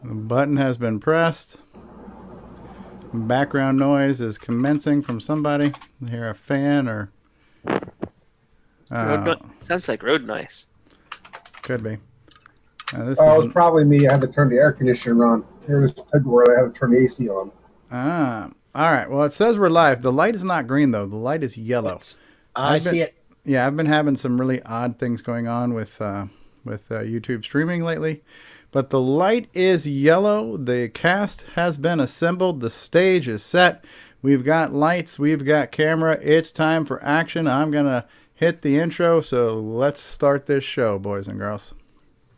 The button has been pressed. Background noise is commencing from somebody. I hear a fan or... Sounds like road noise. Could be. It was probably me. I had to turn the air conditioner on. It was February. I had to turn the AC on. All right. Well, it says we're live. The light is not green, though. The light is yellow. I see it. Yeah, I've been having some really odd things going on with YouTube streaming lately. But the light is yellow. The cast has been assembled. The stage is set. We've got lights. We've got camera. It's time for action. I'm going to hit the intro. So let's start this show, boys and girls.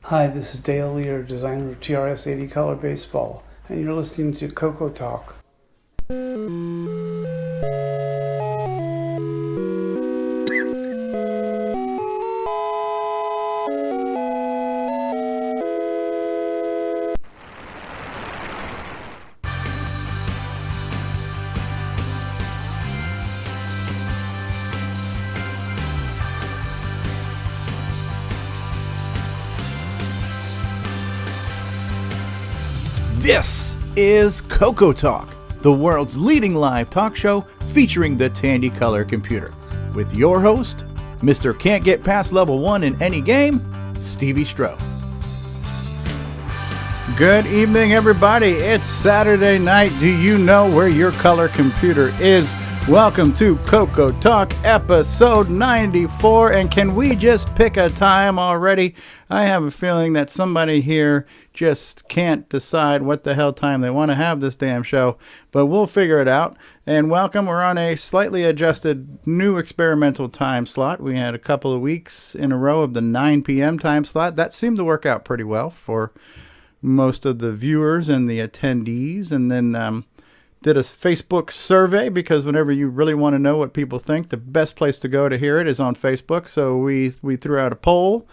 Hi, this is Dale Lear, designer of TRS-80 Color Baseball, and you're listening to CoCoTALK. This is CoCoTALK, the world's leading live talk show featuring the Tandy Color computer. With your host, Mr. Can't Get Past Level 1 in any game, Stevie Stroh. Good evening, everybody. It's Saturday night. Do you know where your color computer is? Welcome to CoCoTALK episode 94. And can we just pick a time already? I have a feeling that somebody here just can't decide what the hell time they want to have this damn show, but we'll figure it out. And welcome, we're on a slightly adjusted new experimental time slot. We had a couple of weeks in a row of the 9 p.m. time slot. That seemed to work out pretty well for most of the viewers and the attendees. And then did a Facebook survey, because whenever you really want to know what people think, the best place to go to hear it is on Facebook. So we threw out a poll.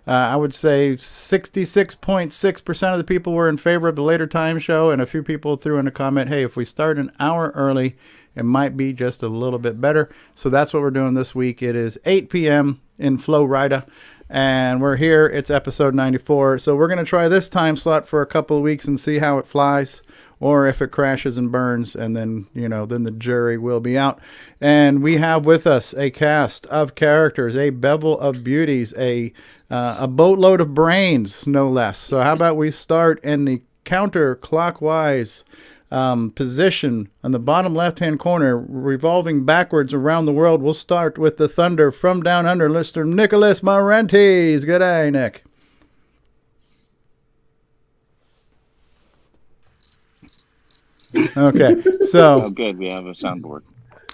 I would say 66.6% of the people were in favor of the later time show, and a few people threw in a comment, hey, if we start an hour early, it might be just a little bit better. So that's what we're doing this week. It is 8 p.m. in Florida, and we're here. It's episode 94. So we're going to try this time slot for a couple of weeks and see how it flies, or if it crashes and burns, and then, then the jury will be out. And we have with us a cast of characters, a bevel of beauties, a boatload of brains, no less. So how about we start in the counterclockwise position on the bottom left-hand corner, revolving backwards around the world. We'll start with the Thunder from down under, Mr. Nicholas Marentes. Good day, Nick. Okay, so good. We have a soundboard.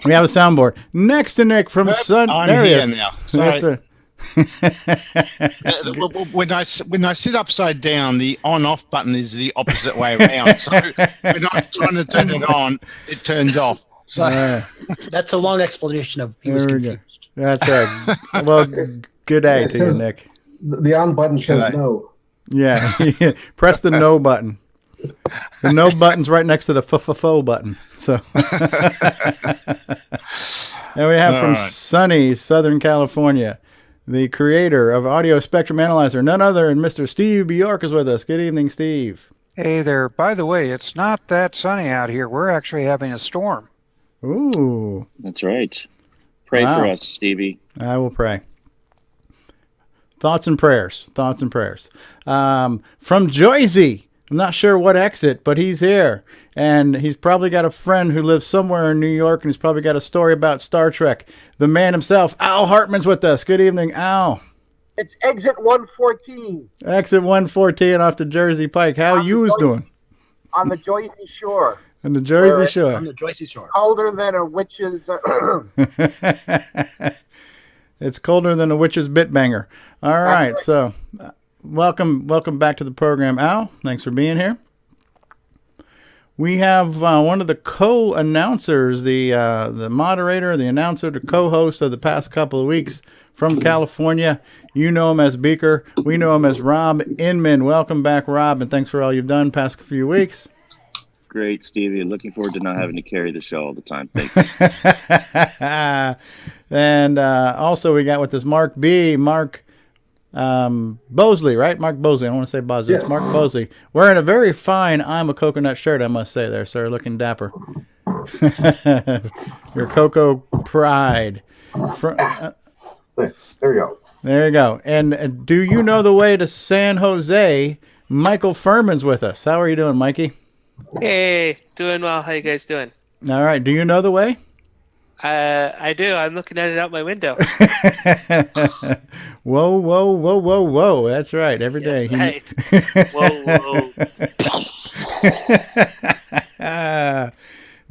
We have a soundboard next to Nick from Sun. I'm there here he is. now. Sorry. When I sit upside down, the on-off button is the opposite way around. So when I'm trying to turn it on, it turns off. So That's a long explanation of he was confused. That's right. Well, good day to you, Nick. The on button says no. Yeah, press the no button. The no button's right next to the fo button. So, and we have from sunny Southern California, the creator of Audio Spectrum Analyzer, none other than Mr. Steve Bjork is with us. Good evening, Steve. Hey there. By the way, it's not that sunny out here. We're actually having a storm. Ooh. That's right. Pray for us, Stevie. I will pray. Thoughts and prayers. From Joyzy. I'm not sure what exit, but he's here. And he's probably got a friend who lives somewhere in New York, and he's probably got a story about Star Trek. The man himself, Al Hartman's with us. Good evening, Al. It's exit 114. Exit 114 off the Jersey Pike. How you doing? On the Jersey Shore. On the Jersey Shore. On the Jersey Shore. Colder than a witch's... It's colder than a witch's bit banger. All right, so... Welcome back to the program, Al. Thanks for being here. We have one of the co-announcers, the moderator, the announcer, the co-host of the past couple of weeks from California. You know him as Beaker. We know him as Rob Inman. Welcome back, Rob, and thanks for all you've done past few weeks. Great, Stevie. Looking forward to not having to carry the show all the time. Thank you. And also we got with us Mark B. Mark Bosley, right? Mark Bosley. I don't want to say Bosley. Yes. It's Mark Bosley. Wearing a very fine I'm a Coconut shirt, I must say there, sir. Looking dapper. Your Cocoa pride. There we go. There you go. And do you know the way to San Jose? Michael Furman's with us. How are you doing, Mikey? Hey, doing well. How you guys doing? All right. Do you know the way? I do. I'm looking at it out my window. Whoa, whoa, whoa, whoa, whoa. That's right. Every day. Yes, right. Whoa, whoa.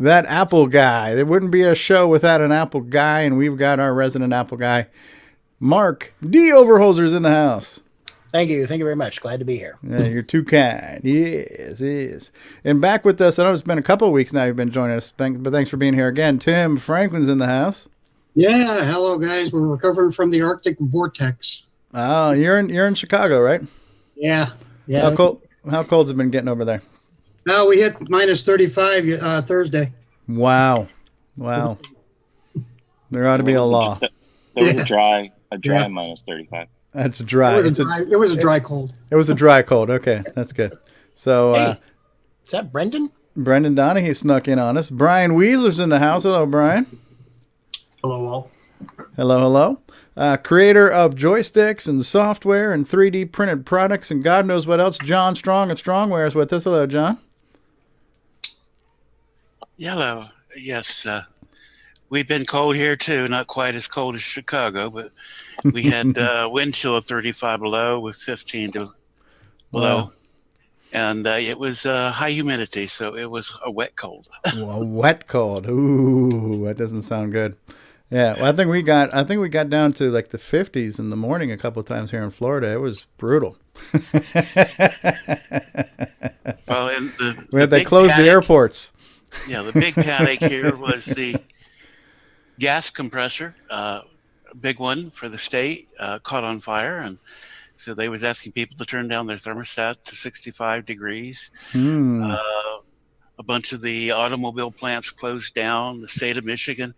That Apple guy. There wouldn't be a show without an Apple guy, and we've got our resident Apple guy, Mark D. Overholzer's in the house. Thank you. Thank you very much. Glad to be here. Yeah, you're too kind. Yes, yes. And back with us, I know it's been a couple of weeks now you've been joining us, but thanks for being here again. Tim Franklin's in the house. Yeah, hello guys. We're recovering from the Arctic vortex. Oh, you're in Chicago, right? Yeah. How cold's it been getting over there? Now we hit minus 35 Thursday. Wow. There ought to be a law. There was a dry minus 35. That's dry. It was a dry cold. It was a dry cold. Okay, that's good. So, Hey, is that Brendan? Brendan Donahue snuck in on us. Brian Weasler's in the house. Hello, Brian. Hello, all. Hello. Creator of joysticks and software and 3D printed products and God knows what else. John Strong of Strongware is with us. Hello, John. Hello. Yes, we've been cold here too. Not quite as cold as Chicago, but we had wind chill of 35 below with 15 below. Wow. And it was high humidity, so it was a wet cold. A wet cold. Ooh, that doesn't sound good. Yeah, well, I think we got down to like the 50s in the morning a couple of times here in Florida. It was brutal. Well, and they closed the airports. Yeah, the big panic here was the gas compressor, a big one for the state, caught on fire, and so they was asking people to turn down their thermostat to 65 degrees. A bunch of the automobile plants closed down. The state of Michigan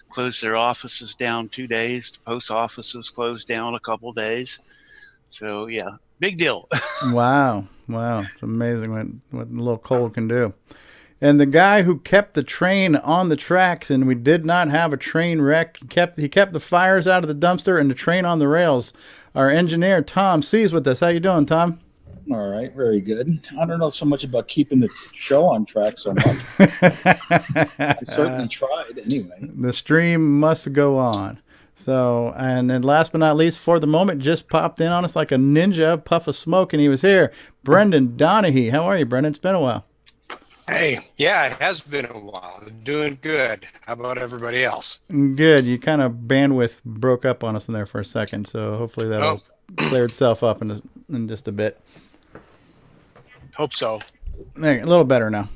closed their offices down 2 days. The post offices closed down a couple days. So, yeah, big deal. Wow. It's amazing what a little cold can do. And the guy who kept the train on the tracks, and we did not have a train wreck, he kept the fires out of the dumpster and the train on the rails. Our engineer, Tom C, is with us. How you doing, Tom? All right, very good. I don't know so much about keeping the show on track so much. I certainly tried anyway. The stream must go on. So, and then last but not least, for the moment, just popped in on us like a ninja, puff of smoke, and he was here. Brendan Donahue. How are you, Brendan? It's been a while. Hey, yeah, it has been a while. Doing good. How about everybody else? Good. You kind of bandwidth broke up on us in there for a second, so hopefully that'll clear itself up in just a bit. Hope so. There, a little better now.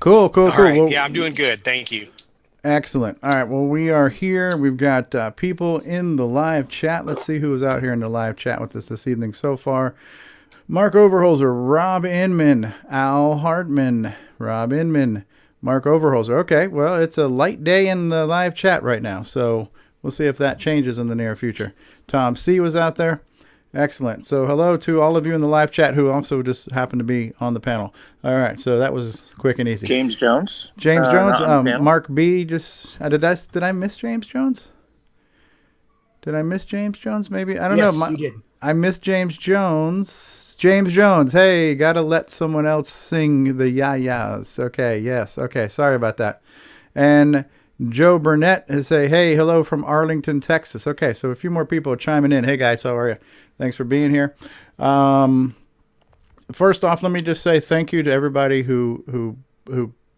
Cool. All right. Well, yeah, I'm doing good. Thank you. Excellent. All right. Well, we are here. We've got people in the live chat. Let's see who is out here in the live chat with us this evening so far. Mark Overholzer, Rob Inman, Al Hartman, Rob Inman, Mark Overholzer. Okay, well, it's a light day in the live chat right now, so we'll see if that changes in the near future. Tom C was out there. Excellent. So hello to all of you in the live chat who also just happened to be on the panel. All right, so that was quick and easy. James Jones. Mark B. Just did I miss James Jones? Did I miss James Jones? Maybe I don't know. You did. I missed James Jones. James Jones, hey, gotta let someone else sing the yayas. Okay, yes, okay, sorry about that. And Joe Burnett is say, hey, hello from Arlington, Texas. Okay, so a few more people are chiming in. Hey guys, how are you? Thanks for being here. First off, let me just say thank you to everybody who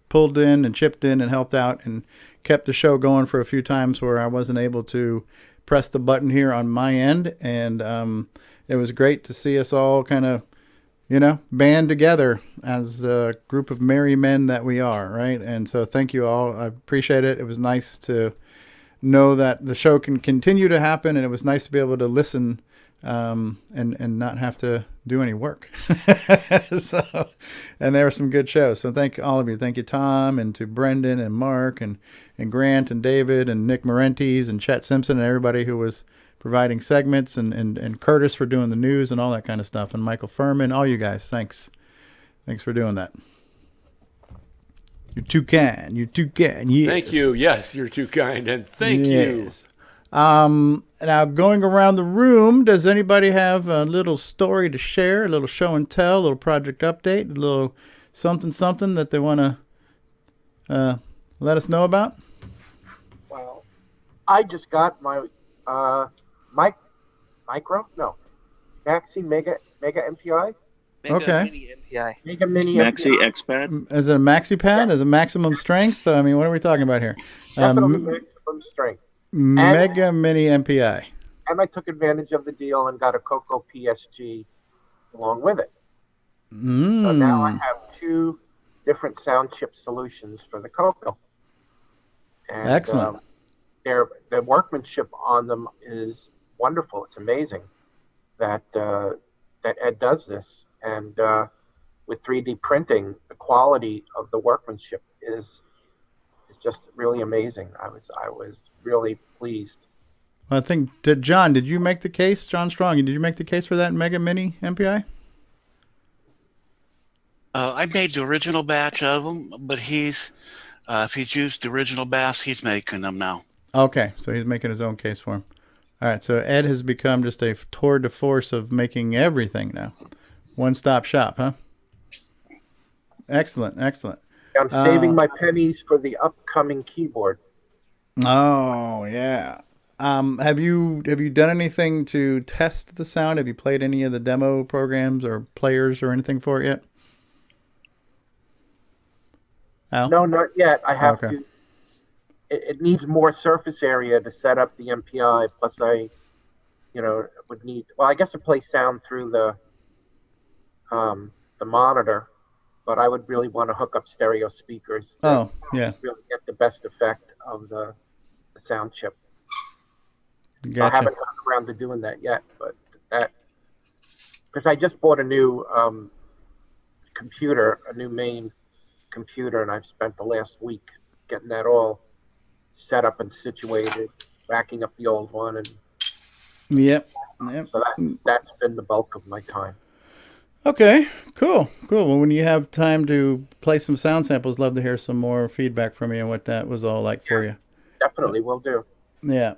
pulled in and chipped in and helped out and kept the show going for a few times where I wasn't able to press the button here on my end, and it was great to see us all kind of, band together as a group of merry men that we are, right? And so thank you all. I appreciate it. It was nice to know that the show can continue to happen, and it was nice to be able to listen and not have to do any work. And there were some good shows. So thank all of you. Thank you, Tom, and to Brendan and Mark and Grant and David and Nick Marentes and Chet Simpson and everybody who was providing segments, and Curtis for doing the news and all that kind of stuff, and Michael Furman, all you guys, thanks for doing that. You're too kind. You're too kind. Yes. Thank you. Yes, you're too kind, and thank you. Now, going around the room, does anybody have a little story to share, a little show and tell, a little project update, a little something that they want to let us know about? Well, I just got my Maxi Mega MPI. Mini MPI. Mega Mini Maxi MPI. X-Pad. Is it a maxi pad? Is it maximum strength? I mean, what are we talking about here? Definitely maximum strength. Mega Mini MPI. And I took advantage of the deal and got a CoCo PSG along with it. So now I have 2 different sound chip solutions for the CoCo. And, excellent. The workmanship on them is wonderful. It's amazing that Ed does this. And with 3D printing, the quality of the workmanship is just really amazing. I was really pleased. I think, John, did you make the case? John Strong, did you make the case for that Mega Mini MPI? I made the original batch of them, but if he's used the original batch, he's making them now. Okay, so he's making his own case for him. All right, so Ed has become just a tour de force of making everything now. One-stop shop, huh? Excellent. I'm saving my pennies for the upcoming keyboard. Oh, yeah. Have you done anything to test the sound? Have you played any of the demo programs or players or anything for it yet? Al? No, not yet. I have to. It needs more surface area to set up the MPI. Plus, I would need. Well, I guess to play sound through the monitor, but I would really want to hook up stereo speakers. Oh, yeah. Really get the best effect of the sound chip. Gotcha. I haven't gotten around to doing that yet, but because I just bought a new computer, a new main computer, and I've spent the last week getting that all set up and situated, backing up the old one, and Yep. so that's been the bulk of my time. Okay, cool. Well, when you have time to play some sound samples, love to hear some more feedback from you and what that was all like for you. Definitely, will do. Yeah.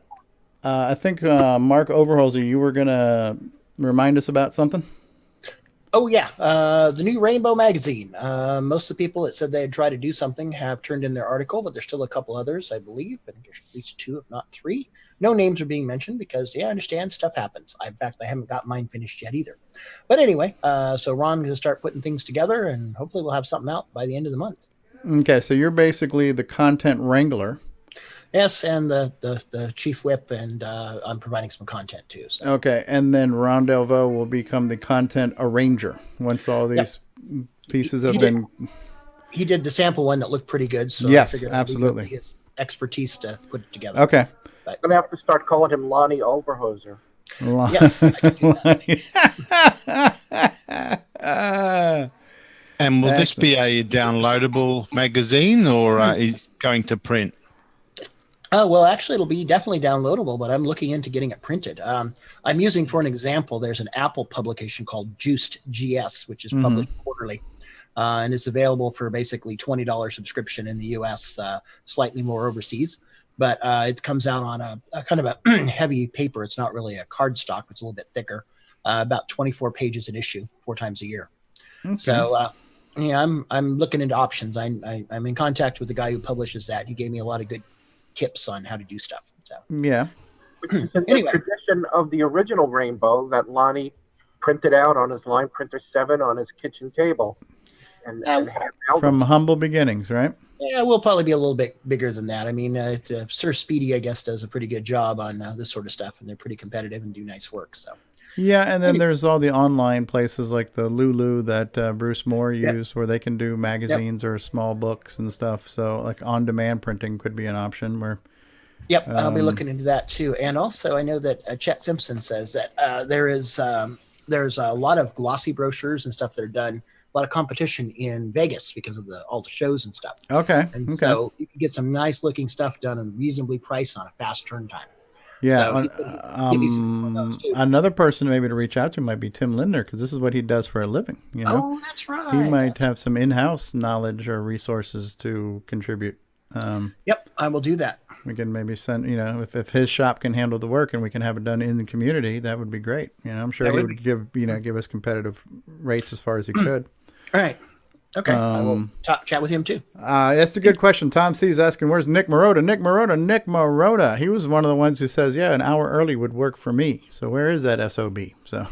I think, Mark Overholzer, you were going to remind us about something? Oh, yeah. The new Rainbow magazine. Most of the people that said they had tried to do something have turned in their article, but there's still a couple others, I believe. I think there's at least 2, if not 3. No names are being mentioned because, I understand stuff happens. In fact, I haven't got mine finished yet either. But anyway, so Ron's going to start putting things together, and hopefully we'll have something out by the end of the month. Okay, so you're basically the content wrangler. Yes, and the chief whip, and I'm providing some content too. So. Okay, and then Ron Delvaux will become the content arranger once all these pieces have been... He did the sample one that looked pretty good. So yes, absolutely. His expertise to put it together. Okay. I'm going to have to start calling him Lonnie Overhoser. Yes, I can do that. And will this be a downloadable magazine, or is it going to print? Well, actually, it'll be definitely downloadable, but I'm looking into getting it printed. I'm using, for an example, there's an Apple publication called Juiced GS, which is published quarterly. And it's available for basically $20 subscription in the U.S., slightly more overseas. But it comes out on a kind of a heavy paper. It's not really a cardstock. It's a little bit thicker, about 24 pages an issue, 4 times a year. Okay. So, I'm looking into options. I'm in contact with the guy who publishes that. He gave me a lot of good tips on how to do stuff. So yeah. Anyway, tradition of the original Rainbow that Lonnie printed out on his Line Printer 7 on his kitchen table, and from humble beginnings, right? Yeah, we'll probably be a little bit bigger than that. I mean, Sir Speedy, I guess, does a pretty good job on this sort of stuff, and they're pretty competitive and do nice work. So. Yeah, and then there's all the online places like the Lulu that Bruce Moore used, where they can do magazines or small books and stuff. So, like on-demand printing could be an option. Where, I'll be looking into that too. And also, I know that Chet Simpson says that there's a lot of glossy brochures and stuff that are done. A lot of competition in Vegas because of all the shows and stuff. Okay. And so you can get some nice looking stuff done and reasonably priced on a fast turn time. Yeah. So he can give me some of those too. Another person maybe to reach out to might be Tim Lindner, because this is what he does for a living. You know, Oh, that's right. he might have some in-house knowledge or resources to contribute. Yep, I will do that. We can maybe send, if his shop can handle the work and we can have it done in the community, that would be great. I'm sure he would give us competitive rates as far as he could. All right. Okay. I will chat with him too. That's a good question. Tom C is asking, where's Nick Marotta? Nick Marotta. He was one of the ones who says, yeah, an hour early would work for me. So where is that SOB? So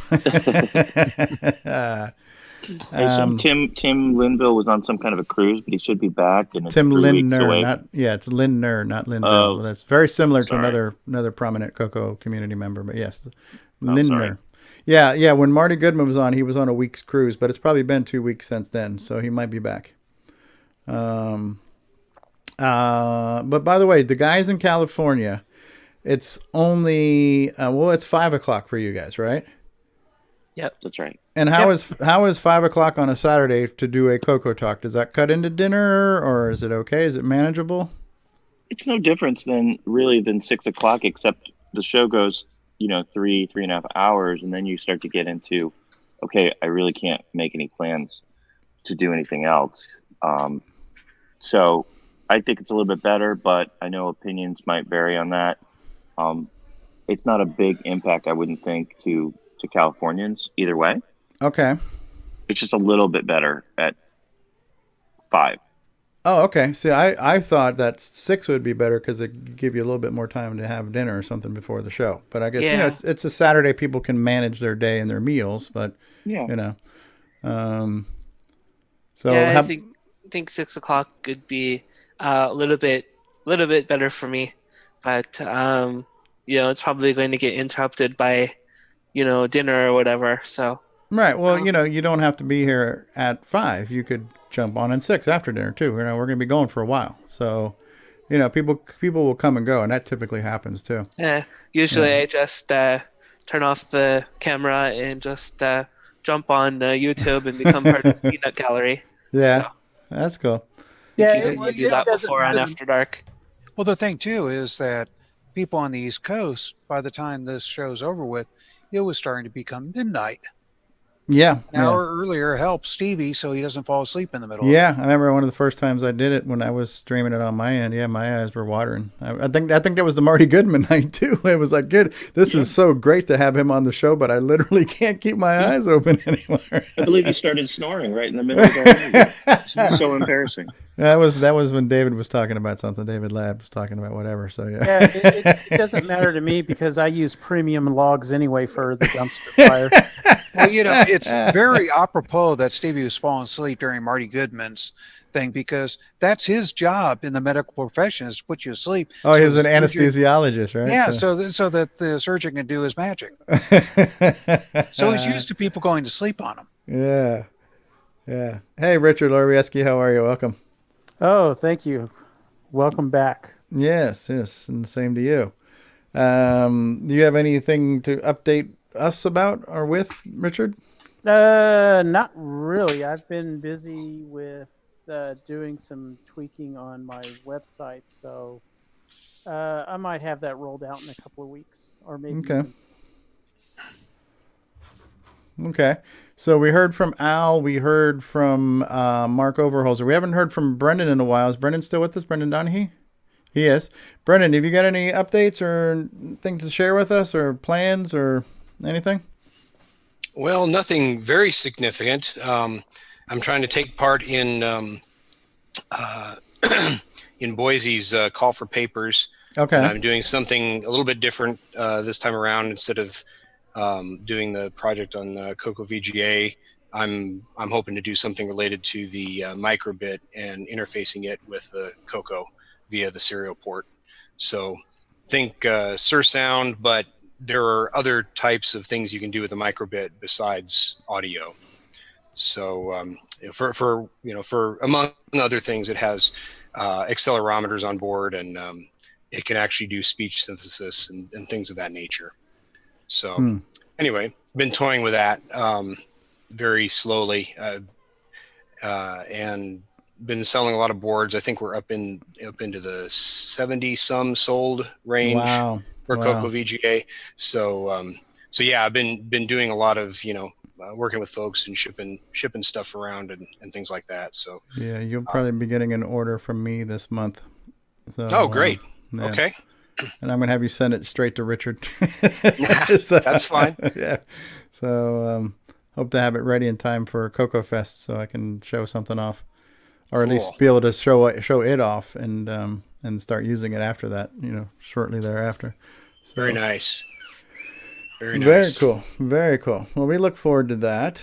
Tim Linville was on some kind of a cruise, but he should be back. And it's Tim 3 weeks Lindner, away. it's Lindner, not Linville. Oh, That's very similar to sorry. another prominent Coco community member, but yes, Oh, Lindner. sorry. Yeah. When Marty Goodman was on, he was on a week's cruise, but it's probably been 2 weeks since then, so he might be back. But by the way, the guys in California, it's only it's 5:00 for you guys, right? Yep, that's right. And how is 5:00 on a Saturday to do a CoCoTALK? Does that cut into dinner, or is it okay? Is it manageable? It's no difference than 6 o'clock, except the show goes, 3.5 hours, and then you start to get into, okay, I really can't make any plans to do anything else. So I think it's a little bit better, but I know opinions might vary on that. It's not a big impact, I wouldn't think, to Californians either way. Okay. It's just a little bit better at 5. Oh, okay. See, I thought that 6 would be better because it give you a little bit more time to have dinner or something before the show. But I guess it's a Saturday. People can manage their day and their meals. But I think 6 o'clock could be a little bit better for me. But it's probably going to get interrupted by dinner or whatever. So right. Well, you don't have to be here at 5. You could jump on at 6 after dinner too. We're going to be going for a while, so people will come and go, and that typically happens too. Yeah. Usually, I just turn off the camera and just jump on YouTube and become part of the Peanut Gallery. Yeah, so, that's cool. Yeah, you do that before and after dark. Well, the thing too is that people on the East Coast, by the time this show's over with, it was starting to become midnight. Yeah. An hour earlier helps Stevie so he doesn't fall asleep in the middle. Yeah, I remember one of the first times I did it when I was streaming it on my end. Yeah, my eyes were watering. I think that was the Marty Goodman night too. It was like, good. This is so great to have him on the show, but I literally can't keep my eyes open anymore. I believe you started snoring right in the middle of our interview. It's so embarrassing. That was when David was talking about something. David Lab was talking about whatever. So yeah, it doesn't matter to me because I use premium logs anyway for the dumpster fire. Well, it's very apropos that Stevie was falling asleep during Marty Goodman's thing, because that's his job in the medical profession, is to put you asleep. Oh, he's an anesthesiologist, right? Yeah, so that the surgeon can do his magic. So he's used to people going to sleep on him. Yeah. Hey, Richard Lorieski, how are you? Welcome. Oh, thank you. Welcome back. Yes, and the same to you. Do you have anything to update us about or with, Richard? Not really. I've been busy with doing some tweaking on my website, so I might have that rolled out in a couple of weeks, or maybe. Okay. So we heard from Al. We heard from Mark Overholzer. We haven't heard from Brendan in a while. Is Brendan still with us? Brendan Donahue? He is. Brendan, have you got any updates or things to share with us, or plans or anything? Well, nothing very significant. I'm trying to take part in in Boise's call for papers. Okay. And I'm doing something a little bit different this time around. Instead of doing the project on CoCo VGA, I'm hoping to do something related to the microbit and interfacing it with the CoCo via the serial port. So think sursound, but there are other types of things you can do with a microbit besides audio. So for among other things, it has accelerometers on board, and it can actually do speech synthesis and things of that nature. So anyway, been toying with that very slowly, and been selling a lot of boards. I think we're up into the 70 some sold range. Wow. or Wow. Coco VGA. So yeah, I've been doing a lot of working with folks and shipping stuff around and things like that. So yeah, you'll probably be getting an order from me this month. So, oh, great. Yeah. Okay. And I'm going to have you send it straight to Richard. So, that's fine. Yeah. So hope to have it ready in time for Coco Fest so I can show something off, or at least be able to show it off and start using it after that, shortly thereafter. So, very nice. Very nice. Very cool. Very cool. Well, we look forward to that.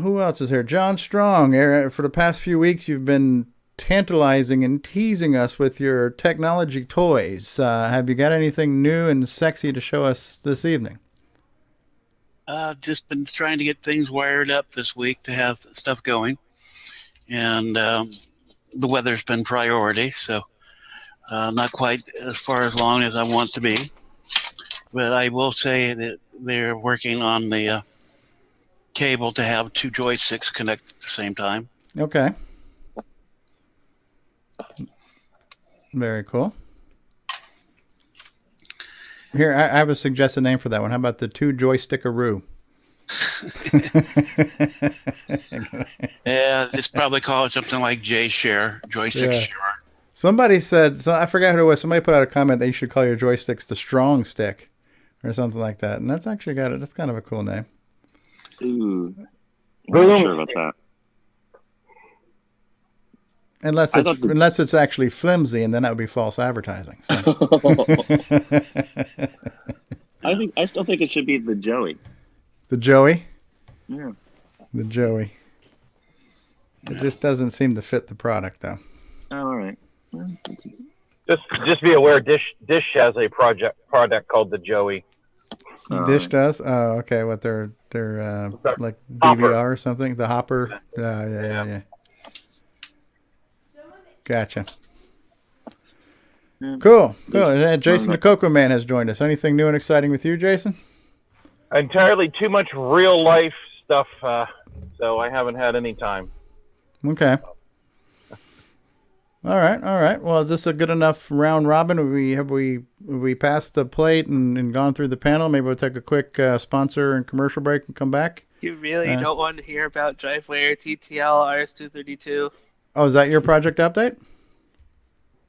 Who else is here? John Strong. For the past few weeks, you've been tantalizing and teasing us with your technology toys. Have you got anything new and sexy to show us this evening? Just been trying to get things wired up this week to have stuff going. And the weather's been priority, so not quite as far as long as I want to be. But I will say that they're working on the cable to have two joysticks connect at the same time. Okay. Very cool. Here, I have a suggested name for that one. How about the two joystickaroo? Yeah, it's probably called something like J-Share, joystick share. Somebody said, I forgot who it was. Somebody put out a comment that you should call your joysticks the strong stick or something like that. And that's actually that's kind of a cool name. Ooh, I'm not sure about that. Unless it's actually flimsy, and then that would be false advertising. So. I still think it should be the Joey. The Joey? Yeah. The Joey. It just doesn't seem to fit the product, though. Oh, all right. Just be aware, Dish has a product called the Joey. Dish does? Oh, okay. What they're like DVR or something? The Hopper? Yeah. Gotcha. Cool. And Jason the Coco Man has joined us. Anything new and exciting with you, Jason? Entirely too much real life stuff, so I haven't had any time. Okay. All right. Well, is this a good enough round robin? Have we passed the plate and gone through the panel? Maybe we'll take a quick sponsor and commercial break and come back. You really don't want to hear about DriveWire TTL RS232? Oh, is that your project update?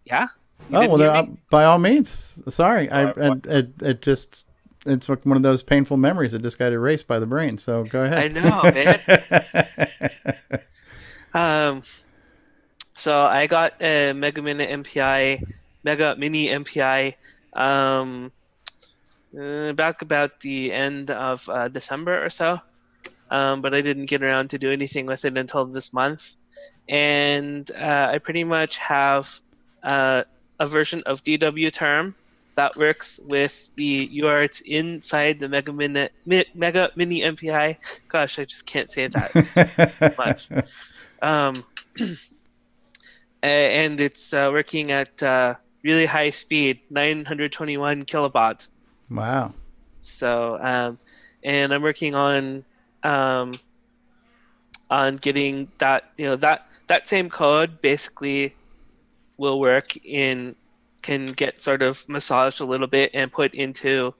Yeah. Oh, well, then, by all means. Sorry, it's one of those painful memories that just got erased by the brain. So go ahead. I know, man. So I got a Mega Mini MPI back about the end of December or so, but I didn't get around to do anything with it until this month. And I pretty much have a version of DW Term that works with the UARTs inside the Mega Mini MPI. Gosh, I just can't say that much. And it's working at really high speed, 921 kilobaud. Wow. So, and I'm working on getting that, that same code basically will work can get sort of massaged a little bit and put into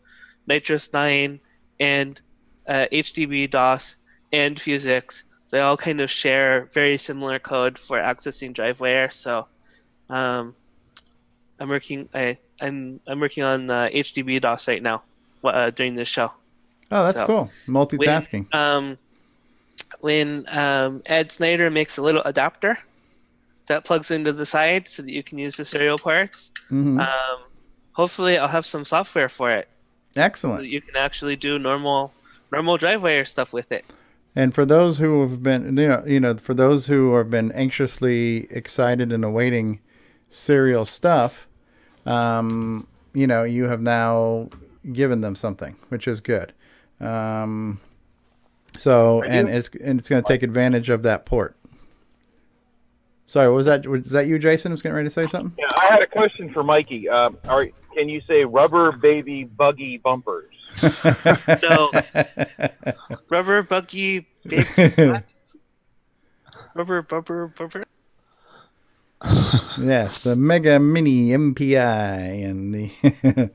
Nitrous 9 and HDB DOS and Fusix. They all kind of share very similar code for accessing DriveWire. So I'm working on HDB DOS right now during this show. Oh, that's cool. Multitasking. When Ed Snyder makes a little adapter that plugs into the side so that you can use the serial ports. Mm-hmm. Hopefully I'll have some software for it. Excellent. So that you can actually do normal DriveWire stuff with it. And for those who have been, for those who have been anxiously excited and awaiting serial stuff, you have now given them something, which is good. And it's going to take advantage of that port. Sorry, was that you, Jason? Was getting ready to say something? Yeah, I had a question for Mikey. Can you say rubber baby buggy bumpers? No. Rubber buggy baby. What? Rubber bumper. Yes, the Mega Mini MPI and the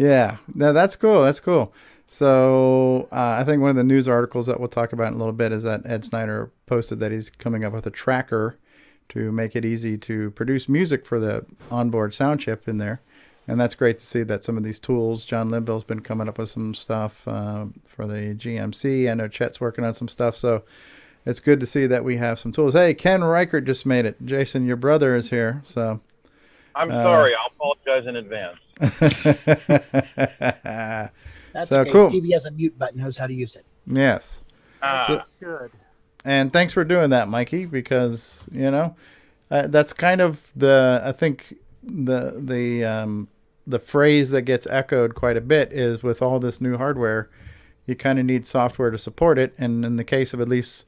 Yeah, no, that's cool. That's cool. So I think one of the news articles that we'll talk about in a little bit is that Ed Snyder posted that he's coming up with a tracker to make it easy to produce music for the onboard sound chip in there. And that's great to see that some of these tools, John Linville's been coming up with some stuff for the GMC. I know Chet's working on some stuff. So it's good to see that we have some tools. Hey, Ken Reichert just made it. Jason, your brother is here. So I'm sorry. I'll apologize in advance. That's so okay. cool. Stevie has a mute button, knows how to use it. Yes. So, good. And thanks for doing that, Mikey, because, that's kind of I think the phrase that gets echoed quite a bit is with all this new hardware, you kind of need software to support it. And in the case of at least,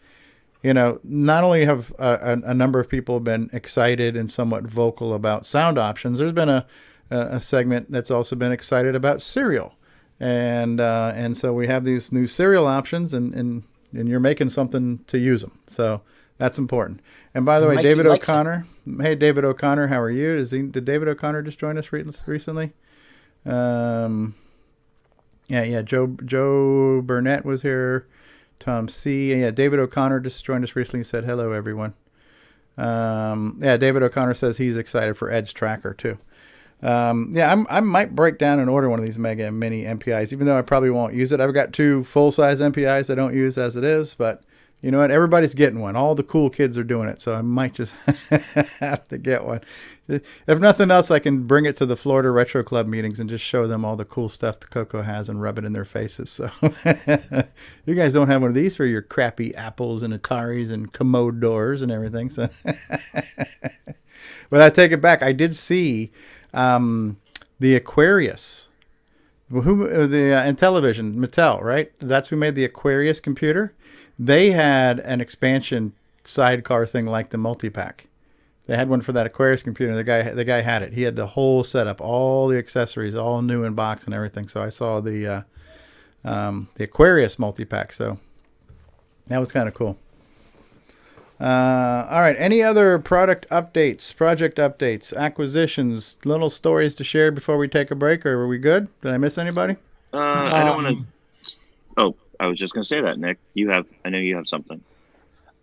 not only have a number of people been excited and somewhat vocal about sound options, there's been a segment that's also been excited about serial. And so we have these new serial options and you're making something to use them. So that's important. And by the way, David O'Connor. Hey, David O'Connor, how are you? Did David O'Connor just join us recently? Yeah. Joe Burnett was here. Tom C. Yeah, David O'Connor just joined us recently and said, hello, everyone. David O'Connor says he's excited for Edge Tracker, too. I might break down and order one of these Mega Mini MPIs, even though I probably won't use it. I've got 2 full-size MPIs I don't use as it is, but you know what? Everybody's getting one. All the cool kids are doing it, so I might just have to get one. If nothing else, I can bring it to the Florida Retro Club meetings and just show them all the cool stuff the Coco has and rub it in their faces. So you guys don't have one of these for your crappy Apples and Ataris and Commode doors and everything. So, but I take it back. I did see the Aquarius, in Intellivision, Mattel, right? That's who made the Aquarius computer. They had an expansion sidecar thing like the multi-pack. They had one for that Aquarius computer. The guy had it. He had the whole setup, all the accessories, all new in box and everything. So I saw the Aquarius multi-pack. So that was kind of cool. All right. Any other product updates, project updates, acquisitions, little stories to share before we take a break? Or are we good? Did I miss anybody? I don't want to. Oh, I was just going to say that, Nick. I know you have something.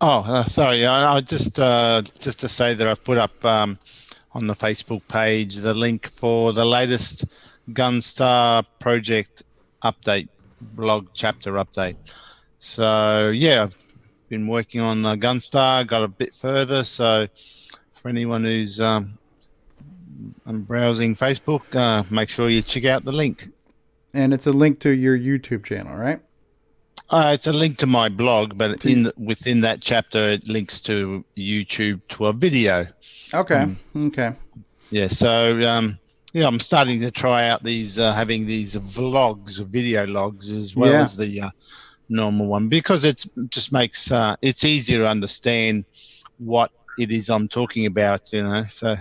Oh, sorry. I just to say that I've put up on the Facebook page the link for the latest Gunstar project update, blog chapter update. So yeah, I've been working on Gunstar, got a bit further. So for anyone who's browsing Facebook, make sure you check out the link. And it's a link to your YouTube channel, right? It's a link to my blog, but within that chapter, it links to YouTube to a video. Okay. Okay. Yeah. So I'm starting to try out these having these vlogs, video logs, as well as the normal one, because it just makes it's easier to understand what it is I'm talking about. So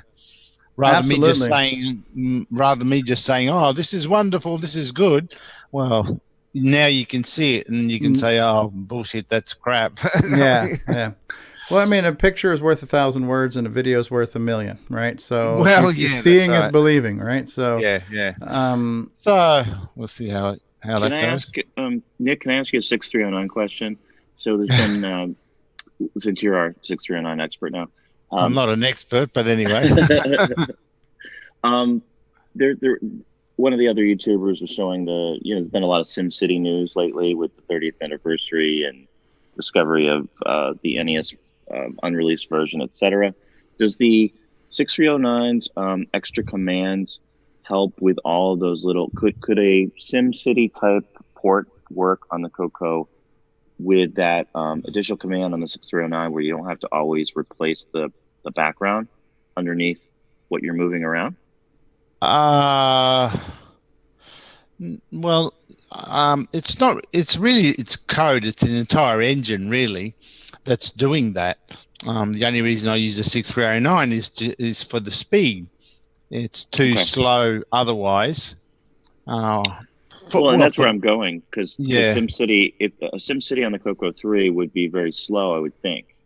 rather than me just saying, oh, this is wonderful, this is good. Well, now you can see it and you can say, oh, bullshit, that's crap. Yeah. Well, I mean, a picture is worth 1,000 words and a video is worth 1,000,000, right? So seeing is believing, right? So yeah. So we'll see how that goes. Nick, can I ask you a 6309 question? So there's been, since you're our 6309 expert now. I'm not an expert, but anyway. One of the other YouTubers was showing there's been a lot of SimCity news lately with the 30th anniversary and discovery of the NES unreleased version, etc. Does the 6309's extra commands help with all of those little? Could a SimCity type port work on the CoCo with that additional command on the 6309, where you don't have to always replace the background underneath what you're moving around? Well, it's not. It's code. It's an entire engine really that's doing that. The only reason I use the 6309 is for the speed. It's too slow otherwise. And that's where I'm going, because SimCity, if a SimCity on the CoCo 3 would be very slow, I would think.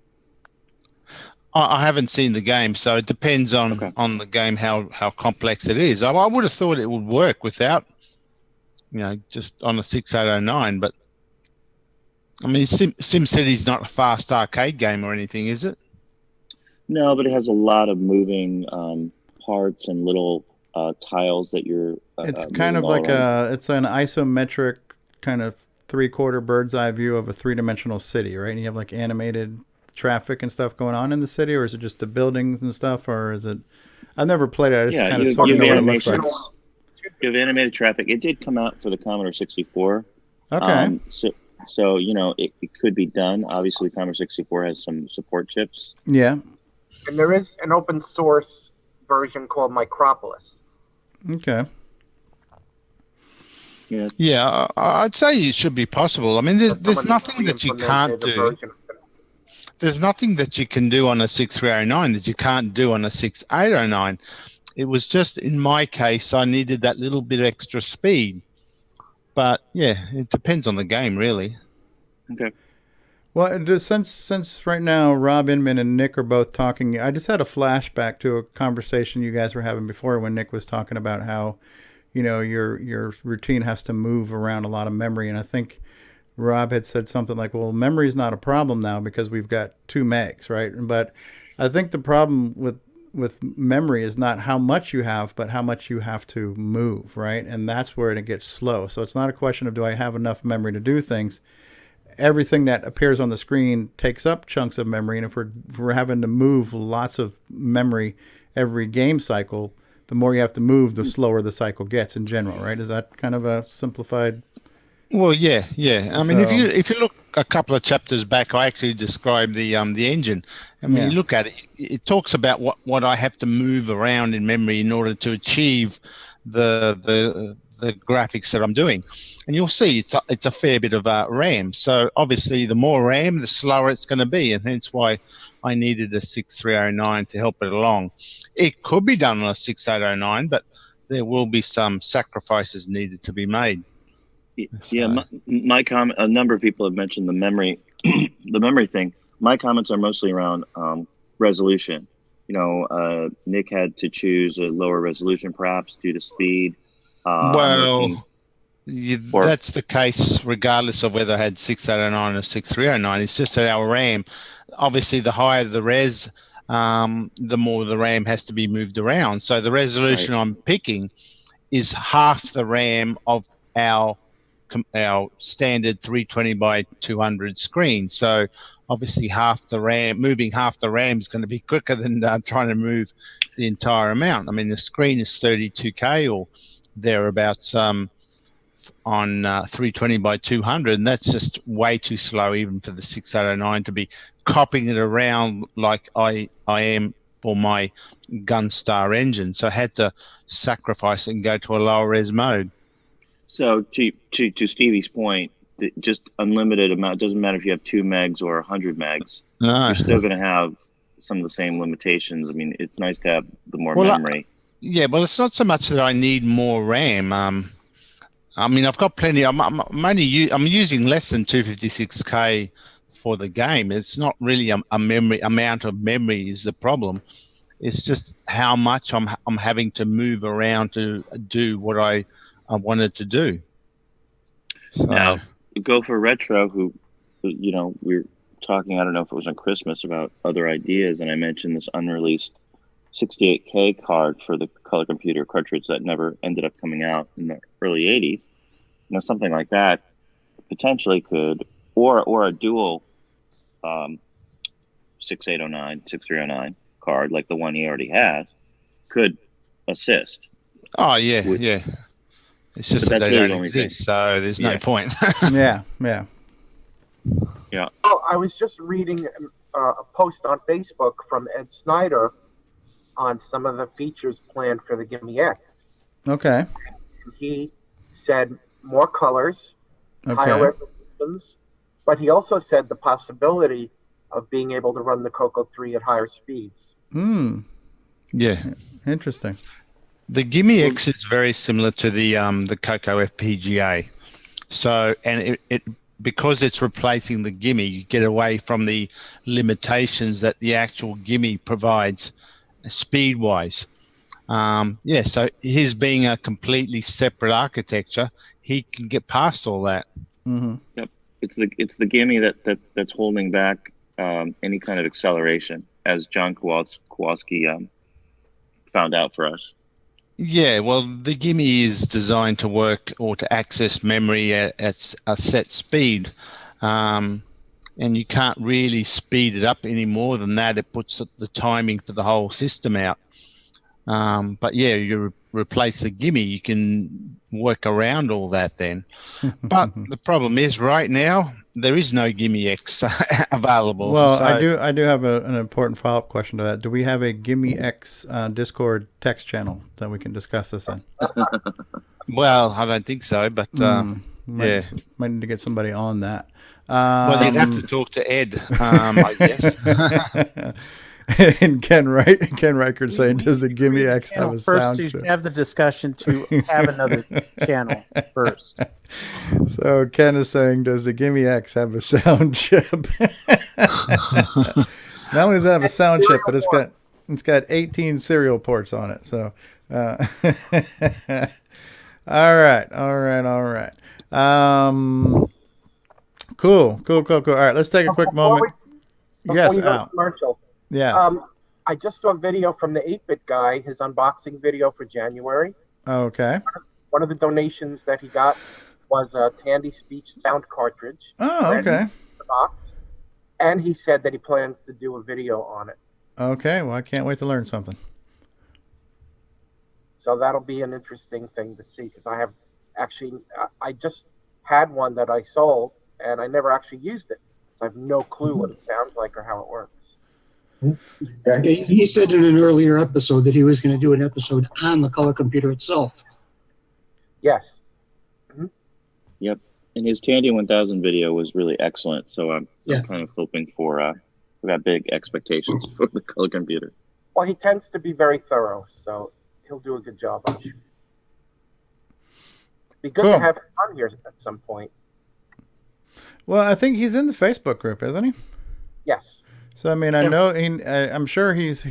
I haven't seen the game, so it depends on the game how complex it is. I would have thought it would work without just on a 6809. But I mean, SimCity's not a fast arcade game or anything, is it? No, but it has a lot of moving parts and little tiles that you're. It's kind of like it's an isometric kind of 3/4 bird's eye view of a 3-dimensional city, right? And you have like animated traffic and stuff going on in the city, or is it just the buildings and stuff, or is it? I've never played it. I just kind of sort of know what it looks like. You have animated traffic. It did come out for the Commodore 64. Okay. So it could be done. Obviously, Commodore 64 has some support chips. Yeah. And there is an open source version called Micropolis. Okay. Yeah, I'd say it should be possible. I mean, there's nothing that you can't do. There's nothing that you can do on a 6309 that you can't do on a 6809. It was just, in my case, I needed that little bit extra speed. But, yeah, it depends on the game, really. Okay. Well, since right now Rob Inman and Nick are both talking, I just had a flashback to a conversation you guys were having before when Nick was talking about how, your routine has to move around a lot of memory. And I think Rob had said something like, well, memory is not a problem now because we've got 2 megs, right? But I think the problem with memory is not how much you have, but how much you have to move, right? And that's where it gets slow. So it's not a question of do I have enough memory to do things. Everything that appears on the screen takes up chunks of memory, and if we're having to move lots of memory every game cycle, the more you have to move, the slower the cycle gets in general, right? Is that kind of a simplified? Well, yeah. I mean, if you look a couple of chapters back, I actually described the engine. And when you look at it, it talks about what I have to move around in memory in order to achieve the graphics that I'm doing. And you'll see it's a fair bit of RAM. So obviously, the more RAM, the slower it's going to be, and hence why I needed a 6309 to help it along. It could be done on a 6809, but there will be some sacrifices needed to be made. Yeah, my comment. A number of people have mentioned the memory, the memory thing. My comments are mostly around resolution. Nick had to choose a lower resolution, perhaps due to speed. That's the case regardless of whether I had 6809 or 6309. It's just that our RAM, obviously, the higher the res, the more the RAM has to be moved around. So the resolution I'm picking is half the RAM of our standard 320 by 200 screen. So obviously moving half the RAM is going to be quicker than trying to move the entire amount. I mean, the screen is 32K or thereabouts on 320 by 200, and that's just way too slow even for the 6809 to be copying it around like I am for my Gunstar engine. So I had to sacrifice and go to a lower res mode. So to Stevie's point, just unlimited amount, doesn't matter if you have 2 megs or 100 megs. No. You're still going to have some of the same limitations. I mean, it's nice to have the more memory. Well, it's not so much that I need more RAM. I mean, I've got plenty. I'm using less than 256K for the game. It's not really a amount of memory is the problem. It's just how much I'm having to move around to do what I wanted to do. So. Now, Go for Retro, who, we were talking, I don't know if it was on Christmas, about other ideas, and I mentioned this unreleased 68K card for the color computer cartridge that never ended up coming out in the early 80s. Something like that potentially could, or a dual 6809, 6309 card, like the one he already has, could assist. Oh, yeah, yeah. It's just that they don't exist, so there's no point. Yeah. Oh, I was just reading a post on Facebook from Ed Snyder on some of the features planned for the Gimme X. Okay. And he said more colors, higher resolutions, but he also said the possibility of being able to run the Coco 3 at higher speeds. Yeah. Interesting. The Gimme X is very similar to the CoCo FPGA. So, and it because it's replacing the Gimme, you get away from the limitations that the actual Gimme provides speed-wise. So his being a completely separate architecture he can get past all that. Mm-hmm. Yep. It's the gimme that's holding back any kind of acceleration, as John Kowalski found out for us. Yeah, well, the gimme is designed to work or to access memory at a set speed. And you can't really speed it up any more than that. It puts the timing for the whole system out. But yeah, you replace the gimme, you can work around all that then. But the problem is right now, there is no Gimme X available. Well, so, I do have an important follow-up question to that. Do we have a Gimme X Discord text channel that we can discuss this in? Well, I don't think so, but might need to get somebody on that. Well, you'd have to talk to Ed, I guess. And Ken Reichert saying, does the Gimme X have a sound chip? First, you have the discussion to have another channel first. So Ken is saying, does the Gimme X have a sound chip? Not only does it have a sound chip, but it's got 18 serial ports on it. So, all right. Cool. All right, let's take a quick moment. Yes, Al. Commercial. Yes. I just saw a video from the 8-Bit guy, his unboxing video for January. Okay. One of the donations that he got was a Tandy Speech sound cartridge. Oh, okay. The box. And he said that he plans to do a video on it. Okay, well, I can't wait to learn something. So that'll be an interesting thing to see, because I just had one that I sold, and I never actually used it. So I have no clue what it sounds like or how it works. He said in an earlier episode that he was going to do an episode on the color computer itself. Yes. Mm-hmm. Yep. And his Tandy 1000 video was really excellent. So I'm kind of hoping for, we got big expectations for the color computer. Well, he tends to be very thorough, so he'll do a good job, I'm sure. Be good to have him on here at some point. Well, I think he's in the Facebook group, isn't he? Yes. So, I mean, I'm sure he's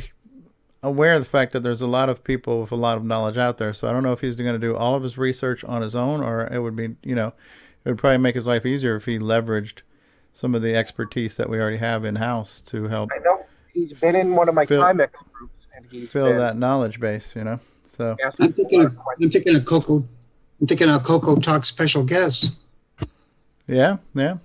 aware of the fact that there's a lot of people with a lot of knowledge out there. So I don't know if he's going to do all of his research on his own, or it would be, it would probably make his life easier if he leveraged some of the expertise that we already have in-house to help. I know he's been in one of my Timex groups, and he's fill that knowledge base, So I'm thinking of CoCoTALK special guest. Yeah. That's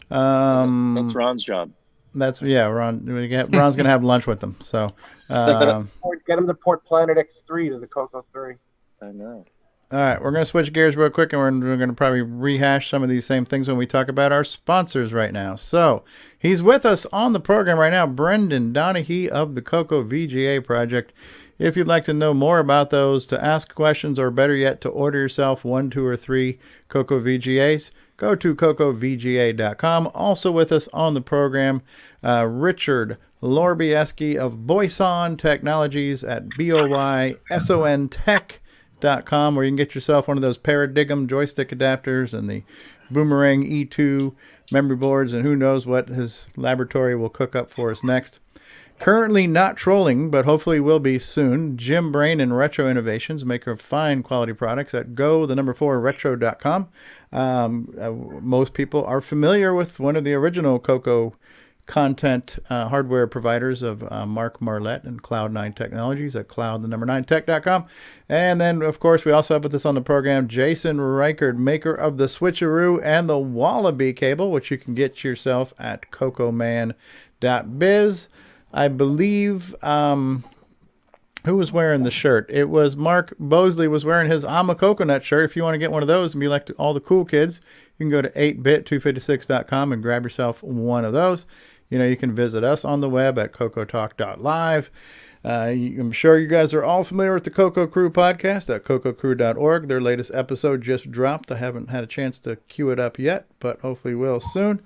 Ron's job. Ron. Ron's gonna have lunch with them. So get him to port Planet X3 to the Coco 3. I know. All right, we're gonna switch gears real quick, and we're gonna probably rehash some of these same things when we talk about our sponsors right now. So he's with us on the program right now, Brendan Donahue of the Coco VGA project. If you'd like to know more about those, to ask questions, or better yet, to order yourself 1, 2, or 3 Coco VGAs, go to CoCoVGA.com. Also with us on the program, Richard Lorbieski of Boyson Technologies at BOYSONTech.com, where you can get yourself one of those Paradigm joystick adapters and the Boomerang E2 memory boards, and who knows what his laboratory will cook up for us next. Currently not trolling, but hopefully will be soon, Jim Brain and Retro Innovations, maker of fine quality products at go4retro.com. Most people are familiar with one of the original Coco content hardware providers of Mark Marlette and Cloud9 Technologies at cloud9tech.com. And then, of course, we also have with us on the program Jason Reichert, maker of the Switcheroo and the Wallaby cable, which you can get yourself at cocoman.biz. I believe, who was wearing the shirt? It was Mark Bosley was wearing his I'm a Coconut shirt. If you want to get one of those and be like all the cool kids, you can go to 8bit256.com and grab yourself one of those. You can visit us on the web at cocotalk.live. I'm sure you guys are all familiar with the Coco Crew podcast at cococrew.org. Their latest episode just dropped. I haven't had a chance to queue it up yet, but hopefully will soon.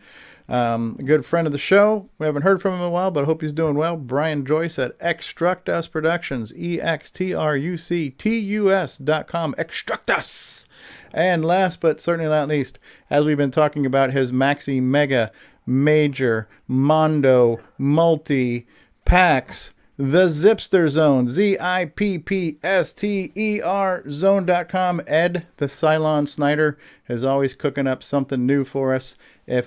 A good friend of the show. We haven't heard from him in a while, but I hope he's doing well. Brian Joyce at Extructus Productions, EXTRUCTUS.com. Extructus! And last but certainly not least, as we've been talking about his Maxi Mega Major Mondo Multi Packs, The Zipster Zone, ZIPPSTER zone.com. Ed, the Cylon Snyder, is always cooking up something new for us. Ed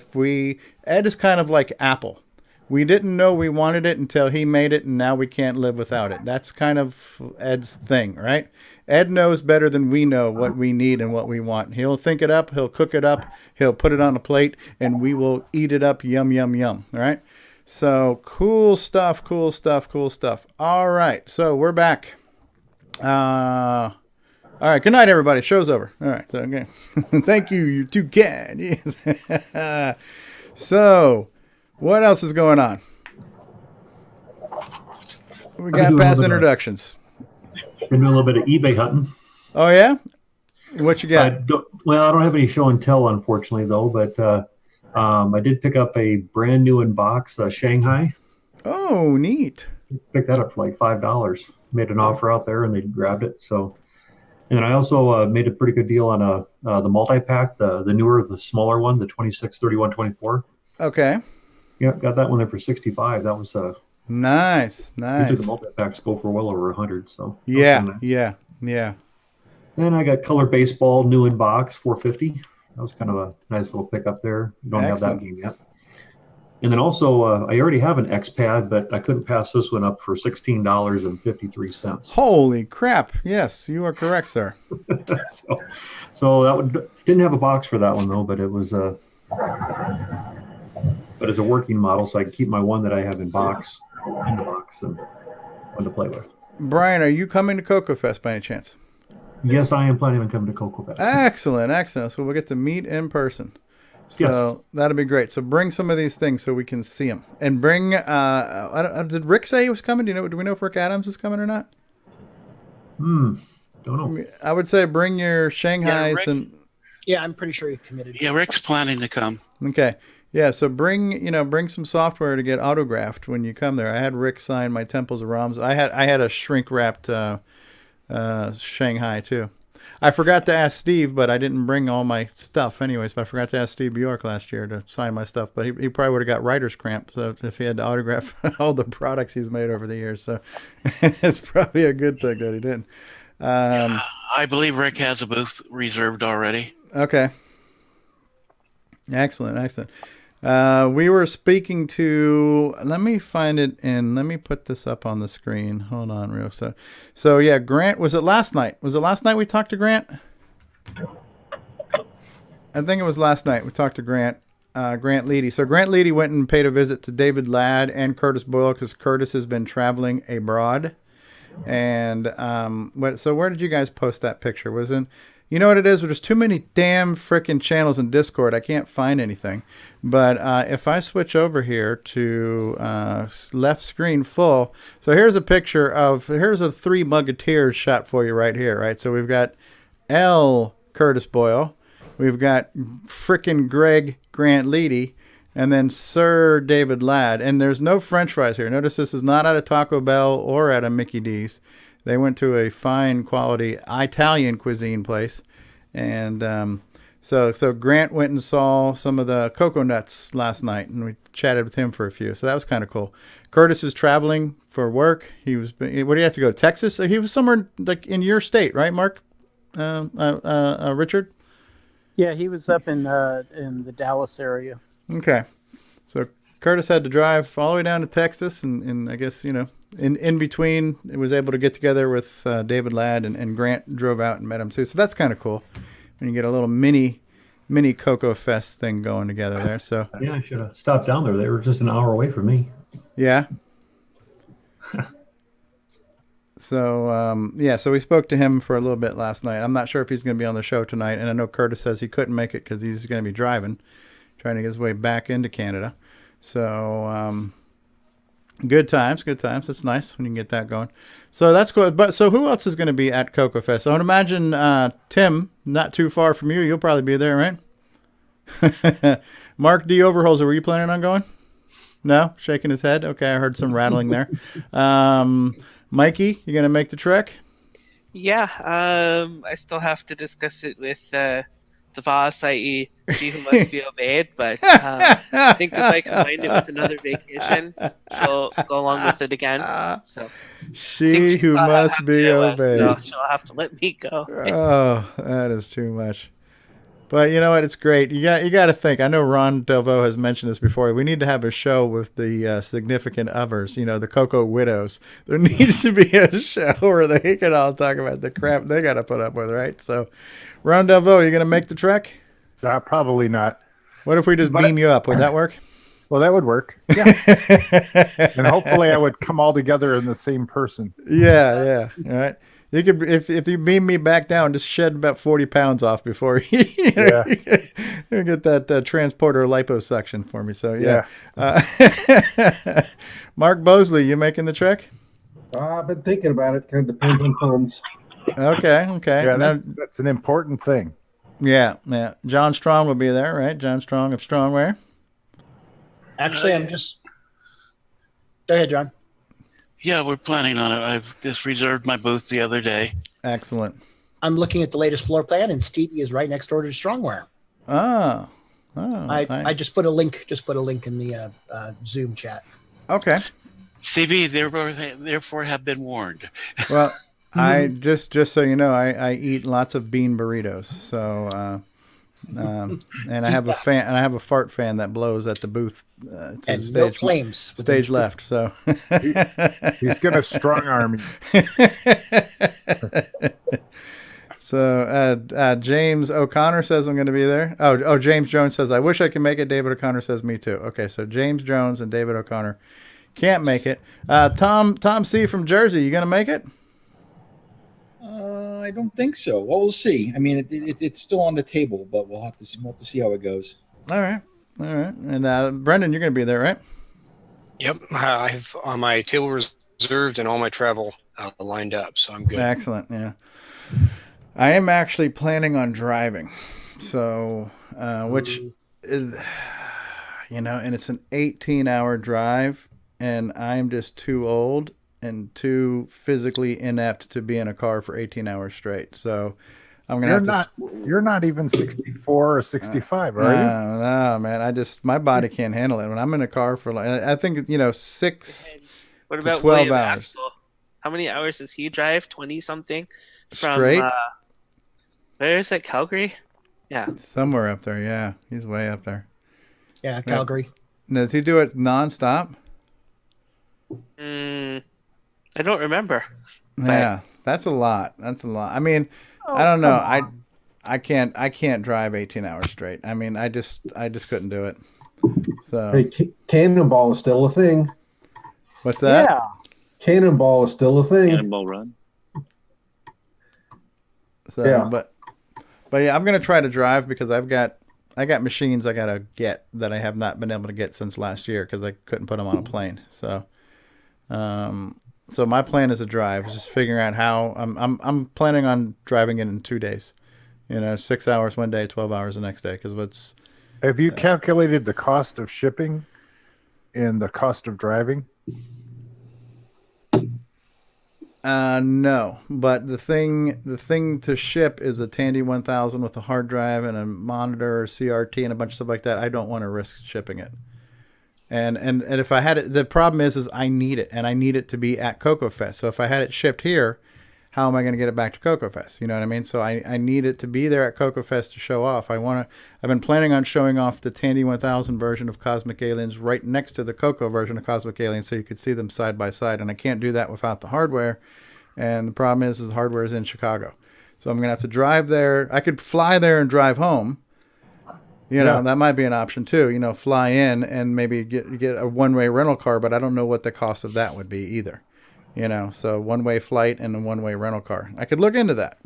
is kind of like Apple. We didn't know we wanted it until he made it, and now we can't live without it. That's kind of Ed's thing, right? Ed knows better than we know what we need and what we want. He'll think it up, he'll cook it up, he'll put it on a plate, and we will eat it up, yum, yum, yum, all right? So cool stuff, cool stuff, cool stuff. All right, so we're back. All right, good night, everybody. Show's over. All right, so, okay. Thank you, you two can. Yes. So, what else is going on? We got past introductions. Been doing a little bit of eBay hunting. Oh, yeah? What you got? I don't have any show and tell, unfortunately, though, but I did pick up a brand new in box Shanghai. Oh, neat. Picked that up for like $5. Made an offer out there, and they grabbed it. So, and then I also made a pretty good deal on the multi-pack, the newer, the smaller one, the 26, 31, 24. Okay. Yeah, got that one there for $65. That was nice. Usually the multi-packs go for well over $100. So yeah. Then I got Color Baseball new in box, $450. That was kind of a nice little pickup there. You don't have that game yet. And then also, I already have an X-Pad, but I couldn't pass this one up for $16.53. Holy crap. Yes, you are correct, sir. so that one didn't have a box for that one, though, but it was but it's a working model, so I can keep my one that I have in the box and one to play with. Brian, are you coming to Coco Fest by any chance? Yes, I am planning on coming to Coco Fest. Excellent. So we'll get to meet in person. So that'll be great. So bring some of these things so we can see them. And bring, did Rick say he was coming? Do we know if Rick Adams is coming or not? Don't know. I would say bring your Shanghais and... Yeah, I'm pretty sure he committed. Yeah, Rick's planning to come. Okay. Yeah, so bring some software to get autographed when you come there. I had Rick sign my Temples of Rams. I had a shrink wrapped Shanghai too. I forgot to ask Steve, but I didn't bring all my stuff anyways. But I forgot to ask Steve Bjork last year to sign my stuff. But he probably would have got writer's cramp if he had to autograph all the products he's made over the years. So it's probably a good thing that he didn't. I believe Rick has a booth reserved already. Okay. Excellent. We were speaking to, let me find it and let me put this up on the screen. Hold on real so yeah, Grant, was it last night? Was it last night we talked to Grant? I think it was last night we talked to Grant Leedy. So Grant Leedy went and paid a visit to David Ladd and Curtis Boyle because Curtis has been traveling abroad. And so where did you guys post that picture? You know what it is? There's too many damn frickin' channels in Discord. I can't find anything. But if I switch over here to left screen full, so here's a picture here's a Three Musketeers shot for you right here, right? So we've got L. Curtis Boyle, we've got frickin' Grant Leedy, and then Sir David Ladd. And there's no French fries here. Notice this is not at a Taco Bell or at a Mickey D's. They went to a fine quality Italian cuisine place. And so Grant went and saw some of the cocoa nuts last night, and we chatted with him for a few. So that was kind of cool. Curtis is traveling for work. Where do you have to go? Texas? He was somewhere like in your state, right, Mark? Richard? Yeah, he was up in the Dallas area. Okay. So Curtis had to drive all the way down to Texas, and I guess, in between, it was able to get together with David Ladd, and Grant drove out and met him too. So that's kind of cool when you get a little mini Coco Fest thing going together there. So yeah, I should have stopped down there. They were just an hour away from me. Yeah. So so we spoke to him for a little bit last night. I'm not sure if he's going to be on the show tonight, and I know Curtis says he couldn't make it because he's going to be driving, trying to get his way back into Canada. So good times. It's nice when you can get that going. So that's cool. But so who else is going to be at Coco Fest? I would imagine Tim, not too far from you. You'll probably be there, right? Mark D. Overholzer, were you planning on going? No? Shaking his head? Okay, I heard some rattling there. Mikey, you going to make the trek? Yeah, I still have to discuss it with the the boss, i.e., she who must be obeyed. But I think if I combine it with another vacation, she'll go along with it again. So she who must be obeyed. So she'll have to let me go. Oh, that is too much. But you know what? It's great. You got to think. I know Ron Delvaux has mentioned this before. We need to have a show with the significant others. You know, the Coco widows. There needs to be a show where they can all talk about the crap they got to put up with, right? So, Ron Delvaux, you going to make the trek? Probably not. What if we just beam you up? Would that work? Well, that would work. Yeah. And hopefully, I would come all together in the same person. Yeah. All right. You could, if you beam me back down, just shed about 40 pounds off before you get that transporter liposuction for me. So yeah. Mark Bosley, you making the trek? I've been thinking about it. Kind of depends on funds. Okay. Yeah, that's an important thing. Yeah. John Strong will be there, right? John Strong of Strongwear. Actually, I'm just. Go ahead, John. Yeah, we're planning on it. I've just reserved my booth the other day. Excellent. I'm looking at the latest floor plan, and Stevie is right next door to Strongwear. I just put a link. In the Zoom chat. Okay. Stevie, therefore have been warned. Well, I just so you know, I eat lots of bean burritos. So. And I have a fan, and I have a fart fan that blows at the booth. And stage, no flames. Stage left. So he's gonna strong arm you. So James O'Connor says I'm going to be there. Oh, James Jones says I wish I could make it. David O'Connor says me too. Okay, so James Jones and David O'Connor can't make it. Tom C from Jersey, you going to make it? I don't think so. Well, we'll see. I mean, it's still on the table, but we'll have to see how it goes. All right. And Brendan, you're going to be there, right? Yep. I have my table reserved and all my travel lined up, so I'm good. Excellent. Yeah. I am actually planning on driving, so which is, and it's an 18-hour drive, and I'm just too old and too physically inept to be in a car for 18 hours straight. So I'm going to have to... You're not even 64 or 65, are you? No, man. My body can't handle it. When I'm in a car for, I think, 6 what to about 12 William hours. Aspel? How many hours does he drive? 20-something? Straight? Where is it? Calgary? Yeah. Somewhere up there, yeah. He's way up there. Yeah, Calgary. Does he do it nonstop? I don't remember. Yeah, that's a lot. I mean, I don't know. I can't drive 18 hours straight. I mean, I just couldn't do it. So hey, Cannonball is still a thing. What's that? Yeah. Cannonball is still a thing. Cannonball Run. So yeah. But yeah, I'm gonna try to drive because I got machines I gotta get that I have not been able to get since last year because I couldn't put them on a plane. So so my plan is to drive. Just figuring out how I'm planning on driving it in 2 days. 6 hours one day, 12 hours the next day. Because have you calculated the cost of shipping and the cost of driving? No, but the thing to ship is a Tandy 1000 with a hard drive and a monitor, CRT, and a bunch of stuff like that. I don't want to risk shipping it. And if I had it, the problem is I need it, and I need it to be at CoCoFest. So if I had it shipped here, how am I going to get it back to CoCoFest? You know what I mean? So I need it to be there at CoCoFest to show off. I've been planning on showing off the Tandy 1000 version of Cosmic Aliens right next to the Coco version of Cosmic Aliens, so you could see them side by side. And I can't do that without the hardware. And the problem is the hardware is in Chicago, so I'm going to have to drive there. I could fly there and drive home. That might be an option too. Fly in and maybe get a one-way rental car, but I don't know what the cost of that would be either. So one-way flight and a one-way rental car. I could look into that.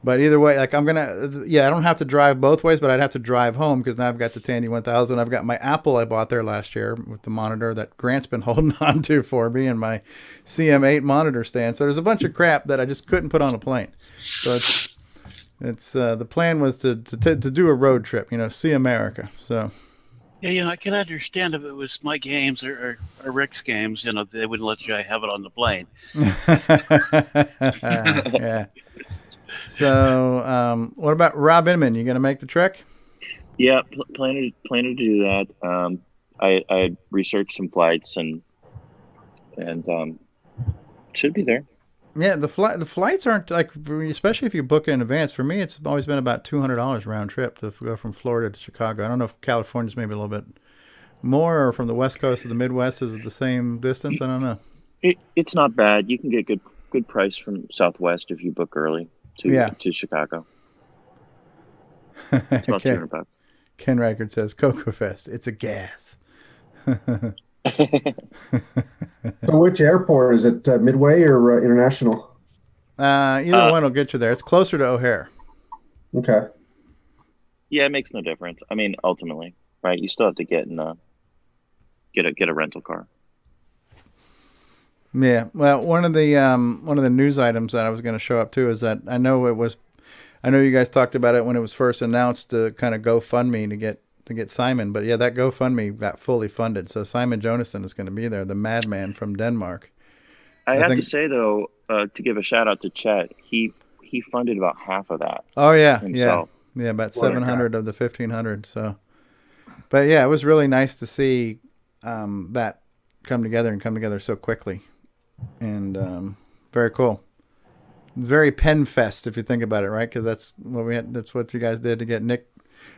But either way, I don't have to drive both ways, but I'd have to drive home because now I've got the Tandy 1000. I've got my Apple I bought there last year with the monitor that Grant's been holding on to for me and my CM8 monitor stand. So there's a bunch of crap that I just couldn't put on a plane. So it's the plan was to do a road trip, see America. So. Yeah, I can understand if it was my games or Rick's games, they wouldn't let you have it on the plane. Yeah. So, what about Rob Inman? You going to make the trek? Yeah, planning to do that. I researched some flights and should be there. Yeah, the flights aren't like, especially if you book in advance. For me, it's always been about $200 round trip to go from Florida to Chicago. I don't know if California's maybe a little bit more, or from the West Coast to the Midwest is it the same distance? I don't know. It's not bad. You can get good price from Southwest if you book early to Chicago. It's about $200. Ken Reichert says, Coco Fest, it's a gas. So which airport? Is it Midway or International? Either one will get you there. It's closer to O'Hare. Okay. Yeah, it makes no difference. I mean, ultimately, right? You still have to get a rental car. Yeah. Well, one of the news items that I was going to show up to is that I know you guys talked about it when it was first announced to kind of GoFundMe to get Simon, but yeah, that GoFundMe got fully funded. So Simon Jonasson is going to be there, the madman from Denmark. I have to say though, to give a shout out to Chet, he funded about half of that. Oh yeah, himself. yeah, about 700 of the 1,500. So, but yeah, it was really nice to see that come together so quickly, and very cool. It's very Penn Fest if you think about it, right? Because that's what you guys did to get Nick.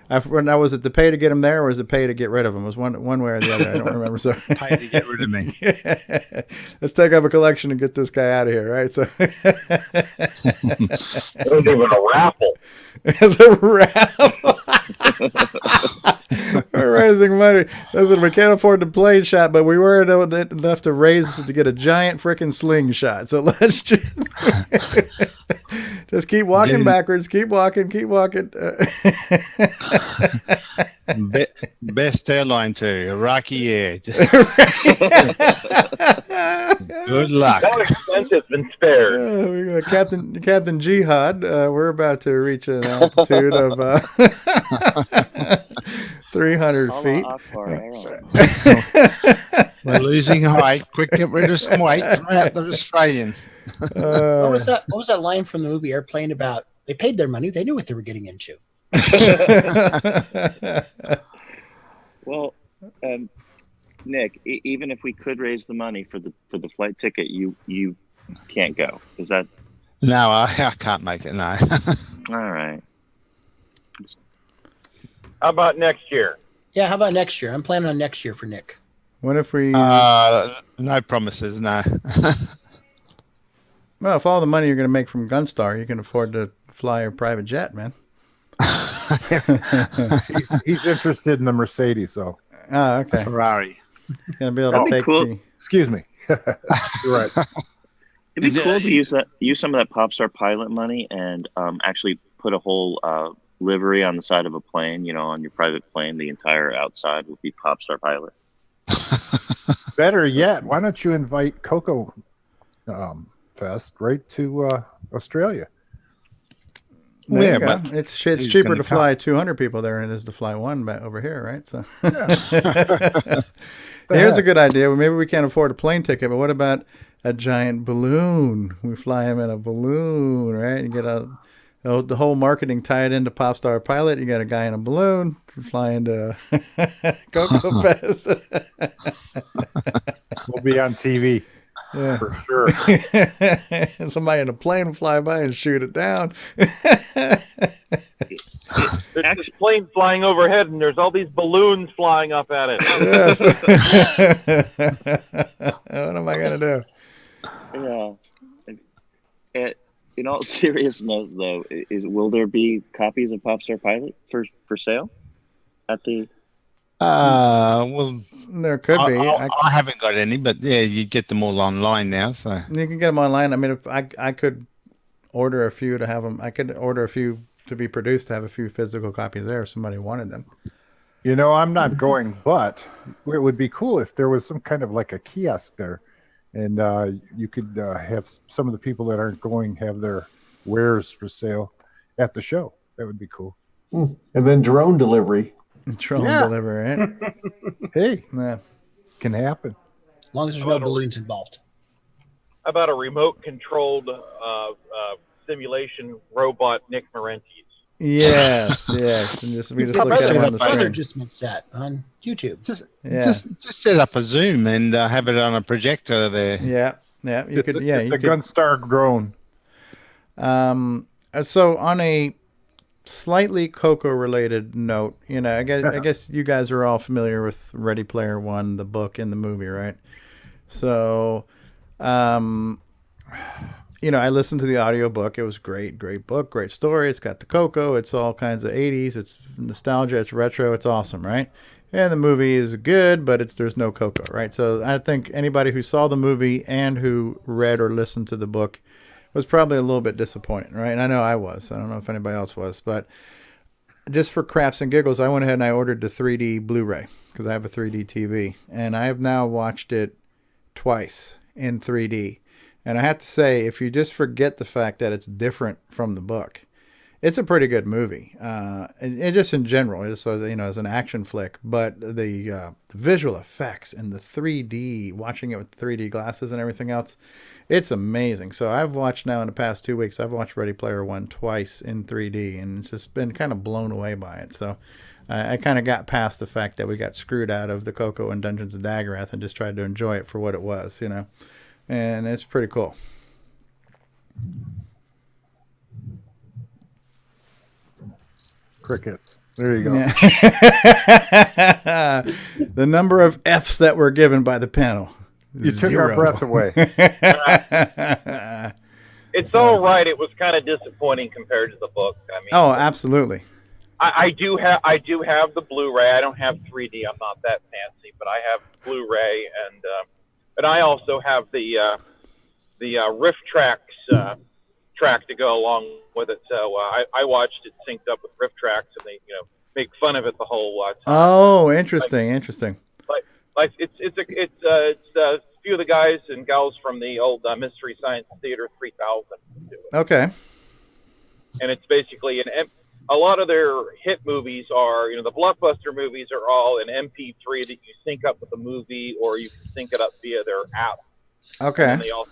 Now, was it to pay to get him there, or was it pay to get rid of him? It was one way or the other. I don't remember. So pay to get rid of me. Let's take up a collection and get this guy out of here, right? So it was even a raffle. It's a raffle. We're raising money. Listen, we can't afford the plane shot, but we were enough to raise to get a giant freaking slingshot. So let's just keep walking backwards. Keep walking. Best airline too, Iraqi Air. Good luck. That was expensive and spared. We got Captain Jihad. We're about to reach an altitude of 300 feet. We're losing height. Quick, get rid of some weight. Throw out the Australian. What was that line from the movie Airplane about? They paid their money. They knew what they were getting into. Well, Nick, even if we could raise the money for the flight ticket, you can't go. Is that? No, I can't make it. No. All right. How about next year? Yeah, how about next year? I'm planning on next year for Nick. What if we? No promises. No. Well, if all the money you're going to make from Gunstar, you can afford to fly a private jet, man. he's interested in the Mercedes, so. Oh, okay. Ferrari. Gonna be able to take cool. Excuse me. You're right. It'd be cool to use some of that Popstar pilot money and actually put a whole livery on the side of a plane. You know, on your private plane, the entire outside would be Popstar pilot. Better yet, why don't you invite Coco Fest right to Australia? Yeah, but it's cheaper to fly 200 people there than it is to fly one back over here, right? So here's a good idea. Well, maybe we can't afford a plane ticket, but what about a giant balloon? We fly him in a balloon, right? You get the whole marketing tied into Popstar Pilot. You got a guy in a balloon flying to Coco Fest. We'll be on TV. Yeah. For sure. Somebody in a plane will fly by and shoot it down. There's this plane flying overhead, and there's all these balloons flying up at it. Yes. What am I going to do? Yeah. In all seriousness, though, will there be copies of Popstar Pilot for sale at the? Well, there could be. I haven't got any, but yeah, you get them all online now. So you can get them online. I mean, if I could order a few to have them, I could order a few to be produced to have a few physical copies there if somebody wanted them. You know, I'm not going, but it would be cool if there was some kind of like a kiosk there, and you could have some of the people that aren't going have their wares for sale at the show. That would be cool. And then drone delivery. Drone delivery, right? Hey, yeah, can happen. As long as there's no balloons involved. How about a remote controlled simulation robot Nick Marentes. Yes, yes, and we just look at him on the Brother screen. just set on YouTube. Just set up a Zoom and have it on a projector there. Yeah, you It's could. a You could. Gunstar drone. So on a slightly Coco related note, I guess you guys are all familiar with Ready Player One, the book and the movie, right? So, I listened to the audiobook. It was great book, great story. It's got the Coco. It's all kinds of 80s. It's nostalgia. It's retro. It's awesome, right? And the movie is good, but there's no Coco, right? So I think anybody who saw the movie and who read or listened to the book was probably a little bit disappointed, right? And I know I was. I don't know if anybody else was, but just for crafts and giggles, I went ahead and I ordered the 3D Blu-ray because I have a 3D TV, and I have now watched it twice in 3D. And I have to say, if you just forget the fact that it's different from the book, it's a pretty good movie. And just in general, just as an action flick. But the visual effects and the 3D, watching it with 3D glasses and everything else, it's amazing. So I've watched now in the past 2 weeks, I've watched Ready Player One twice in 3D, and it's just been kind of blown away by it. So I kind of got past the fact that we got screwed out of the Coco and Dungeons of Daggerath and just tried to enjoy it for what it was, and it's pretty cool. Crickets. There you go. Yeah. The number of F's that were given by the panel. You took our breath away. It's all right. It was kind of disappointing compared to the book. I mean, oh, absolutely. I do have the Blu-ray. I don't have 3D. I'm not that fancy, but I have Blu-ray, and I also have the Riff Tracks track to go along with it. So I watched it synced up with Riff Tracks, and they make fun of it the whole time. Oh, interesting, interesting. Like it's a few of the guys and gals from the old Mystery Science Theater 3000 do it. Okay. And it's basically a lot of their hit movies are, the blockbuster movies are all an MP3 that you sync up with the movie, or you can sync it up via their app. Okay. And they also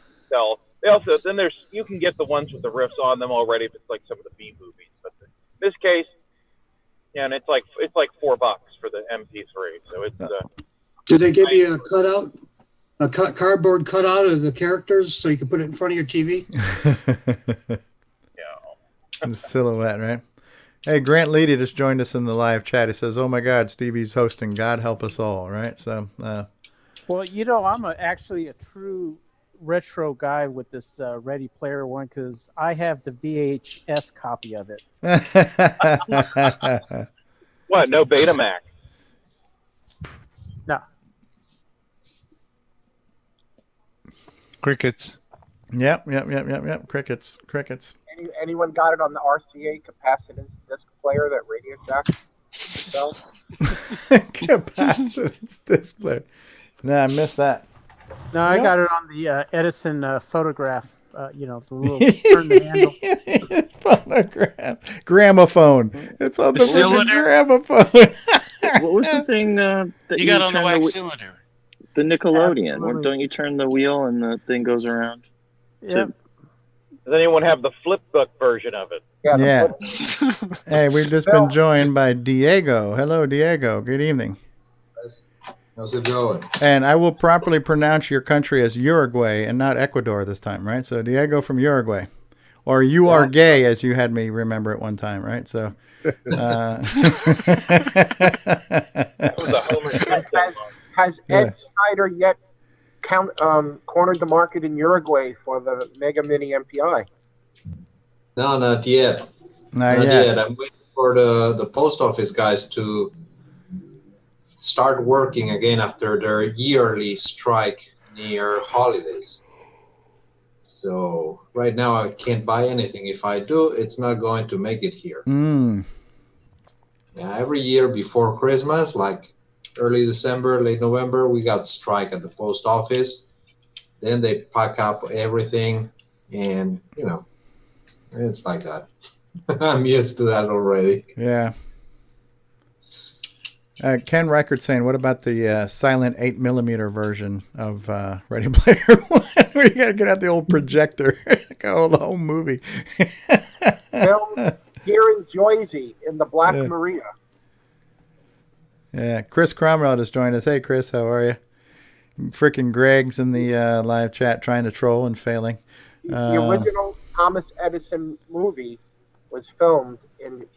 then you can get the ones with the riffs on them already if it's like some of the B movies. But in this case, and it's like $4 for the MP3. So it's do they give you a cutout, cardboard cutout of the characters so you can put it in front of your TV? The silhouette, right? Hey, Grant Leedy just joined us in the live chat. He says, "Oh my God, Stevie's hosting. God help us all." Right? So, well, I'm actually a true retro guy with this Ready Player One because I have the VHS copy of it. What? No Betamax? No. Crickets. Yep. Crickets. Anyone got it on the RCA capacitance disc player that Radio Shack sells? Capacitance disc player. No, I missed that. No, I got it on the Edison photograph. The little turn the handle. Phonograph. Gramophone. It's on the cylinder? gramophone. What was the thing that you got on the wax cylinder? The Nickelodeon. Absolutely. Don't you turn the wheel and the thing goes around? Yep. Does anyone have the flip book version of it? Yeah. Hey, we've just been joined by Diego. Hello, Diego. Good evening. How's it going? And I will properly pronounce your country as Uruguay and not Ecuador this time, right? So Diego from Uruguay. Or you are gay, as you had me remember at one time, right? So That was a Homer Simpson. Has Ed Snyder yet cornered the market in Uruguay for the Mega Mini MPI? No, not yet. Not yet. I'm waiting for the post office guys to start working again after their yearly strike near holidays. So right now I can't buy anything. If I do, it's not going to make it here. Yeah, every year before Christmas, like early December, late November, we got strike at the post office. Then they pack up everything, and it's like that. I'm used to that already. Yeah. Ken Reichert saying, what about the silent 8mm version of Ready Player One? Where you got to get out the old projector, go the whole movie. Filmed here in Jersey in the Black Maria. Yeah, Chris Cromwell just joined us. Hey, Chris, how are you? Frickin' Greg's in the live chat trying to troll and failing. The original Thomas Edison movie was filmed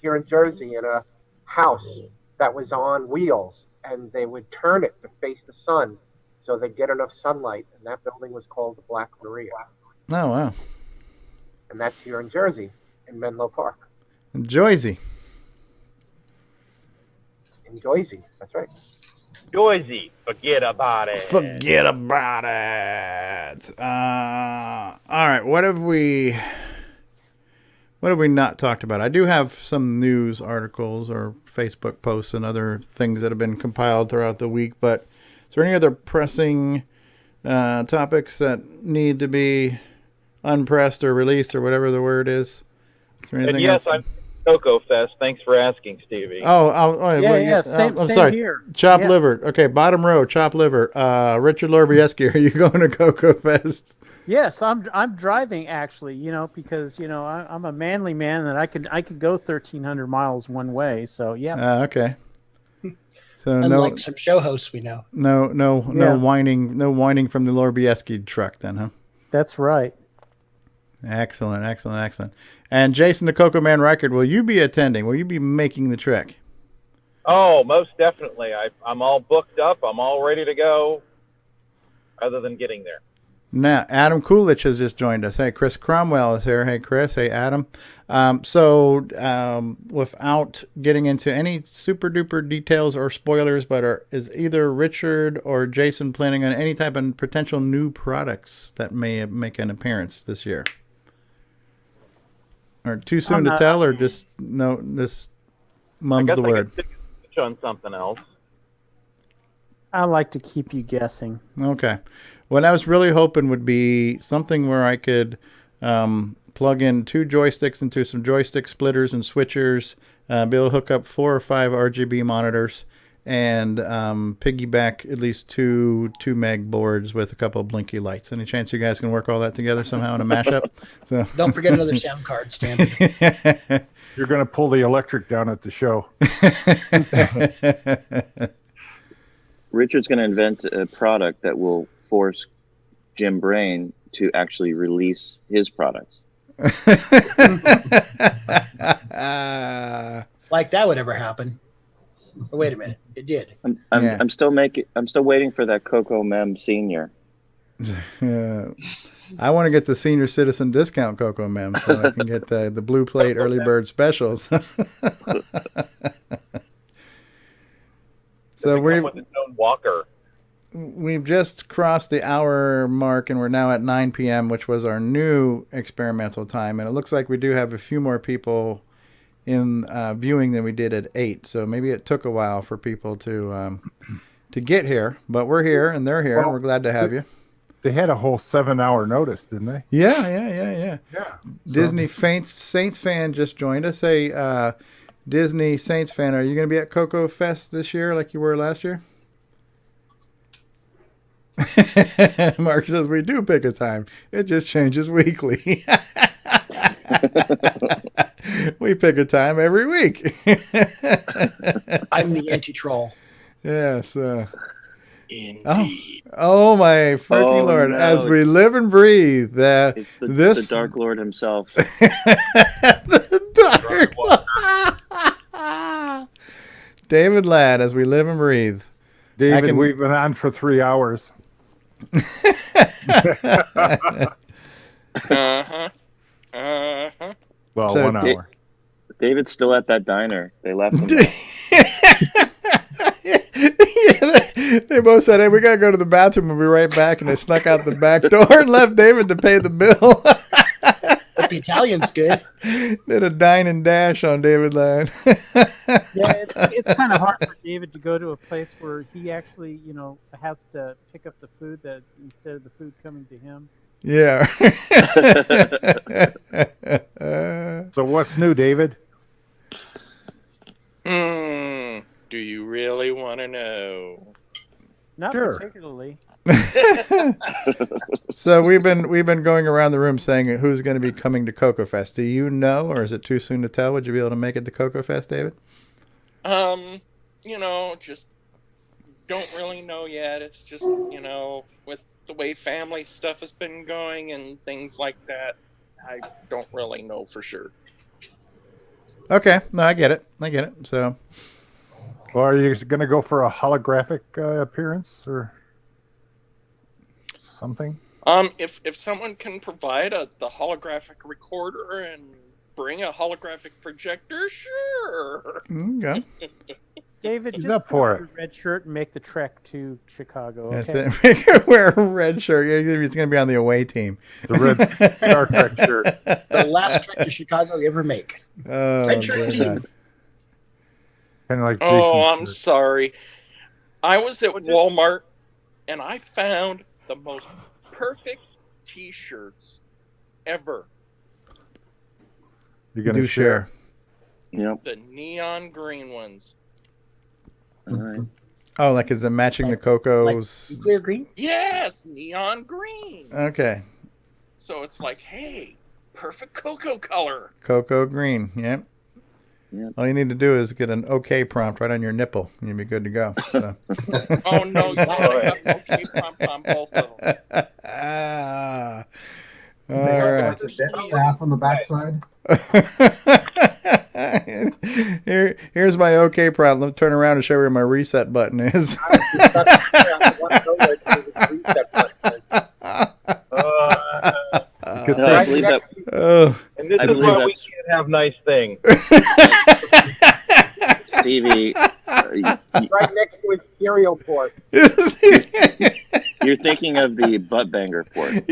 here in Jersey in a house that was on wheels, and they would turn it to face the sun so they'd get enough sunlight, and that building was called the Black Maria. Oh, wow. And that's here in Jersey, in Menlo Park. In Jersey. In Jersey, that's right. Jersey, forget about it. Forget about it. All right, what have we not talked about? I do have some news articles or Facebook posts and other things that have been compiled throughout the week, but is there any other pressing topics that need to be unpressed or released or whatever the word is? Is there anything else? I'm Coco Fest. Thanks for asking, Stevie. Same sorry. here. Chopped liver. Okay, bottom row, chopped liver. Richard Lorbieski, are you going to Coco Fest? Yes, I'm driving actually, because I'm a manly man and I could go 1,300 miles one way. So yeah. Okay. So unlike some show hosts we know. No whining from the Lorbieski truck then, huh? That's right. Excellent. And Jason the Coco Man Reichert, will you be attending? Will you be making the trek? Oh, most definitely. I'm all booked up. I'm all ready to go, other than getting there. Now, Adam Coolidge has just joined us. Hey, Chris Cromwell is here. Hey, Chris. Hey, Adam. Without getting into any super duper details or spoilers, but is either Richard or Jason planning on any type of potential new products that may make an appearance this year? Or too soon to tell, or just mum's the word? I guess I could on something else. I like to keep you guessing. Okay. What I was really hoping would be something where I could plug in 2 joysticks into some joystick splitters and switchers, be able to hook up 4 or 5 RGB monitors, and piggyback at least 2 meg boards with a couple of blinky lights. Any chance you guys can work all that together somehow in a mashup? So don't forget another sound card, Stanley. You're going to pull the electric down at the show. Richard's going to invent a product that will force Jim Brain to actually release his products. Like that would ever happen. Oh, wait a minute, it did. I'm still waiting for that Coco Mem Senior. I want to get the senior citizen discount Coco Mem so I can get the blue plate early bird specials. So we've just crossed the hour mark, and we're now at 9 p.m., which was our new experimental time. And it looks like we do have a few more people in viewing than we did at 8. So maybe it took a while for people to get here, but we're here and they're here, and we're glad to have you. They had a whole 7-hour notice, didn't they? Yeah. Disney Saints fan just joined us. Hey, Disney Saints fan, are you going to be at Coco Fest this year like you were last year? Mark says we do pick a time. It just changes weekly. We pick a time every week. I'm the anti-troll. Yes. Indeed. Oh my freaking Lord. No, as we live and breathe. It's the Dark Lord himself. The Dark Lord. David Ladd, as we live and breathe. David, we've been on for 3 hours. Well, so 1 hour. David's still at that diner. They left him. They both said, hey, we got to go to the bathroom. We'll be right back. And they snuck out the back door and left David to pay the bill. But the Italian's good. Did a dine and dash on David Ladd. Yeah, it's kind of hard for David to go to a place where he actually, has to pick up the food that instead of the food coming to him. Yeah. So what's new, David? Do Do you really want to know? Not Sure. particularly. So we've been going around the room saying who's going to be coming to Coco Fest. Do you know, or is it too soon to tell? Would you be able to make it to Coco Fest, David? Just don't really know yet. It's just, with the way family stuff has been going and things like that, I don't really know for sure. Okay, no, I get it. So, well, are you going to go for a holographic appearance or something? If someone can provide the holographic recorder and bring a holographic projector, sure. Okay. David, He's just up put for on it. your red shirt and make the trek to Chicago. That's Okay? it. Make her wear a red shirt. He's going to be on the away team. The red Star Trek shirt. The last trek to Chicago you ever make. Oh, Red shirt team. Kind of like Oh, Jason's I'm shirt. sorry. I was at Walmart and I found the most perfect T-shirts ever. You're going to share. Yep. The neon green ones. All right. Oh, like is it matching the Coco's? Clear green? Yes, neon green. Okay. So it's like, hey, perfect cocoa color. Coco green. Yep. All you need to do is get an OK prompt right on your nipple, and you'll be good to go. So. Oh no, you gotta have okay prompt on both of them. All right. Staff on the backside. Here's my OK prompt. Let me turn around and show you where my reset button is. I believe that. And this is why we can't have nice things. Stevie, Right next to its cereal port. you're thinking of the butt banger port.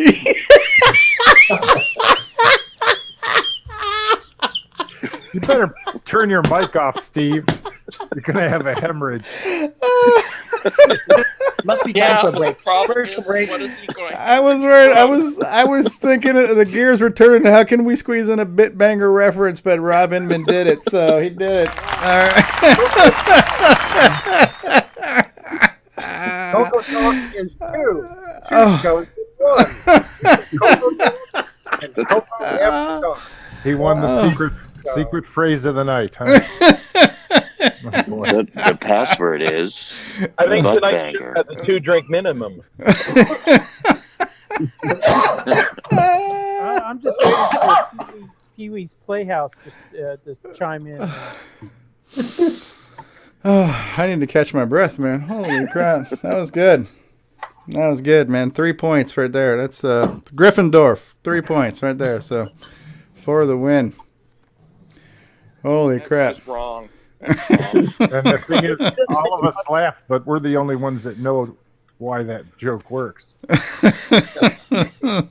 You better turn your mic off, Steve. You're gonna have a hemorrhage. Must be time for a break. First break. What is he going? I was worried. I was thinking the gears were turning. How can we squeeze in a bit banger reference? But Rob Inman did it, so he did it. All right. CoCoTALK is two. Oh. Goes to one. And Coco after He won the secret phrase of the night, huh? The password is I think butt tonight banger. has a 2-drink minimum. I'm just waiting for Pee-wee's Playhouse to chime in. Oh, I need to catch my breath, man. Holy crap. That was good. That was good, man. 3 points right there. That's Gryffindor. 3 points right there. So, for the win. Holy crap. That's wrong. And the thing is, all of us laugh, but we're the only ones that know why that joke works.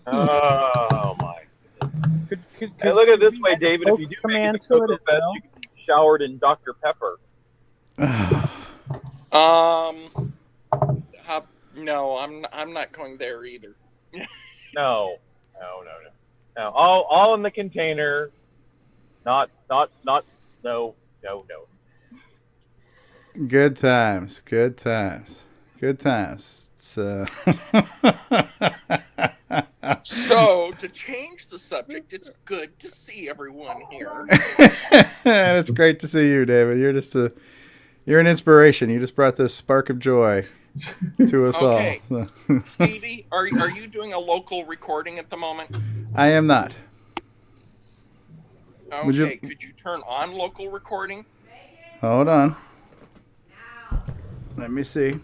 Oh my! Hey, look at it this way, David. If you do make it to Coco Fest, you can be showered in Dr. Pepper. No, I'm not going there either. No. All in the container. No. Good times. So, So, to change the subject, it's good to see everyone here. and it's great to see you, David. You're an inspiration. You just brought this spark of joy to us Okay. all. Stevie, are you doing a local recording at the moment? I am not. Okay, could you turn on local recording? Hold on. Let me see.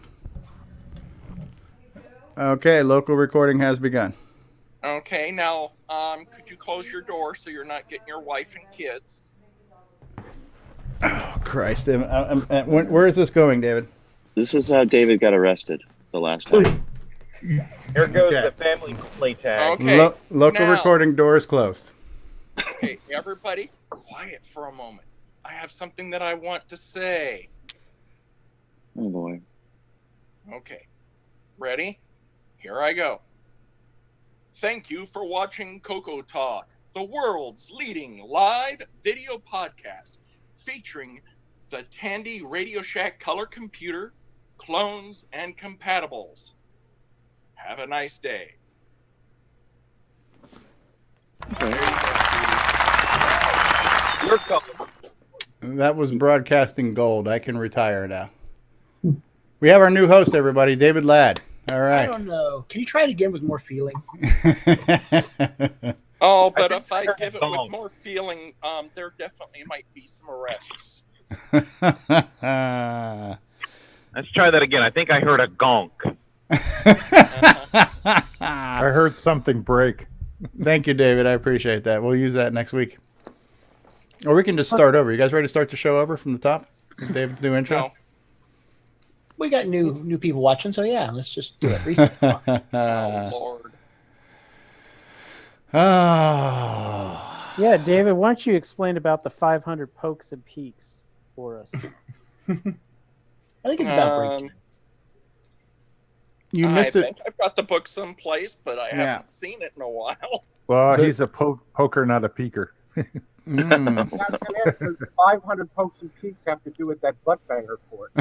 Okay, local recording has begun. Okay, now, could you close your door so you're not getting your wife and kids? Oh, Christ. Where is this going, David? This is how David got arrested the last time. Here goes the family play tag. Okay. Local now- recording door is closed. Okay, everybody, quiet for a moment. I have something that I want to say. Oh boy. Okay. Ready? Here I go. Thank you for watching CoCoTALK, the world's leading live video podcast featuring the Tandy Radio Shack color computer, clones, and compatibles. Have a nice day. You're welcome. That was broadcasting gold. I can retire now. We have our new host, everybody, David Ladd. All right. I don't know. Can you try it again with more feeling? Oh, but if I give it with more feeling, there definitely might be some arrests. Let's try that again. I think I heard a gonk. I heard something break. Thank you, David. I appreciate that. We'll use that next week. Or we can just start over. You guys ready to start the show over from the top? David's new intro? No. We got new people watching, so yeah, let's just do it. Reset. Oh, Lord. Oh. Yeah, David, why don't you explain about the 500 pokes and peaks for us? I think it's about break time. You missed it. I think I've got the book someplace, but I haven't seen it in a while. Well, he's a poker, not a peeker. 500 pokes and peaks have to do with that butt banger report.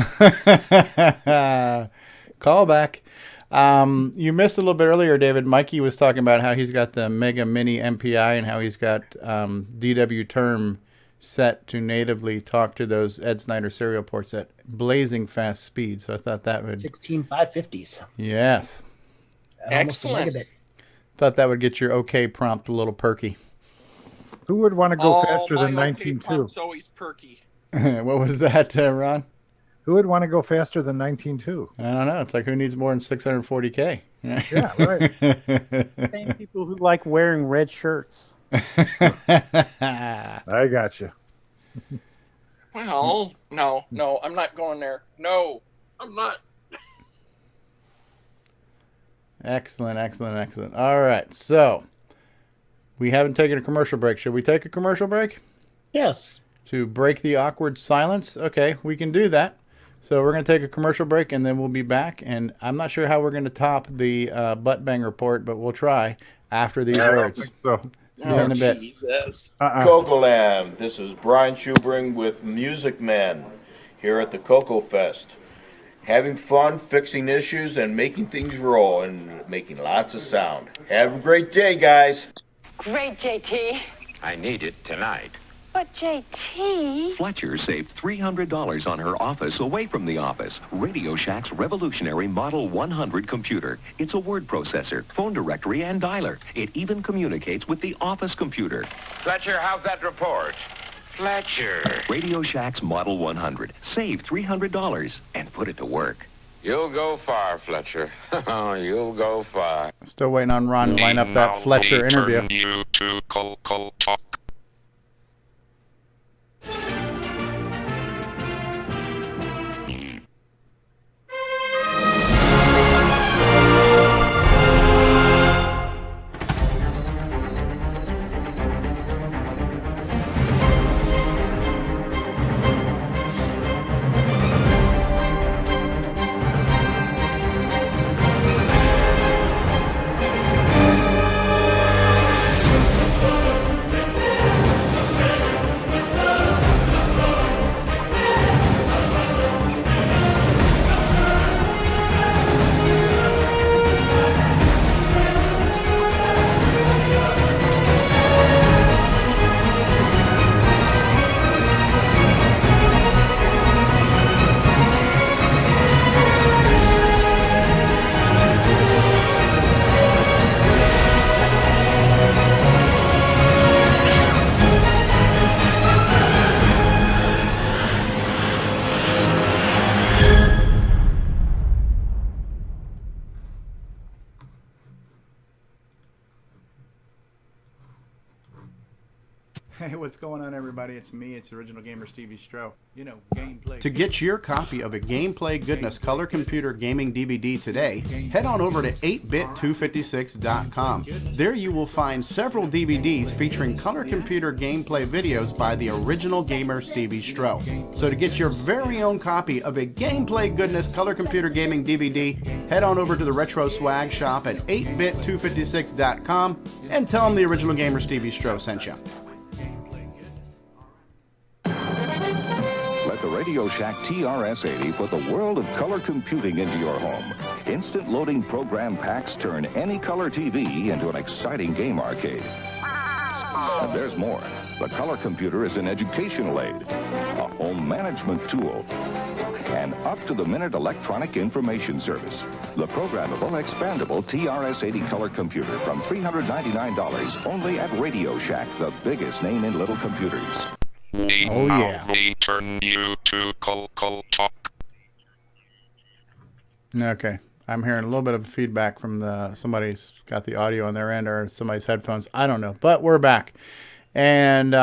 Call back. You missed a little bit earlier, David. Mikey was talking about how he's got the Mega Mini MPI and how he's got DW term set to natively talk to those Ed Snyder serial ports at blazing fast speed. So I thought that would 16550s. Yes. Excellent. Thought that would get your OK prompt a little perky. Who would want to go faster than 19.2? It's always perky. What was that, Ron? Who would want to go faster than 19.2? I don't know. It's like who needs more than 640K? Yeah, right. Same people who like wearing red shirts. I got you. Well, no, I'm not going there. No, I'm not. Excellent. All right, so we haven't taken a commercial break. Should we take a commercial break? Yes. To break the awkward silence? Okay, we can do that. So we're going to take a commercial break, and then we'll be back. And I'm not sure how we're going to top the butt bang report, but we'll try after these words. So. See you in a bit. Jesus. CoCoLand, this is Brian Schubring with Music Man here at the Coco Fest. Having fun, fixing issues, and making things roll, and making lots of sound. Have a great day, guys. Great, JT. I need it tonight. But JT... Fletcher saved $300 on her office away from the office. Radio Shack's revolutionary Model 100 computer. It's a word processor, phone directory, and dialer. It even communicates with the office computer. Fletcher, how's that report? Fletcher. Radio Shack's Model 100. Save $300 and put it to work. You'll go far, Fletcher. You'll go far. Still waiting on Ron to line up that Fletcher interview. You to CoCoTALK. Hey, what's going on, everybody? It's me. It's Original Gamer Stevie Stroh. You know, gameplay. To get your copy of a Gameplay Goodness Color Computer Gaming DVD today, head on over to 8bit256.com. There you will find several DVDs featuring color computer gameplay videos by the Original Gamer Stevie Stroh. So to get your very own copy of a Gameplay Goodness Color Computer Gaming DVD, head on over to the Retro Swag Shop at 8bit256.com and tell them the Original Gamer Stevie Stroh sent you. Let the Radio Shack TRS-80 put the world of color computing into your home. Instant loading program packs turn any color TV into an exciting game arcade. And there's more. The color computer is an educational aid, a home management tool, an up-to-the-minute electronic information service. The programmable, expandable TRS-80 color computer from $399 only at Radio Shack, the biggest name in little computers. Oh, yeah. We turn you to CoCoTALK. Okay. I'm hearing a little bit of feedback from somebody's got the audio on their end or somebody's headphones. I don't know, but we're back. And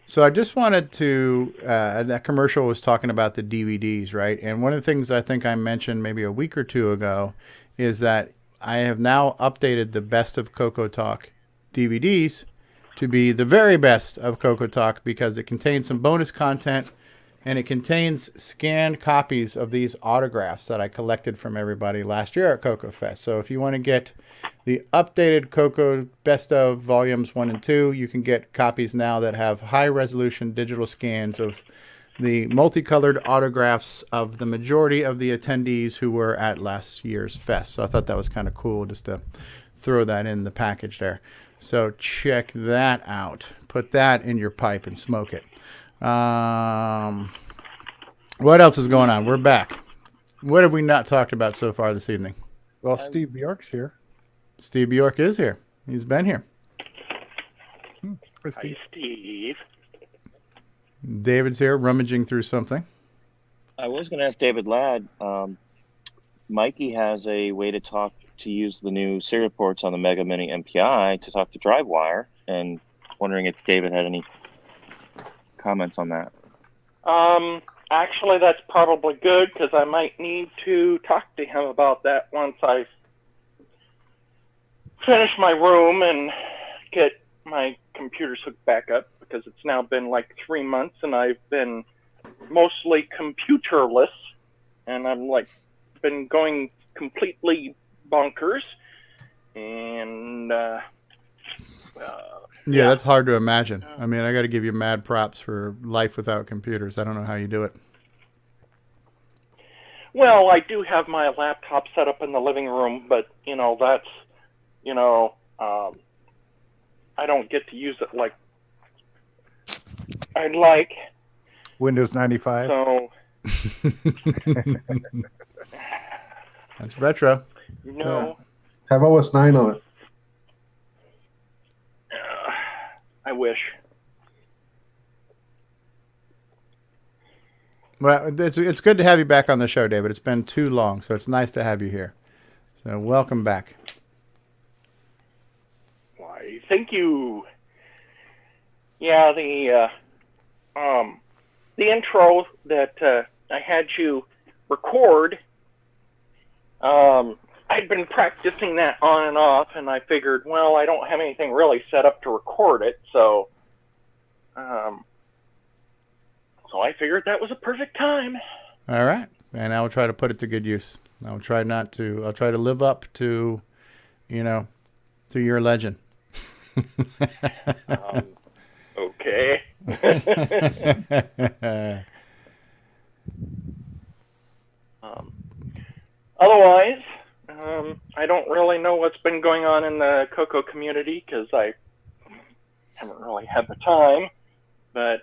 so I just wanted to, that commercial was talking about the DVDs, right? And one of the things I think I mentioned maybe a week or two ago is that I have now updated the best of CoCoTALK DVDs to be the very best of CoCoTALK because it contains some bonus content and it contains scanned copies of these autographs that I collected from everybody last year at CoCoFest. So if you want to get the updated Coco Best of Volumes 1 and 2, you can get copies now that have high-resolution digital scans of the multicolored autographs of the majority of the attendees who were at last year's fest. So I thought that was kind of cool just to throw that in the package there. So check that out. Put that in your pipe and smoke it. What else is going on? We're back. What have we not talked about so far this evening? Well, Steve Bjork's here. Steve Bjork is here. He's been here. Hi, Steve. David's here rummaging through something. I was going to ask David Ladd. Mikey has a way to use the new serial ports on the Mega Mini MPI to talk to DriveWire, and wondering if David had any comments on that. Actually, that's probably good because I might need to talk to him about that once I finish my room and get my computers hooked back up, because it's now been like 3 months and I've been mostly computerless, and I'm like been going completely bonkers. And yeah, that's hard to imagine. I mean, I got to give you mad props for life without computers. I don't know how you do it. Well, I do have my laptop set up in the living room, but that's I don't get to use it like I'd like. Windows 95. So that's retro. No. Have OS 9 on it. I wish. Well, it's good to have you back on the show, David. It's been too long, so it's nice to have you here. So welcome back. Why, thank you. Yeah, the intro that I had you record, I'd been practicing that on and off, and I figured, well, I don't have anything really set up to record it, so I figured that was a perfect time. All right, and I will try to put it to good use. I'll try to live up to, to your legend. Okay. Otherwise, I don't really know what's been going on in the Coco community because I haven't really had the time. But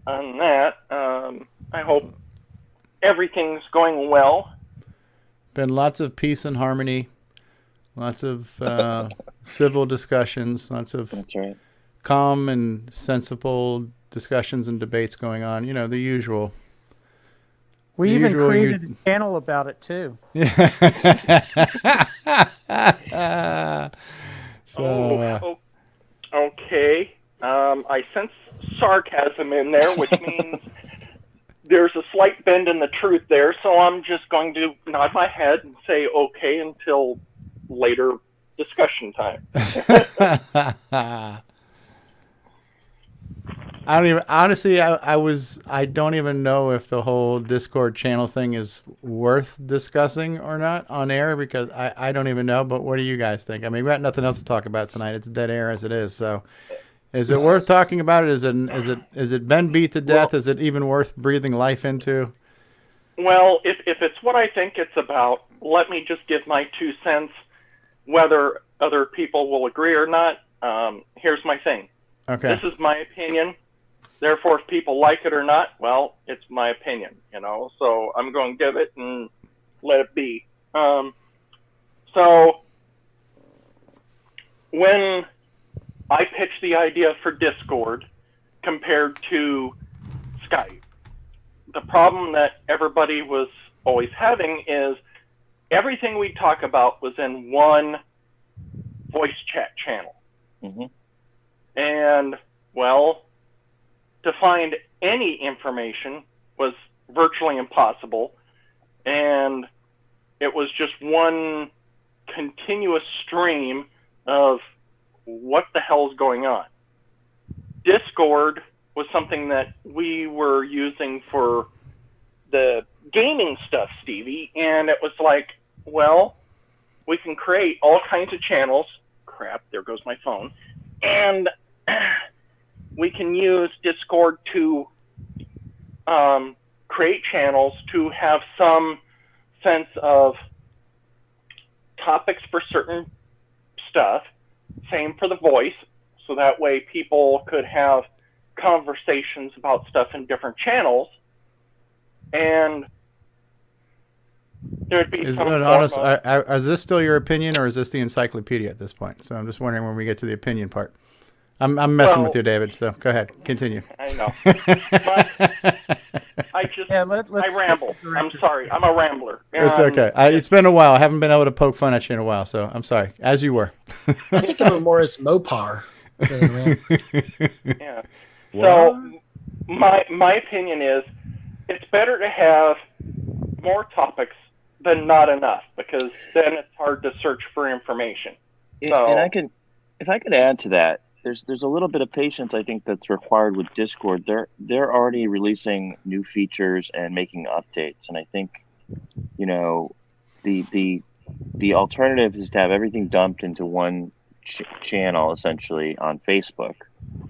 on that, I hope everything's going well. Been lots of peace and harmony, lots of civil discussions, lots of calm and sensible discussions and debates going on. The usual. We even created a channel about it too. Okay. I sense sarcasm in there, which means there's a slight bend in the truth there. So I'm just going to nod my head and say okay until later discussion time. I don't even, honestly, I don't even know if the whole Discord channel thing is worth discussing or not on air, because I don't even know. But what do you guys think? I mean, we got nothing else to talk about tonight. It's dead air as it is. So Is it worth talking about it? Is it been beat to death? Is it even worth breathing life into? Well, if it's what I think it's about, let me just give my 2 cents. Whether other people will agree or not, here's my thing. Okay. This is my opinion. Therefore, if people like it or not, well, it's my opinion, So I'm going to give it and let it be. So when I pitched the idea for Discord compared to Skype, the problem that everybody was always having is everything we talk about was in one voice chat channel. Mm-hmm. And, well, to find any information was virtually impossible. And it was just one continuous stream of what the hell is going on. Discord was something that we were using for the gaming stuff, Stevie, and it was like, well, we can create all kinds of channels. Crap, there goes my phone. And we can use Discord to create channels to have some sense of topics for certain stuff. Same for the voice, so that way people could have conversations about stuff in different channels. And there'd be Is this still your opinion, or is this the encyclopedia at this point? So I'm just wondering when we get to the opinion part. I'm messing with you, David. So go ahead, continue. I know. But I ramble. I'm sorry. I'm a rambler. It's okay. It's been a while. I haven't been able to poke fun at you in a while, so I'm sorry. As you were. I think of it more as Mopar. Yeah. So my opinion is it's better to have more topics than not enough, because then it's hard to search for information. So, and if I could add to that, there's a little bit of patience I think that's required with Discord. They're already releasing new features and making updates, and I think the alternative is to have everything dumped into one channel essentially on Facebook,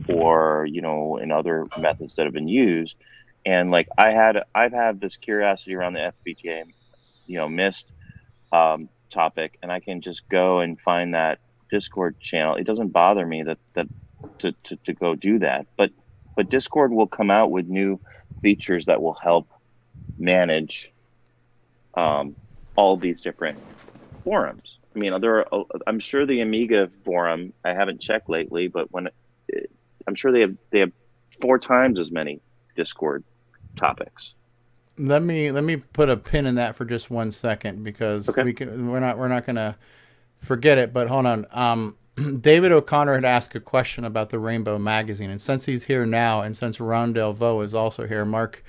or in other methods that have been used. And like I've had this curiosity around the FPGA missed topic, and I can just go and find that Discord channel. It doesn't bother me to go do that, but Discord will come out with new features that will help manage all these different forums. I mean, I'm sure the Amiga forum, I haven't checked lately, but I'm sure they have 4 times as many Discord topics. Let me put a pin in that for just 1 second, because we're not gonna forget it. But hold on. David O'Connor had asked a question about the Rainbow magazine, and since he's here now, and since Ron Delvaux is also here, Mark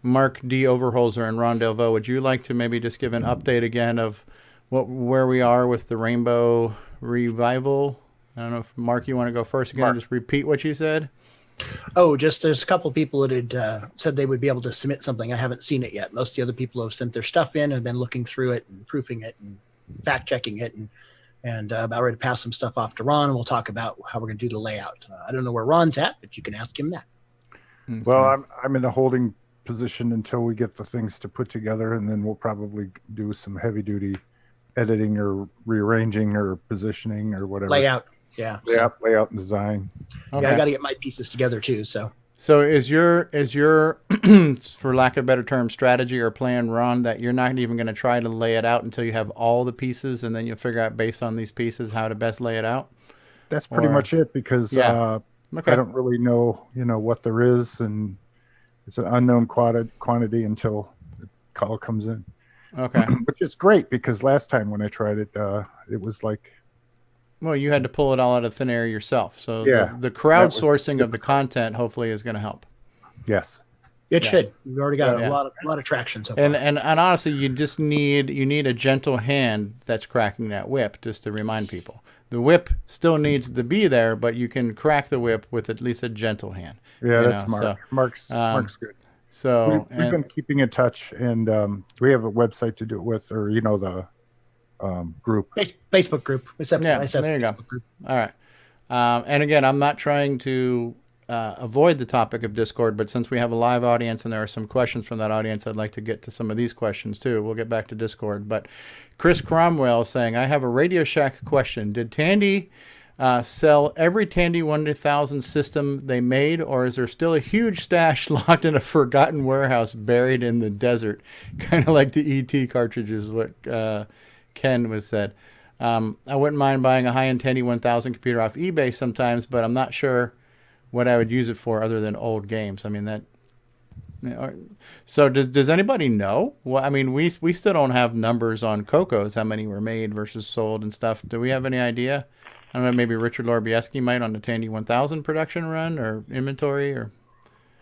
D. Overholzer and Ron Delvaux, would you like to maybe just give an update again of where we are with the Rainbow revival? I don't know if Mark, you want to go first again, and just repeat what you said. Oh, just there's a couple people that had said they would be able to submit something. I haven't seen it yet. Most of the other people have sent their stuff in and have been looking through it and proofing it and fact checking it, and about ready to pass some stuff off to Ron, and we'll talk about how we're going to do the layout. I don't know where Ron's at, but you can ask him that. Okay. Well, I'm in a holding position until we get the things to put together, and then we'll probably do some heavy duty editing or rearranging or positioning or whatever. Layout. Yeah. Layout and design. Okay. Yeah, I got to get my pieces together too. So is your for lack of a better term, strategy or plan, Ron, that you're not even going to try to lay it out until you have all the pieces, and then you'll figure out based on these pieces how to best lay it out? That's pretty much it, because I don't really know what there is, and it's an unknown quantity until the call comes in. Okay. Which is great, because last time when I tried it, it was like, well, you had to pull it all out of thin air yourself. So the crowdsourcing of the content hopefully is going to help. Yes. It should. We've already got a lot of traction so far. And honestly, you just need a gentle hand that's cracking that whip, just to remind people. The whip still needs to be there, but you can crack the whip with at least a gentle hand. Yeah, that's Mark. So, Mark's good. So we've been keeping in touch, and we have a website to do it with, or the group, Facebook group. There you go. All right. And again, I'm not trying to avoid the topic of Discord, but since we have a live audience and there are some questions from that audience, I'd like to get to some of these questions too. We'll get back to Discord. But Chris Cromwell saying, I have a Radio Shack question. Did Tandy sell every Tandy 1000 system they made, or is there still a huge stash locked in a forgotten warehouse buried in the desert? Kind of like the ET cartridges, what Ken was said. I wouldn't mind buying a high-end Tandy 1000 computer off eBay sometimes, but I'm not sure what I would use it for other than old games. I mean, that. So does anybody know? Well, I mean, we still don't have numbers on CoCos, how many were made versus sold and stuff. Do we have any idea? I don't know, maybe Richard Lorbieski might on the Tandy 1000 production run or inventory or.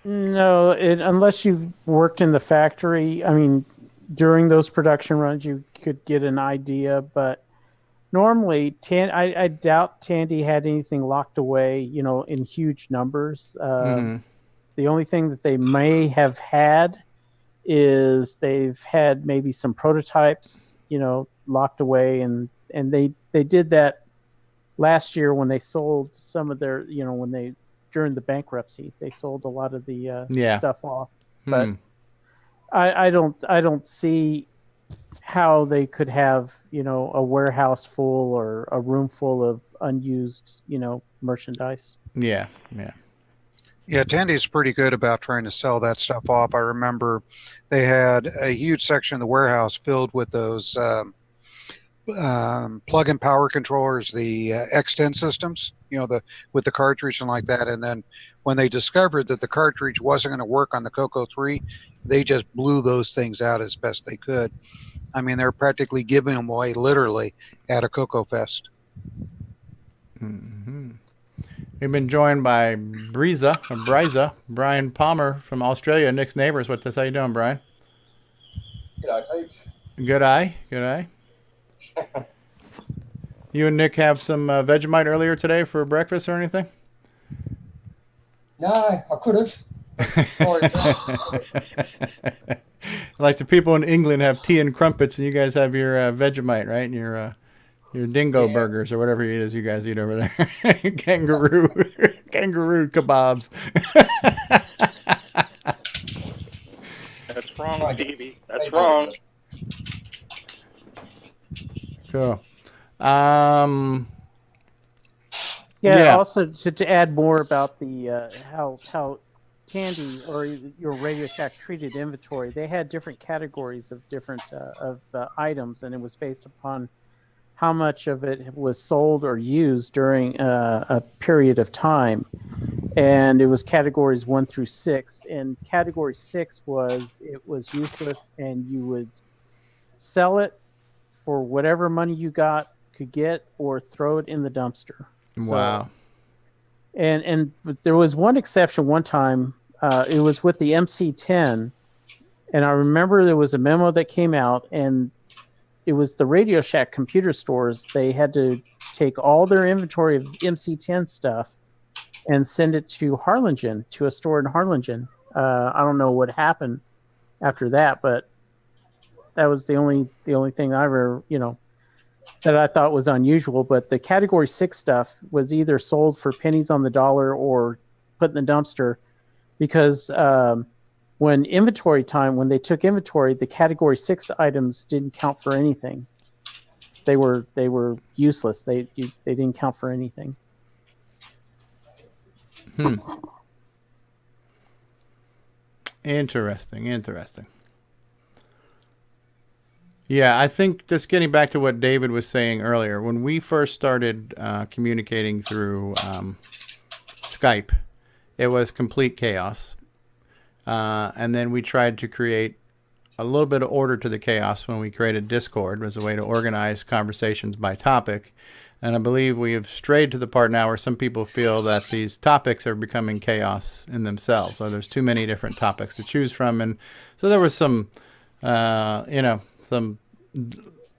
No, unless you worked in the factory. I mean, during those production runs, you could get an idea, but normally, I doubt Tandy had anything locked away, in huge numbers. The only thing that they may have had is they've had maybe some prototypes, locked away, and they did that last year when they sold some of their, during the bankruptcy, they sold a lot of the stuff off. But I don't see how they could have, a warehouse full or a room full of unused, merchandise. Yeah. Yeah, Tandy's pretty good about trying to sell that stuff off. I remember they had a huge section of the warehouse filled with those plug-in power controllers, the X10 systems, with the cartridge and like that. And then when they discovered that the cartridge wasn't going to work on the Coco 3, they just blew those things out as best they could. I mean, they're practically giving them away literally at a Coco Fest. Mm-hmm. We've been joined by Briza, Brian Palmer from Australia, Nick's neighbors with us. How you doing, Brian? G'day, peeps. Good eye. You and Nick have some Vegemite earlier today for breakfast or anything? No, I could have. Like the people in England have tea and crumpets, and you guys have your Vegemite, right? And your dingo burgers or whatever it is you guys eat over there. kangaroo kebabs. That's wrong, Stevie. That's wrong. Cool. Also to add more about the how Tandy or your Radio Shack treated inventory, they had different categories of different items, and it was based upon how much of it was sold or used during a period of time. And it was categories 1 through 6. And category 6 was useless, and you would sell it for whatever money you could get, or throw it in the dumpster. Wow. And there was one exception one time. It was with the MC10. And I remember there was a memo that came out, and it was the Radio Shack computer stores. They had to take all their inventory of MC10 stuff and send it to Harlingen, to a store in Harlingen. I don't know what happened after that, but that was the only thing I ever, that I thought was unusual. But the category 6 stuff was either sold for pennies on the dollar or put in the dumpster, because when they took inventory, the category 6 items didn't count for anything. They were useless. They didn't count for anything. Interesting. Yeah, I think just getting back to what David was saying earlier, when we first started communicating through Skype, it was complete chaos. And then we tried to create a little bit of order to the chaos when we created Discord as a way to organize conversations by topic. And I believe we have strayed to the part now where some people feel that these topics are becoming chaos in themselves, or there's too many different topics to choose from. And so there was some, some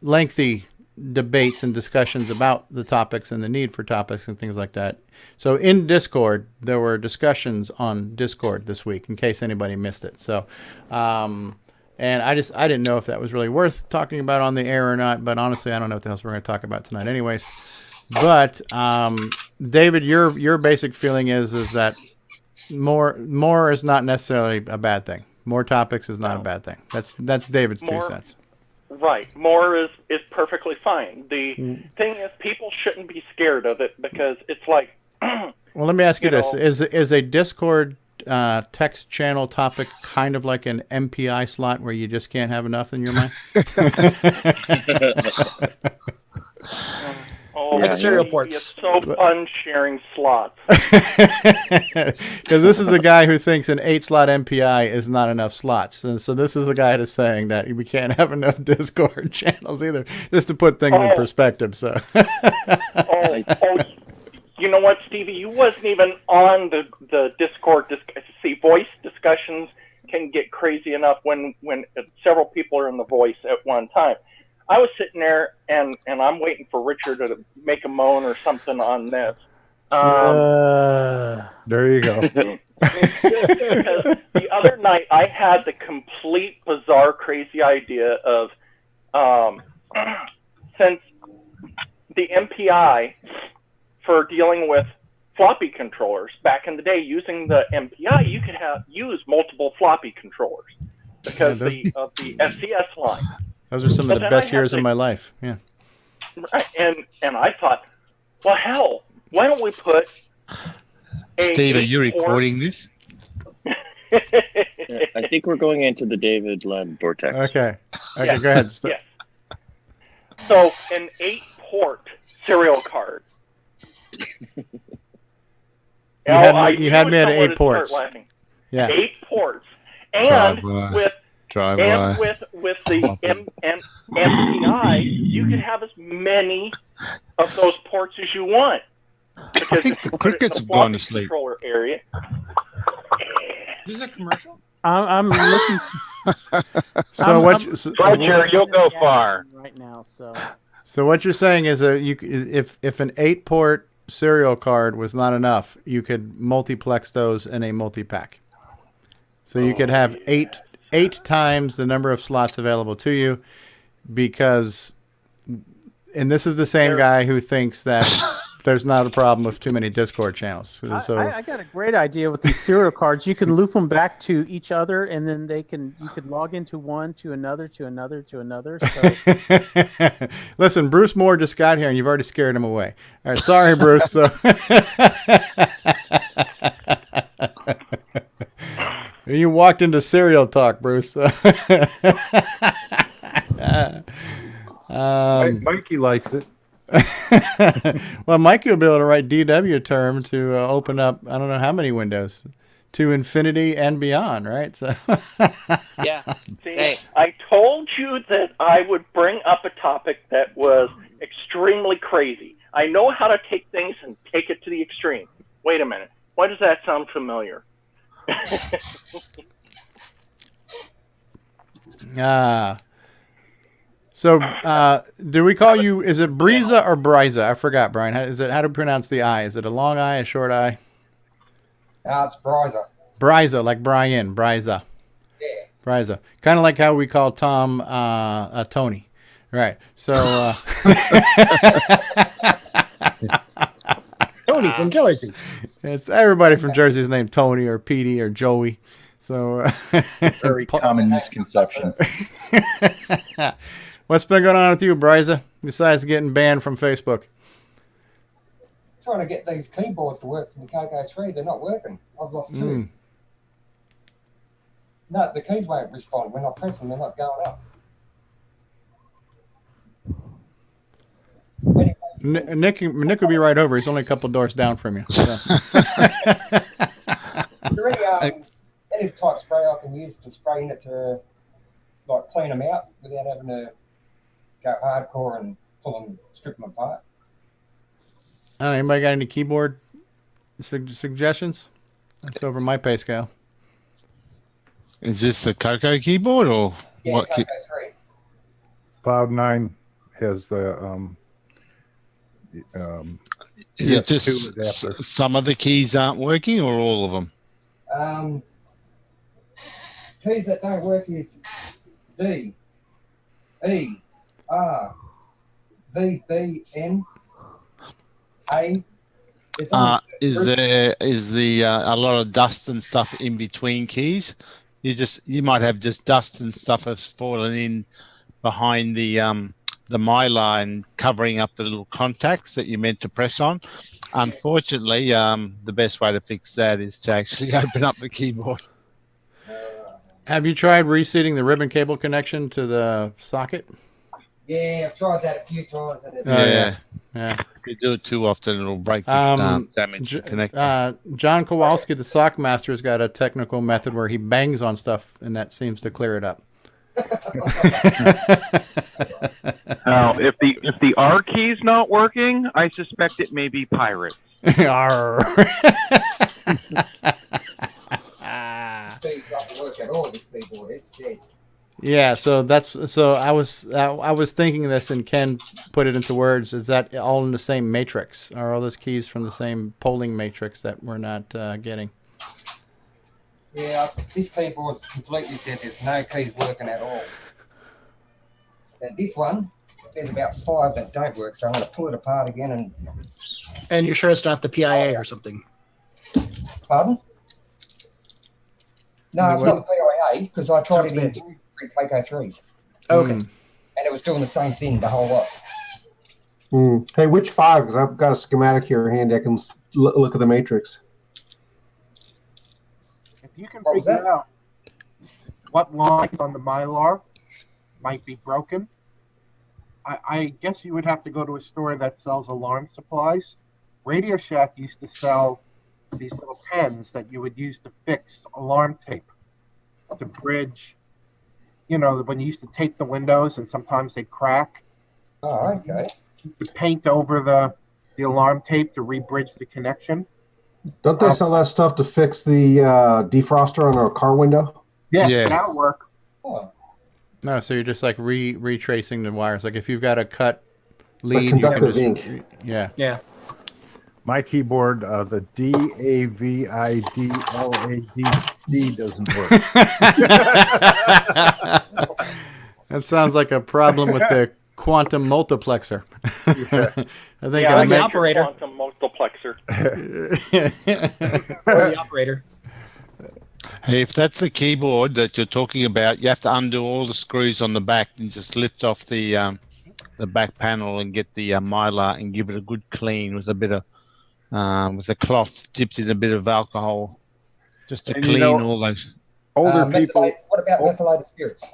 lengthy debates and discussions about the topics and the need for topics and things like that. So in Discord, there were discussions on Discord this week, in case anybody missed it. So, and I didn't know if that was really worth talking about on the air or not, but honestly, I don't know what else we're going to talk about tonight anyways. But David, your basic feeling is that more is not necessarily a bad thing. More topics is not a bad thing. That's David's 2 cents. Right. More is perfectly fine. The thing is, people shouldn't be scared of it because it's like. Well, let me ask you this: is a Discord text channel topic kind of like an MPI slot where you just can't have enough in your mind? Like serial ports. It's so fun sharing slots. Because this is a guy who thinks an 8-slot MPI is not enough slots. And so this is a guy that's saying that we can't have enough Discord channels either, just to put things in perspective. So. You know what, Stevie? You wasn't even on the Discord. See, voice discussions can get crazy enough when several people are in the voice at one time. I was sitting there and I'm waiting for Richard to make a moan or something on this. There you go. Because the other night I had the complete bizarre, crazy idea of since the MPI for dealing with floppy controllers back in the day, using the MPI, you could use multiple floppy controllers because of the SCS line. Those are some of the best years of my life. Yeah. Right. And I thought, well, hell, why don't we put Steve, are you recording this? I think we're going into the David led vortex. Okay. Yes. Go ahead. Yes. So an 8-port serial card. You had me at 8 ports. Yeah. 8 ports. And with the MPI, you can have as many of those ports as you want. I think the cricket's gone to sleep. Controller area. Is this a commercial? I'm looking. Roger, you'll go far right now. So what you're saying is if an 8-port serial card was not enough, you could multiplex those in a multi-pack. So you could have eight times the number of slots available to you, because, and this is the same guy who thinks that there's not a problem with too many Discord channels. So I got a great idea with these serial cards. You can loop them back to each other, and then you could log into one, to another, to another, to another. So. Listen, Bruce Moore just got here, and you've already scared him away. All right, sorry, Bruce. You walked into serial talk, Bruce. Mikey likes it. Well, Mikey will be able to write DW term to open up, I don't know how many windows, to infinity and beyond, right? So yeah. See, I told you that I would bring up a topic that was extremely crazy. I know how to take things and take it to the extreme. Wait a minute. Why does that sound familiar? So do we call you, is it Breeza or Bryza? I forgot, Brian. How to pronounce the I? Is it a long I, a short I? It's Bryza. Bryza, like Brian, Bryza. Yeah. Bryza. Kind of like how we call Tom Tony. Right. So Tony from Jersey. It's everybody from Jersey is named Tony or Petey or Joey. So very common misconception. What's been going on with you, Bryza, besides getting banned from Facebook? Trying to get these keyboards to work for the CoCo3. They're not working. I've lost 2. No, the keys won't respond. When I press them, they're not going up. Nick will be right over. He's only a couple doors down from you. So. Is there any type spray I can use to spray in it to like clean them out without having to go hardcore and strip them apart? I don't know, anybody got any keyboard suggestions? That's over my pay scale. Is this the Coco keyboard or what? CoCo3. Cloud9 has the is it just some of the keys aren't working or all of them? Keys that don't work is D, E, R, V, B, N, A. Is there a lot of dust and stuff in between keys? You might have just dust and stuff has fallen in behind the mylar and covering up the little contacts that you're meant to press on. Unfortunately, the best way to fix that is to actually open up the keyboard. Have you tried reseating the ribbon cable connection to the socket? Yeah, I've tried that a few times. And Yeah. If you do it too often, it'll break the damage the connector. John Kowalski, the sock master, has got a technical method where he bangs on stuff, and that seems to clear it up. Now, if the R key's not working, I suspect it may be pirates. Arr. It's not work at all, this keyboard. It's dead. Yeah, so I was thinking this, and Ken put it into words. Is that all in the same matrix? Are all those keys from the same polling matrix that we're not getting? Yeah, this keyboard's completely dead. There's no keys working at all. And this one, there's about 5 that don't work, so I'm going to pull it apart again. And you're sure it's not the PIA or something? Pardon? No, it's not the PIA, because I tried it in 3 CoCo3s. Okay. And it was doing the same thing, the whole lot. Hey, which 5? Because I've got a schematic here handy. I can look at the matrix. If you can figure out what lines on the Mylar might be broken, I guess you would have to go to a store that sells alarm supplies. Radio Shack used to sell these little pens that you would use to fix alarm tape, to bridge, when you used to tape the windows and sometimes they'd crack. Oh, okay. You could paint over the alarm tape to re-bridge the connection. Don't they sell that stuff to fix the defroster on a car window? Yeah. That'll work. Oh. No, so you're just like retracing the wires. Like if you've got a cut lead, like you can just ink. Yeah. My keyboard, the DAVIDLADD doesn't work. That sounds like a problem with the quantum multiplexer. I think or the operator. Quantum multiplexer. Or the operator. Hey, if that's the keyboard that you're talking about, you have to undo all the screws on the back and just lift off the back panel and get the mylar and give it a good clean with a bit of with a cloth dipped in a bit of alcohol, just to clean all those. Older people. What about methylated spirits?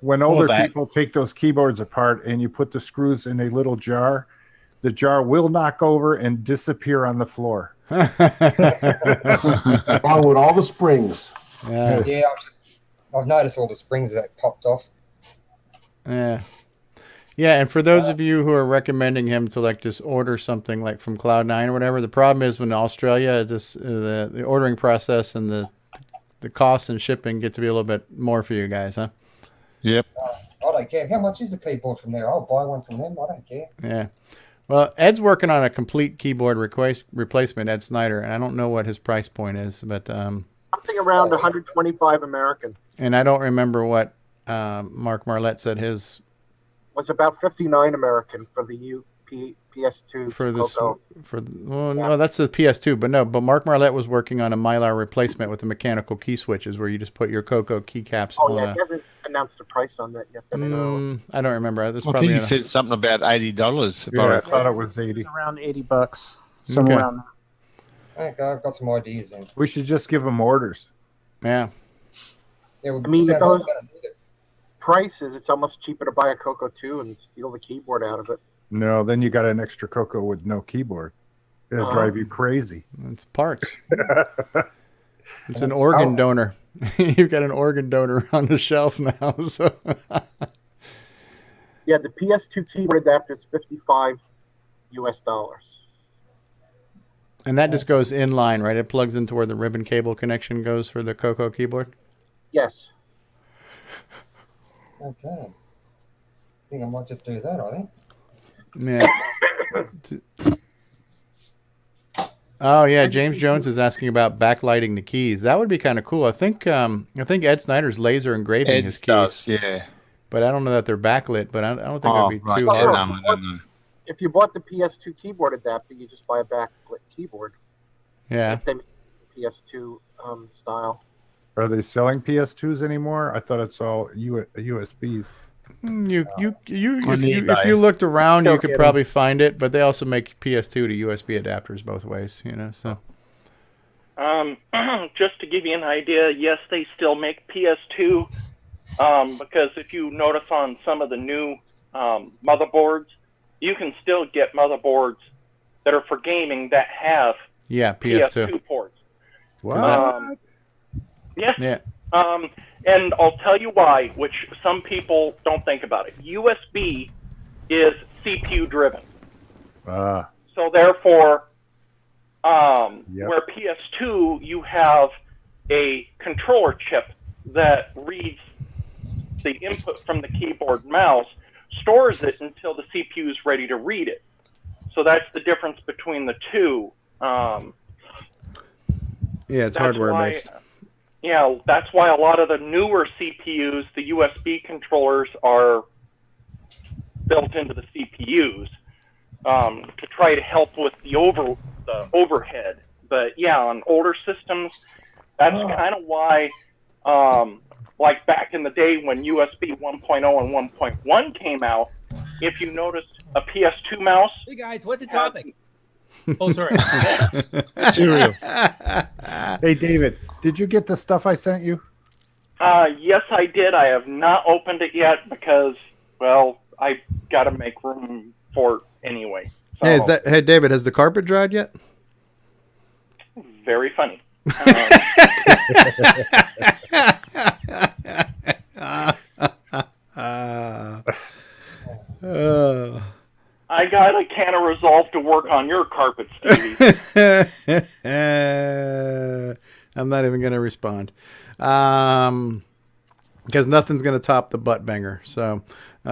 When older people take those keyboards apart and you put the screws in a little jar, the jar will knock over and disappear on the floor. Along with all the springs. Yeah. I've noticed all the springs that popped off. Yeah. Yeah, and for those of you who are recommending him to like just order something like from Cloud9 or whatever, the problem is when in Australia, the ordering process and the costs and shipping get to be a little bit more for you guys, huh? Yep. I don't care. How much is the keyboard from there? I'll buy one from them. I don't care. Yeah. Well, Ed's working on a complete keyboard replacement, Ed Snyder, and I don't know what his price point is, but something around 125 American. And I don't remember what Mark Marlette said his was about 59 American for the PS2 for this CoCo. No, that's the PS2, but Mark Marlette was working on a mylar replacement with the mechanical key switches where you just put your CoCo keycaps on. He hasn't announced the price on that yet. I don't remember. I think he said something about $80. I thought it was 80. Around $80, somewhere around there. Okay, I've got some ideas then. We should just give them orders. Yeah. Yeah, I mean, prices, it's almost cheaper to buy a CoCo2 and steal the keyboard out of it. No, then you got an extra CoCo with no keyboard. It'll drive you crazy. It's parts. It's an organ donor. You've got an organ donor on the shelf now. So. Yeah, the PS2 keyboard adapter is $55 US. And that just goes in line, right? It plugs into where the ribbon cable connection goes for the CoCo keyboard? Yes. Okay. I think I might just do that, I think. Yeah. Oh yeah, James Jones is asking about backlighting the keys. That would be kind of cool. I think Ed Snyder's laser engraving his keys. Yeah. But I don't know that they're backlit. But I don't think it'd be too hard. If you bought the PS2 keyboard adapter, you just buy a backlit keyboard. Yeah. They make PS2 style. Are they selling PS2s anymore? I thought it's all USBs. If you looked around, you could probably find it, but they also make PS2 to USB adapters both ways, So. Just to give you an idea, yes, they still make PS2, because if you notice on some of the new motherboards, you can still get motherboards that are for gaming that have PS2 ports. Wow. Yes. Yeah. And I'll tell you why, which some people don't think about it. USB is CPU driven. So therefore, where PS2, you have a controller chip that reads the input from the keyboard and mouse, stores it until the CPU is ready to read it. So that's the difference between the two. It's hardware based. Yeah, that's why a lot of the newer CPUs, the USB controllers, are built into the CPUs to try to help with the overhead. But yeah, on older systems, that's kind of why, like back in the day when USB 1.0 and 1.1 came out, if you noticed a PS2 mouse. Hey guys, what's the topic? Oh, sorry. Cereal. Hey, David, did you get the stuff I sent you? Yes, I did. I have not opened it yet because, well, I got to make room for it anyway. So, Hey, David, has the carpet dried yet? Very funny. I got a can of resolve to work on your carpet, Stevie. I'm not even going to respond. Because nothing's going to top the butt banger. So, Is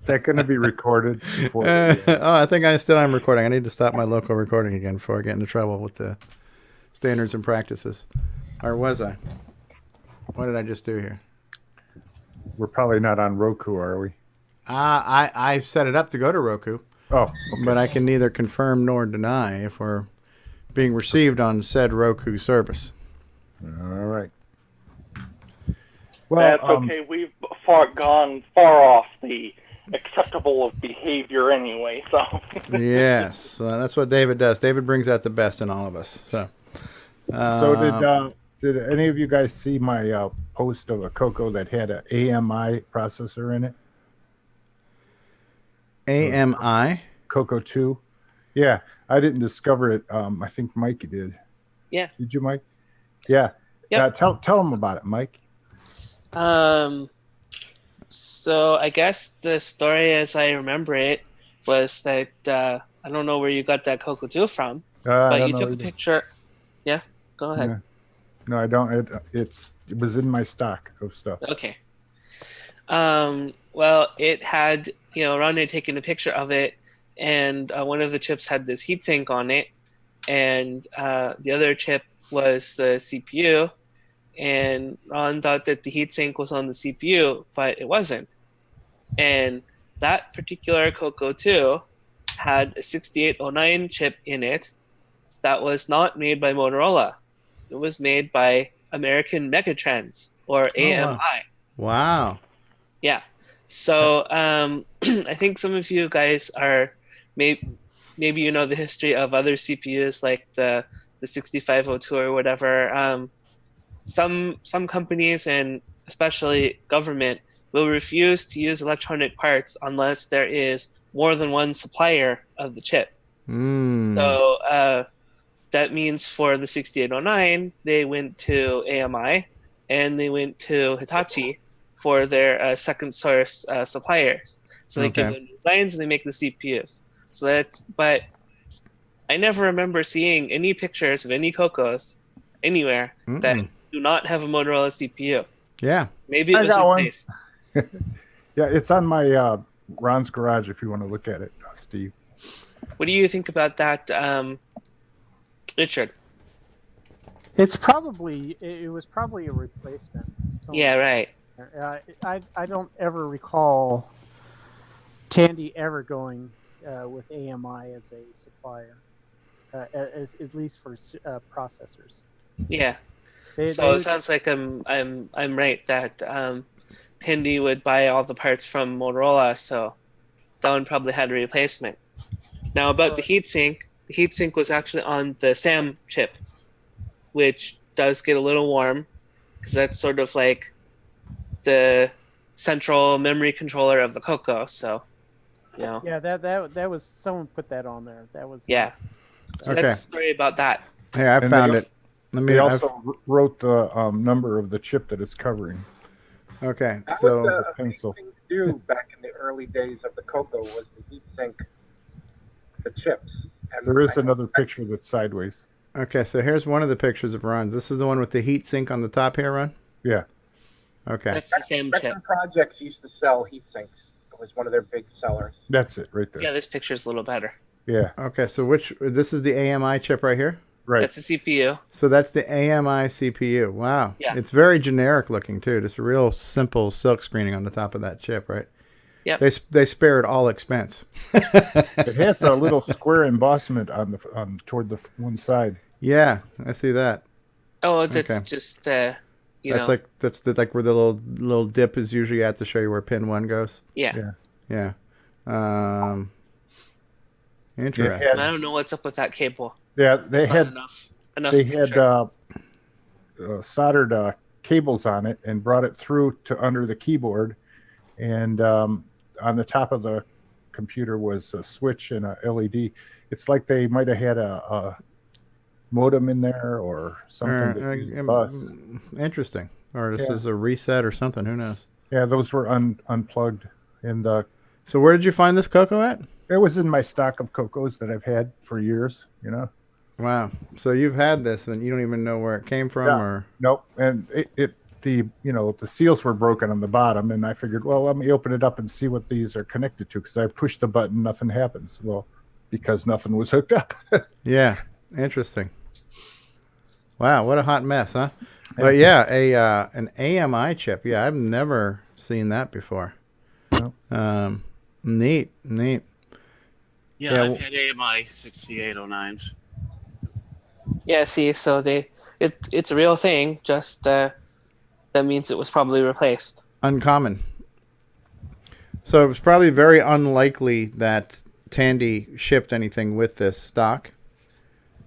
that going to be recorded? Before I think I still am recording. I need to stop my local recording again before I get into trouble with the standards and practices. Or was I? What did I just do here? We're probably not on Roku, are we? I set it up to go to Roku. Oh, okay. But I can neither confirm nor deny if we're being received on said Roku service. All right. Well, that's okay. We've gone far off the acceptable of behavior anyway. So. Yes, so that's what David does. David brings out the best in all of us. So did any of you guys see my post of a Coco that had an AMI processor in it? AMI? Coco 2. Yeah, I didn't discover it. I think Mike did. Yeah. Did you, Mike? Yeah. Yep. Tell them about it, Mike. So I guess the story as I remember it was that I don't know where you got that Coco 2 from, but you took a picture. Yeah, go ahead. Yeah. No, I don't. It was in my stock of stuff. Okay. Well, it had, Ron had taken a picture of it, and one of the chips had this heatsink on it, and the other chip was the CPU, and Ron thought that the heatsink was on the CPU, but it wasn't. And that particular Coco 2 had a 6809 chip in it that was not made by Motorola. It was made by American Megatrends, or AMI. Wow. Yeah. So I think some of you guys are maybe you know the history of other CPUs like the 6502 or whatever. Some companies and especially government will refuse to use electronic parts unless there is more than one supplier of the chip. So that means for the 6809, they went to AMI and they went to Hitachi for their second source suppliers. So they give them designs and they make the CPUs. But I never remember seeing any pictures of any Cocos anywhere that do not have a Motorola CPU. Yeah. Maybe it was replaced. Yeah, it's on my Ron's garage if you want to look at it, Steve. What do you think about that, Richard? It was probably a replacement. Yeah, right. I don't ever recall Tandy ever going with AMI as a supplier, at least for processors. Yeah. They So it would- sounds like I'm right that Tandy would buy all the parts from Motorola, so that one probably had a replacement. Now about the heatsink was actually on the SAM chip, which does get a little warm because that's sort of like the central memory controller of the CoCo. So, you know. Yeah, that was someone put that on there. That was Yeah. So Okay. that's the story about that. Hey, I found it. They also wrote the number of the chip that it's covering. Okay, That so was the pencil. thing to do back in the early days of the CoCo was to heat sink the chips. And There is another picture that's sideways. okay, so here's one of the pictures of Ron's. This is the one with the heat sink on the top here, Ron? Yeah. Okay. That's the same chip. Spectrum Projects used to sell heat sinks. It was one of their big sellers. That's it right there. Yeah, this picture's a little better. Yeah. Okay, so this is the AMI chip right here? Right. That's a CPU. So that's the AMI CPU. Wow. Yeah. It's very generic looking too. Just a real simple silk screening on the top of that chip, right? Yep. They spared all expense. It has a little square embossment on toward the one side. Yeah, I see that. Oh, that's Okay. just That's like where the little dip is usually at to show you where pin 1 goes. Yeah. Yeah. Interesting. I don't know what's up with that cable. Yeah, they It's not had enough they picture. had soldered cables on it and brought it through to under the keyboard, and on the top of the computer was a switch and a LED. It's like they might have had a modem in there or something. that used bus. Interesting. Or this Yeah. is a reset or something. Who knows? Yeah, those were unplugged. And so where did you find this CoCo at? It was in my stock of CoCos that I've had for years. You know. Wow. So you've had this and you don't even know where it came from, Yeah. or Nope. And the seals were broken on the bottom, and I figured, well, let me open it up and see what these are connected to, because I push the button, nothing happens. Well, because nothing was hooked up. Yeah, interesting. Wow, what a hot mess, huh? But yeah, an AMI chip. Yeah, I've never seen that before. No. Neat. Yeah, I've had AMI 6809s. Yeah, see, so it's a real thing, just that means it was probably replaced. Uncommon. So it was probably very unlikely that Tandy shipped anything with this stock.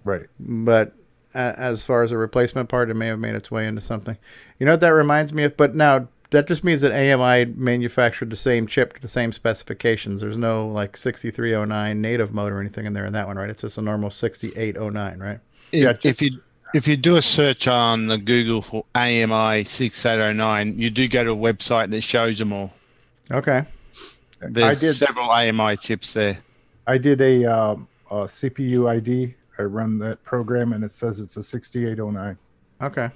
Right. But as far as a replacement part, it may have made its way into something. You know what that reminds me of? But now, that just means that AMI manufactured the same chip to the same specifications. There's no like 6309 native mode or anything in there in that one, right? It's just a normal 6809, right? If you do a search on the Google for AMI 6809, you do go to a website that shows them all. Okay. There's several AMI chips there. I did a CPU ID. I run that program, and it says it's a 6809. Okay.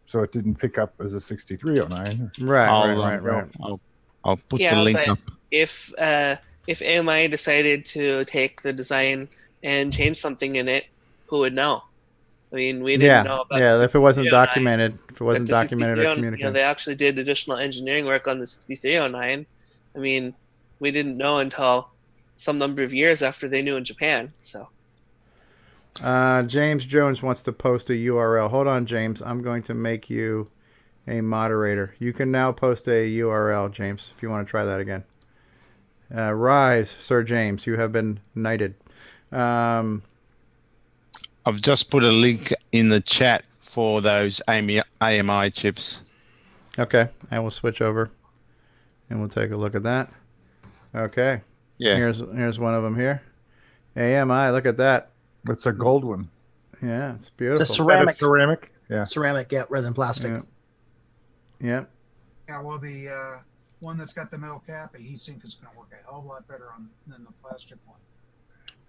So it didn't pick up as a 6309. Right. I'll put Yeah, the link but up. if AMI decided to take the design and change something in it, who would know? I mean, we didn't know about the if it wasn't 6309, documented, or but the communicated. 6309, they actually did additional engineering work on the 6309. I mean, we didn't know until some number of years after they knew in Japan. So, James Jones wants to post a URL. Hold on, James. I'm going to make you a moderator. You can now post a URL, James, if you want to try that again. Rise, Sir James. You have been knighted. I've just put a link in the chat for those AMI chips. Okay, I will switch over, and we'll take a look at that. Okay. Yeah. Here's one of them here. AMI. Look at that. It's a gold one. Yeah, it's beautiful. It's a ceramic. Ceramic. Yeah. Ceramic, yeah, rather than plastic. Yeah. Yeah, well, the one that's got the metal cap, a heat sink is going to work a hell of a lot better than the plastic one.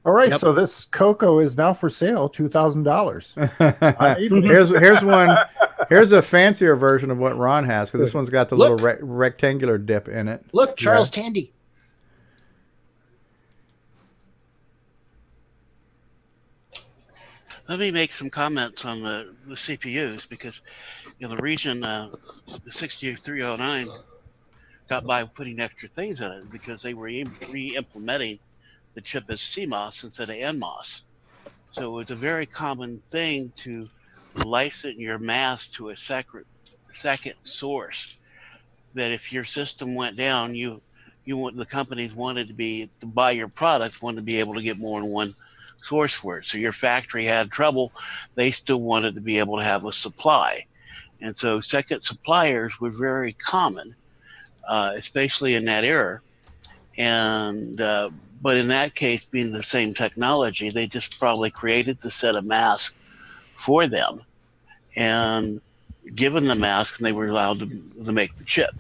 All right, so this CoCo is now for sale, $2,000. Here's one. Here's a fancier version of what Ron has, because this one's got the little rectangular dip in it. Look, Charles Tandy. Let me make some comments on the CPUs, because the reason the 6309 got by putting extra things in it because they were re-implementing the chip as CMOS instead of NMOS. So it was a very common thing to license your mask to a second source. That if your system went down, the companies wanted to buy your product, wanted to be able to get more than one source for it. So your factory had trouble, they still wanted to be able to have a supply. And so second suppliers were very common, especially in that era. And but in that case, being the same technology, they just probably created the set of masks for them and given the mask, and they were allowed to make the chip.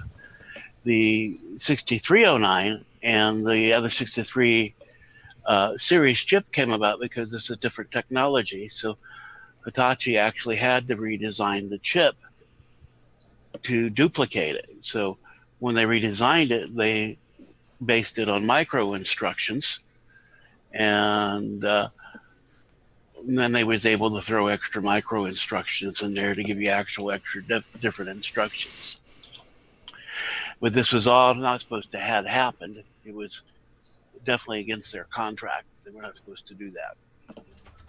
The 6309 and the other 63 series chip came about because it's a different technology. So Hitachi actually had to redesign the chip to duplicate it. So when they redesigned it, they based it on micro instructions, and then they was able to throw extra micro instructions in there to give you actual extra different instructions. But this was all not supposed to have happened. It was definitely against their contract. They were not supposed to do that.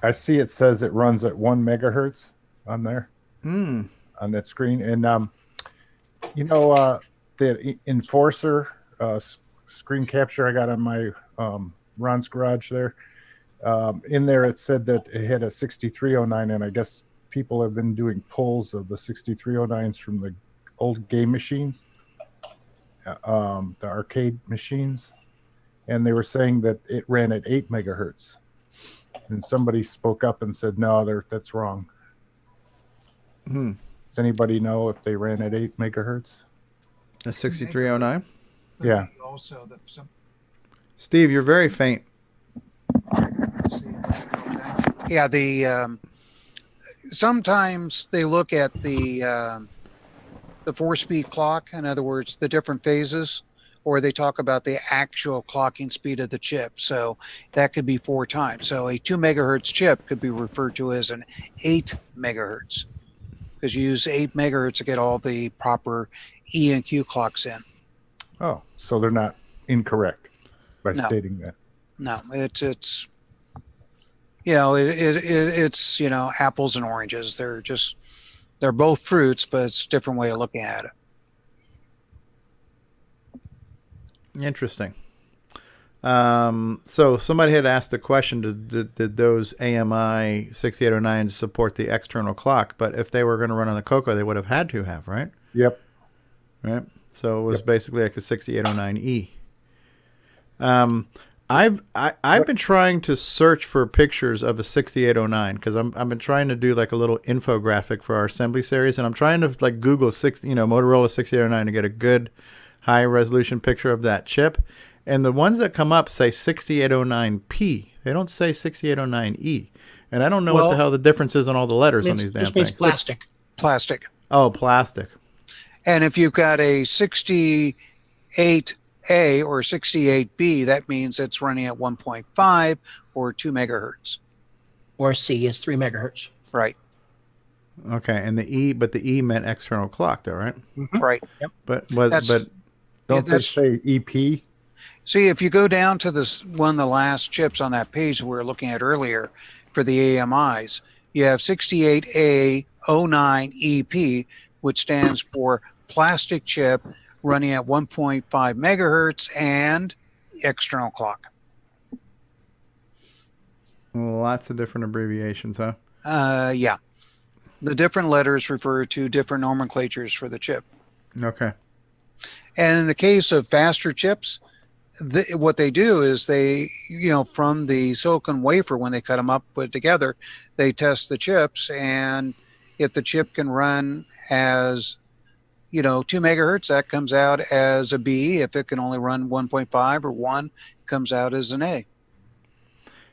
I see it says it runs at 1 megahertz on there on that screen. And, the Enforcer screen capture I got on my Ron's garage there, in there it said that it had a 6309, and I guess people have been doing polls of the 6309s from the old game machines, the arcade machines, and they were saying that it ran at 8 megahertz. And somebody spoke up and said, no, that's wrong. Does anybody know if they ran at 8 megahertz? The 6309? Yeah. Also, some Steve, you're very faint. Yeah, sometimes they look at the 4-speed clock, in other words, the different phases, or they talk about the actual clocking speed of the chip. So that could be 4 times. So a 2 megahertz chip could be referred to as an 8 megahertz because you use 8 megahertz to get all the proper E and Q clocks in. Oh, so they're not incorrect by stating that. No, it's it's apples and oranges. They're both fruits, but it's a different way of looking at it. Interesting. So somebody had asked the question, did those AMI 6809s support the external clock? But if they were going to run on the CoCo, they would have had to have, right? Yep. Right. So it was basically like a 6809E. I've been trying to search for pictures of a 6809 because I've been trying to do like a little infographic for our assembly series, and I'm trying to like Google Motorola 6809 to get a good high resolution picture of that chip. And the ones that come up say 6809P. They don't say 6809E. And I don't know what the hell the difference is on all the letters on these damn things. Plastic. Plastic. Oh, plastic. And if you've got a 68A or 68B, that means it's running at 1.5 or 2 megahertz. Or C is 3 megahertz. Right. Okay, and the E meant external clock, though, right? Mm-hmm. Right. Yep. But don't they say EP? See, if you go down to this one of the last chips on that page we were looking at earlier for the AMIs, you have 68A09EP, which stands for plastic chip running at 1.5 megahertz and external clock. Lots of different abbreviations, huh? Yeah. The different letters refer to different nomenclatures for the chip. Okay. And in the case of faster chips, what they do is they, from the silicon wafer, when they cut them up, put it together, they test the chips. And if the chip can run as, 2 megahertz, that comes out as a B. If it can only run 1.5 or 1, it comes out as an A.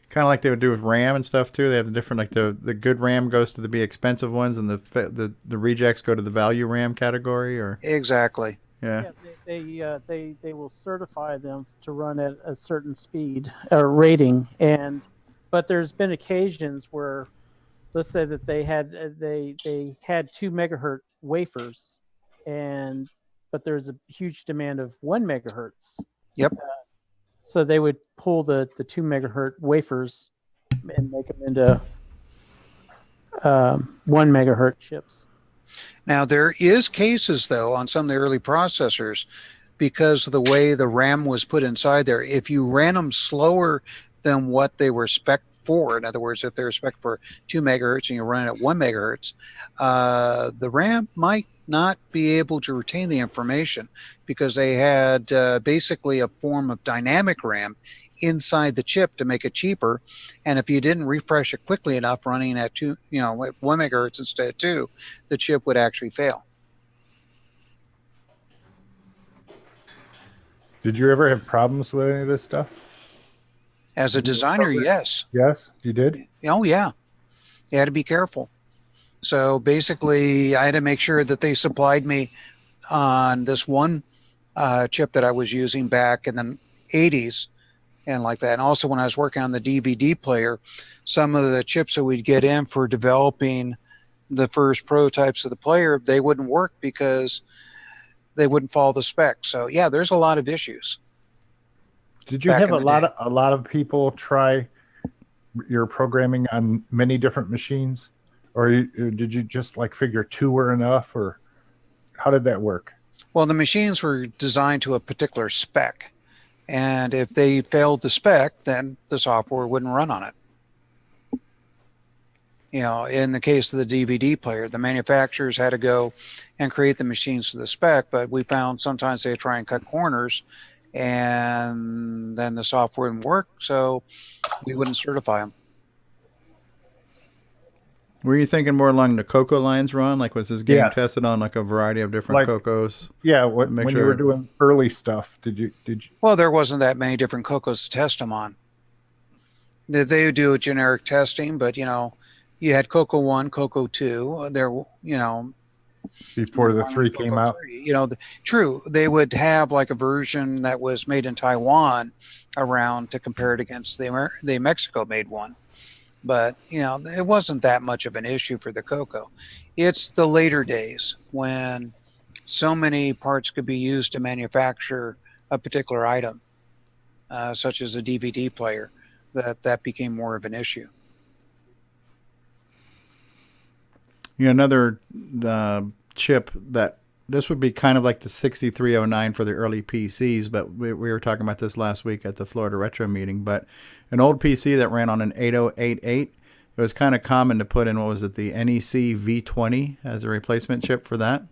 Kind of like they would do with RAM and stuff too. They have the different, like the good RAM goes to the be expensive ones, and the rejects go to the value RAM category, or exactly. Yeah. They will certify them to run at a certain speed or rating, but there's been occasions where, let's say that they had 2 megahertz wafers, and but there's a huge demand of 1 megahertz. Yep. So they would pull the 2 megahertz wafers and make them into 1 megahertz chips. Now, there is cases, though, on some of the early processors, because of the way the RAM was put inside there, if you ran them slower than what they were spec for, in other words, if they were spec for 2 megahertz and you run it at 1 megahertz, the RAM might not be able to retain the information because they had basically a form of dynamic RAM inside the chip to make it cheaper. And if you didn't refresh it quickly enough running at 1 megahertz instead of 2, the chip would actually fail. Did you ever have problems with any of this stuff? As a designer, yes. Yes, you did? Oh, yeah. You had to be careful. So basically, I had to make sure that they supplied me on this one chip that I was using back in the 80s and like that. And also when I was working on the DVD player, some of the chips that we'd get in for developing the first prototypes of the player, they wouldn't work because they wouldn't follow the spec. So yeah, there's a lot of issues. Did you have a lot of people try your programming on many different machines, or did you just like figure 2 were enough, or how did that work? Well, the machines were designed to a particular spec, and if they failed the spec, then the software wouldn't run on it. In the case of the DVD player, the manufacturers had to go and create the machines to the spec, but we found sometimes they try and cut corners and then the software wouldn't work, so we wouldn't certify them. Were you thinking more along the CoCo lines, Ron? Like, was this game tested on like a variety of different CoCos? Yeah, when you were doing early stuff, did you? Well, there wasn't that many different CoCos to test them on. They would do a generic testing, but you had CoCo 1, CoCo 2. There, before the 3 came out. True, they would have like a version that was made in Taiwan around to compare it against the Mexico-made one. But, it wasn't that much of an issue for the CoCo. It's the later days when so many parts could be used to manufacture a particular item, such as a DVD player, that became more of an issue. Another chip that this would be kind of like the 6309 for the early PCs, but we were talking about this last week at the Florida Retro meeting. But an old PC that ran on an 8088, it was kind of common to put in, the NEC V20 as a replacement chip for that,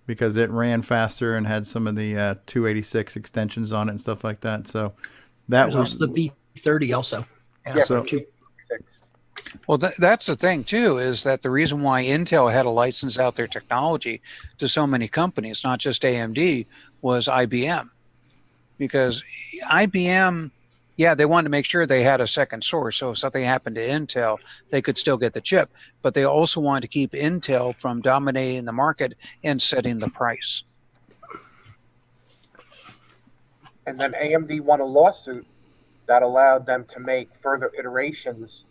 because it ran faster and had some of the 286 extensions on it and stuff like that. So that was also the V30 also. Yeah, so well, that's the thing, too, is that the reason why Intel had to license out their technology to so many companies, not just AMD, was IBM. Because IBM, they wanted to make sure they had a second source. So if something happened to Intel, they could still get the chip. But they also wanted to keep Intel from dominating the market and setting the price. And then AMD won a lawsuit that allowed them to make further iterations,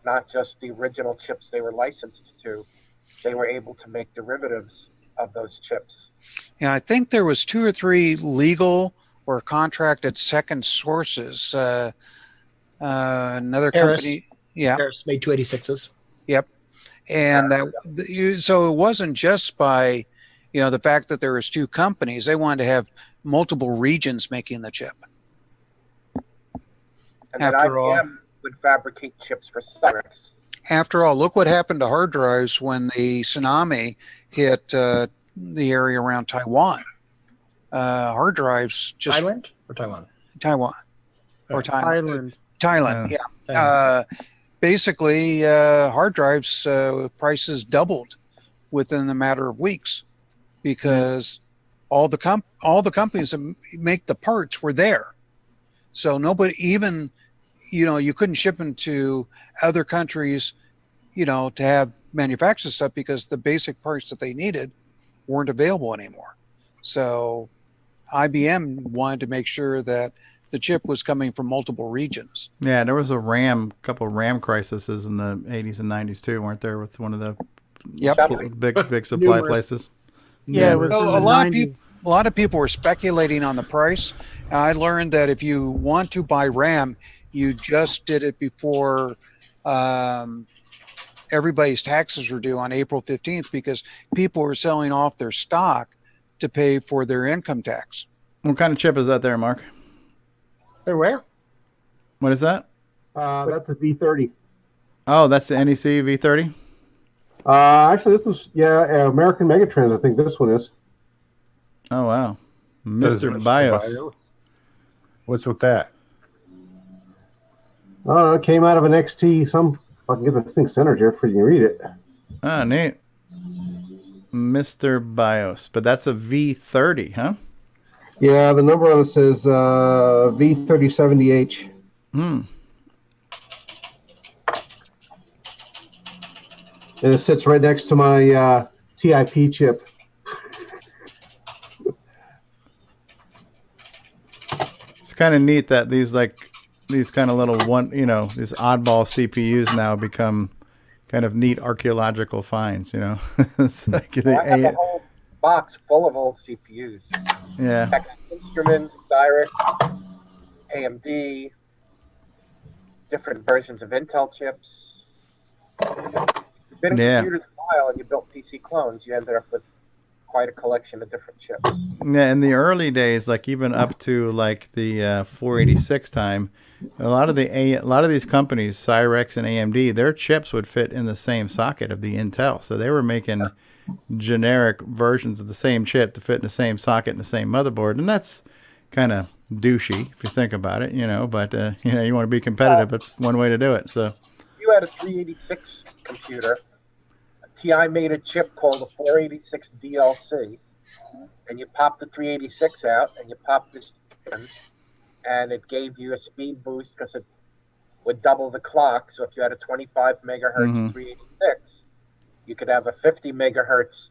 not just the original chips they were licensed to. They were able to make derivatives of those chips. Yeah, I think there was 2 or 3 legal or contracted second sources. Another company, Harris made 286s. Yep, and so it wasn't just by, the fact that there was 2 companies. They wanted to have multiple regions making the chip. And then IBM would fabricate chips for Cyrix. After all, look what happened to hard drives when the tsunami hit the area around Taiwan. Hard drives just... Thailand or Taiwan? Taiwan. Or Thailand. Thailand. Yeah. Basically, hard drives prices doubled within a matter of weeks because all the companies that make the parts were there. So nobody even... you couldn't ship them to other countries, to have manufactured stuff because the basic parts that they needed weren't available anymore. So IBM wanted to make sure that the chip was coming from multiple regions. Yeah, there was a couple of RAM crises in the 80s and 90s too, weren't there, with one of the big supply places? Yeah, it was So in a the lot 90s. a lot of people were speculating on the price. I learned that if you want to buy RAM, you just did it before everybody's taxes were due on April 15th because people were selling off their stock to pay for their income tax. What kind of chip is that there, Mark? They're where? What is that? That's a V30. Oh, that's the NEC V30? Actually, this is American Megatrends. I think this one is. Oh, wow. Says Mr. BIOS. What's with that? It came out of an XT. If I can get this thing centered here for you to read it. Ah, neat. Mr. BIOS. But that's a V30, huh? Yeah, the number on it says V3070H. Hmm. And it sits right next to my TIP chip. It's kind of neat that these kind of little these oddball CPUs now become kind of neat archaeological finds, It's like I have a whole box full of old CPUs. Yeah. Texas Instruments, Direct, AMD, different versions of Intel chips. You've been in computers a while and you built PC clones, you ended up with quite a collection of different chips. Yeah, in the early days, like even up to like the 486 time, a lot of these companies, Cyrex and AMD, their chips would fit in the same socket of the Intel. So they were making generic versions of the same chip to fit in the same socket and the same motherboard, and that's kind of douchey if you think about it, But you want to be competitive. That's one way to do it. So you had a 386 computer. TI made a chip called a 486 DLC, and you popped the 386 out, and you popped this in, and it gave you a speed boost because it would double the clock. So if you had a 25 megahertz 386, you could have a 50 megahertz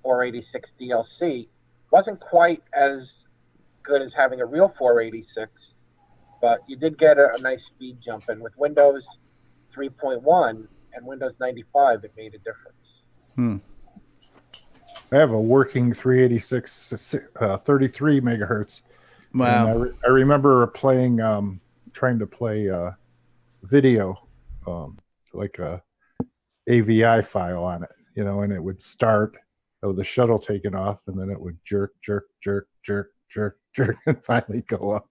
486 DLC. Wasn't quite as good as having a real 486, but you did get a nice speed jump. And with Windows 3.1 and Windows 95, it made a difference. I have a working 386 33 megahertz. Wow. I remember trying to play video, like a AVI file on it, and it would start with the shuttle taking off, and then it would jerk, jerk, jerk, jerk, jerk, jerk, and finally go up.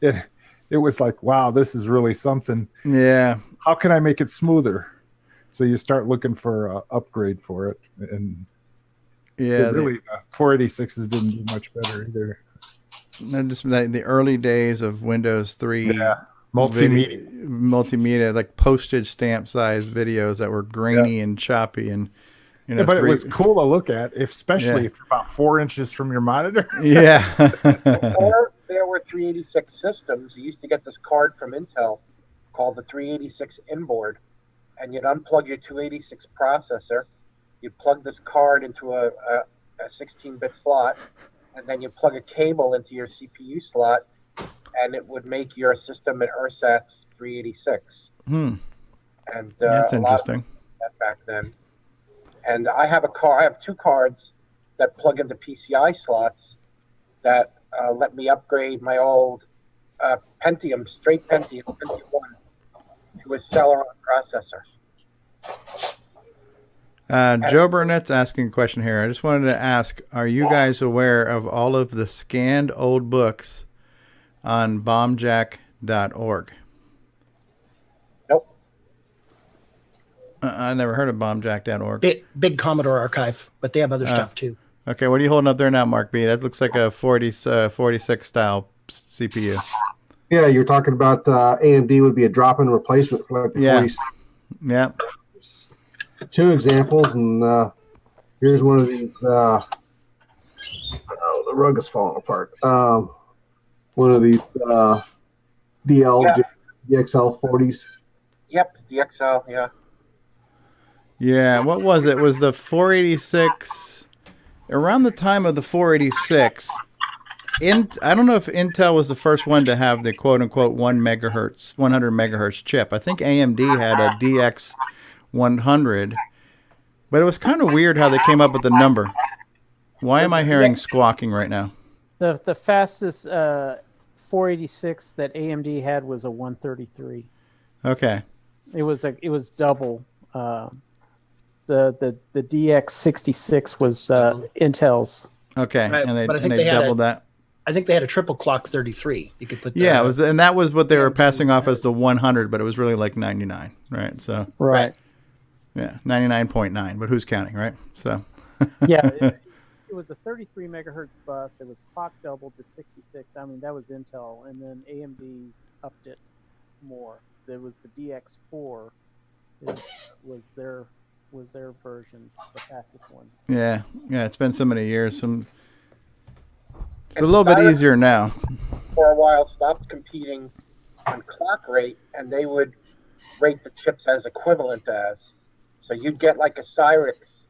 It was like, wow, this is really something. Yeah. How can I make it smoother? So you start looking for an upgrade for it, and really 486s didn't do much better either. Just the early days of Windows 3, multimedia, like postage stamp size videos that were grainy and choppy, and but it was cool to look at, especially if you're about 4 inches from your monitor. Yeah. Before there were 386 systems, you used to get this card from Intel called the 386 inboard, and you'd unplug your 286 processor, you'd plug this card into a 16-bit slot, and then you plug a cable into your CPU slot, and it would make your system an ersatz 386. And that's a lot interesting. of that back then. And I have I have 2 cards that plug into PCI slots that let me upgrade my old Pentium, straight Pentium 1, to a Celeron processor. Joe Burnett's asking a question here. I just wanted to ask, are you guys aware of all of the scanned old books on bombjack.org? Nope. I never heard of bombjack.org. Big Commodore archive, but they have other stuff too. Okay, what are you holding up there now, Mark B? That looks like a 46 style CPU. Yeah, you're talking about AMD would be a drop-in replacement for like the 46. Yeah. 2 examples, and here's one of these. The rug is falling apart. One of these DXL 40s. Yep, DXL, yeah. Yeah, what was it? Was the 486 around the time of the 486? I don't know if Intel was the first one to have the quote-unquote 100 megahertz chip. I think AMD had a DX100, But it was kind of weird how they came up with the number. Why am I hearing squawking right now? The fastest 486 that AMD had was a 133. Okay. It was double. The DX66 was Intel's. Okay, Right, and they, but I think and they they had doubled that. I think they had a triple clock 33. You could put Yeah, it was, and that was what they were passing off as the 100, but it was really like 99, right? So Right. yeah, 99.9, but who's counting, right? So Yeah, it was a 33 megahertz bus. It was clock doubled to 66. I mean, that was Intel, and then AMD upped it more. There was the DX4 was their version, the fastest one. yeah, it's been so many years. It's a little bit easier now. For a while, stopped competing on clock rate, and they would rate the chips as equivalent as. So you'd get like a Cyrix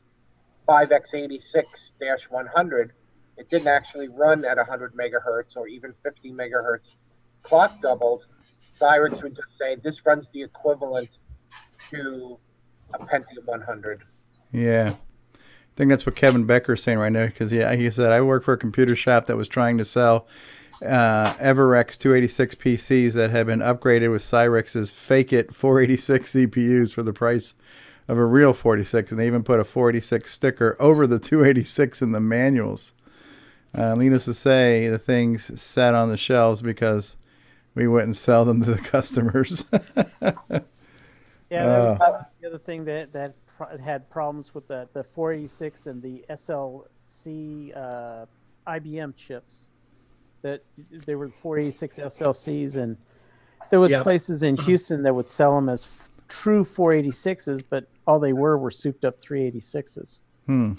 5x86-100. It didn't actually run at 100 megahertz or even 50 megahertz. Clock doubled. Cyrix would just say this runs the equivalent to a Pentium 100. Yeah. I think that's what Kevin Becker's saying right now, because he said, I work for a computer shop that was trying to sell Everex 286 PCs that had been upgraded with Cyrix's Fake It 486 CPUs for the price of a real 46, and they even put a 486 sticker over the 286 in the manuals. Needless to say, the things sat on the shelves because we wouldn't sell them to the customers. Yeah, that was the other thing that had problems with the 486 and the SLC IBM chips. That they were 486 SLCs, and there was places in Houston that would sell them as true 486s, but all they were souped up 386s. I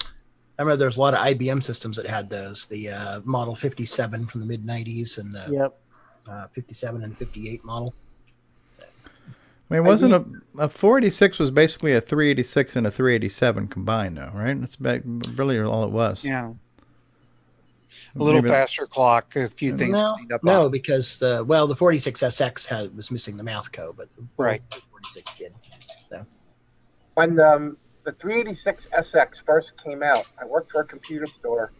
remember there's a lot of IBM systems that had those. The Model 57 from the mid 90s and the 57 and 58 model. I mean, wasn't a 486 was basically a 386 and a 387 combined, though, right? That's really all it was. Yeah. A little faster clock, a few things cleaned up. No, because the 46SX was missing the math code, but the 46 did. So. When the 386SX first came out, I worked for a computer store,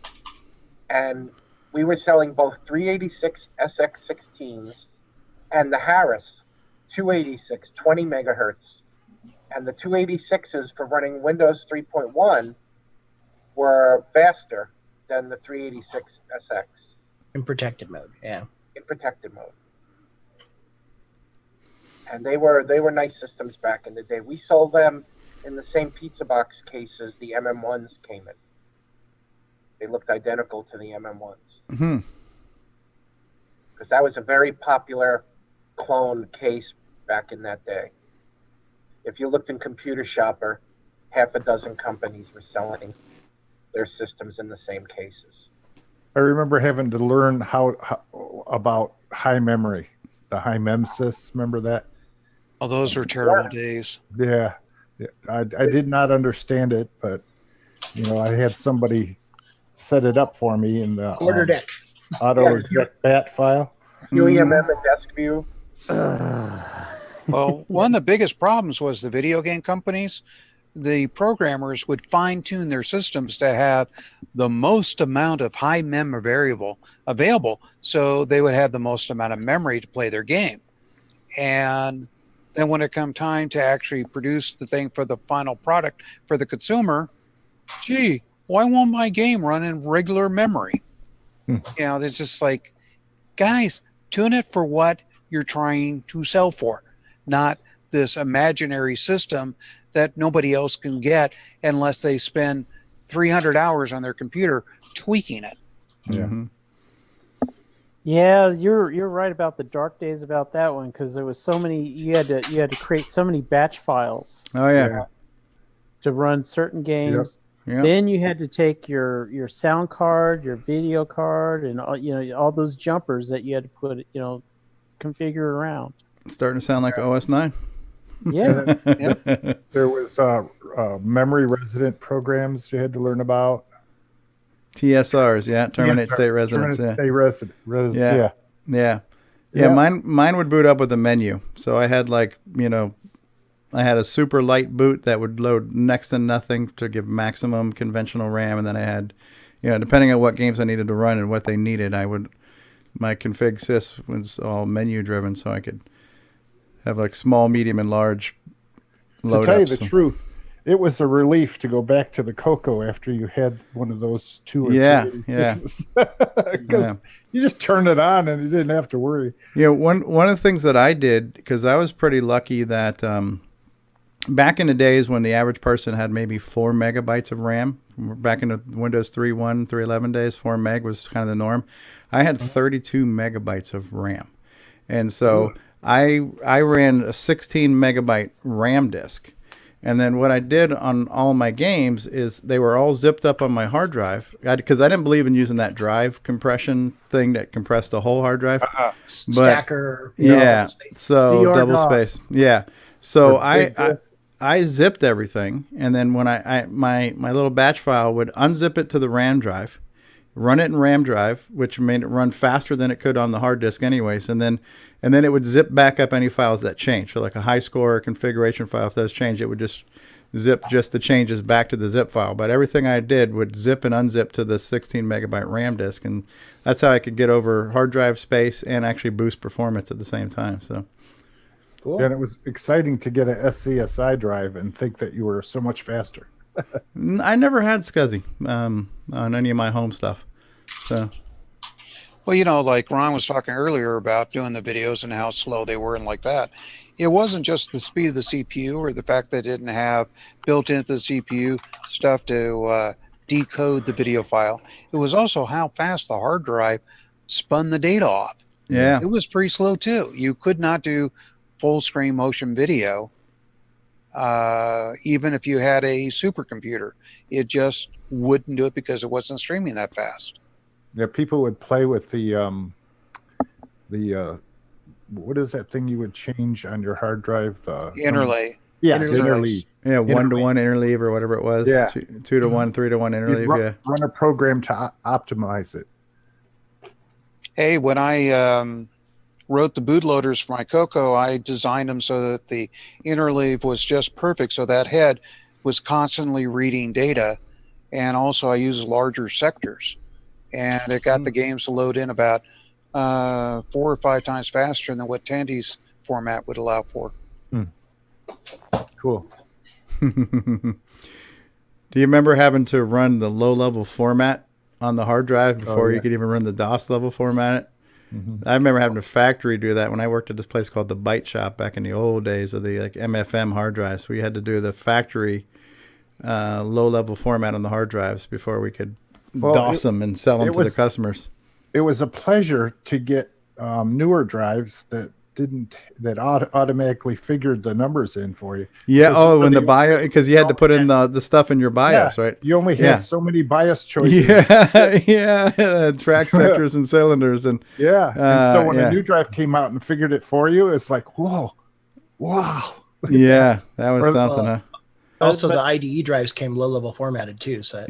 and we were selling both 386SX16s and the Harris 286, 20 megahertz. And the 286s for running Windows 3.1 were faster than the 386SX. In protected mode, yeah. In protected mode. And they were nice systems back in the day. We sold them in the same pizza box cases the MM1s came in. They looked identical to the MM1s. Mm-hmm. Because that was a very popular clone case back in that day. If you looked in Computer Shopper, half a dozen companies were selling their systems in the same cases. I remember having to learn how about high memory, the high memsys. Remember that? Oh, those were terrible days. Yeah. I did not understand it, but I had somebody set it up for me in the quarter deck auto exec bat file. UEMM and desk view. Well, one of the biggest problems was the video game companies. The programmers would fine-tune their systems to have the most amount of high memory variable available, so they would have the most amount of memory to play their game. And then when it come time to actually produce the thing for the final product for the consumer, gee, why won't my game run in regular memory? It's just like, guys, tune it for what you're trying to sell for, not this imaginary system that nobody else can get unless they spend 300 hours on their computer tweaking it. Yeah. Yeah, you're right about the dark days about that one, because there was so many. You had to create so many batch files. Oh yeah. To run certain games. Yep. Then you had to take your sound card, your video card, and all those jumpers that you had to put configure around. It's starting to sound like OS 9. Yeah. There was memory resident programs you had to learn about. TSRs, terminate state residence. State resident. Yeah. Mine would boot up with a menu. So I had I had a super light boot that would load next to nothing to give maximum conventional RAM, and then I had, depending on what games I needed to run and what they needed, my config sys was all menu driven, so I could have like small, medium, and large load To tell you ups. the truth, it was a relief to go back to the Coco after you had one of those 2 or 3 fixes. Because you just turned it on and you didn't have to worry. One of the things that I did, because I was pretty lucky that back in the days when the average person had maybe 4 megabytes of RAM, back in the Windows 3.1, 3.11 days, 4 meg was kind of the norm. I had 32 megabytes of RAM. And so I ran a 16 megabyte RAM disk. And then what I did on all my games is they were all zipped up on my hard drive, because I didn't believe in using that drive compression thing that compressed the whole hard drive. Stacker. So DR double DOS. space. Yeah. So Or big I zipped everything, and then when my little batch file would unzip it to the RAM drive, run it in RAM drive, which made it run faster than it could on the hard disk anyways, and then it would zip back up any files that change. So like a high score or configuration file, if those change, it would just zip just the changes back to the zip file. But everything I did would zip and unzip to the 16 megabyte RAM disk, and that's how I could get over hard drive space and actually boost performance at the same time. So Cool. And it was exciting to get a SCSI drive and think that you were so much faster. I never had SCSI on any of my home stuff. So. Well, like Ron was talking earlier about doing the videos and how slow they were and like that. It wasn't just the speed of the CPU or the fact that it didn't have built into the CPU stuff to decode the video file. It was also how fast the hard drive spun the data off. Yeah. It was pretty slow too. You could not do full screen motion video even if you had a supercomputer. It just wouldn't do it because it wasn't streaming that fast. Yeah, people would play with the what is that thing you would change on your hard drive? Interlay. Yeah, interleave. Yeah, 1-to-1 interleave or whatever it was. Yeah. 2-to-1, 3-to-1 interleave. Run a program to optimize it. Hey, when I wrote the bootloaders for my CoCo, I designed them so that the interleave was just perfect. So that head was constantly reading data. And also I used larger sectors. And it got the games to load in about 4 or 5 times faster than what Tandy's format would allow for. Cool. Do you remember having to run the low-level format on the hard drive before you could even run the DOS level format? I remember having a factory do that when I worked at this place called the Byte Shop back in the old days of the MFM hard drives. We had to do the factory low-level format on the hard drives before we could DOS them and sell them to the customers. It was a pleasure to get newer drives that automatically figured the numbers in for you. Yeah. When the BIOS, because you had to put in the stuff in your BIOS, right? You only had so many BIOS choices. Yeah. Track sectors and cylinders and and so when a new drive came out and figured it for you, it's like, whoa, wow. Yeah, that was something. Huh? Also, the IDE drives came low-level formatted too. So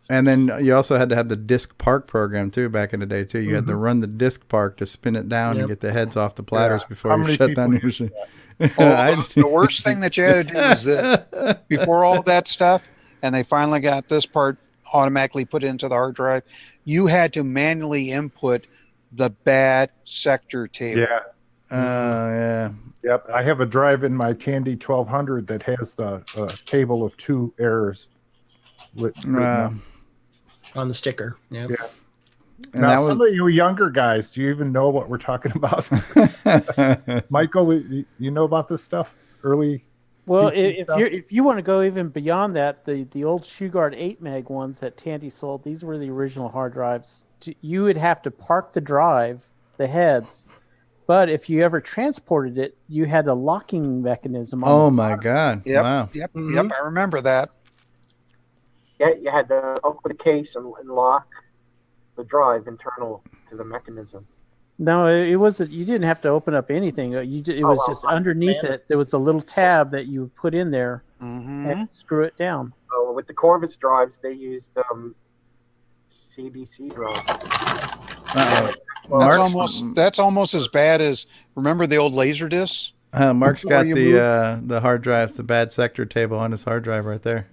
and then you also had to have the disk park program too back in the day too. You had to run the disk park to spin it down and get the heads off the platters before you shut down your machine. The worst thing that you had to do is that before all that stuff, and they finally got this part automatically put into the hard drive, you had to manually input the bad sector table. Yep. I have a drive in my Tandy 1200 that has the table of 2 errors. On the sticker. Yep. Yeah. Now, some of you younger guys, do you even know what we're talking about? Michael, you know about this stuff? Early? Well, if you want to go even beyond that, the old ShoeGuard 8 meg ones that Tandy sold, these were the original hard drives. You would have to park the drive, the heads, but if you ever transported it, you had a locking mechanism. Oh my God! Yep. Wow. Yep. I remember that. Yeah, you had to open the case and lock the drive internal to the mechanism. No, it wasn't. You didn't have to open up anything. It was just underneath it. There was a little tab that you put in there and screw it down. So with the Corvus drives, they used CDC drives. That's almost as bad as, remember the old laser discs? Mark's got the hard drives, the bad sector table on his hard drive right there.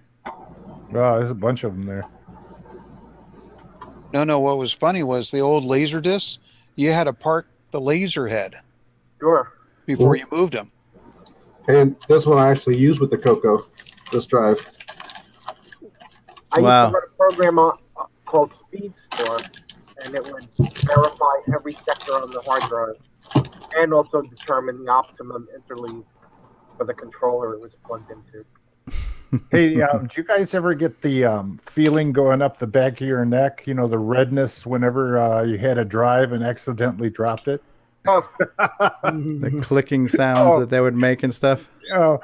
Wow, there's a bunch of them there. No. What was funny was the old laser discs. You had to park the laser head. Sure. Before you moved them. And this one I actually use with the CoCo, this drive. I used to run a program called SpeedStore, and it would verify every sector on the hard drive, and also determine the optimum interleave for the controller it was plugged into. Hey, did you guys ever get the feeling going up the back of your neck? You know, the redness whenever you had a drive and accidentally dropped it? Oh. The clicking sounds that they would make and stuff. Oh,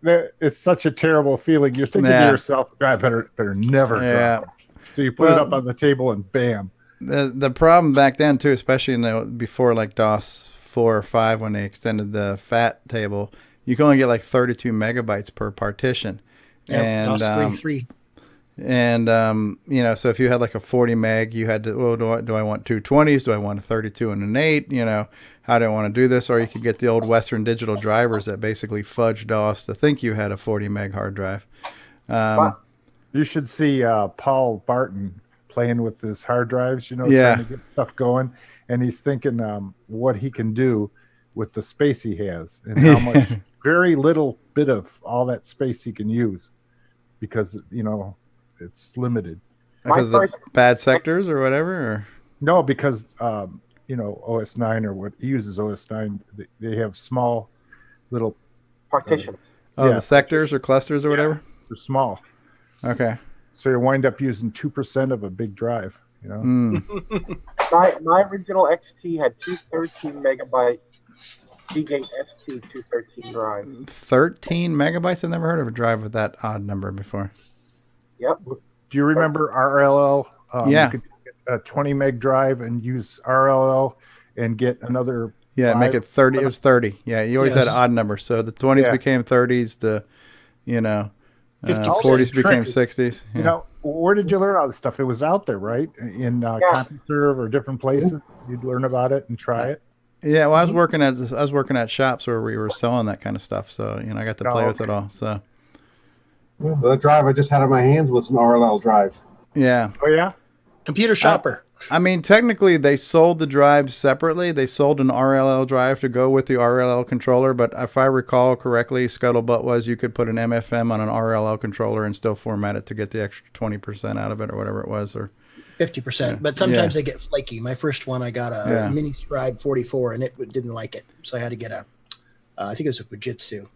it's such a terrible feeling. You're thinking to yourself, I better never drop it. So you put it up on the table and bam. The problem back then too, especially before like DOS 4 or 5 when they extended the FAT table, you can only get like 32 megabytes per partition. Yeah, and DOS 3.3. And you know, so if you had like a 40 meg, you had to, well, do I want two 20s? Do I want a 32 and an 8? You know, how do I want to do this? Or you could get the old Western Digital drivers that basically fudge DOS to think you had a 40 meg hard drive. You should see Paul Barton playing with his hard drives, you know, Yeah. trying to get stuff going. And he's thinking what he can do with the space he has and how much very little bit of all that space he can use because, you know, it's limited. Because of the bad sectors or whatever? Or? No, because, you know, OS 9 or what he uses OS 9, they have small little partitions. The sectors or clusters or whatever? They're small. Okay. So you wind up using 2% of a big drive, you know? My original XT had two 13 megabyte Seagate S2 213 drives. 13 megabytes? I've never heard of a drive with that odd number before. Yep. Do you remember RLL? Yeah. You could get a 20 meg drive and use RLL and get another. Yeah, make it 30. It was 30. Yeah, you always had odd numbers. So the 20s became 30s. The, you know, 40s became 60s. Yeah. You know, where did you learn all this stuff? It was out there, right? In CompuServe or different places. You'd learn about it and try it. Yeah, well, I was working at shops where we were selling that kind of stuff. So, you know, I got to play with it all. So. The drive I just had in my hands was an RLL drive. Yeah. Oh, yeah? Computer shopper. I mean, technically, they sold the drives separately. They sold an RLL drive to go with the RLL controller. But if I recall correctly, scuttlebutt was you could put an MFM on an RLL controller and still format it to get the extra 20% out of it or whatever it was. Or 50%. But sometimes they get flaky. My first one, I got a Mini Scribe 44, and it didn't like it. So I had to get I think it was a Fujitsu.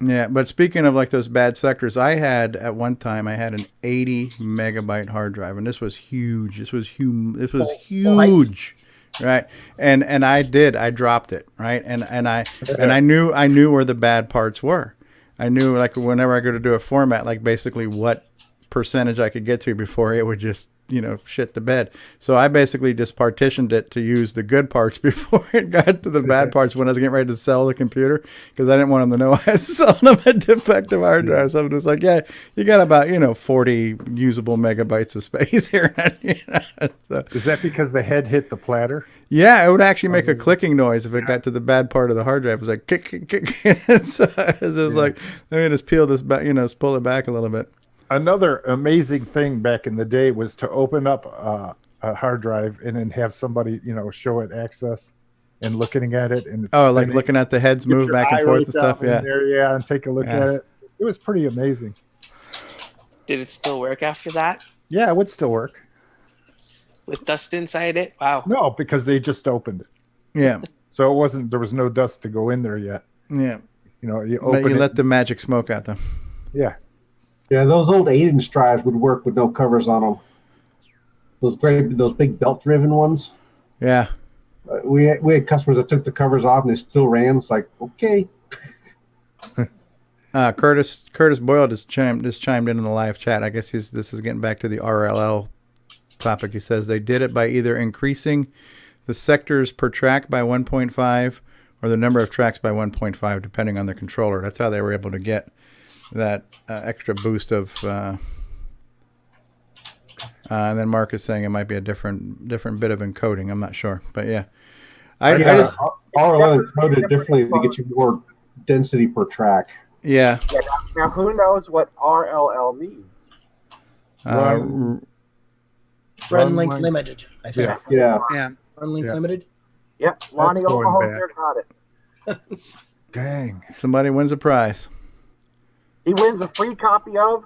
Yeah, but speaking of like those bad sectors, at one time I had an 80 megabyte hard drive, and this was huge. This was huge, right? And I dropped it, right? And I knew where the bad parts were. I knew like whenever I go to do a format, like basically what percentage I could get to before it would just, you know, shit the bed. So I basically just partitioned it to use the good parts before it got to the bad parts when I was getting ready to sell the computer, because I didn't want them to know I was selling them a defective hard drive. So I'm just like, yeah, you got about, you know, 40 usable megabytes of space here. So, is that because the head hit the platter? Yeah, it would actually make a clicking noise if it got to the bad part of the hard drive. It was like kick, kick, kick. So it was like, let me just peel this back, you know, pull it back a little bit. Another amazing thing back in the day was to open up a hard drive and then have somebody, you know, show it access and looking at it. And it's like looking at the heads move back and forth and stuff. Yeah. And take a look at it. It was pretty amazing. Did it still work after that? Yeah, it would still work. With dust inside it? Wow. No, because they just opened it. Yeah. So there was no dust to go in there yet. Yeah. You know, you let the magic smoke out them. Yeah. Yeah, those old 8-inch drives would work with no covers on them. Those big belt-driven ones. Yeah. We had customers that took the covers off and they still ran. It's like, okay. Curtis Boyle just chimed in the live chat. I guess this is getting back to the RLL topic. He says they did it by either increasing the sectors per track by 1.5 or the number of tracks by 1.5, depending on the controller. That's how they were able to get that extra boost of. And then Mark is saying it might be a different bit of encoding. I'm not sure, but yeah. RLL encoded differently to get you more density per track. Yeah. Yeah. Now, who knows what RLL means? Run length limited, I think. Yeah. Run length Yeah. limited. Yep. Lonnie going Omaha back. here got it. Dang. Somebody wins a prize. He wins a free copy of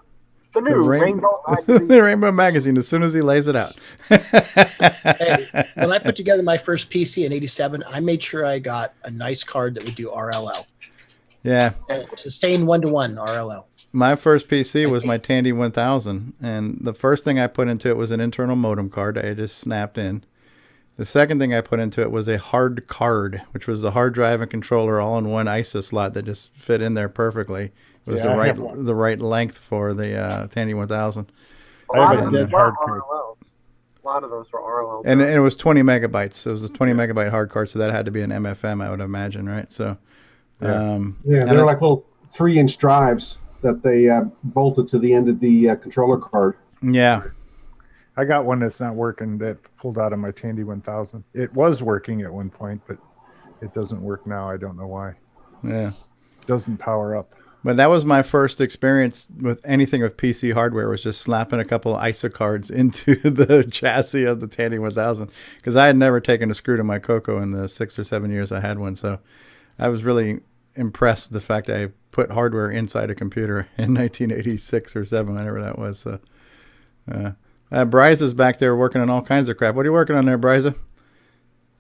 the The new Rainbow Magazine. the Rainbow Magazine as soon as he lays it out. Hey, when I put together my first PC in '87, I made sure I got a nice card that would do RLL. Yeah. Sustained 1-to-1 RLL. My first PC was my Tandy 1000, and the first thing I put into it was an internal modem card I just snapped in. The second thing I put into it was a hard card, which was the hard drive and controller all in one ISA slot that just fit in there perfectly. It was Yeah, the right length for the Tandy 1000. A lot of those were RLLs. A lot of those were RLLs. And it was 20 megabytes. It was a 20 megabyte hard card, so that had to be an MFM, I would imagine, right? So, they're like little 3-inch drives that they bolted to the end of the controller card. Yeah. I got one that's not working that pulled out of my Tandy 1000. It was working at one point, but it doesn't work now. I don't know why. Yeah. It doesn't power up. But that was my first experience with anything with PC hardware, was just slapping a couple of ISA cards into the chassis of the Tandy 1000, because I had never taken a screw to my CoCo in the 6 or 7 years I had one. So I was really impressed with the fact that I put hardware inside a computer in 1986 or 7, whenever that was. So, Bryce is back there working on all kinds of crap. What are you working on there, Bryce? You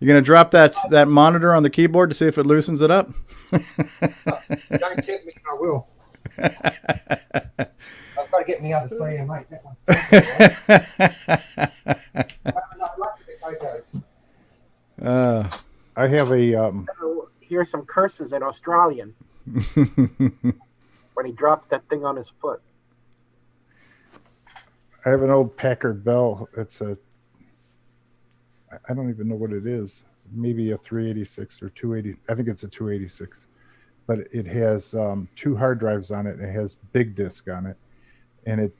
gonna drop that monitor on the keyboard to see if it loosens it up? Don't tempt me, I will. I've got to get me out of saying, mate. That one. I have a. Hear some curses in Australian when he drops that thing on his foot. I have an old Packard Bell. It's a. I don't even know what it is. Maybe a 386 or 280. I think it's a 286, but it has 2 hard drives on it. And it has big disk on it, and it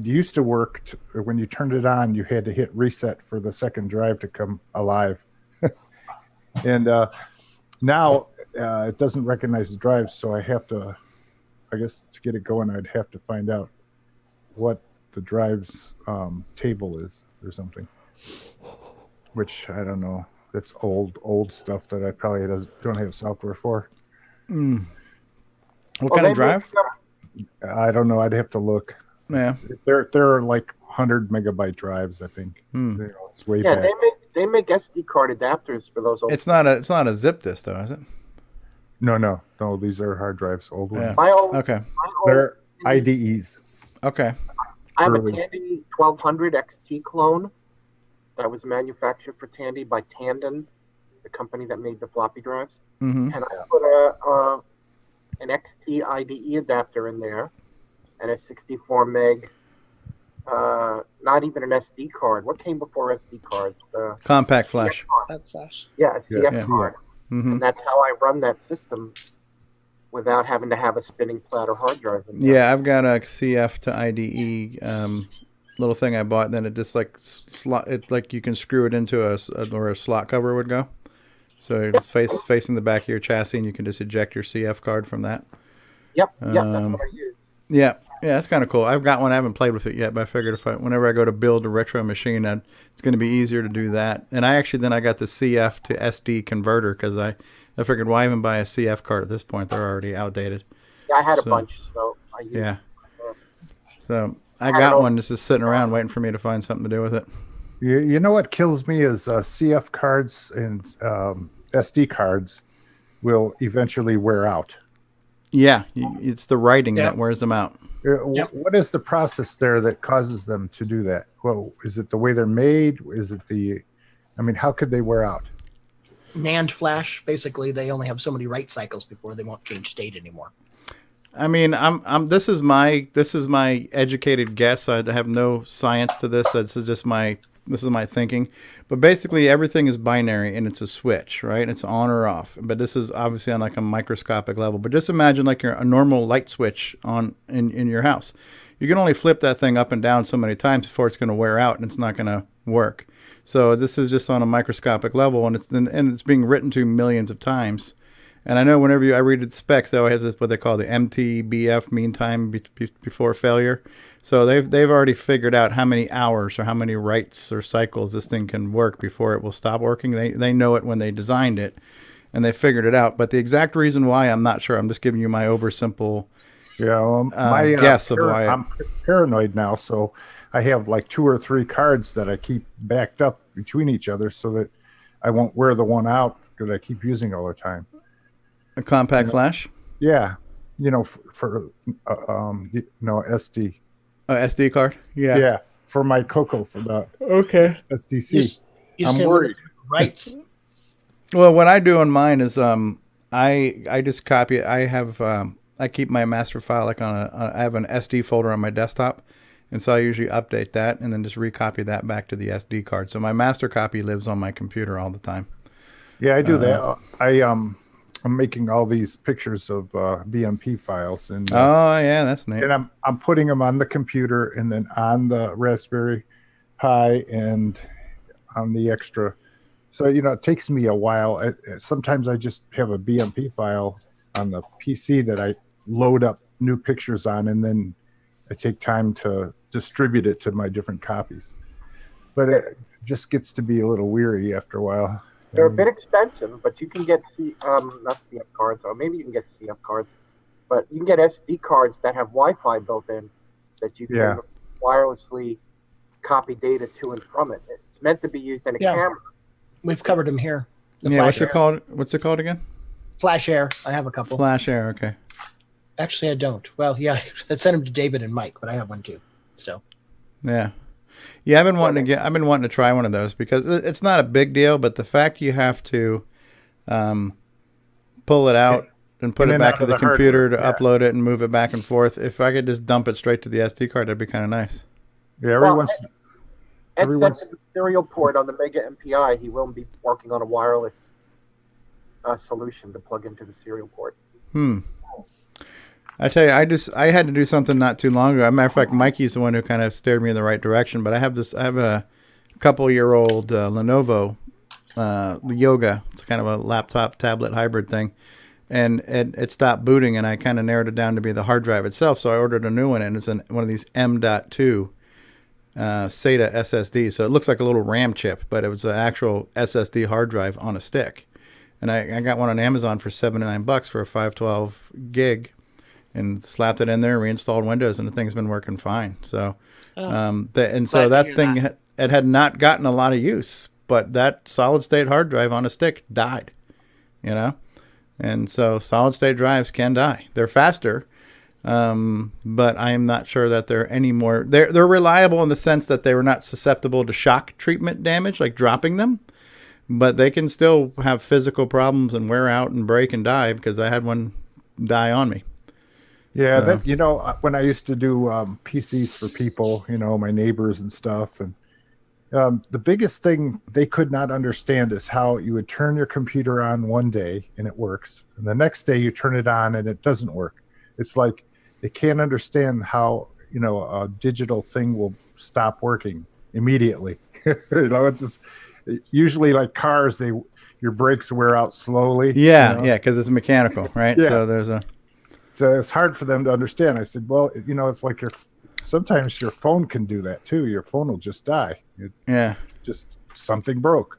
used to work. When you turned it on, you had to hit reset for the second drive to come alive, and now it doesn't recognize the drives. So I have to, I guess, to get it going, I'd have to find out what the drive's table is or something, which I don't know. That's old stuff that I probably don't have software for. What kind of drive? I don't know. I'd have to look. Yeah, they're like 100 megabyte drives, I think. It's way back. They make SD card adapters for those old. It's not a zip disk though, is it? No. These are hard drives, old ones. Okay. They're IDEs. Okay. I have a Tandy 1200 XT clone that was manufactured for Tandy by Tandon, the company that made the floppy drives. Mm-hmm. And I put an XT IDE adapter in there and a 64 meg, not even an SD card. What came before SD cards? The Compact flash. Flash. Yeah, a CF card. Mm-hmm. And that's how I run that system without having to have a spinning platter hard drive. Yeah, I've got a CF to IDE little thing I bought. Then it just like slot it, like you can screw it into a slot cover would go. So it's facing the back of your chassis, and you can just eject your CF card from that. Yep, that's what I use. Yeah, that's kind of cool. I've got one. I haven't played with it yet, but I figured whenever I go to build a retro machine, it's going to be easier to do that. And I got the CF to SD converter because I figured why even buy a CF card at this point? They're already outdated. Yeah, I had a bunch, so I used it. So I got one. This is sitting around waiting for me to find something to do with it. You know what kills me is CF cards and SD cards will eventually wear out. Yeah, it's the writing that wears them out. What is the process there that causes them to do that? Well, is it the way they're made? Is it how could they wear out? NAND flash, basically, they only have so many write cycles before they won't change state anymore. I mean, this is my educated guess. I have no science to this. This is my thinking. But basically, everything is binary, and it's a switch, right? It's on or off. But this is obviously on like a microscopic level. But just imagine like a normal light switch on in your house. You can only flip that thing up and down so many times before it's going to wear out, and it's not going to work. So this is just on a microscopic level, and it's being written to millions of times. And I know whenever I read the specs, they always have this, what they call the MTBF, mean time before failure. So they've already figured out how many hours or how many writes or cycles this thing can work before it will stop working. They know it when they designed it, and they figured it out. But the exact reason why, I'm not sure. I'm just giving you my oversimple guess of why. I'm paranoid now, so I have like 2 or 3 cards that I keep backed up between each other so that I won't wear the one out that I keep using all the time. A compact flash? Yeah. For SD. SD card? Yeah. Yeah. For my CoCo, for the SDC. I'm worried. Right. Well, what I do on mine is I just copy it. I have I keep my master file like I have an SD folder on my desktop, and so I usually update that and then just recopy that back to the SD card. So my master copy lives on my computer all the time. Yeah, I do that. I'm making all these pictures of BMP files, and that's neat. And I'm putting them on the computer and then on the Raspberry Pi and on the extra. So it takes me a while. Sometimes I just have a BMP file on the PC that I load up new pictures on, and then I take time to distribute it to my different copies. But it just gets to be a little weary after a while. They're a bit expensive, but you can get not CF cards, or maybe you can get CF cards, but you can get SD cards that have Wi-Fi built in that you can wirelessly copy data to and from it. It's meant to be used in a camera. We've covered them here. What's it called? What's it called again? Flash Air. I have a couple. Flash Air. Okay. Actually, I don't. Well, yeah, I sent them to David and Mike, but I have one too. So. Yeah. Yeah, I've been wanting to try one of those because it's not a big deal, but the fact you have to pull it out and put it back to the computer to upload it and move it back and forth. If I could just dump it straight to the SD card, that'd be kind of nice. Yeah, Ed sent the serial port on the Mega MPI. He will be working on a wireless solution to plug into the serial port. I tell you, I had to do something not too long ago. As a matter of fact, Mikey's the one who kind of steered me in the right direction. But I have a couple-year-old Lenovo Yoga. It's kind of a laptop tablet hybrid thing, and it stopped booting, and I kind of narrowed it down to be the hard drive itself. So I ordered a new one, and it's one of these M.2 SATA SSD. So it looks like a little RAM chip, but it was an actual SSD hard drive on a stick. And I got one on Amazon for $79 for a 512 gig. And slapped it in there, reinstalled Windows, and the thing's been working fine. So, that thing it had not gotten a lot of use, but that solid state hard drive on a stick died, and so solid state drives can die. They're faster, but I am not sure that they're any more. They're reliable in the sense that they were not susceptible to shock treatment damage, like dropping them, but they can still have physical problems and wear out and break and die because I had one die on me. Yeah, when I used to do PCs for people, my neighbors and stuff, and the biggest thing they could not understand is how you would turn your computer on one day and it works, and the next day you turn it on and it doesn't work. It's like they can't understand how a digital thing will stop working immediately. It's just usually like cars, your brakes wear out slowly. Yeah, because it's mechanical, right? Yeah. So it's hard for them to understand. I said, well, it's like sometimes your phone can do that too. Your phone will just die. Just something broke.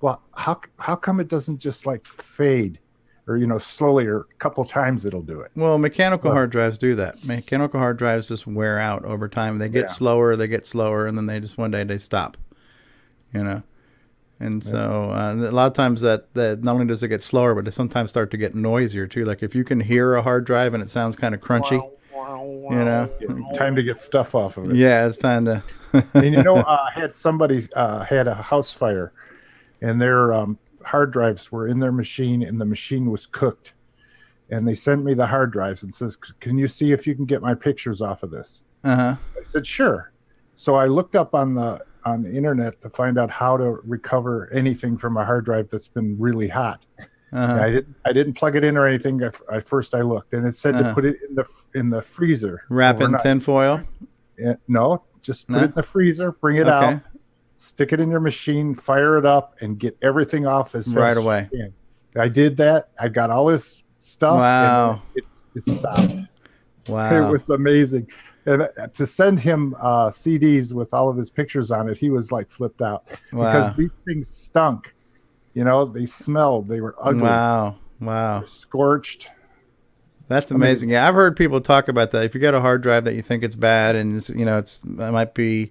Well, how come it doesn't just like fade or, slowly, or a couple times it'll do it? Well, mechanical hard drives do that. Mechanical hard drives just wear out over time. They get slower, and then they just one day they stop, And so a lot of times that not only does it get slower, but it sometimes start to get noisier too. Like if you can hear a hard drive and it sounds kind of crunchy, time to get stuff off of it. Yeah, it's time to. And I had somebody had a house fire, and their hard drives were in their machine, and the machine was cooked. And they sent me the hard drives and says, "Can you see if you can get my pictures off of this?" I said, "Sure." So I looked up on the internet to find out how to recover anything from a hard drive that's been really hot. I didn't plug it in or anything. At first I looked, and it said to put it in the freezer. Wrap it in tinfoil? No, just put it in the freezer, bring it out, stick it in your machine, fire it up, and get everything off as fast Right as you away. can. I did that. I got all this stuff, Wow. and it stopped. Wow. It was amazing. And to send him CDs with all of his pictures on it, he was like flipped out because Wow. these things stunk. You know, they smelled. They were ugly. Wow. They Wow. were scorched. That's amazing. Yeah, I've heard people talk about that. If you get a hard drive that you think it's bad, and it's, you know, it might be,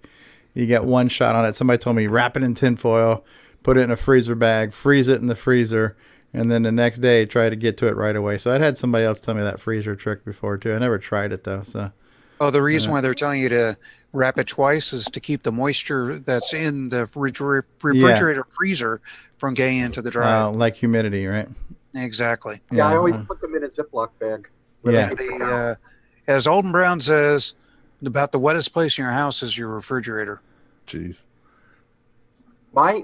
you get one shot on it. Somebody told me wrap it in tinfoil, put it in a freezer bag, freeze it in the freezer, and then the next day try to get to it right away. So I'd had somebody else tell me that freezer trick before too. I never tried it though. So. Oh, the reason why they're telling you to wrap it twice is to keep the moisture that's in the refrigerator freezer from getting into the drive. Like humidity, right? Exactly. Yeah, I always put them in a Ziploc bag. Yeah. As Alden Brown says, about the wettest place in your house is your refrigerator. Jeez. My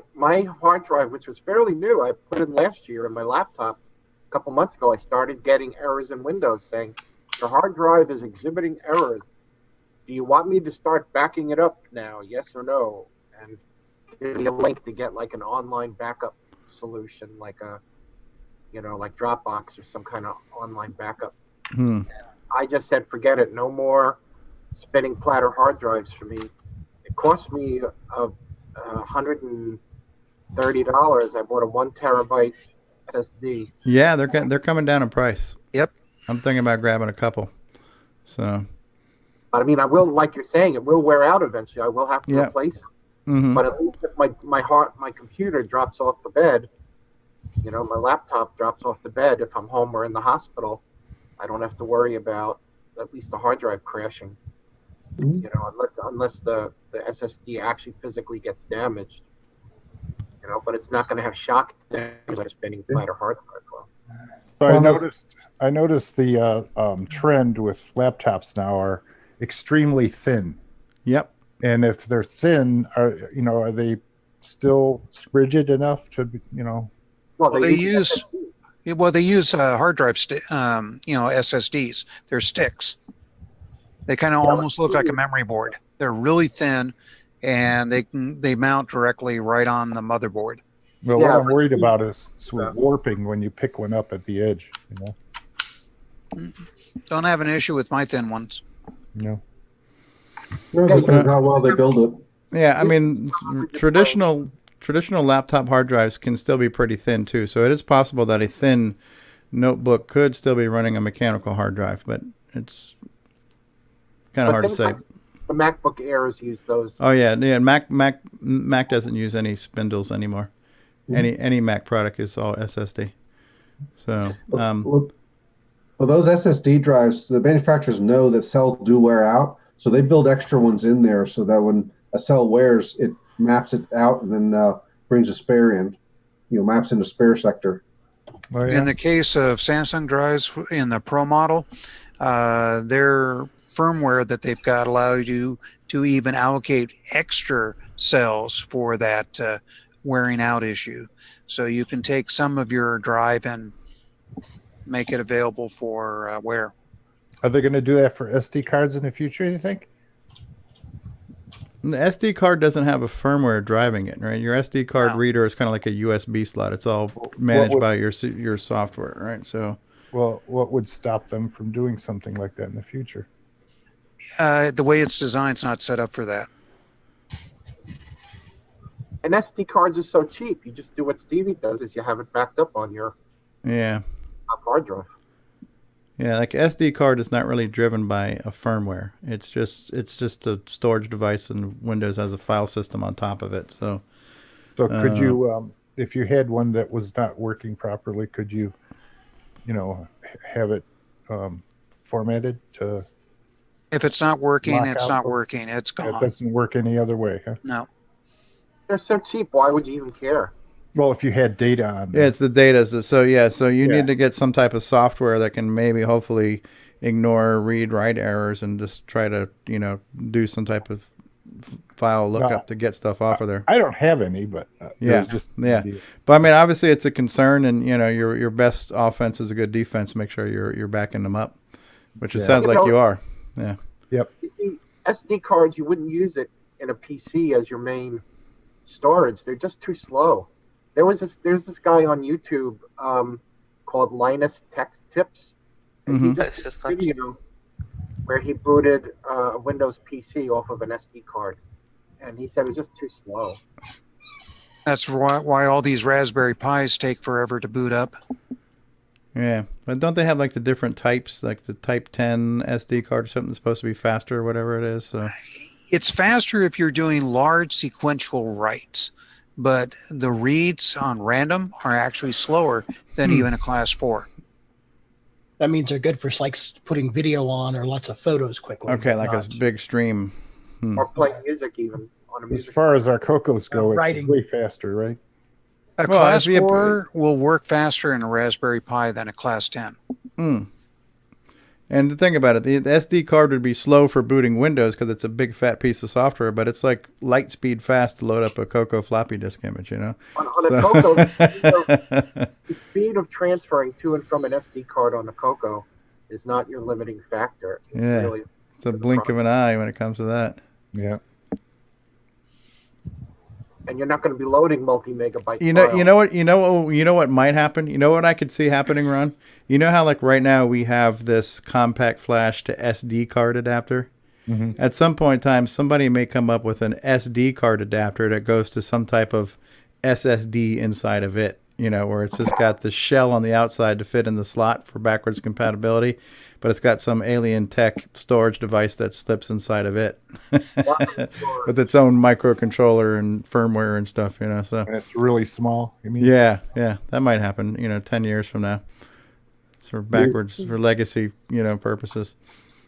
hard drive, which was fairly new, I put in last year in my laptop. A couple months ago, I started getting errors in Windows saying, your hard drive is exhibiting errors. Do you want me to start backing it up now? Yes or no? And give me a link to get like an online backup solution, like like Dropbox or some kind of online backup. I just said, forget it. No more spinning platter hard drives for me. It cost me $130. I bought a 1 terabyte SSD. Yeah, they're coming down in price. Yep. I'm thinking about grabbing a couple. So. But I mean, I will, like you're saying, it will wear out eventually. I will have to replace it. Mm-hmm. But at least if my computer drops off the bed, my laptop drops off the bed if I'm home or in the hospital, I don't have to worry about at least the hard drive crashing. Unless the SSD actually physically gets damaged. But it's not going to have shock damage like a spinning platter hard drive will. So I noticed the trend with laptops now are extremely thin. Yep. And if they're thin, are they still rigid enough to Well, they use hard drive SSDs. They're sticks. They kind of almost look like a memory board. They're really thin, and they mount directly right on the motherboard. Well, what I'm worried about is sort of warping when you pick one up at the edge. Don't have an issue with my thin ones. No. It depends how well they build it. Yeah, I mean, traditional laptop hard drives can still be pretty thin too. So it is possible that a thin notebook could still be running a mechanical hard drive, but it's kind of hard to say. The MacBook Airs use those. Oh yeah. Mac doesn't use any spindles anymore. Any Mac product is all SSD. So. Well, those SSD drives, the manufacturers know that cells do wear out, so they build extra ones in there so that when a cell wears, it maps it out and then brings a spare in. Maps in the spare sector. Oh, yeah. In the case of Samsung drives in the Pro model, their firmware that they've got allows you to even allocate extra cells for that wearing out issue. So you can take some of your drive and make it available for wear. Are they going to do that for SD cards in the future, you think? The SD card doesn't have a firmware driving it, right? Your SD card reader is kind of like a USB slot. It's all managed by your software, right? So, well, what would stop them from doing something like that in the future? The way it's designed is not set up for that. And SD cards are so cheap. You just do what Stevie does: is you have it backed up on your hard drive. Yeah, like SD card is not really driven by a firmware. It's just a storage device, and Windows has a file system on top of it. So could you, if you had one that was not working properly, could you, have it formatted to? If it's not working, it's not working. It's gone. It doesn't work any other way, huh? No. They're so cheap. Why would you even care? Well, if you had data on yeah, it's the data. So you need to get some type of software that can hopefully ignore read-write errors and just try to, do some type of file lookup to get stuff off of there. I don't have any, but But I mean, obviously it's a concern, and your best offense is a good defense. Make sure you're backing them up, which it sounds like you are. Yeah. Yep. You see, SD cards, you wouldn't use it in a PC as your main storage. They're just too slow. There's this guy on YouTube called Linus Tech Tips, and he just did a video where he booted a Windows PC off of an SD card, and he said it was just too slow. That's why all these Raspberry Pis take forever to boot up. Yeah, but don't they have like the different types, like the Type 10 SD card or something that's supposed to be faster or whatever it is? So it's faster if you're doing large sequential writes, but the reads on random are actually slower than even a Class 4. That means they're good for like putting video on or lots of photos quickly. Okay, like a big stream. Or playing music even on a music. As far as our CoCos go, it's writing. way faster, right? A Class 4 will work faster in a Raspberry Pi than a Class 10. And the thing about it, the SD card would be slow for booting Windows because it's a big fat piece of software, but it's like light speed fast to load up a CoCo floppy disk image, you know? On a CoCo, the speed of transferring to and from an SD card on a CoCo is not your limiting factor. It's a blink of an eye when it comes to that. Yeah. And you're not going to be loading multi-megabyte files. You know what might happen? You know what I could see happening, Ron? You know how like right now we have this compact flash to SD card adapter? Mm-hmm. At some point in time, somebody may come up with an SD card adapter that goes to some type of SSD inside of it, you know, where it's just got the shell on the outside to fit in the slot for backwards compatibility, but it's got some alien tech storage device that slips inside of it with its own microcontroller and firmware and stuff, you know. So and it's really small. You mean? Yeah, that might happen, 10 years from now. It's for backwards, for legacy, purposes.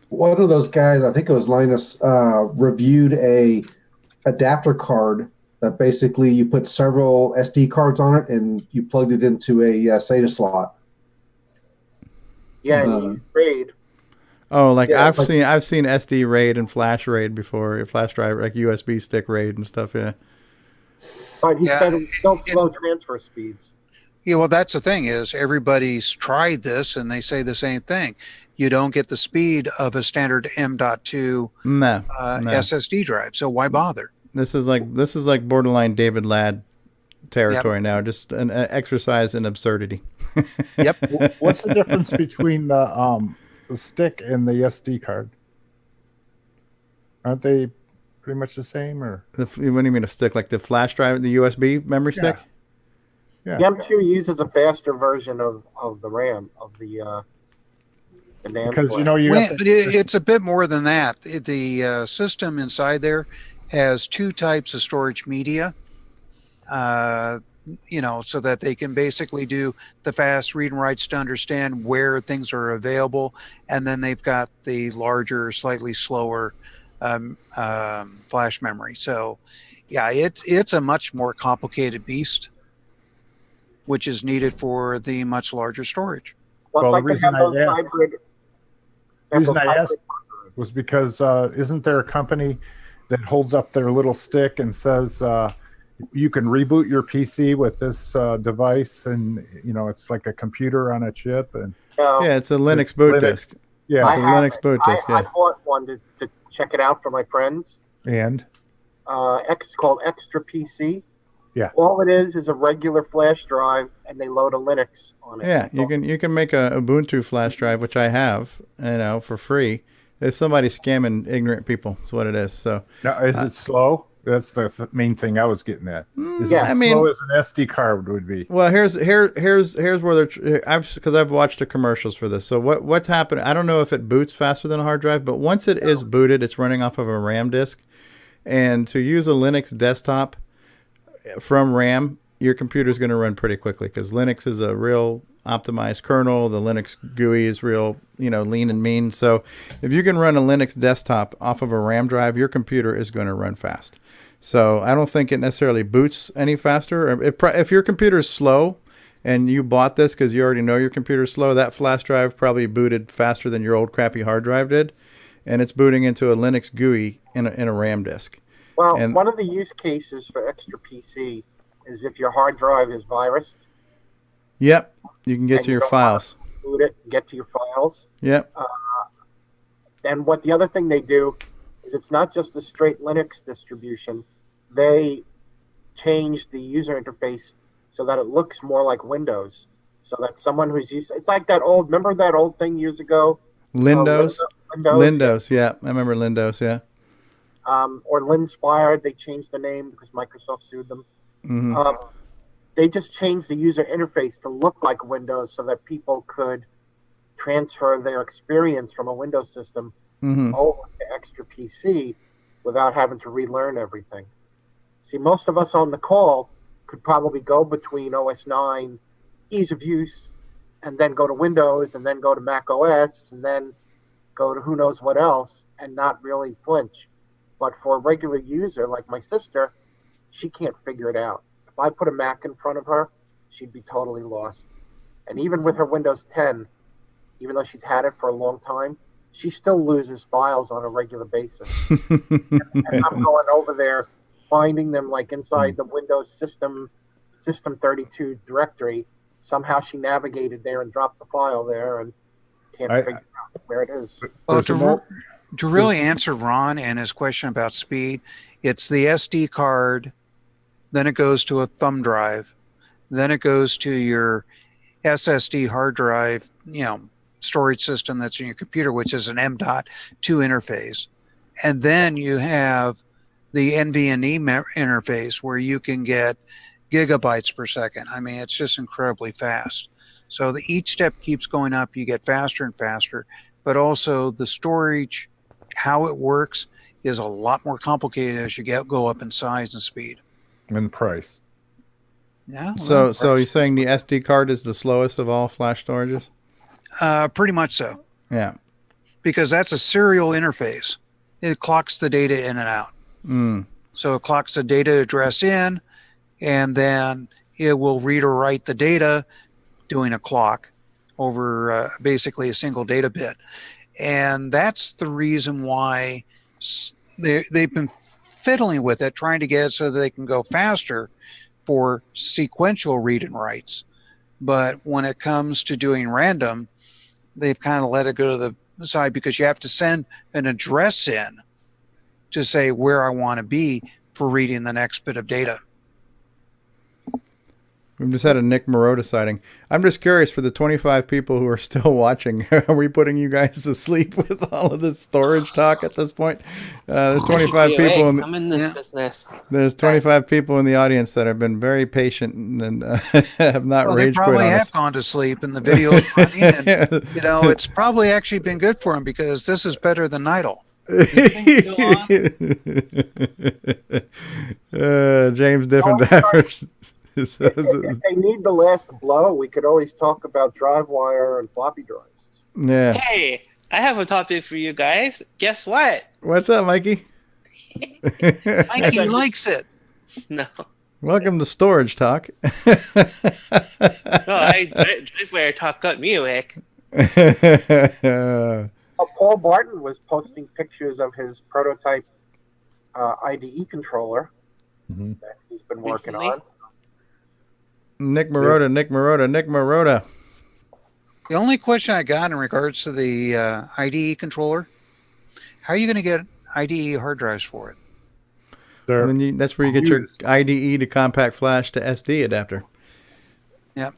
One of those guys, I think it was Linus, reviewed a adapter card that basically you put several SD cards on it and you plugged it into a SATA slot. Yeah, and you RAID. Oh, I've seen SD RAID and flash RAID before, flash drive, like USB stick RAID and stuff. Yeah. But he said don't slow transfer speeds. Yeah, well, that's the thing is everybody's tried this and they say the same thing. You don't get the speed of a standard M.2 no. SSD drive, so why bother? This is like borderline David Ladd territory now, just an exercise in absurdity. Yep. What's the difference between the stick and the SD card? Aren't they pretty much the same? Or what do you mean a stick? Like the flash drive, the USB memory stick? Yeah. The M2 uses a faster version of the RAM of the NAND. Because it's a bit more than that. The system inside there has two types of storage media. So that they can basically do the fast read and writes to understand where things are available. And then they've got the larger, slightly slower flash memory. So, yeah, it's a much more complicated beast, which is needed for the much larger storage. Well, the reason I asked was because isn't there a company that holds up their little stick and says, you can reboot your PC with this device, and it's like a computer on a chip, and it's a Linux boot disk. Yeah, it's a Linux boot disk. I bought one to check it out for my friends. And it's called Extra PC. Yeah. All it is a regular flash drive, and they load a Linux on it. Yeah, you can make a Ubuntu flash drive, which I have, for free. There's somebody scamming ignorant people. That's what it is. So now, is it slow? That's the main thing I was getting at. Is it slow as an SD card would be? Well, here's where because I've watched the commercials for this. So what's happened? I don't know if it boots faster than a hard drive, but once it is booted, it's running off of a RAM disk, and to use a Linux desktop from RAM, your computer is going to run pretty quickly because Linux is a real optimized kernel. The Linux GUI is real, lean and mean. So if you can run a Linux desktop off of a RAM drive, your computer is going to run fast. So I don't think it necessarily boots any faster. If your computer is slow and you bought this because you already know your computer is slow, that flash drive probably booted faster than your old crappy hard drive did. And it's booting into a Linux GUI in a RAM disk. Well, one of the use cases for Extra PC is if your hard drive is virused. Yep, you can get to your files. Boot it, get to your files. Yep. And what the other thing they do is it's not just a straight Linux distribution. They changed the user interface so that it looks more like Windows. So that someone who's used, it's like that old, remember that old thing years ago? Lindos. Lindos, yeah. I remember Lindos, yeah. Or Linspire, they changed the name because Microsoft sued them. Mhm. They just changed the user interface to look like Windows so that people could transfer their experience from a Windows system Mhm. over to extra PC without having to relearn everything. See, most of us on the call could probably go between OS 9, ease of use, and then go to Windows, and then go to Mac OS, and then go to who knows what else, and not really flinch. But for a regular user like my sister, she can't figure it out. If I put a Mac in front of her, she'd be totally lost. And even with her Windows 10, even though she's had it for a long time, she still loses files on a regular basis. And I'm going over there, finding them like inside the Windows System 32 directory. Somehow she navigated there and dropped the file there and can't figure out where it is. Well, to really answer Ron and his question about speed, it's the SD card, then it goes to a thumb drive, then it goes to your SSD hard drive, storage system that's in your computer, which is an M.2 interface. And then you have the NVMe interface where you can get gigabytes per second. I mean, it's just incredibly fast. So each step keeps going up. You get faster and faster, but also the storage, how it works, is a lot more complicated as you go up in size and speed. And price. Yeah. So you're saying the SD card is the slowest of all flash storages? Pretty much so. Yeah. Because that's a serial interface. It clocks the data in and out. Mm. So it clocks the data address in, and then it will read or write the data doing a clock over basically a single data bit. And that's the reason why they've been fiddling with it, trying to get it so that they can go faster for sequential read and writes. But when it comes to doing random, they've kind of let it go to the side because you have to send an address in to say where I want to be for reading the next bit of data. We've just had a Nick Marotta sighting. I'm just curious, for the 25 people who are still watching, are we putting you guys to sleep with all of this storage talk at this point? There's 25 people. I'm in this business. There's 25 people in the audience that have been very patient and have not rage quit on us. They probably have gone to sleep and the video's running. And, it's probably actually been good for them because this is better than Idle. James Diffendappers. If they need the last blow, we could always talk about DriveWire and floppy drives. Yeah. Hey, I have a topic for you guys. Guess what? What's up, Mikey? Mikey likes it. No. Welcome to Storage Talk. No, DriveWire talk got me awake. Paul Barton was posting pictures of his prototype IDE controller that he's been working on. Nick Marotta. The only question I got in regards to the IDE controller, how are you going to get IDE hard drives for it? And then that's where you get your IDE to compact flash to SD adapter. Yep.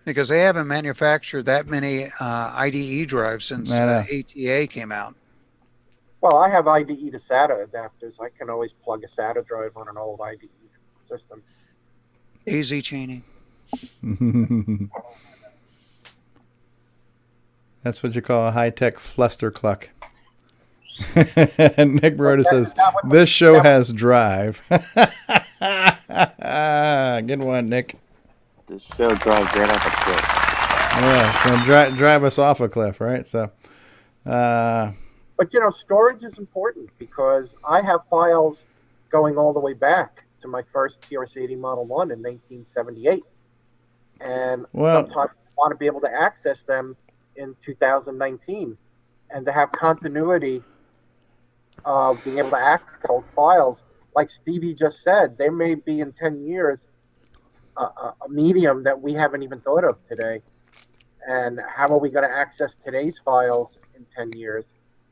Because they haven't manufactured that many IDE drives since ATA came out. Well, I have IDE to SATA adapters. I can always plug a SATA drive on an old IDE system. AZ chaining. That's what you call a high-tech fluster cluck. Nick Marotta says, this show has drive. Good one, Nick. This show drives right off a cliff. Yeah, it's going to drive us off a cliff, right? So, But, storage is important because I have files going all the way back to my first TRS-80 Model 1 in 1978. And sometimes I want to be able to access them in 2019. And to have continuity of being able to access those files, like Stevie just said, there may be in 10 years a medium that we haven't even thought of today. And how are we going to access today's files in 10 years?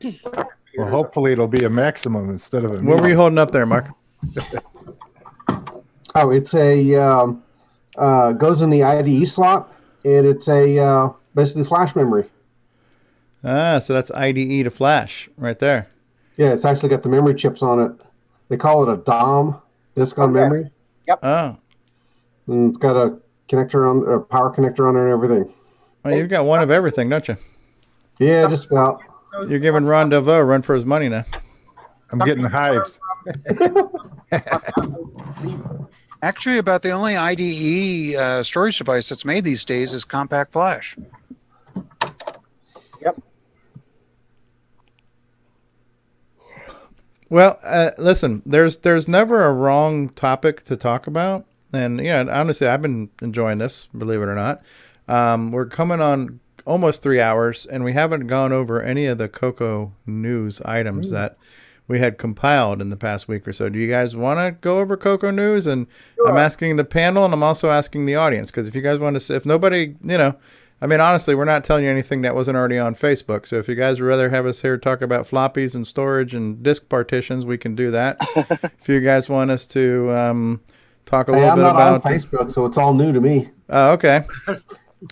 Well, hopefully it'll be a maximum instead of a What were you holding up there, Mark? Oh, it's a goes in the IDE slot, and it's a basically flash memory. Ah, so that's IDE to flash right there. Yeah, it's actually got the memory chips on it. They call it a DOM, disk on memory. Yep. Oh. And it's got a connector on, a power connector on it and everything. Well, you've got one of everything, don't you? Yeah, just about. You're giving Ron DeVoe a run for his money now. I'm getting hives. Actually, about the only IDE storage device that's made these days is compact flash. Yep. Well, listen, there's never a wrong topic to talk about. And, honestly, I've been enjoying this, believe it or not. We're coming on almost 3 hours, and we haven't gone over any of the Coco news items that we had compiled in the past week or so. Do you guys want to go over Coco news? And Sure. I'm asking the panel, and I'm also asking the audience, because if you guys want to, if nobody, honestly, we're not telling you anything that wasn't already on Facebook. So if you guys would rather have us here talk about floppies and storage and disk partitions, we can do that. If you guys want us to talk a little I'm bit not about on Facebook, so it's all new to me. Oh, okay.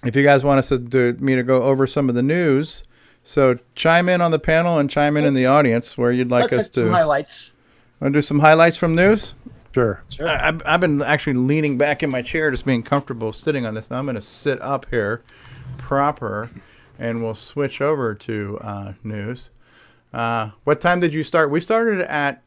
If you guys want us to go over some of the news, so chime in on the panel and chime in the audience where you'd like us to. Some highlights. Want to do some highlights from news? Sure. I've been actually leaning back in my chair, just being comfortable sitting on this. Now I'm going to sit up here proper, and we'll switch over to news. What time did you start? We started at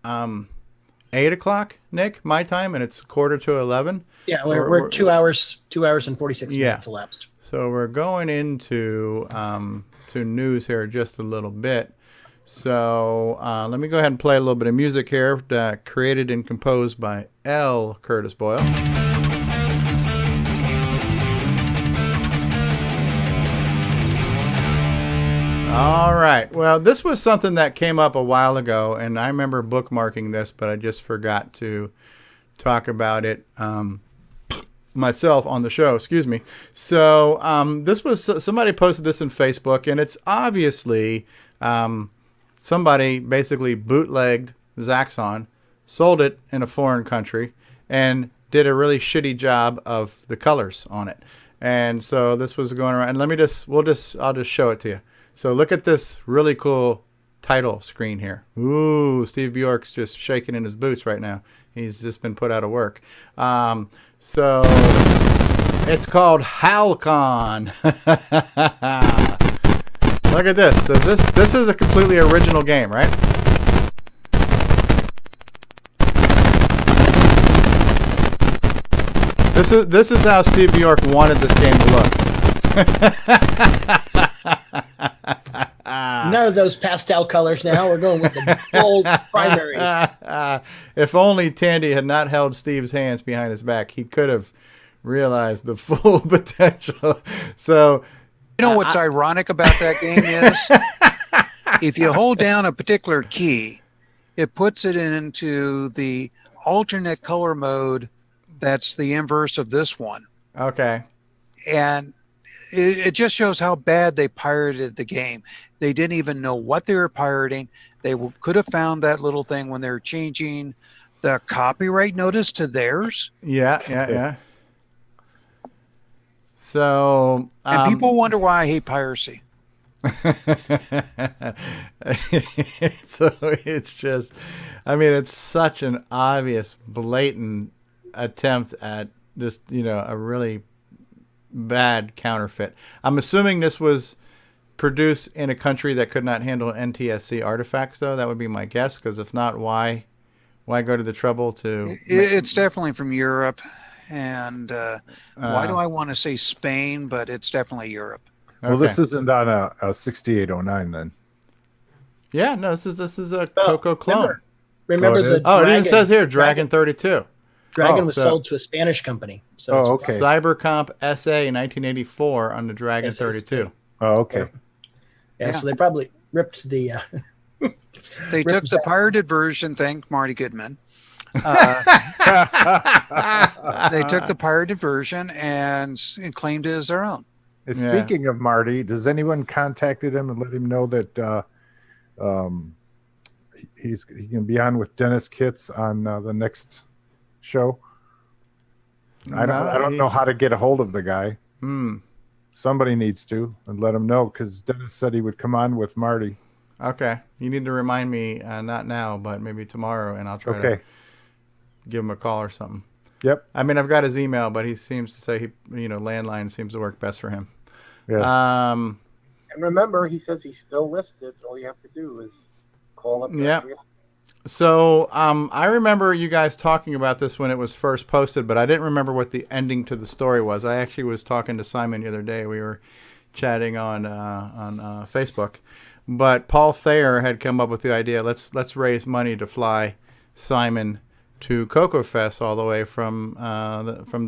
8 o'clock, Nick, my time, and it's 10:45. Yeah, we're 2 hours, 2 hours and 46 minutes elapsed. So we're going into to news here just a little bit. So let me go ahead and play a little bit of music here, created and composed by L. Curtis Boyle. All right. Well, this was something that came up a while ago, and I remember bookmarking this, but I just forgot to talk about it myself on the show. Excuse me. So this was somebody posted this in Facebook, and it's obviously somebody basically bootlegged Zaxxon, sold it in a foreign country, and did a really shitty job of the colors on it. And so this was going around. And I'll just show it to you. So look at this really cool title screen here. Ooh, Steve Bjork's just shaking in his boots right now. He's just been put out of work. So it's called Halcon. Look at this. This is a completely original game, right? This is how Steve Bjork wanted this game to look. None of those pastel colors now. We're going with the bold primaries. If only Tandy had not held Steve's hands behind his back, he could have realized the full potential. So, you know what's ironic about that game is if you hold down a particular key, it puts it into the alternate color mode that's the inverse of this one. Okay. And it just shows how bad they pirated the game. They didn't even know what they were pirating. They could have found that little thing when they were changing the copyright notice to theirs. Yeah. So, and people wonder why I hate piracy. So it's just, it's such an obvious, blatant attempt at just, a really bad counterfeit. I'm assuming this was produced in a country that could not handle NTSC artifacts, though. That would be my guess, because if not, why go to the trouble to... It's definitely from Europe, and why do I want to say Spain, but it's definitely Europe. Well, this isn't on a 6809 then. Yeah, no, this is a Coco clone. Remember the Dragon, it even says here, Dragon 32. Dragon was sold to a Spanish company. So okay. Cybercomp SA 1984 on the Dragon 32. Oh, okay. Yeah, so they probably ripped the... They took the pirated version, thank Marty Goodman. They took the pirated version and claimed it as their own. Speaking of Marty, does anyone contacted him and let him know that he can be on with Dennis Kitts on the next show? I don't know how to get a hold of the guy. Somebody needs to and let him know, because Dennis said he would come on with Marty. Okay, you need to remind me, not now, but maybe tomorrow, and I'll try to give him a call or something. Yep. I mean, I've got his email, but he seems to say landline seems to work best for him. Yeah. And remember, he says he's still listed. All you have to do is call up. Yeah. So I remember you guys talking about this when it was first posted, but I didn't remember what the ending to the story was. I actually was talking to Simon the other day. We were chatting on Facebook, but Paul Thayer had come up with the idea. Let's raise money to fly Simon to CoCoFest all the way from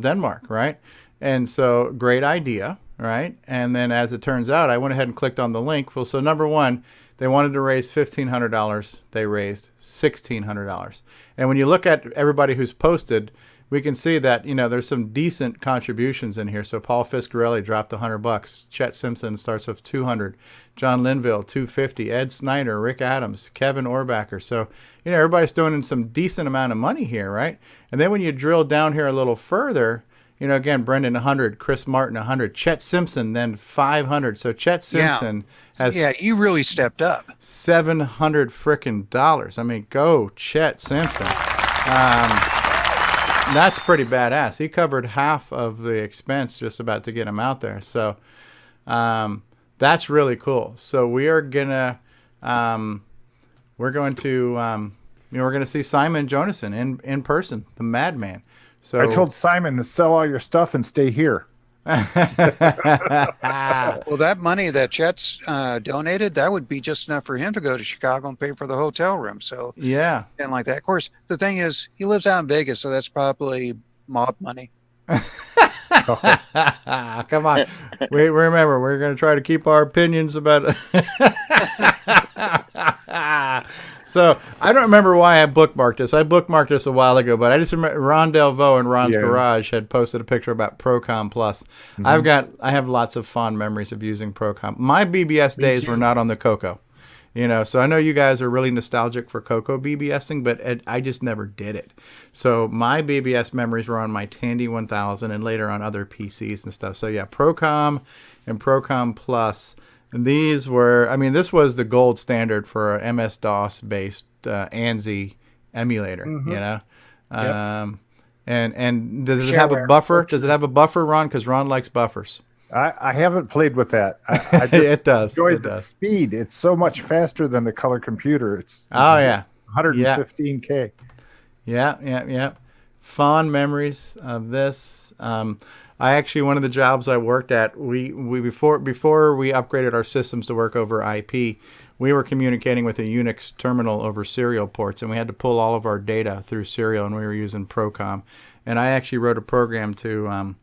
Denmark, right? And so great idea, right? And then as it turns out, I went ahead and clicked on the link. Well, so number one, they wanted to raise $1,500. They raised $1,600. And when you look at everybody who's posted, we can see that, there's some decent contributions in here. So Paul Fiscarelli dropped $100. Chet Simpson starts with $200. John Linville, $250. Ed Snyder, Rick Adams, Kevin Orbacker. So, everybody's doing some decent amount of money here, right? And then when you drill down here a little further, again, Brendan, 100, Chris Martin, 100, Chet Simpson, then 500. So Chet Simpson has... Yeah, you really stepped up. $700 frickin' dollars. I mean, go Chet Simpson. That's pretty badass. He covered half of the expense just about to get him out there. So that's really cool. So we are gonna we're going to see Simon Jonassen in person, the madman. So I told Simon to sell all your stuff and stay here. Well, that money that Chet's donated, that would be just enough for him to go to Chicago and pay for the hotel room. So yeah, and like that. Of course, the thing is, he lives out in Vegas, so that's probably mob money. Come on, remember, we're going to try to keep our opinions about. So I don't remember why I bookmarked this. I bookmarked this a while ago, but I just remember Ron Delvaux and Ron's Garage had posted a picture about Procom Plus. I have lots of fond memories of using Procom. My BBS days were not on the CoCo, so I know you guys are really nostalgic for CoCo BBSing, but I just never did it. So my BBS memories were on my Tandy 1000 and later on other PCs and stuff. So yeah, Procom and Procom Plus. And these were, this was the gold standard for a MS-DOS based ANSI emulator, And does it have a buffer? Does it have a buffer, Ron? Because Ron likes buffers. I haven't played with that. I just it does. Enjoyed the speed. It's so much faster than the color computer. It's 115K. Yeah. Fond memories of this. I actually, one of the jobs I worked at, we before we upgraded our systems to work over IP, we were communicating with a Unix terminal over serial ports, and we had to pull all of our data through serial, and we were using Procom. And I actually wrote a program to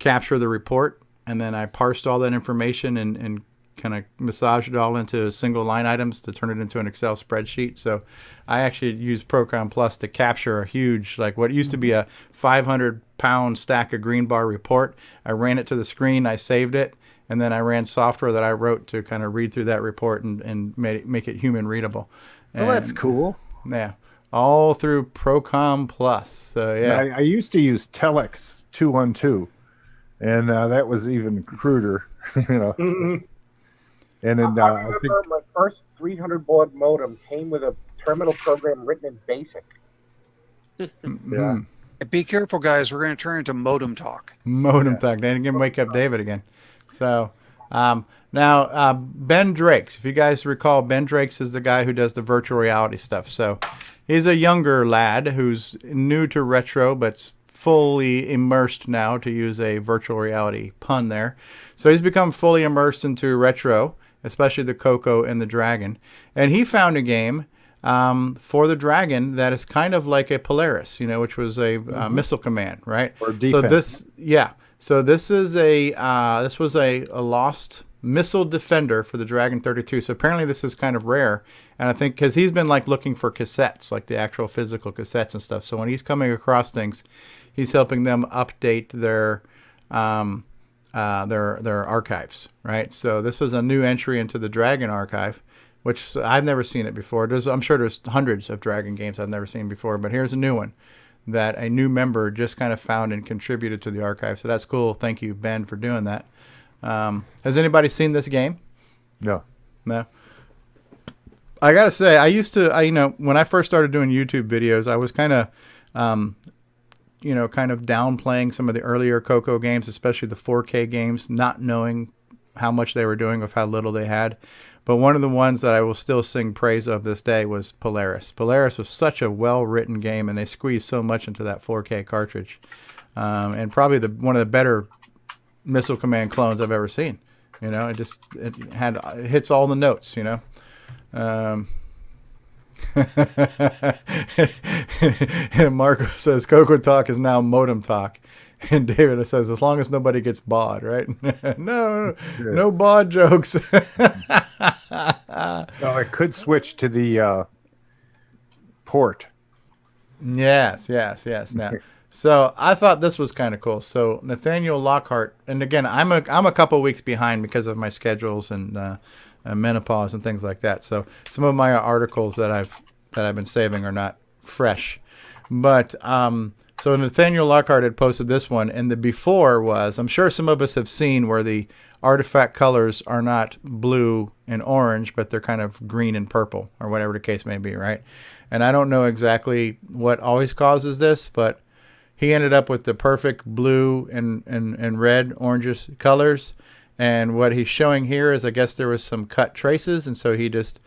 capture the report, and then I parsed all that information and kind of massaged it all into single line items to turn it into an Excel spreadsheet. So I actually used Procom Plus to capture a huge, like what used to be a 500-pound stack of green bar report. I ran it to the screen, I saved it, and then I ran software that I wrote to kind of read through that report and make it human readable. Well, that's cool. Yeah, all through Procom Plus. So yeah, I used to use Telex 212, and that was even cruder, And then I remember my first 300 baud modem came with a terminal program written in BASIC. Yeah. Be careful, guys. We're going to turn into modem talk. Modem talk. Then you can wake up David again. So now Ben Drakes. If you guys recall, Ben Drakes is the guy who does the virtual reality stuff. So he's a younger lad who's new to retro, but fully immersed now, to use a virtual reality pun there. So he's become fully immersed into retro, especially the CoCo and the Dragon. And he found a game for the Dragon that is kind of like a Polaris, which was a missile command, right? Or defense. So this was a lost missile defender for the Dragon 32. So apparently this is kind of rare. And I think because he's been looking for cassettes, like the actual physical cassettes and stuff. So when he's coming across things, he's helping them update their archives, right? So this was a new entry into the Dragon archive, which I've never seen it before. I'm sure there's hundreds of Dragon games I've never seen before, but here's a new one that a new member just kind of found and contributed to the archive. So that's cool. Thank you, Ben, for doing that. Has anybody seen this game? No. No. I gotta say, when I first started doing YouTube videos, I was kind of, kind of downplaying some of the earlier Coco games, especially the 4K games, not knowing how much they were doing with how little they had. But one of the ones that I will still sing praise of this day was Polaris. Polaris was such a well-written game, and they squeezed so much into that 4K cartridge, and probably one of the better Missile Command clones I've ever seen. It hits all the notes. And Marco says CoCoTALK is now modem talk, and David says as long as nobody gets bawd, right? no bawd jokes. No, it could switch to the port. Yes. Now, so I thought this was kind of cool. So Nathaniel Lockhart, and again, I'm a couple weeks behind because of my schedules and menopause and things like that. So some of my articles that I've been saving are not fresh. But so Nathaniel Lockhart had posted this one, and the before was, I'm sure some of us have seen where the artifact colors are not blue and orange, but they're kind of green and purple, or whatever the case may be, right? And I don't know exactly what always causes this, but he ended up with the perfect blue and red, oranges colors. And what he's showing here is, I guess there was some cut traces, and so he just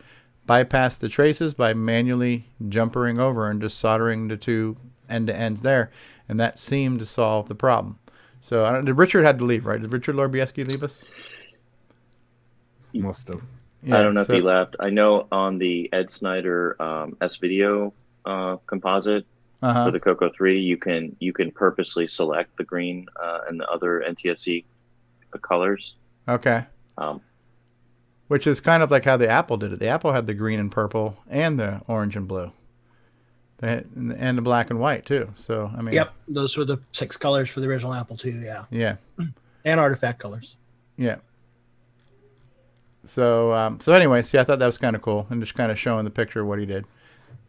bypassed the traces by manually jumpering over and just soldering the two end-to-ends there, and that seemed to solve the problem. So Richard had to leave, right? Did Richard Lorbieski leave us? He must have. Yeah, I don't know if he left. I know on the Ed Snyder S-Video composite for the Coco 3, you can purposely select the green and the other NTSC colors. Okay. Which is kind of like how the Apple did it. The Apple had the green and purple and the orange and blue. And the black and white too. So I mean, yep, those were the 6 colors for the original Apple II. Yeah. Yeah. And artifact colors. Yeah. So anyways, I thought that was kind of cool, and just kind of showing the picture of what he did.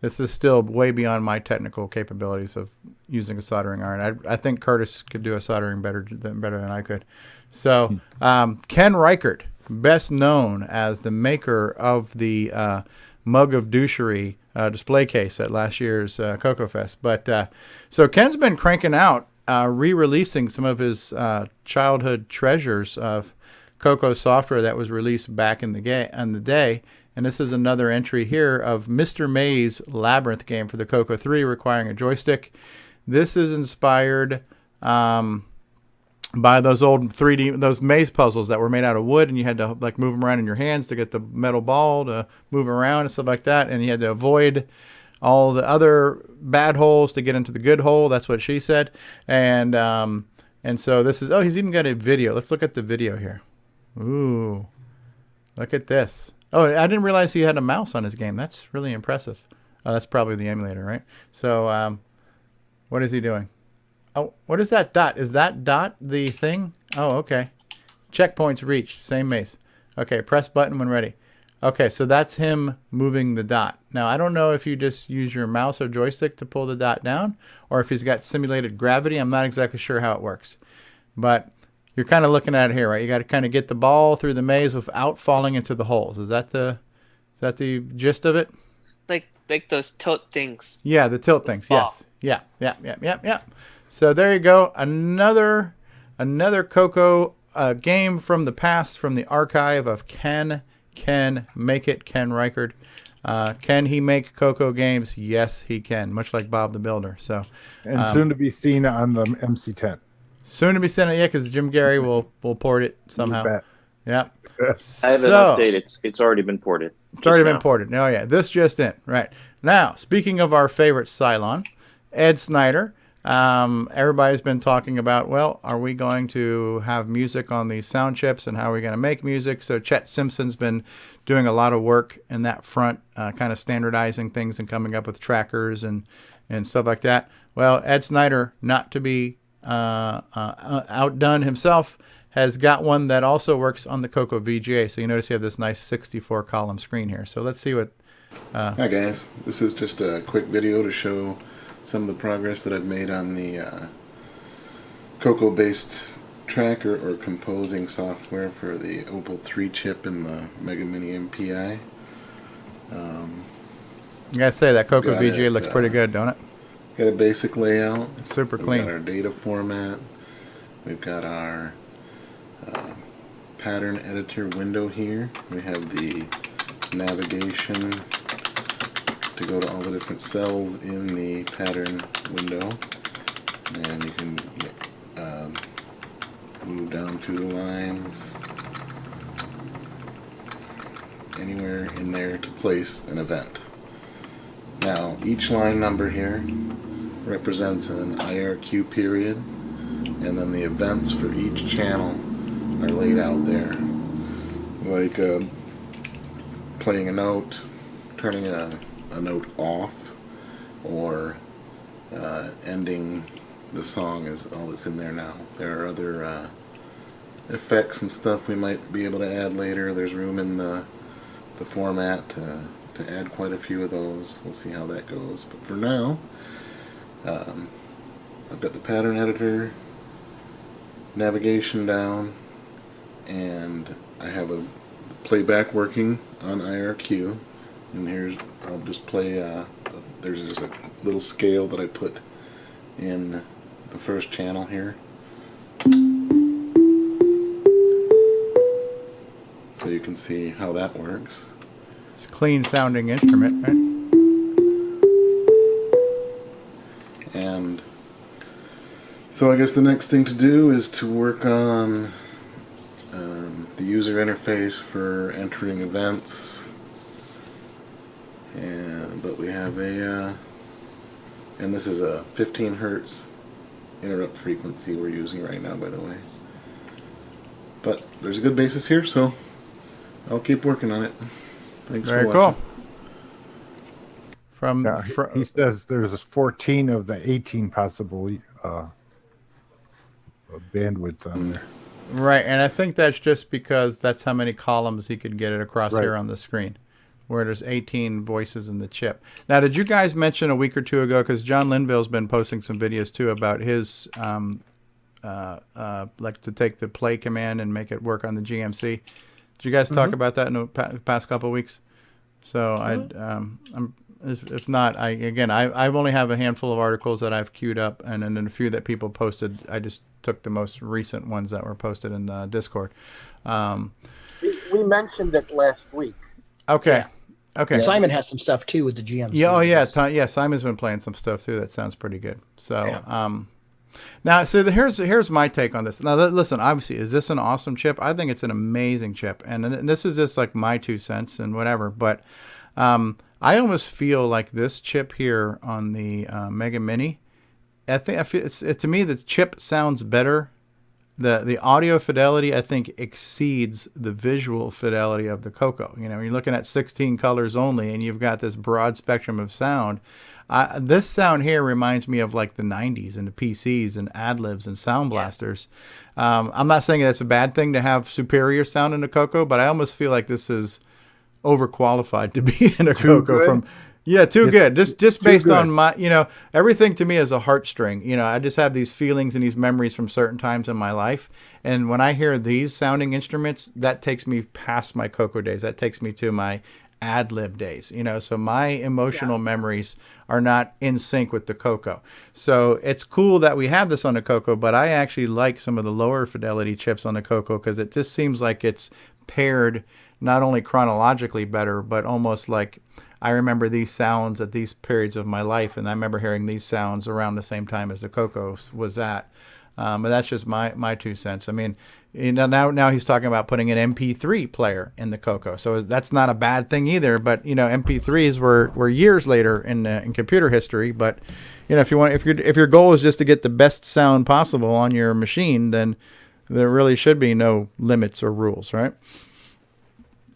This is still way beyond my technical capabilities of using a soldering iron. I think Curtis could do a soldering better than I could. So Ken Reichert, best known as the maker of the Mug of Douchery display case at last year's Coco Fest. But so Ken's been cranking out, re-releasing some of his childhood treasures of Coco software that was released back in the day. And this is another entry here of Mr. May's Labyrinth game for the Coco 3 requiring a joystick. This is inspired by those old 3D, those maze puzzles that were made out of wood, and you had to like move them around in your hands to get the metal ball to move around and stuff like that. And you had to avoid all the other bad holes to get into the good hole. That's what she said. And so this is, he's even got a video. Let's look at the video here. Ooh, look at this. Oh, I didn't realize he had a mouse on his game. That's really impressive. Oh, that's probably the emulator, right? So what is he doing? Oh, what is that dot? Is that dot the thing? Oh, okay. Checkpoints reached. Same maze. Okay, press button when ready. Okay, so that's him moving the dot. Now, I don't know if you just use your mouse or joystick to pull the dot down, or if he's got simulated gravity. I'm not exactly sure how it works. But you're kind of looking at it here, right? You got to kind of get the ball through the maze without falling into the holes. Is that the gist of it? Like those tilt things. Yeah, the tilt things. Yes. Yeah. So there you go. Another Coco game from the past, from the archive of Ken Make It, Ken Reichert. Can he make Coco games? Yes, he can, much like Bob the Builder. So, and soon to be seen on the MC10. Soon to be seen, yeah, because Jim Gary will port it somehow. Yeah. I have an update. It's already been ported. It's already been ported. Oh yeah, this just in. Right now, speaking of our favorite Cylon, Ed Snyder. Everybody's been talking about, well, are we going to have music on these sound chips, and how are we going to make music? So Chet Simpson's been doing a lot of work in that front, kind of standardizing things and coming up with trackers and stuff like that. Well, Ed Snyder, not to be outdone himself, has got one that also works on the Coco VGA. So you notice you have this nice 64 column screen here. So let's see what... Hi guys, this is just a quick video to show some of the progress that I've made on the CoCo-based tracker or composing software for the Opal 3 chip and the Mega Mini MPI. I gotta say that Coco got VGA it, looks pretty good, don't it? Got a basic layout. Super We've clean. got our data format. We've got our pattern editor window here. We have the navigation to go to all the different cells in the pattern window, and you can move down through the lines anywhere in there to place an event. Now, each line number here represents an IRQ period, and then the events for each channel are laid out there, like playing a note, turning a note off, or ending the song is all that's in there now. There are other effects and stuff we might be able to add later. There's room in the format to add quite a few of those. We'll see how that goes. But for now, I've got the pattern editor, navigation down, and I have a playback working on IRQ. And here's, I'll just play, there's just a little scale that I put in the first channel here. So you can see how that works. It's a clean sounding instrument, right? And so I guess the next thing to do is to work on the user interface for entering events. But we have a, and this is a 15 hertz interrupt frequency we're using right now, by the way. But there's a good basis here, so I'll keep working on it. Thanks Very for cool. watching. From he says there's 14 of the 18 possible bandwidth on there. Right, and I think that's just because that's how many columns he could get it across Right. here on the screen, where there's 18 voices in the chip. Now, did you guys mention a week or two ago, because John Linville's been posting some videos too about his, like to take the play command and make it work on the GMC. Did you guys talk about that in the past couple of weeks? So if not, I've only have a handful of articles that I've queued up, and then a few that people posted. I just took the most recent ones that were posted in Discord. We mentioned it last week. Okay. Okay. Simon has some stuff too with the GMC. Yeah. Oh yeah. Yeah. Simon's been playing some stuff too. That sounds pretty good. So, now, so here's my take on this. Now, listen. Obviously, is this an awesome chip? I think it's an amazing chip, and this is just like my 2 cents and whatever. But I almost feel like this chip here on the Mega Mini. I feel to me the chip sounds better. The audio fidelity, I think, exceeds the visual fidelity of the CoCo. You know, you're looking at 16 colors only, and you've got this broad spectrum of sound. This sound here reminds me of like the 90s and the PCs and ad-libs and sound blasters. I'm not saying that's a bad thing to have superior sound in a CoCo, but I almost feel like this is overqualified to be in a Too CoCo good? from... Yeah, too good. Just too based good. on my, everything to me is a heartstring. I just have these feelings and these memories from certain times in my life. And when I hear these sounding instruments, that takes me past my CoCo days. That takes me to my ad-lib days. So my emotional memories are not in sync with the CoCo. So it's cool that we have this on the CoCo, but I actually like some of the lower fidelity chips on the CoCo because it just seems like it's paired not only chronologically better, but almost like I remember these sounds at these periods of my life, and I remember hearing these sounds around the same time as the CoCo was at. But that's just my 2 cents. I mean, now he's talking about putting an MP3 player in the CoCo, so that's not a bad thing either. But MP3s were years later in computer history. But if your goal is just to get the best sound possible on your machine, then there really should be no limits or rules, right?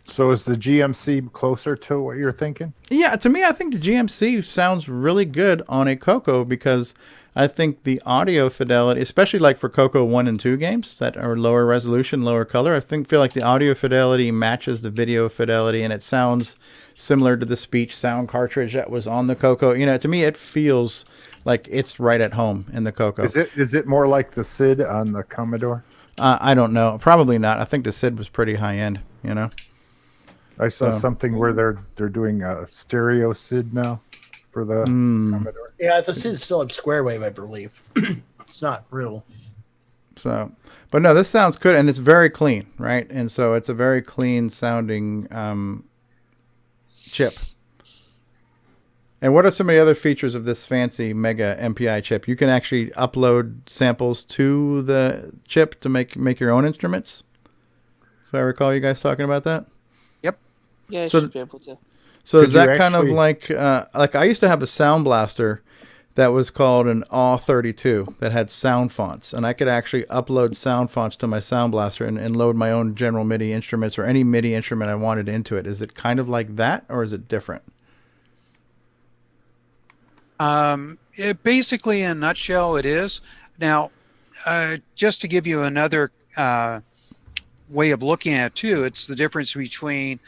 So is the GMC closer to what you're thinking? Yeah, to me, I think the GMC sounds really good on a CoCo because I think the audio fidelity, especially like for CoCo 1 and 2 games that are lower resolution, lower color, I feel like the audio fidelity matches the video fidelity, and it sounds similar to the speech sound cartridge that was on the CoCo. To me, it feels like it's right at home in the Coco. Is it more like the SID on the Commodore? I don't know. Probably not. I think the SID was pretty high end. You know. I saw something where they're doing a stereo SID now for the Commodore. Yeah, the SID's still a square wave, I believe. It's not real. So, but no, this sounds good, and it's very clean, right? And so it's a very clean sounding chip. And what are some of the other features of this fancy Mega MPI chip? You can actually upload samples to the chip to make your own instruments. If I recall you guys talking about that. Yeah, So- should be able to. So Could is that you kind of actually- like I used to have a sound blaster that was called an AW32 that had sound fonts, and I could actually upload sound fonts to my sound blaster and load my own general MIDI instruments or any MIDI instrument I wanted into it. Is it kind of like that, or is it different? Basically, in a nutshell, it is. Now, just to give you another way of looking at it too, it's the difference between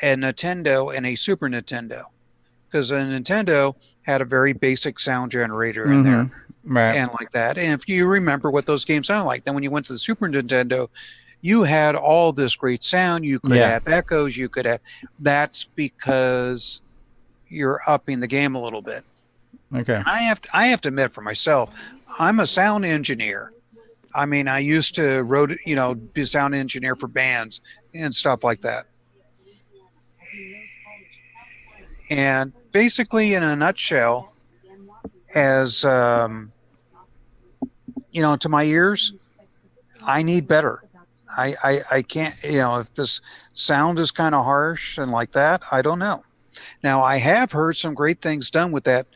a Nintendo and a Super Nintendo. Because a Nintendo had a very basic sound generator in there, Right. and like that. And if you remember what those games sound like, then when you went to the Super Nintendo, you had all this great sound. You could Yeah. have echoes. You could have. That's because you're upping the game a little bit. Okay. And I have to admit for myself, I'm a sound engineer. I mean, I used to be a sound engineer for bands and stuff like that. And basically, in a nutshell, as to my ears, I need better. I can't, if this sound is kind of harsh and like that, I don't know. Now, I have heard some great things done with that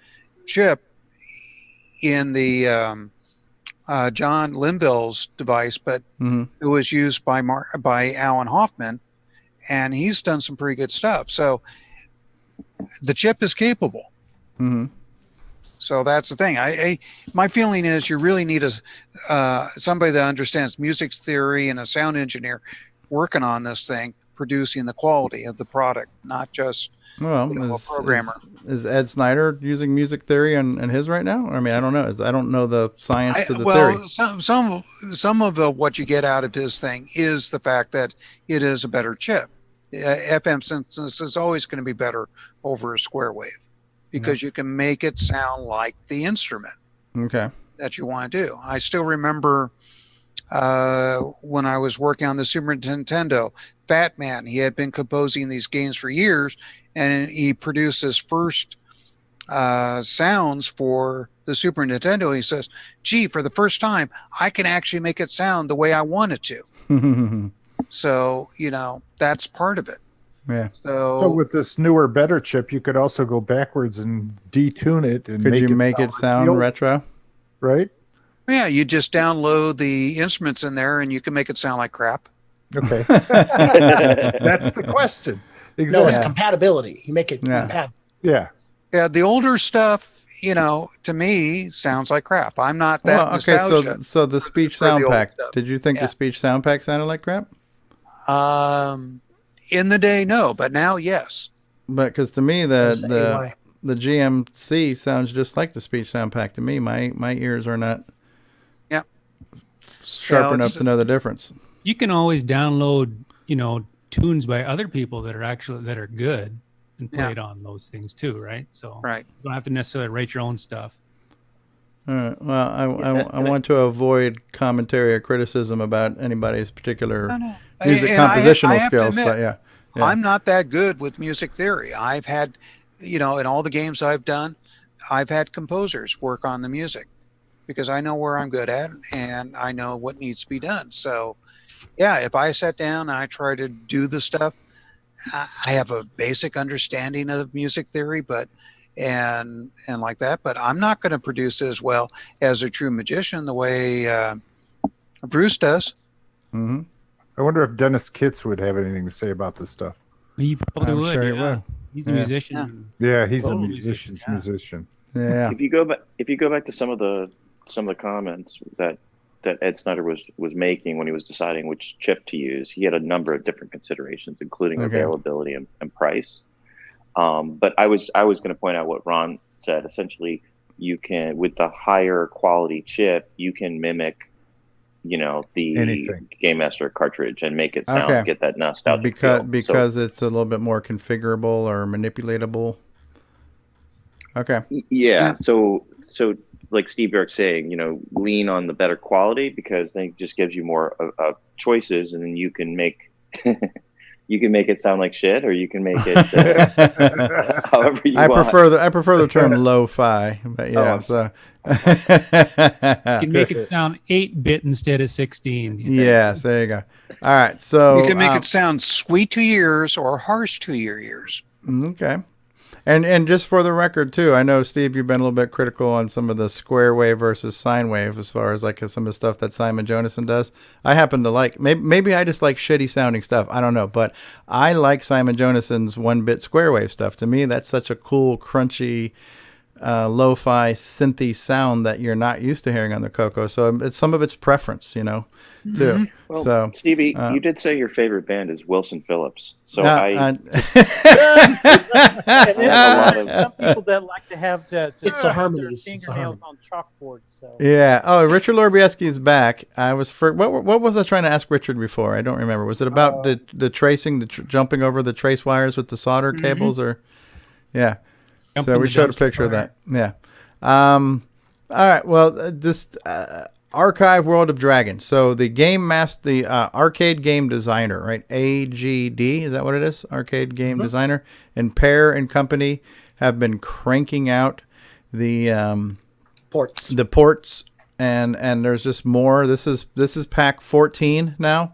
chip in the John Linville's device, but it was used by Alan Hoffman, and he's done some pretty good stuff. So the chip is capable. So that's the thing. My feeling is you really need somebody that understands music theory and a sound engineer working on this thing, producing the quality of the product, not just a programmer. Is Ed Snyder using music theory in his right now? I mean, I don't know. I don't know the science to the theory. Some of what you get out of his thing is the fact that it is a better chip. FM synthesis is always going to be better over a square wave because you can make it sound like the instrument Okay. that you want to do. I still remember when I was working on the Super Nintendo, Fat Man, he had been composing these games for years, and he produced his first sounds for the Super Nintendo. He says, gee, for the first time, I can actually make it sound the way I want it to. So, that's part of it. Yeah. So with this newer, better chip, you could also go backwards and detune it. And Could you make it sound like retro? Right? Yeah, you just download the instruments in there and you can make it sound like crap. Okay. That's the question. No, it's compatibility. You make it compatible. Yeah. Yeah, the older stuff, to me, sounds like crap. I'm not that nostalgia. So the speech for the sound old pack. stuff. Did you think the speech sound pack sounded like crap? In the day, no, but now, yes. But because to me the GMC sounds just like the speech sound pack to me. My ears are not sharp enough to know the difference. You can always download, tunes by other people that are good and play it on those things too, right? So you don't have to necessarily write your own stuff. All right. Well, I want to avoid commentary or criticism about anybody's particular music compositional I have to skills, admit, but yeah. I'm not that good with music theory. I've had, in all the games I've done, I've had composers work on the music because I know where I'm good at and I know what needs to be done. So, yeah, if I sat down and I try to do the stuff, I have a basic understanding of music theory, and like that, but I'm not going to produce as well as a true magician the way Bruce does. Mm-hmm. I wonder if Dennis Kitts would have anything to say about this stuff. He probably would. sure he Yeah. would. He's a musician. Yeah, he's a musician's musician. Yeah. If you go back to some of the comments that Ed Snyder was making when he was deciding which chip to use, he had a number of different considerations, including availability and price. But I was going to point out what Ron said. Essentially, you can, with the higher quality chip, you can mimic, the Anything. Game Master cartridge and make it sound, Okay. get that nostalgic because feel. it's a little bit more configurable or manipulatable. Okay. Yeah. So like Steve York's saying, lean on the better quality, because then it just gives you more choices, and then you can make you can make it sound like shit, or you can make it however you want. I prefer the term lo-fi, but yeah. You can make it sound 8-bit instead of 16. Yes, there you go. All right, so you can make it sound sweet to your ears or harsh to your ears. Okay. And just for the record too, I know, Steve, you've been a little bit critical on some of the square wave versus sine wave as far as like some of the stuff that Simon Jonasson does. I happen to like, maybe I just like shitty sounding stuff. I don't know, but I like Simon Jonasson's 1-bit square wave stuff. To me, that's such a cool, crunchy, lo-fi, synthy sound that you're not used to hearing on the CoCo. So it's some of its preference, too. Mm-hmm. Well, so Stevie, you did say your favorite band is Wilson Phillips. So some people that like to have it's a harmonies. their fingernails on chalkboards. So yeah. Oh, Richard Lorbieski is back. I was what was I trying to ask Richard before? I don't remember. Was it about the tracing, jumping over the trace wires with the solder cables, or yeah? So we showed a picture of that. Yeah. All right. Well, just Archive World of Dragon. So the the arcade game designer, right? AGD, is that what it is? Arcade game designer, and Pear and Company have been cranking out the ports. The ports, and there's just more. This is pack 14 now,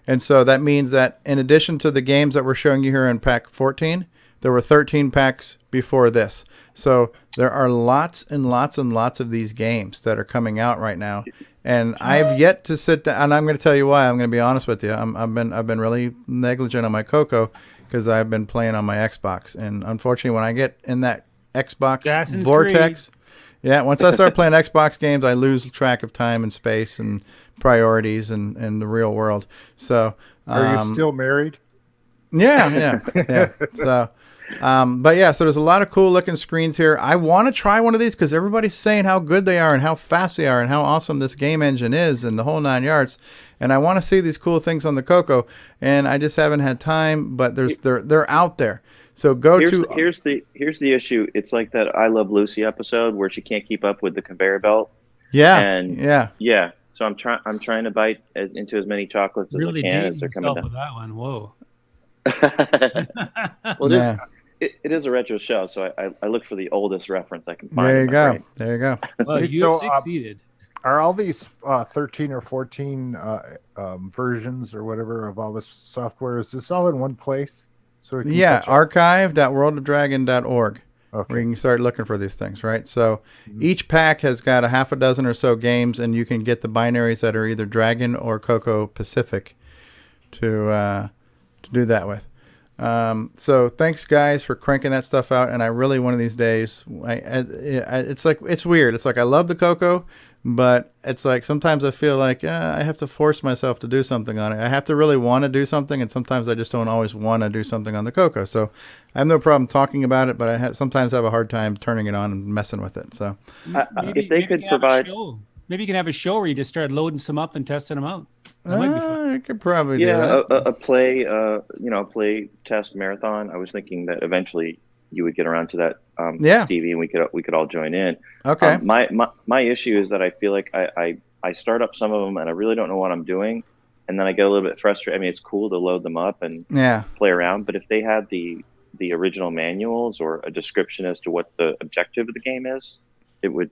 and so that means that in addition to the games that we're showing you here in pack 14, there were 13 packs before this. So there are lots and lots and lots of these games that are coming out right now. And I've yet to sit down, and I'm going to tell you why. I'm going to be honest with you. I've been really negligent on my CoCo because I've been playing on my Xbox. And unfortunately, when I get in that Xbox Assassin's vortex, once I start playing Xbox games, I lose track of time and space and priorities and the real world. So are you still married? Yeah. So, but yeah, so there's a lot of cool looking screens here. I want to try one of these because everybody's saying how good they are and how fast they are and how awesome this game engine is and the whole 9 yards. And I want to see these cool things on the CoCo, and I just haven't had time. But they're out there. So here's the issue. It's like that I Love Lucy episode where she can't keep up with the conveyor belt. Yeah. So I'm trying to bite into as many chocolates as I can as they're coming down. With that one, whoa. Well, it is a retro show, so I look for the oldest reference I can find. There you go. There you go. Well, you succeeded. Are all these 13 or 14 versions or whatever of all this software, is this all in one place? So archive.worldofdragon.org. Okay. Where you can start looking for these things, right? So each pack has got a half a dozen or so games, and you can get the binaries that are either Dragon or CoCo Pacific to do that with. So thanks guys for cranking that stuff out, and I really one of these days it's weird. It's like I love the CoCo, but it's like sometimes I feel like I have to force myself to do something on it. I have to really want to do something, and sometimes I just don't always want to do something on the CoCo. So I have no problem talking about it, but I sometimes have a hard time turning it on and messing with it. So if they could provide, maybe you can have a show where you just start loading some up and testing them out. That might be fun. I could probably do that. a play test marathon. I was thinking that eventually you would get around to that, Stevie, and we could all join in. Okay. My issue is that I feel like I start up some of them and I really don't know what I'm doing, and then I get a little bit frustrated. I mean, it's cool to load them up and play around, but if they had the original manuals or a description as to what the objective of the game is, it would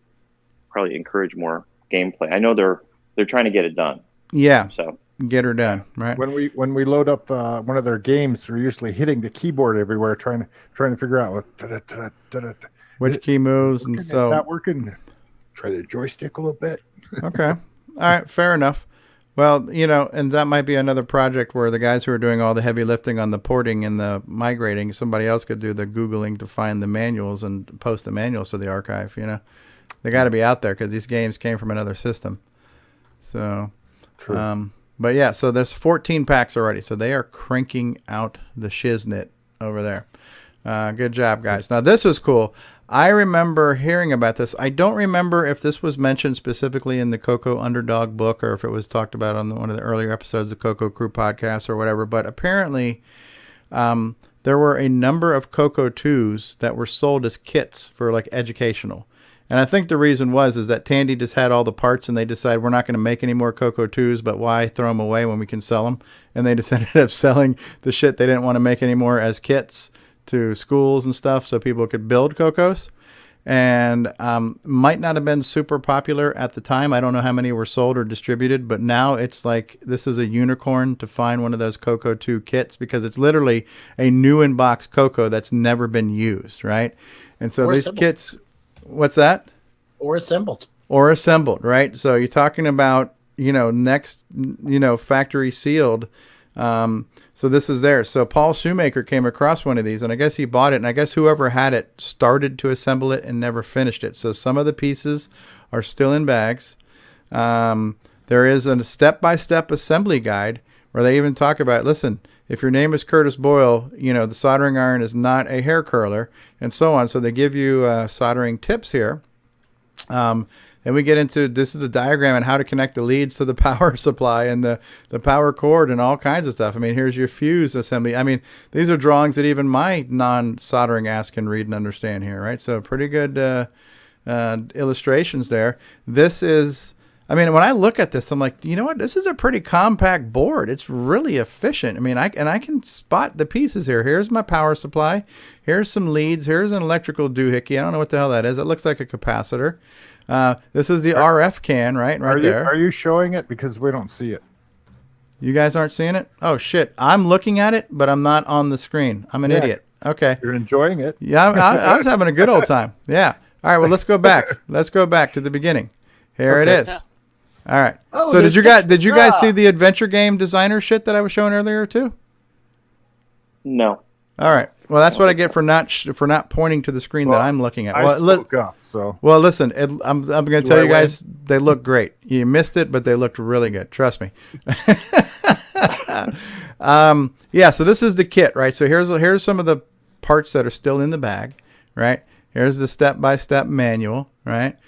probably encourage more gameplay. I know they're trying to get it done. Yeah. So get her done, right? When we load up one of their games, we're usually hitting the keyboard everywhere, trying to figure out which key moves, and so it's not working. Try the joystick a little bit. Okay, all right, fair enough. Well, and that might be another project where the guys who are doing all the heavy lifting on the porting and the migrating, somebody else could do the Googling to find the manuals and post the manuals to the archive. They got to be out there because these games came from another system. So. True. But yeah, so there's 14 packs already. So they are cranking out the shiznit over there. Good job, guys. Now this was cool. I remember hearing about this. I don't remember if this was mentioned specifically in the Coco Underdog book or if it was talked about on one of the earlier episodes of Coco Crew podcast or whatever. But apparently, there were a number of Coco 2s that were sold as kits for like educational. And I think the reason is that Tandy just had all the parts and they decided we're not going to make any more Coco 2s, but why throw them away when we can sell them? And they just ended up selling the shit they didn't want to make anymore as kits to schools and stuff so people could build Cocos. And might not have been super popular at the time. I don't know how many were sold or distributed, but now it's like this is a unicorn to find one of those Coco 2 kits because it's literally a new in-box Coco that's never been used, right? And so these kits... What's that? Or assembled. Or assembled, right? So you're talking about, next, factory sealed. So this is there. So Paul Shoemaker came across one of these, and I guess he bought it, and I guess whoever had it started to assemble it and never finished it. So some of the pieces are still in bags. There is a step-by-step assembly guide where they even talk about, listen, if your name is Curtis Boyle, the soldering iron is not a hair curler, and so on. So they give you soldering tips here. And we get into, this is the diagram on how to connect the leads to the power supply and the power cord and all kinds of stuff. I mean, here's your fuse assembly. I mean, these are drawings that even my non-soldering ass can read and understand here, right? So pretty good illustrations there. This is... I mean, when I look at this, I'm like, you know what? This is a pretty compact board. It's really efficient. I mean, I can spot the pieces here. Here's my power supply. Here's some leads. Here's an electrical doohickey. I don't know what the hell that is. It looks like a capacitor. This is the RF can, right there. Are you showing it? Because we don't see it. You guys aren't seeing it? Oh, shit. I'm looking at it, but I'm not on the screen. I'm an idiot. Okay. You're enjoying it. Yeah, I was having a good old time. Yeah. All right, well, let's go back. Let's go back to the beginning. Here it is. All right. Oh, so did you guys see the adventure game designer shit that I was showing earlier too? No. All right. Well, that's what I get for not pointing to the screen that I'm looking at. I spoke up, so. Well, listen, I'm going to tell you guys they look great. You missed it, but they looked really good. Trust me. Yeah. So this is the kit, right? So here's some of the parts that are still in the bag, right? Here's the step-by-step manual, right?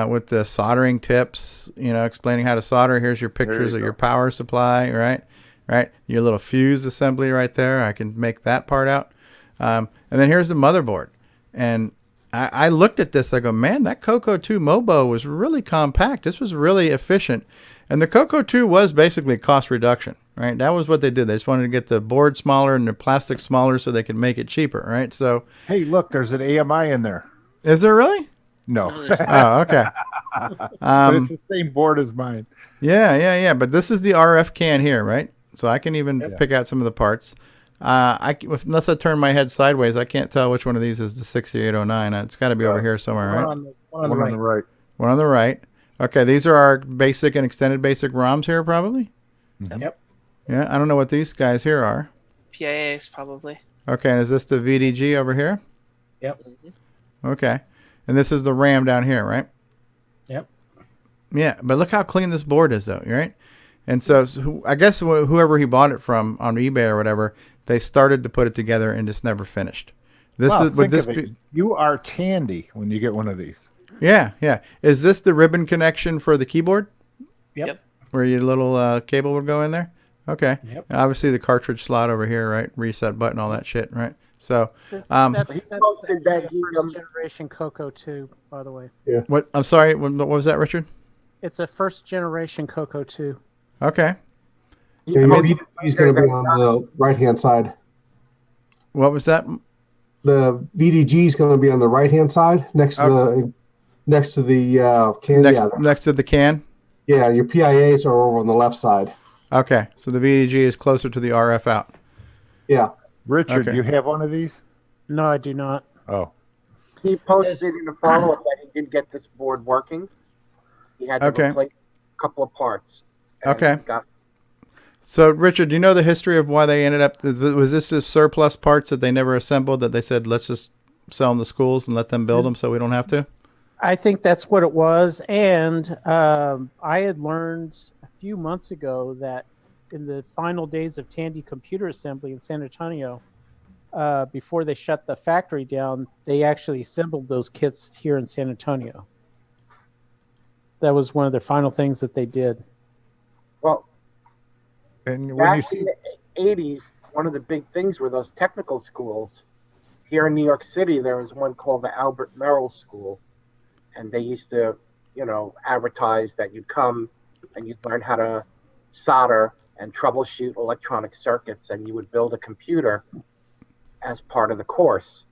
With the soldering tips, explaining how to solder. Here's your pictures of your power supply, right? Right. Your little fuse assembly right there. I can make that part out. And then here's the motherboard. And I looked at this. I go, man, that Coco 2 Mobo was really compact. This was really efficient. And the Coco 2 was basically cost reduction, right? That was what they did. They just wanted to get the board smaller and the plastic smaller so they could make it cheaper, right? So, hey, look, there's an AMI in there. Is there really? No. Oh, okay. But it's the same board as mine. Yeah. But this is the RF can here, right? So I can even pick out some of the parts. Unless I turn my head sideways, I can't tell which one of these is the 6809. It's got to be over here somewhere, right? One on the right. One on the right. Okay, these are our basic and extended basic ROMs here, probably? Yep. Yeah, I don't know what these guys here are. PIAs, probably. Okay, and is this the VDG over here? Yep. Okay. And this is the RAM down here, right? Yep. Yeah, but look how clean this board is, though, right? And so I guess whoever he bought it from on eBay or whatever, they started to put it together and just never finished. You are Tandy when you get one of these. Yeah. Is this the ribbon connection for the keyboard? Yep. Where your little cable would go in there? Okay. Yep. And obviously the cartridge slot over here, right? Reset button, all that shit, right? So, that's first generation Coco 2, by the way. Yeah. What? I'm sorry. What was that, Richard? It's a first generation Coco 2. Okay. Yeah, he's going to be on the right-hand side. What was that? The VDG is going to be on the right-hand side next to the can. Next to the can. Yeah, your PIAs are over on the left side. Okay, so the VDG is closer to the RF out. Yeah. Richard, Okay. do you have one of these? No, I do not. Oh. He posted in the follow-up that he did get this board working. He had to replace a couple of parts. Okay. So, Richard, do you know the history of why they ended up... Was this just surplus parts that they never assembled that they said, let's just sell them to schools and let them build them so we don't have to? I think that's what it was. And I had learned a few months ago that in the final days of Tandy Computer Assembly in San Antonio, before they shut the factory down, they actually assembled those kits here in San Antonio. That was one of the final things that they did. Well, and when you back see in the 80s, one of the big things were those technical schools. Here in New York City, there was one called the Albert Merrill School, and they used to, advertise that you'd come and you'd learn how to solder and troubleshoot electronic circuits, and you would build a computer as part of the course.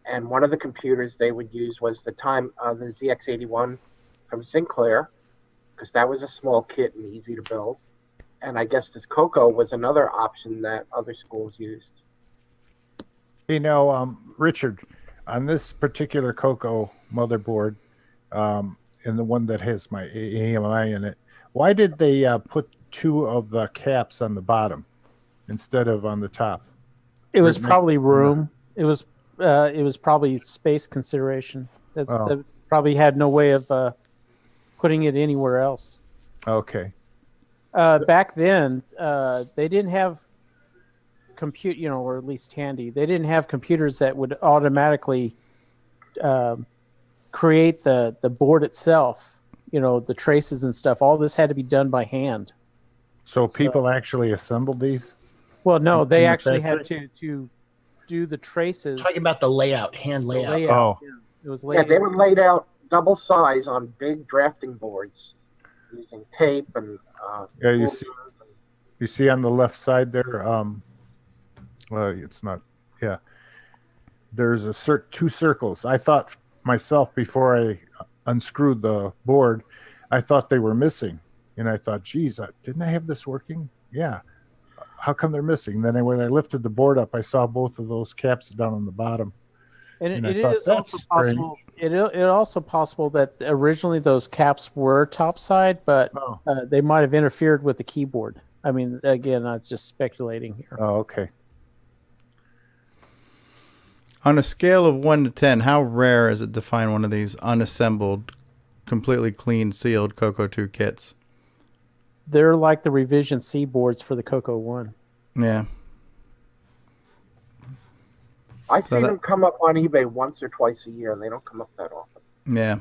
And one of the computers they would use was the ZX81 from Sinclair, because that was a small kit and easy to build. And I guess this CoCo was another option that other schools used. Richard, on this particular CoCo motherboard, and the one that has my AMI in it, why did they put two of the caps on the bottom instead of on the top? It was probably room. It was probably space consideration. That probably had no way of putting it anywhere else. Okay. Back then, they didn't have or at least handy. They didn't have computers that would automatically create the board itself. The traces and stuff. All this had to be done by hand. So people actually assembled these? Well, no, they actually had to do the traces. Talking about the layout, hand layout. Oh. Yeah. It was laid they were laid out double size on big drafting boards using tape and yeah, you see on the left side there, well, it's not, yeah, there's two circles. I thought myself, before I unscrewed the board, I thought they were missing, and I thought, geez, didn't I have this working? Yeah, how come they're missing? Then when I lifted the board up, I saw both of those caps down on the bottom. And it is also possible. It also possible that originally those caps were topside, but they might have interfered with the keyboard. I mean, again, I'm just speculating here. Oh, okay. On a scale of 1 to 10, how rare is it to find one of these unassembled, completely clean, sealed CoCo 2 kits? They're like the revision C boards for the CoCo 1. Yeah. I see them come up on eBay once or twice a year, and they don't come up that often. Yeah.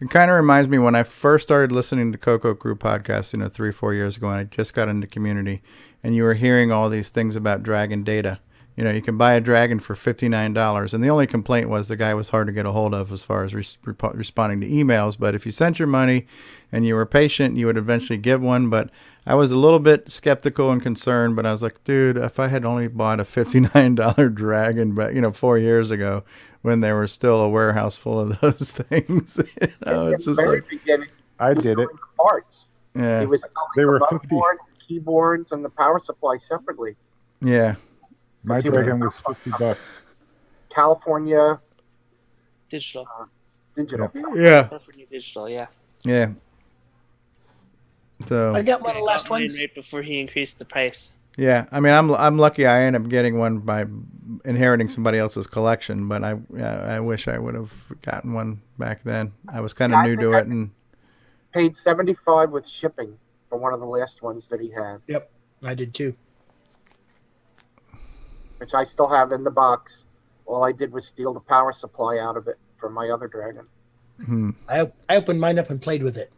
It kind of reminds me when I first started listening to CoCo Crew podcasts, 3-4 years ago, and I just got into community, and you were hearing all these things about Dragon data. You can buy a Dragon for $59, and the only complaint was the guy was hard to get a hold of as far as responding to emails. But if you sent your money and you were patient, you would eventually give one. But I was a little bit skeptical and concerned, but I was like, dude, if I had only bought a $59 Dragon, but 4 years ago, when there was still a warehouse full of those things, it's just like I did it. Parts. Yeah, it was they were the motherboard, keyboards, and the power supply separately. Yeah. My Dragon was $50. California digital. Digital. Yeah. California digital. Yeah. Yeah. So I got one of the last mine ones right before he increased the price. Yeah, I mean, I'm lucky. I ended up getting one by inheriting somebody else's collection, but I wish I would have gotten one back then. I was kind of new to it, and paid $75 with shipping for one of the last ones that he had. Yep, I did too. Which I still have in the box. All I did was steal the power supply out of it for my other Dragon. I opened mine up and played with it.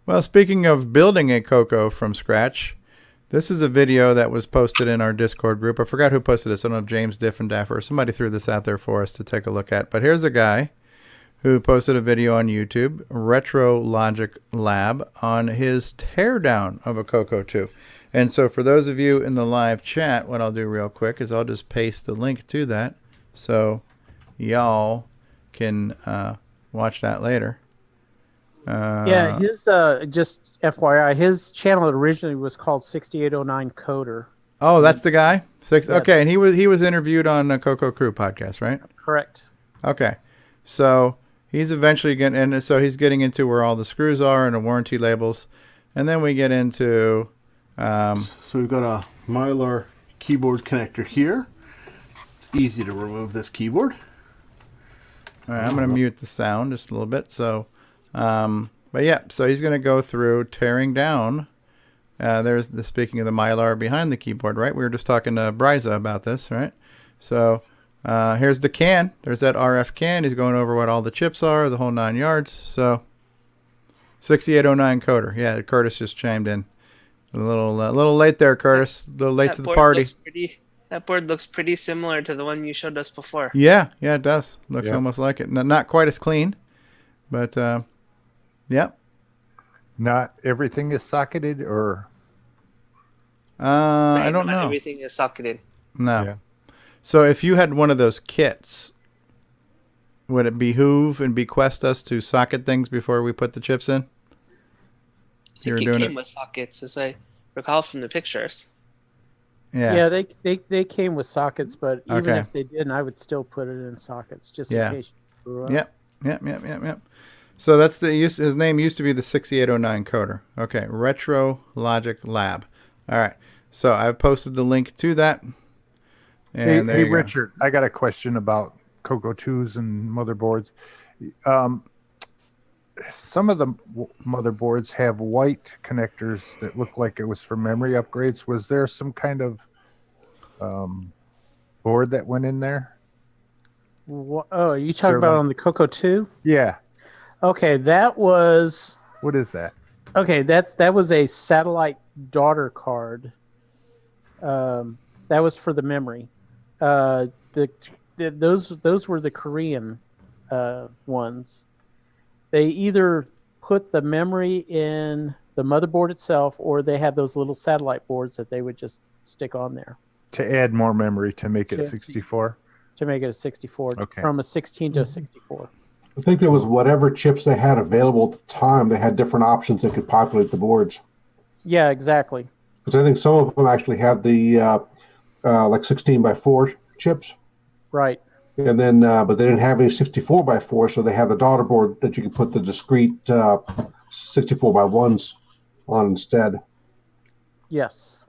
Well, speaking of building a CoCo from scratch, this is a video that was posted in our Discord group. I forgot who posted this. I don't know if James Diffendaffer or somebody threw this out there for us to take a look at. But here's a guy who posted a video on YouTube, Retro Logic Lab, on his teardown of a CoCo 2. And so for those of you in the live chat, what I'll do real quick is I'll just paste the link to that so y'all can watch that later. Yeah, his just FYI, his channel originally was called 6809 Coder. Oh, that's the guy? Yes. Okay, and he was interviewed on the CoCo Crew podcast, right? Correct. Okay. So he's eventually so he's getting into where all the screws are and the warranty labels. And then we get into so we've got a Mylar keyboard connector here. It's easy to remove this keyboard. All right, I'm going to mute the sound just a little bit. So, but yeah, so he's going to go through tearing down. There's the speaking of the Mylar behind the keyboard, right? We were just talking to Bryza about this, right? So here's the can. There's that RF can. He's going over what all the chips are, the whole 9 yards. So 6809 coder. Yeah, Curtis just chimed in. A little late there, Curtis. A little late to the party. That board looks pretty similar to the one you showed us before. Yeah, it does. Looks almost like it. Not quite as clean, but yep. Not everything is socketed, or I don't know. Everything is socketed. No. Yeah. So if you had one of those kits, would it behoove and bequest us to socket things before we put the chips in? I think it came with sockets, as I recall from the pictures. Yeah. They came with sockets, but even Okay. if they didn't, I would still put it in sockets just in case you grew up. Yep. So that's his name used to be the 6809 coder. Okay, Retro Logic Lab. All right. So I've posted the link to that. And hey Richard, I got a question about CoCo2s and motherboards. Some of the motherboards have white connectors that look like it was for memory upgrades. Was there some kind of board that went in there? Oh, are you talking about on the CoCo2? Yeah. Okay, that was... What is that? Okay, that was a satellite daughter card. That was for the memory. Those were the Korean ones. They either put the memory in the motherboard itself, or they had those little satellite boards that they would just stick on there. To add more memory to make it 64? To make it a 64, from a 16 to a 64. I think there was whatever chips they had available at the time. They had different options that could populate the boards. Yeah, exactly. Because I think some of them actually had the like 16 by 4 chips. Right. And then, but they didn't have any 64 by 4, so they had the daughter board that you could put the discrete 64 by 1s on instead. Yes.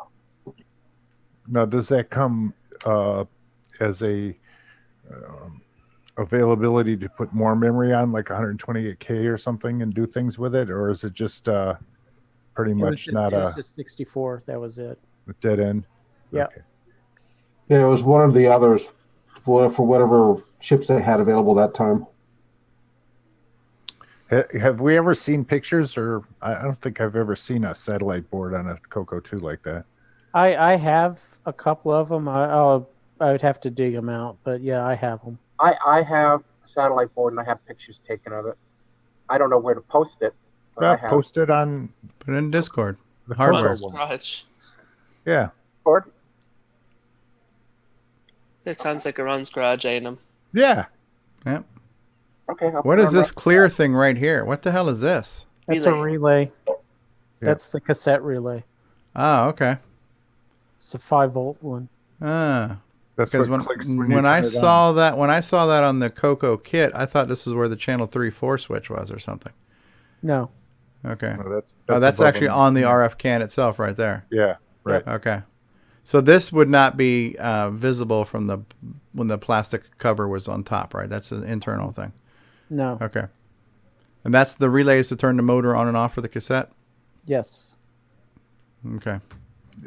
Now, does that come as a availability to put more memory on, like 128K or something, and do things with it, or is it just pretty much It was just 64. That was it. A dead end? Yeah. Okay. Yeah, it was one of the others for whatever chips they had available that time. Have we ever seen pictures, or I don't think I've ever seen a satellite board on a CoCo2 like that. I have a couple of them. I would have to dig them out, but yeah, I have them. I have a satellite board and I have pictures taken of it. I don't know where to post it. But I have. Post it on. Put it in Discord. The hardware. Garage. Yeah. Board? It sounds like a Ron's Garage item. Yeah. Yep. Okay. What is this clear thing right here? What the hell is this? That's a relay. That's the cassette relay. Oh, okay. It's a 5-volt one. Ah. That's because what clicks when you when turn I it saw that on the CoCo kit, I thought this is where the channel 3-4 switch was or something. No. Okay. No, that's that's above actually them. on the RF can itself right there. Yeah. Right. Okay. So this would not be visible from when the plastic cover was on top, right? That's an internal thing. No. Okay. And that's the relays to turn the motor on and off for the cassette? Yes. Okay.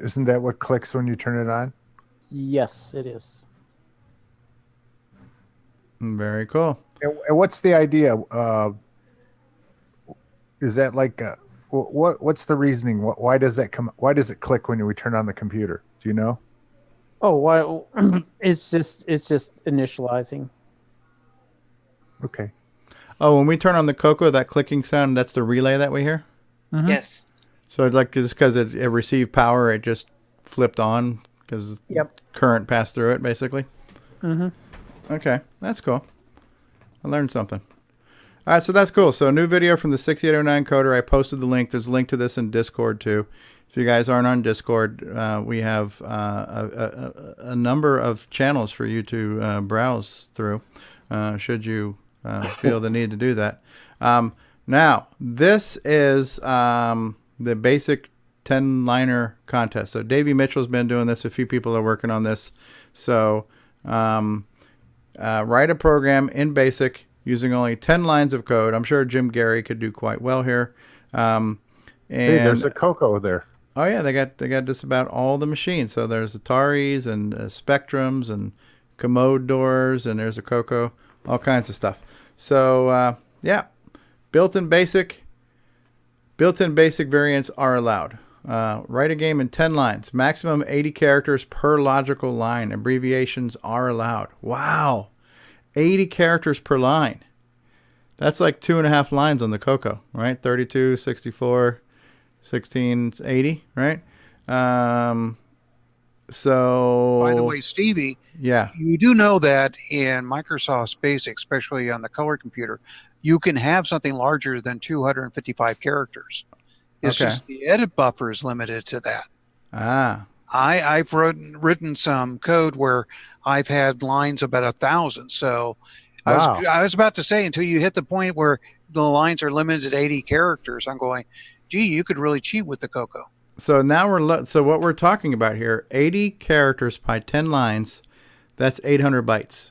Isn't that what clicks when you turn it on? Yes, it is. Very cool. And what's the idea? Is that like what's the reasoning? Why does that come? Why does it click when we turn on the computer? Do you know? Oh, why? It's just initializing. Okay. Oh, when we turn on the CoCo, that clicking sound, that's the relay that we hear? Mhm. Yes. So like just because it received power, it just flipped on because current passed through it, basically? Mm-hmm. Okay, that's cool. I learned something. All right, so that's cool. So a new video from the 6809 coder. I posted the link. There's a link to this in Discord too. If you guys aren't on Discord, we have a number of channels for you to browse through, should you feel the need to do that. Now, this is the basic 10-liner contest. So Davey Mitchell's been doing this. A few people are working on this. So write a program in BASIC using only 10 lines of code. I'm sure Jim Gary could do quite well here. And Hey, there's a CoCo there. Oh yeah, they got just about all the machines. So there's Ataris and Spectrums and commode doors, and there's a CoCo, all kinds of stuff. So yeah, built-in basic variants are allowed. Write a game in 10 lines, maximum 80 characters per logical line. Abbreviations are allowed. Wow, 80 characters per line. That's like 2.5 lines on the CoCo, right? 32, 64, 16, 80, right? So by the way, Stevie, yeah, you do know that in Microsoft's Basic, especially on the color computer, you can have something larger than 255 characters. It's okay. just the edit buffer is limited to that. I've written some code where I've had lines about 1,000. So wow. I was about to say, until you hit the point where the lines are limited to 80 characters, I'm going, gee, you could really cheat with the CoCo. So now so what we're talking about here, 80 characters by 10 lines, that's 800 bytes.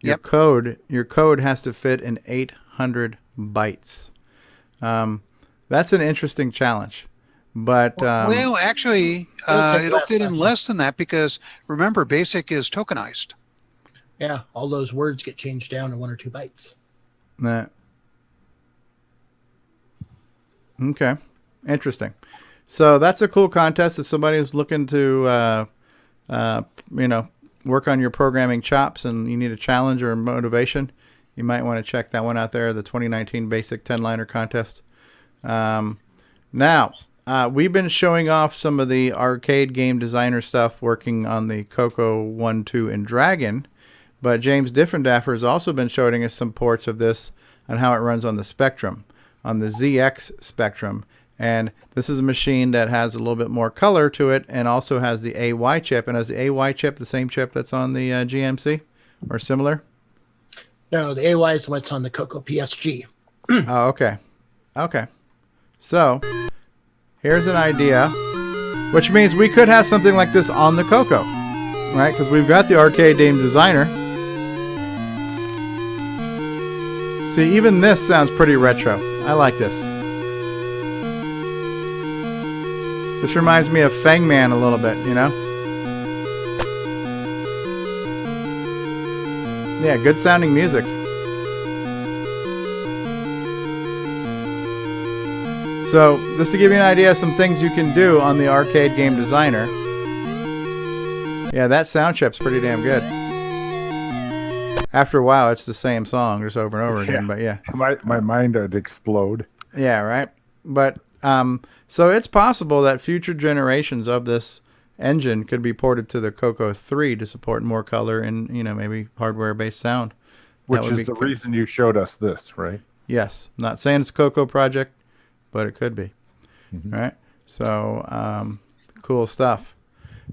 Your code has to fit in 800 bytes. That's an interesting challenge. But well, actually, it'll fit in less than that because remember, Basic is tokenized. Yeah, all those words get changed down to 1 or 2 bytes. Okay, interesting. So that's a cool contest. If somebody is looking to, work on your programming chops and you need a challenge or motivation, you might want to check that one out there, the 2019 Basic 10-liner contest. Now, we've been showing off some of the arcade game designer stuff working on the CoCo 1, 2, and Dragon, but James Diffendaffer has also been showing us some ports of this and how it runs on the Spectrum, on the ZX Spectrum. And this is a machine that has a little bit more color to it and also has the AY chip. And has the AY chip the same chip that's on the GMC or similar? No, the AY is what's on the CoCo PSG. Oh, okay. Okay. So here's an idea, which means we could have something like this on the CoCo, right? Because we've got the arcade game designer. See, even this sounds pretty retro. I like this. This reminds me of Fangman a little bit, you know? Yeah, good sounding music. So, just to give you an idea of some things you can do on the arcade game designer. Yeah, that sound chip's pretty damn good. After a while, it's the same song just over and over again, but yeah. My mind would explode. Yeah, right? But, so it's possible that future generations of this engine could be ported to the CoCo 3 to support more color and, maybe hardware-based sound. Which is the reason you showed us this, right? Yes. Not saying it's a CoCo project, but it could be. Mm-hmm. Right? So, cool stuff.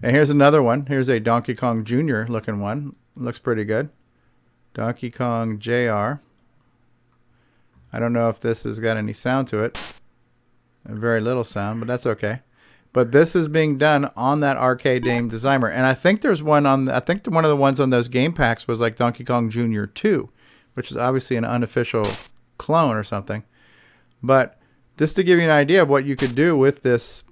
And here's another one. Here's a Donkey Kong Jr. looking one. Looks pretty good. Donkey Kong JR. I don't know if this has got any sound to it. Very little sound, but that's okay. But this is being done on that arcade game designer. And I think there's one on, one of the ones on those game packs was like Donkey Kong Jr. 2, which is obviously an unofficial clone or something. But just to give you an idea of what you could do with this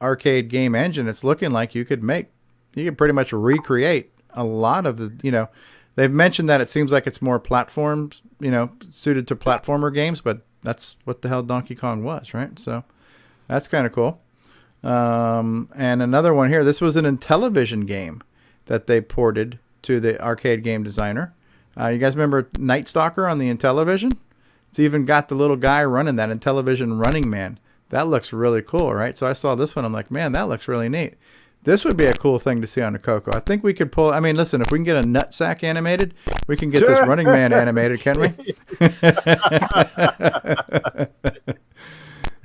arcade game engine, it's looking like you could pretty much recreate a lot of the, they've mentioned that it seems like it's more platforms, suited to platformer games, but that's what the hell Donkey Kong was, right? So that's kind of cool. And another one here. This was an Intellivision game that they ported to the arcade game designer. You guys remember Night Stalker on the Intellivision? It's even got the little guy running that Intellivision Running Man. That looks really cool, right? So I saw this one. I'm like, man, that looks really neat. This would be a cool thing to see on the CoCo. I think we could pull. I mean, listen, if we can get a nutsack animated, we can get this Running Man animated, can't we?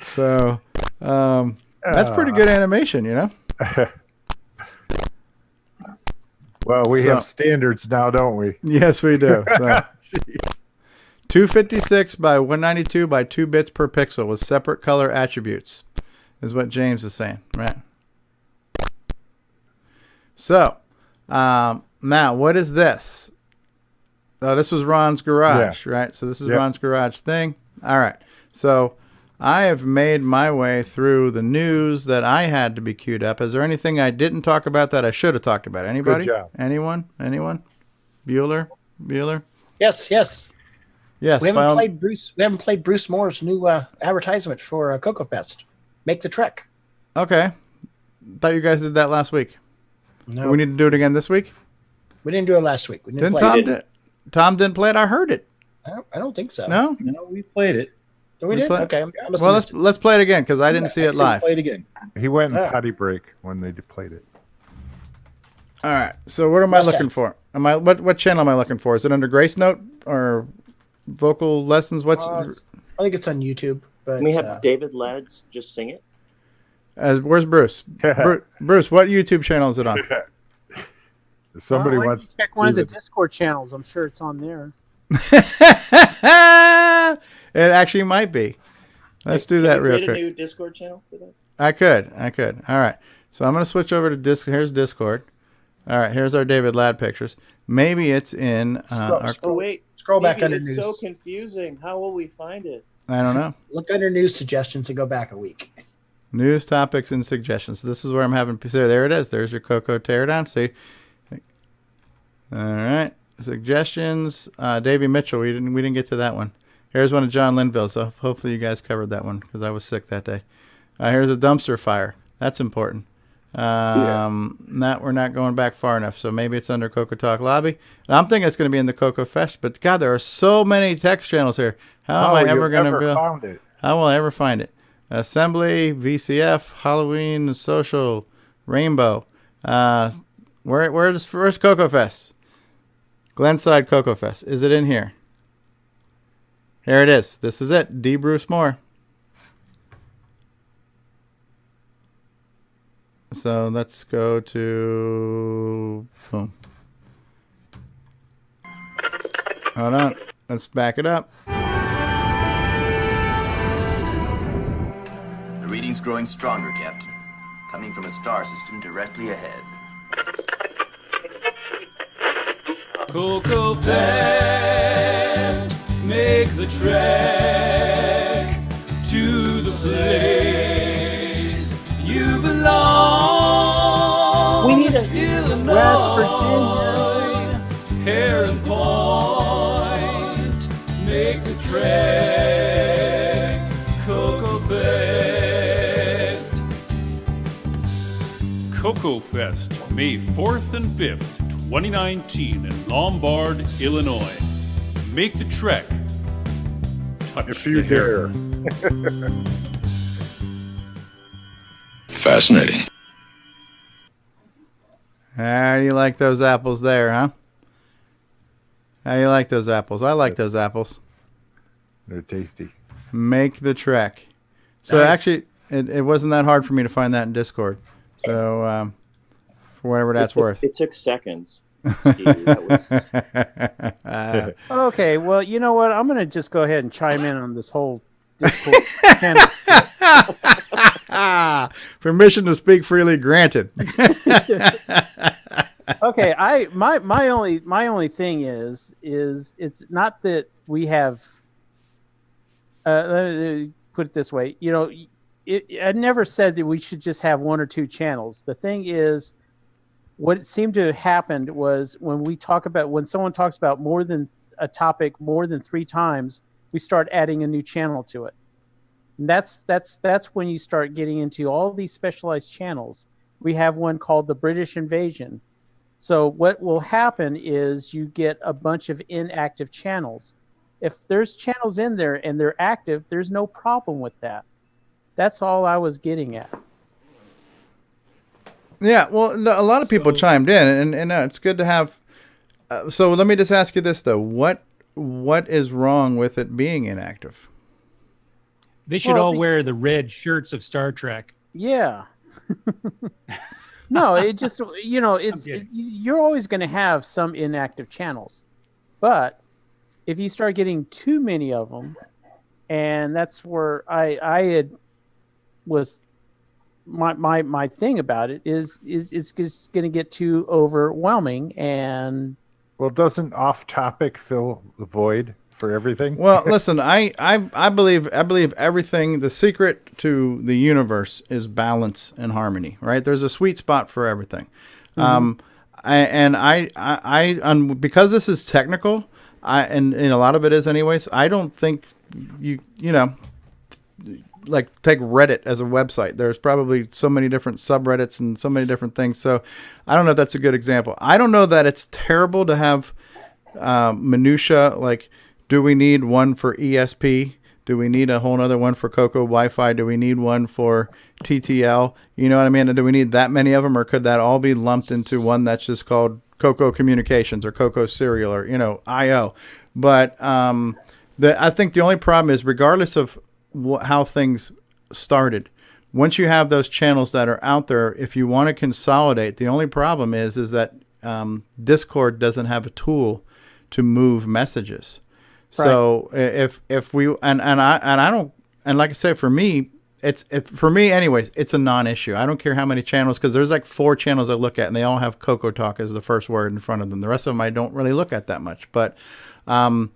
So, that's pretty good animation, Well, we have standards now, don't we? Yes, we do. So. 256 by 192 by 2 bits per pixel with separate color attributes is what James is saying, right? So, now, what is this? Oh, this was Ron's garage, right? So this is Ron's garage thing. All right. So I have made my way through the news that I had to be queued up. Is there anything I didn't talk about that I should have talked about? Anybody? Good job. Anyone? Bueller. Yes. Yes. We haven't played Bruce Moore's new advertisement for CoCoFest. Make the trek. Okay. Thought you guys did that last week. No. Do we need to do it again this week? We didn't do it last week. We didn't play Tom it. Tom didn't play it. I heard it. I don't think so. No, we played it. We did. Okay. Well, let's play it again because I didn't see it live. Play it again. He went in potty break when they played it. All right. So what am I looking for? What channel am I looking for? Is it under Grace Note or Vocal Lessons? I think it's on YouTube. But Can we have David Lads just sing it? Where's Bruce? Bruce, what YouTube channel is it on? Somebody why don't wants you check one of the Discord channels. I'm sure it's on there. It actually might be. Let's do that real quick. Create a new Discord channel for that? I could. All right. So I'm going to switch over to Discord. Here's Discord. All right. Here's our David Ladd pictures. Maybe it's in Scroll back under it's news. so confusing. How will we find it? I don't know. Look under news suggestions and go back a week. News topics and suggestions. This is where I'm having. So there it is. There's your Coco teardown. See. All right. Suggestions. Davey Mitchell. We didn't get to that one. Here's one of John Linville. So hopefully you guys covered that one because I was sick that day. Here's a dumpster fire. That's important. That we're not going back far enough. So maybe it's under CoCoTALK Lobby. And I'm thinking it's going to be in the Coco Fest. But God, there are so many text channels here. How am I ever going to found it? How will I ever find it? Assembly, VCF, Halloween, Social, Rainbow. Where's Coco Fest? Glenside Coco Fest. Is it in here? Here it is. This is it. D. Bruce Moore. So let's go to... Boom. Hold on. Let's back it up. The reading's growing stronger, Captain. Coming from a star system directly ahead. Coco Fest, make the trek to the place you belong. We need a Illinois, West Virginia. Heron Point, make the trek. Coco Fest. Coco Fest, May 4th and 5th. 2019 in Lombard, Illinois. Make the trek. Touch if you dare. Fascinating. How do you like those apples there, huh? How do you like those apples? I like those apples. They're tasty. Make the trek. So Nice. actually, it wasn't that hard for me to find that in Discord. So for whatever that's worth. It took seconds. Steve, that was... Okay, well, you know what? I'm going to just go ahead and chime in on this whole Discord channel. Permission to speak freely granted. Okay, my only thing is it's not that we have. Let me put it this way, you know, I never said that we should just have one or two channels. The thing is, what seemed to have happened was when someone talks about more than a topic more than 3 times, we start adding a new channel to it. And that's when you start getting into all these specialized channels. We have one called the British Invasion. So what will happen is you get a bunch of inactive channels. If there's channels in there and they're active, there's no problem with that. That's all I was getting at. Yeah, well, a lot of people chimed in, and it's good to have. So let me just ask you this though: what is wrong with it being inactive? They should all wear the red shirts of Star Trek. Yeah. No, it just, you know, you're always going to have some inactive channels, but if you start getting too many of them, and that's where I was. My thing about it is it's just going to get too overwhelming. And well, doesn't off topic fill the void for everything? Well, listen, I believe everything. The secret to the universe is balance and harmony. Right? There's a sweet spot for everything. Mm-hmm. because this is technical, and a lot of it is anyways. I don't think you know, like take Reddit as a website. There's probably so many different subreddits and so many different things. So I don't know if that's a good example. I don't know that it's terrible to have minutia, like, do we need one for ESP? Do we need a whole other one for CoCo Wi-Fi? Do we need one for TTL? You know what I mean? And do we need that many of them, or could that all be lumped into one that's just called CoCo Communications or CoCo Serial or, you know, IO? But I think the only problem is, regardless of how things started, once you have those channels that are out there, if you want to consolidate, the only problem is that Discord doesn't have a tool to move messages. Right. So if we and I don't, and like I said, for me, for me anyways, it's a non-issue. I don't care how many channels, because there's like 4 channels I look at and they all have CoCoTalk as the first word in front of them. The rest of them I don't really look at that much. But the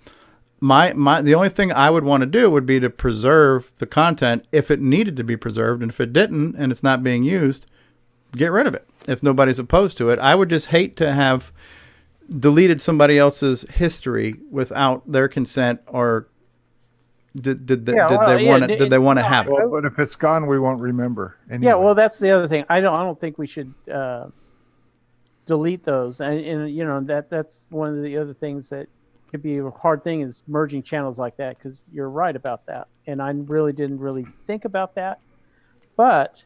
only thing I would want to do would be to preserve the content if it needed to be preserved, and if it didn't and it's not being used, get rid of it. If nobody's opposed to it, I would just hate to have deleted somebody else's history without their consent, or did they want to have it? Well, but if it's gone, we won't remember. Anyway. Yeah, well, that's the other thing. I don't think we should delete those, and you know, that's one of the other things that could be a hard thing, is merging channels like that, because you're right about that, and I really didn't think about that. But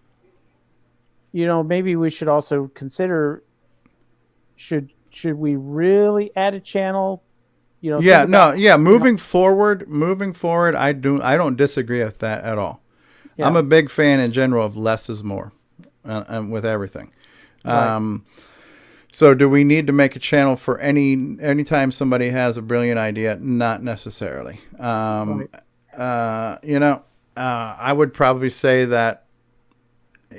you know, maybe we should also consider, should we really add a channel? You know, moving forward, I don't disagree with that at all. Yeah. I'm a big fan in general of less is more, and with everything. Right. So do we need to make a channel for anytime somebody has a brilliant idea? Not necessarily. Right. You know, I would probably say that,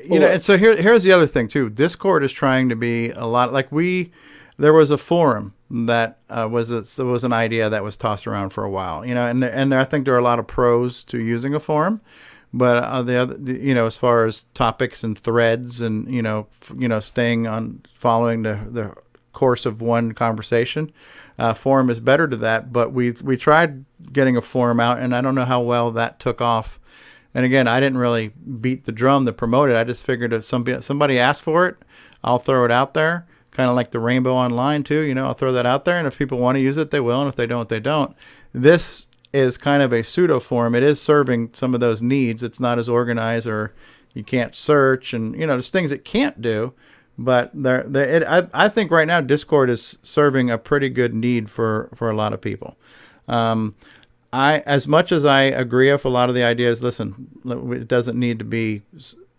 you know, and so here's the other thing too. Discord is trying to be a lot like there was a forum that was an idea that was tossed around for a while, you know, and I think there are a lot of pros to using a forum. But the other, you know, as far as topics and threads and, you know, staying on, following the course of one conversation, forum is better to that. But we tried getting a forum out, and I don't know how well that took off. And again, I didn't really beat the drum to promote it. I just figured if somebody asked for it, I'll throw it out there. Kind of like the Rainbow Online too, you know, I'll throw that out there, and if people want to use it, they will, and if they don't, they don't. This is kind of a pseudo forum. It is serving some of those needs. It's not as organized, or you can't search, and you know, there's things it can't do. But I think right now Discord is serving a pretty good need for a lot of people. As much as I agree with a lot of the ideas, listen, it doesn't need to be.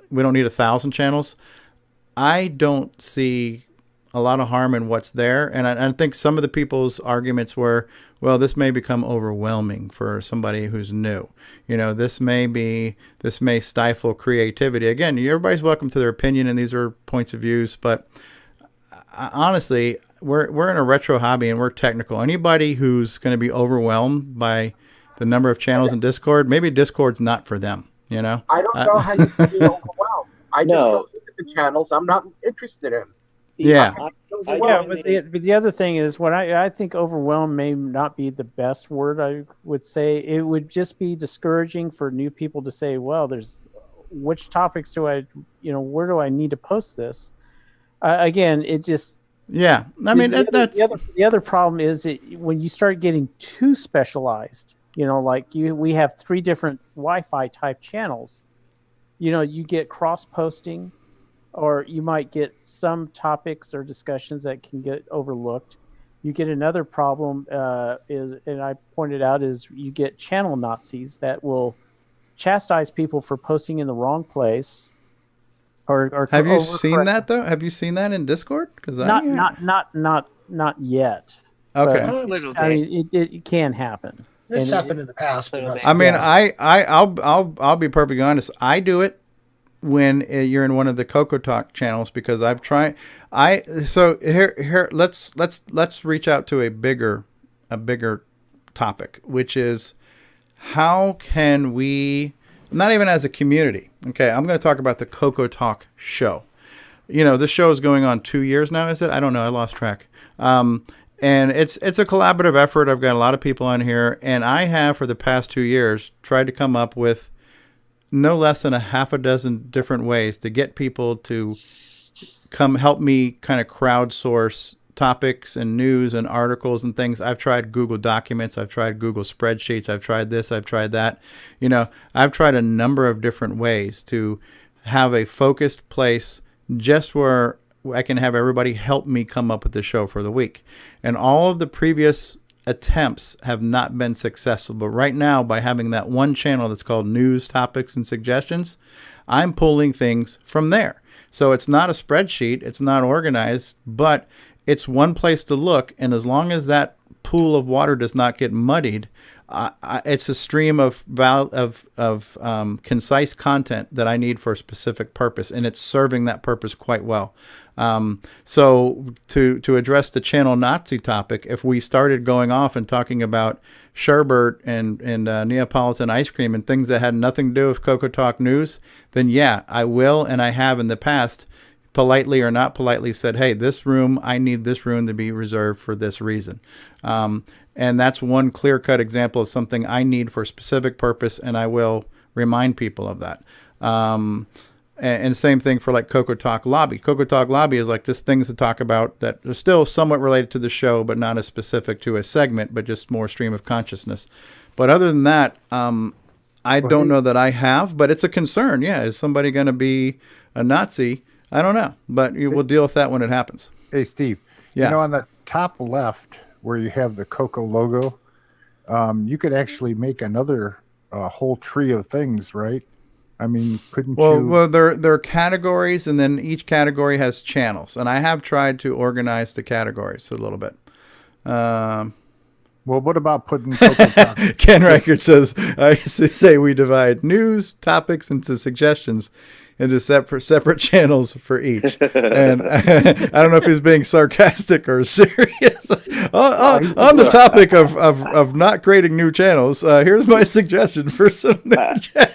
We don't need 1,000 channels. I don't see a lot of harm in what's there, and I think some of the people's arguments were, well, this may become overwhelming for somebody who's new. You know, this may stifle creativity. Again, everybody's welcome to their opinion, and these are points of views. But honestly, we're in a retro hobby, and we're technical. Anybody who's going to be overwhelmed by the number of channels in Discord, maybe Discord's not for them. You know, I don't know how you can be overwhelmed. I just don't look at the channels I'm not interested in. Yeah. But the other thing is, when I think overwhelmed may not be the best word. I would say it would just be discouraging for new people to say, well, there's which topics do I, you know, where do I need to post this? Again, it just. Yeah. I mean, the other problem is when you start getting too specialized, you know, like we have 3 different Wi-Fi type channels, you know, you get cross posting. Or you might get some topics or discussions that can get overlooked. You get another problem and I pointed out, is you get channel Nazis that will chastise people for posting in the wrong place. Or have you seen that though? Have you seen that in Discord? Because not yet. Okay, but, I mean, it can happen. It's happened in the past. I mean, I'll be perfectly honest. I do it when you're in one of the CoCoTalk channels, because I've tried. So here let's reach out to a bigger topic, which is how can we, not even as a community. Okay, I'm going to talk about the CoCoTalk show. this show is going on 2 years now, is it? I don't know. I lost track. And it's a collaborative effort. I've got a lot of people on here, and I have for the past 2 years tried to come up with no less than a half a dozen different ways to get people to come help me kind of crowdsource topics and news and articles and things. I've tried Google Documents. I've tried Google Spreadsheets. I've tried this. I've tried that. I've tried a number of different ways to have a focused place just where I can have everybody help me come up with the show for the week. And all of the previous attempts have not been successful. But right now, by having that one channel that's called News, Topics, and Suggestions, I'm pulling things from there. So it's not a spreadsheet. It's not organized, but it's one place to look. And as long as that pool of water does not get muddied, it's a stream of concise content that I need for a specific purpose, and it's serving that purpose quite well. So to address the channel Nazi topic, if we started going off and talking about sherbet and Neapolitan ice cream and things that had nothing to do with CoCoTALK news, then yeah, I will, and I have in the past, politely or not politely, said, hey, I need this room to be reserved for this reason. And that's one clear-cut example of something I need for a specific purpose, and I will remind people of that. And same thing for like CoCoTALK Lobby. CoCoTALK Lobby is like just things to talk about that are still somewhat related to the show, but not as specific to a segment, but just more stream of consciousness. But other than that, I don't know that I have, but it's a concern. Yeah, is somebody going to be a Nazi? I don't know, but we'll deal with that when it happens. Hey, Steve. Yeah. On the top left where you have the Coco logo, you could actually make another whole tree of things, right? I mean, couldn't you? Well, there are categories, and then each category has channels, and I have tried to organize the categories a little bit. Well, what about putting CoCoTALK? Ken Reichert says, I used to say we divide news, topics into suggestions into separate channels for each. And I don't know if he's being sarcastic or serious. On the topic of not creating new channels, here's my suggestion for some new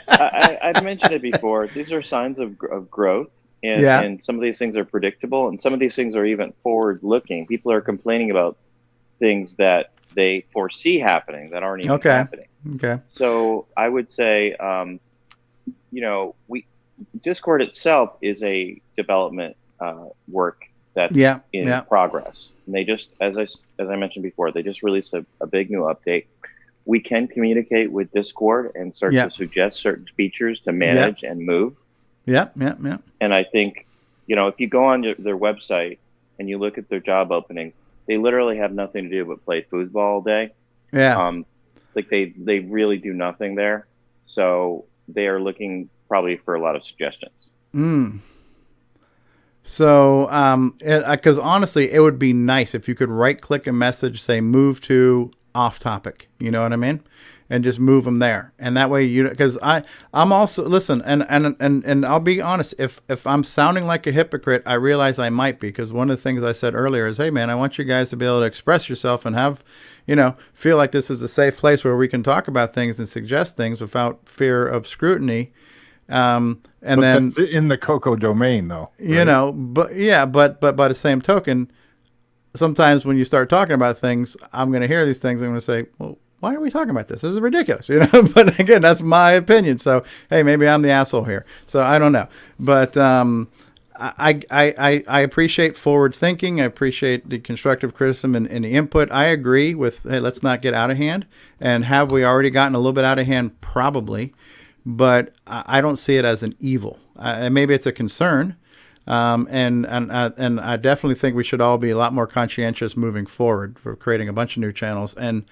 I've mentioned it before. These are signs of growth. And some of these things are predictable, and some of these things are even forward-looking. People are complaining about things that they foresee happening that aren't even happening. Okay. So I would say, Discord itself is a development work that's in progress. And they just, as I mentioned before, they just released a big new update. We can communicate with Discord and start to suggest certain features to manage and move. Yeah. And I think, if you go on their website and you look at their job openings, they literally have nothing to do but play foosball all day. Yeah. They really do nothing there. So they are looking probably for a lot of suggestions. So, because honestly, it would be nice if you could right-click a message, say move to off topic. You know what I mean? And just move them there. And that way, because I'm also, listen, and I'll be honest, if I'm sounding like a hypocrite, I realize I might be, because one of the things I said earlier is, hey man, I want you guys to be able to express yourself and have, feel like this is a safe place where we can talk about things and suggest things without fear of scrutiny. But then that's in the Coco domain, though. Right? But by the same token, sometimes when you start talking about things, I'm going to hear these things. I'm going to say, well, why are we talking about this? This is ridiculous, But again, that's my opinion. So hey, maybe I'm the asshole here. So I don't know. But I appreciate forward thinking. I appreciate the constructive criticism and the input. I agree with, hey, let's not get out of hand. And have we already gotten a little bit out of hand? Probably. But I don't see it as an evil. Maybe it's a concern, and I definitely think we should all be a lot more conscientious moving forward for creating a bunch of new channels. And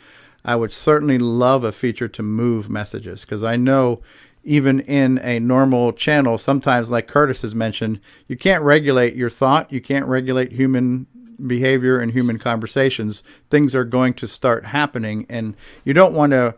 I would certainly love a feature to move messages, because I know even in a normal channel, sometimes, like Curtis has mentioned, you can't regulate your thought, you can't regulate human behavior and human conversations. Things are going to start happening, and you don't want to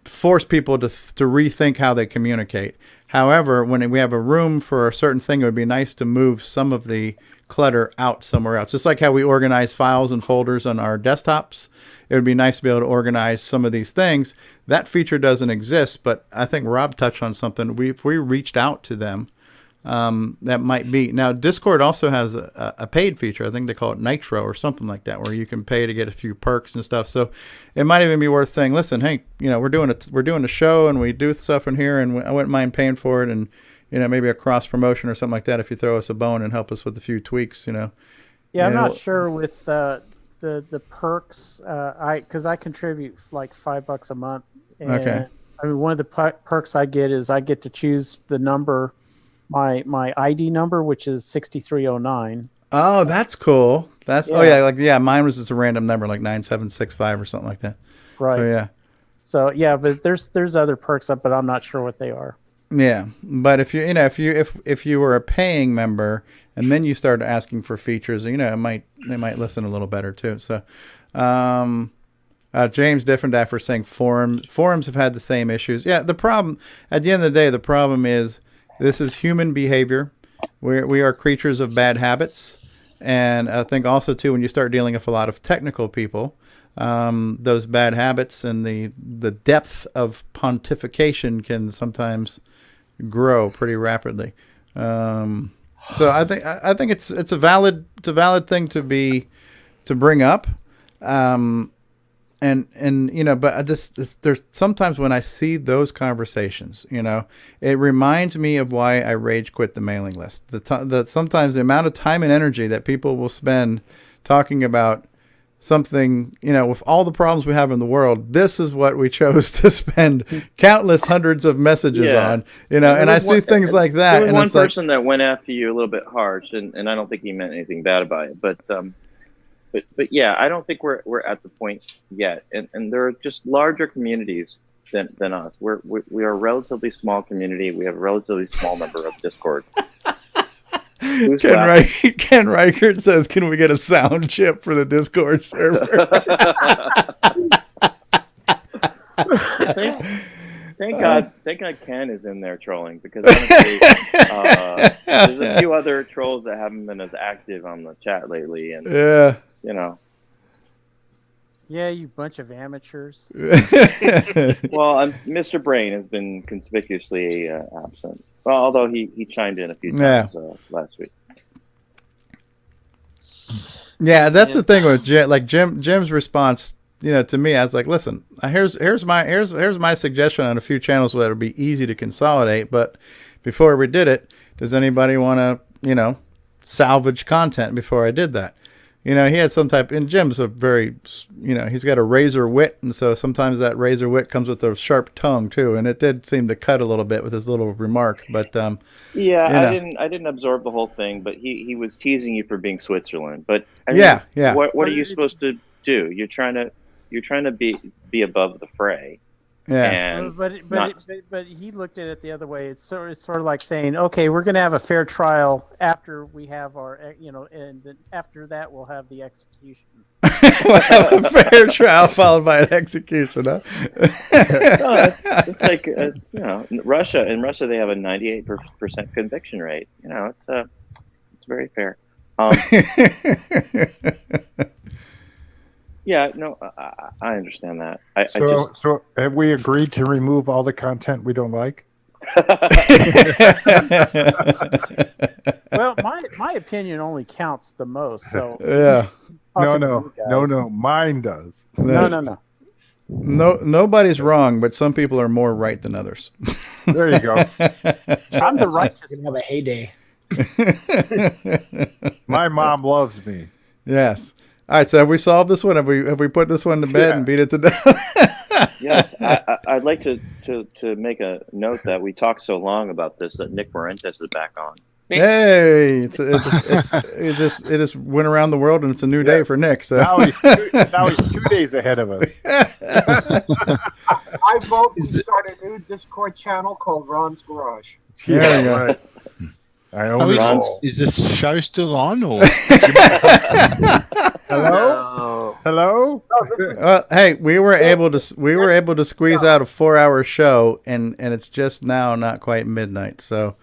force people to rethink how they communicate. However, when we have a room for a certain thing, it would be nice to move some of the clutter out somewhere else. Just like how we organize files and folders on our desktops, it would be nice to be able to organize some of these things. That feature doesn't exist, but I think Rob touched on something. If we reached out to them, that might be. Now, Discord also has a paid feature. I think they call it Nitro or something like that, where you can pay to get a few perks and stuff. So it might even be worth saying, listen, hey, we're doing a show and we do stuff in here, and I wouldn't mind paying for it, and maybe a cross promotion or something like that if you throw us a bone and help us with a few tweaks. Yeah, I'm not sure with the perks. Because I contribute like $5 a month. And, okay. I mean, one of the perks I get is I get to choose the number. My ID number, which is 6309. Oh, that's cool. Mine was just a random number like 9765 or something like that. Right. So but there's other perks but I'm not sure what they are. Yeah, but if you were a paying member and then you started asking for features, they might listen a little better too. So, James Diffendaff saying forums have had the same issues. Yeah, the problem at the end of the day, the problem is. This is human behavior. We are creatures of bad habits. And I think also, too, when you start dealing with a lot of technical people, those bad habits and the depth of pontification can sometimes grow pretty rapidly. So I think it's a valid thing to bring up. But there's sometimes when I see those conversations, it reminds me of why I rage quit the mailing list. That sometimes the amount of time and energy that people will spend talking about something, with all the problems we have in the world, this is what we chose to spend countless hundreds of messages on, and I see things like that. There was and one person that went after you a little bit harsh, and I don't think he meant anything bad about it, but yeah, I don't think we're at the point yet, and there are just larger communities than us. We are a relatively small community. We have a relatively small number of Discord. Ken Reichert says, "Can we get a sound chip for the Discord server?" Thank God Ken is in there trolling, because honestly, there's a few other trolls that haven't been as active on the chat lately, and Yeah, you bunch of amateurs. Well, Mr. Brain has been conspicuously absent. Well, although he chimed in a few times last week. Yeah, that's the thing with Jim's response. To me, I was like, listen, here's my suggestion on a few channels that would be easy to consolidate. But before we did it, does anybody want to salvage content before I did that? He had some type, and Jim's a very, he's got a razor wit, and so sometimes that razor wit comes with a sharp tongue too, and it did seem to cut a little bit with his little remark. But I didn't absorb the whole thing, but he was teasing you for being Switzerland. But what are you supposed to do? You're trying to be above the fray. Yeah, but he looked at it the other way. It's sort of like saying, okay, we're going to have a fair trial after we have our, and then after that we'll have the execution. We'll have a fair trial followed by an execution, huh? No, it's like in Russia they have a 98% conviction rate. It's very fair. Yeah, no, I understand that. So have we agreed to remove all the content we don't like? Well, my opinion only counts the most. So yeah. No, mine does. No. Nobody's wrong, but some people are more right than others. There you go. I'm the righteous. Have a heyday. My mom loves me. Yes. All right, so have we solved this one? Have we put this one to bed and beat it to death? Yes, I'd like to make a note that we talked so long about this that Nick Morentes is back on. Hey, it just went around the world, and it's a new day for Nick. So now he's 2 days ahead of us. I vote we start a new Discord channel called Ron's Garage. There you go. Right. I only is this show still on? Or hello? Hey, we were able to squeeze out a 4-hour show, and it's just now not quite midnight. So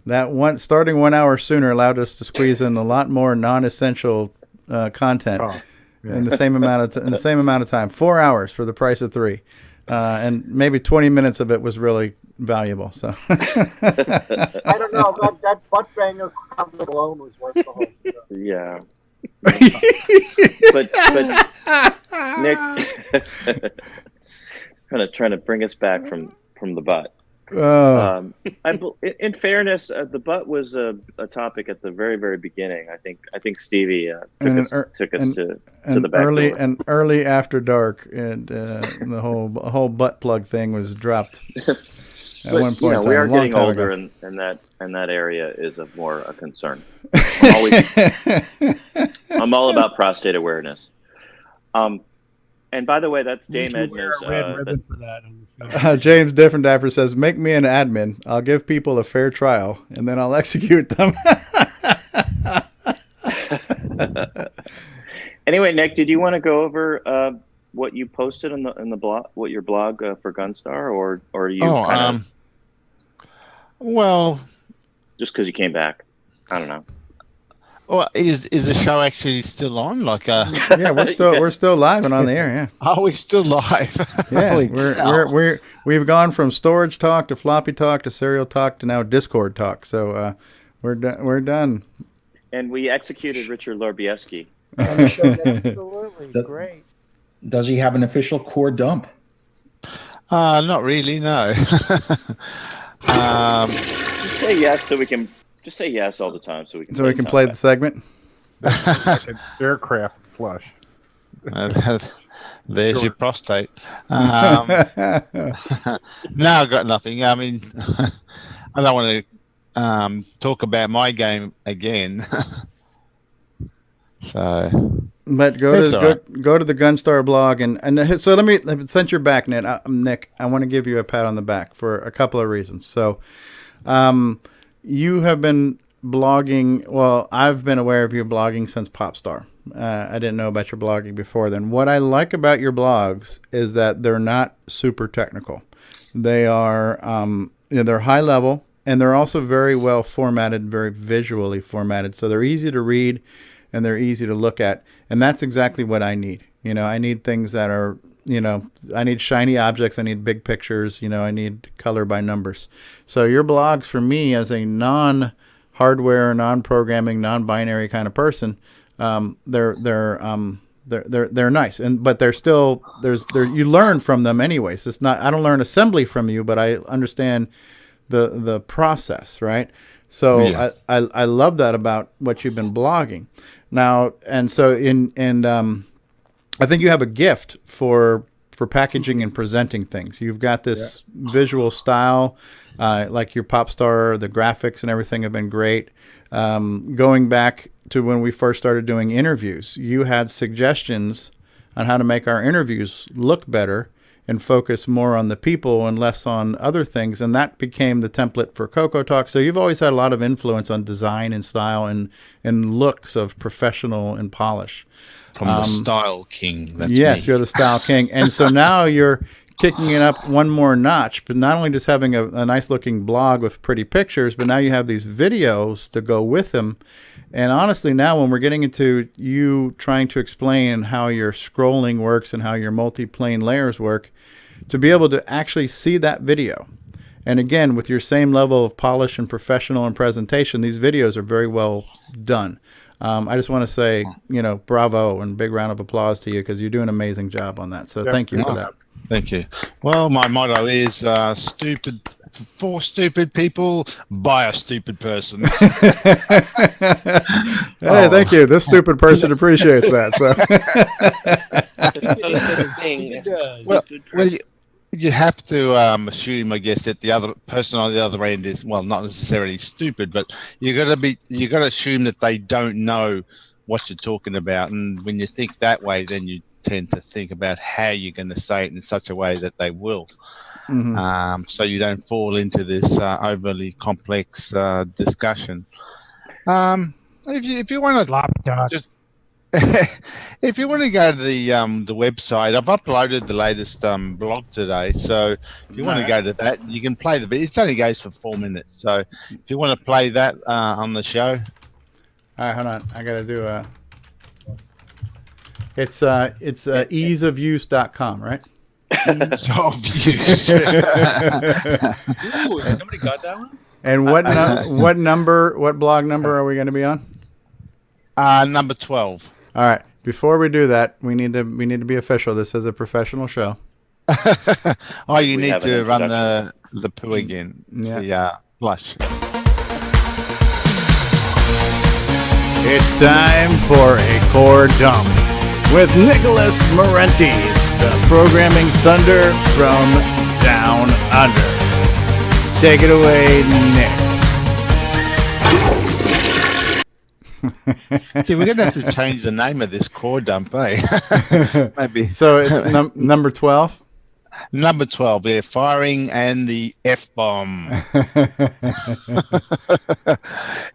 that starting 1 hour sooner allowed us to squeeze in a lot more non-essential content in the same amount of time. 4 hours for the price of 3. and maybe 20 minutes of it was really valuable. So I don't know. That butt banger comment alone was worth the whole show. Yeah. but Nick, trying to bring us back from the butt. In fairness, the butt was a topic at the very, very beginning. I think Stevie took us to the back early door. and early after dark, and the whole butt plug thing was dropped at one point. We are getting older, and that area is more a concern. I'm all about prostate awareness. And by the way, that's Dame Edna's. James Different Dapper says, "Make me an admin. I'll give people a fair trial, and then I'll execute them." Anyway, Nick, did you want to go over what you posted in the blog, what your blog for Gunstar, or are you? Well, just because you came back, I don't know. Well, is the show actually still on? Yeah, we're still live and on the air. Yeah. Are we still live? Yeah, we've gone from storage talk to floppy talk to serial talk to now Discord talk. So we're done. And we executed Richard Lorbieski. Absolutely great. Does he have an official core dump? Not really. No. Just say yes so we can. Just say yes all the time so we can. So we can play the segment. Like an aircraft flush. There's your prostate. No, I've got nothing. I mean, I don't want to talk about my game again. So, but go to the Gunstar blog and so let me, since you're back, Nick, I want to give you a pat on the back for a couple of reasons. So, you have been blogging. Well, I've been aware of your blogging since Popstar. I didn't know about your blogging before then. What I like about your blogs is that they're not super technical. They are, they're high level, and they're also very well formatted, very visually formatted. So they're easy to read and they're easy to look at. And that's exactly what I need. I need things that are, I need shiny objects. I need big pictures. I need color by numbers. So your blogs, for me as a non-hardware, non-programming, non-binary kind of person, they're nice. But they're still you learn from them anyways. It's not, I don't learn assembly from you, but I understand the process, right? So yeah. I love that about what you've been blogging now. And so I think you have a gift for packaging and presenting things. You've got this visual style, like your Popstar, the graphics and everything have been great. Going back to when we first started doing interviews, you had suggestions on how to make our interviews look better and focus more on the people and less on other things. And that became the template for CoCoTALK. So you've always had a lot of influence on design and style and looks of professional and polish. From the style king. That's yes, me. You're the style king. And so now you're kicking it up one more notch, but not only just having a nice looking blog with pretty pictures, but now you have these videos to go with them. And honestly, now when we're getting into you trying to explain how your scrolling works and how your multi-plane layers work, to be able to actually see that video. And again, with your same level of polish and professional and presentation, these videos are very well done. I just want to say, bravo and big round of applause to you because you do an amazing job on that. So thank you for that. Thank you. Well, my motto is for stupid people by a stupid person. Hey, thank you. This stupid person appreciates that. So. You have to assume, I guess, that the other person on the other end is, well, not necessarily stupid, but you got to assume that they don't know what you're talking about. And when you think that way, then you tend to think about how you're going to say it in such a way that they will. Mm-hmm. So you don't fall into this overly complex discussion. If you want to just if you want to go to the website, I've uploaded the latest blog today. So if you want to go to that, you can play the video. It only goes for 4 minutes. So if you want to play that on the show. All right, hold on. I got to do it's easeofuse.com, right? Ease of use. Ooh, somebody got that one? And what what blog number are we going to be on? Number 12. All right. Before we do that, we need to be official. This is a professional show. Oh, you We need have an to run introduction. the poo again. Yeah. The flush. It's time for a core dump with Nicholas Marentes, the programming thunder from down under. Take it away, Nick. See, we're going to have to change the name of this core dump, eh? Maybe. So it's number 12? Number 12, yeah, firing and the F-bomb.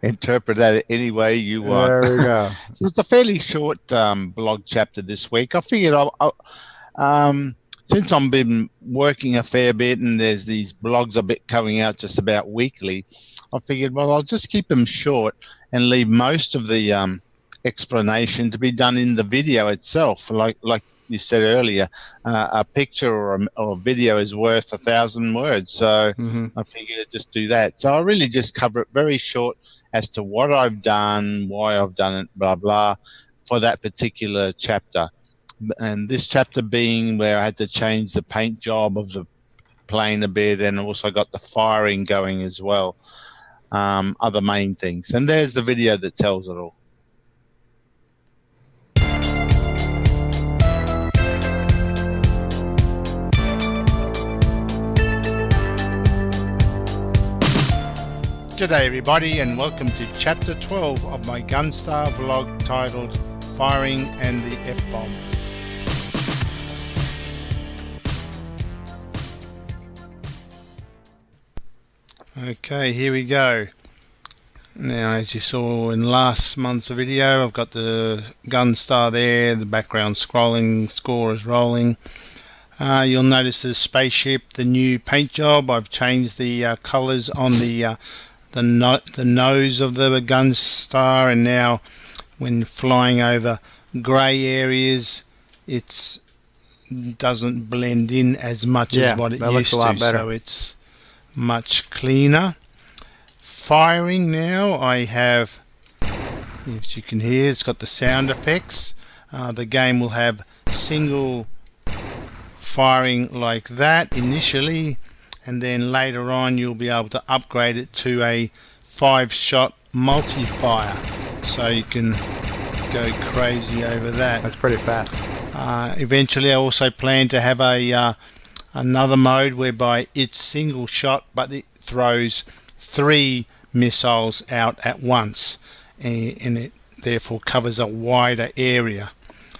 Interpret that any way you want. There we go. So it's a fairly short blog chapter this week. I figured since I've been working a fair bit and there's these blogs a bit coming out just about weekly, I figured, well, I'll just keep them short and leave most of the explanation to be done in the video itself. Like you said earlier, a picture or a video is worth 1,000 words. So I figured I'd just do that. So I really just cover it very short as to what I've done, why I've done it, blah, blah, for that particular chapter. And this chapter being where I had to change the paint job of the plane a bit, and also got the firing going as well. Other main things. And there's the video that tells it all. G'day everybody, and welcome to chapter 12 of my Gunstar vlog titled Firing and the F-Bomb. Okay, here we go. Now, as you saw in last month's video, I've got the Gunstar there, the background scrolling, score is rolling. You'll notice the spaceship, the new paint job. I've changed the colours on the nose of the Gunstar, and now when flying over grey areas, it doesn't blend in as much as what it used to. So it's much cleaner. Firing now, I have, as you can hear, it's got the sound effects. The game will have single firing like that initially, and then later on you'll be able to upgrade it to a 5-shot multi-fire, so you can go crazy over that. That's pretty fast. Eventually I also plan to have another mode whereby it's single shot, but it throws 3 missiles out at once, and it therefore covers a wider area.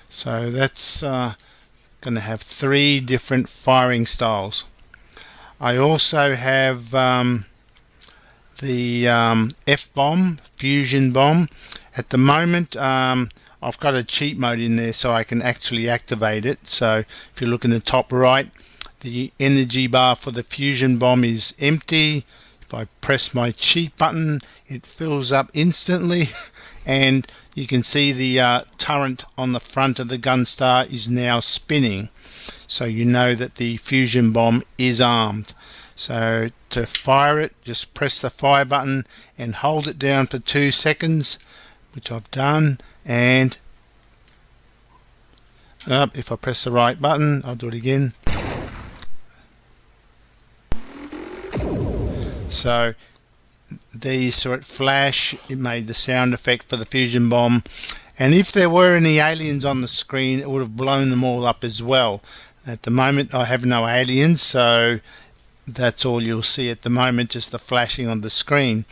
So that's going to have 3 different firing styles. I also have the F-bomb, fusion bomb. At the moment I've got a cheat mode in there so I can actually activate it. So if you look in the top right, the energy bar for the fusion bomb is empty. If I press my cheat button, it fills up instantly, and you can see the turret on the front of the Gunstar is now spinning, so you know that the fusion bomb is armed. So to fire it, just press the fire button and hold it down for 2 seconds, which I've done, and if I press the right button, I'll do it again. So there you saw it flash. It made the sound effect for the fusion bomb, and if there were any aliens on the screen, it would have blown them all up as well. At the moment I have no aliens, so that's all you'll see at the moment, just the flashing on the screen.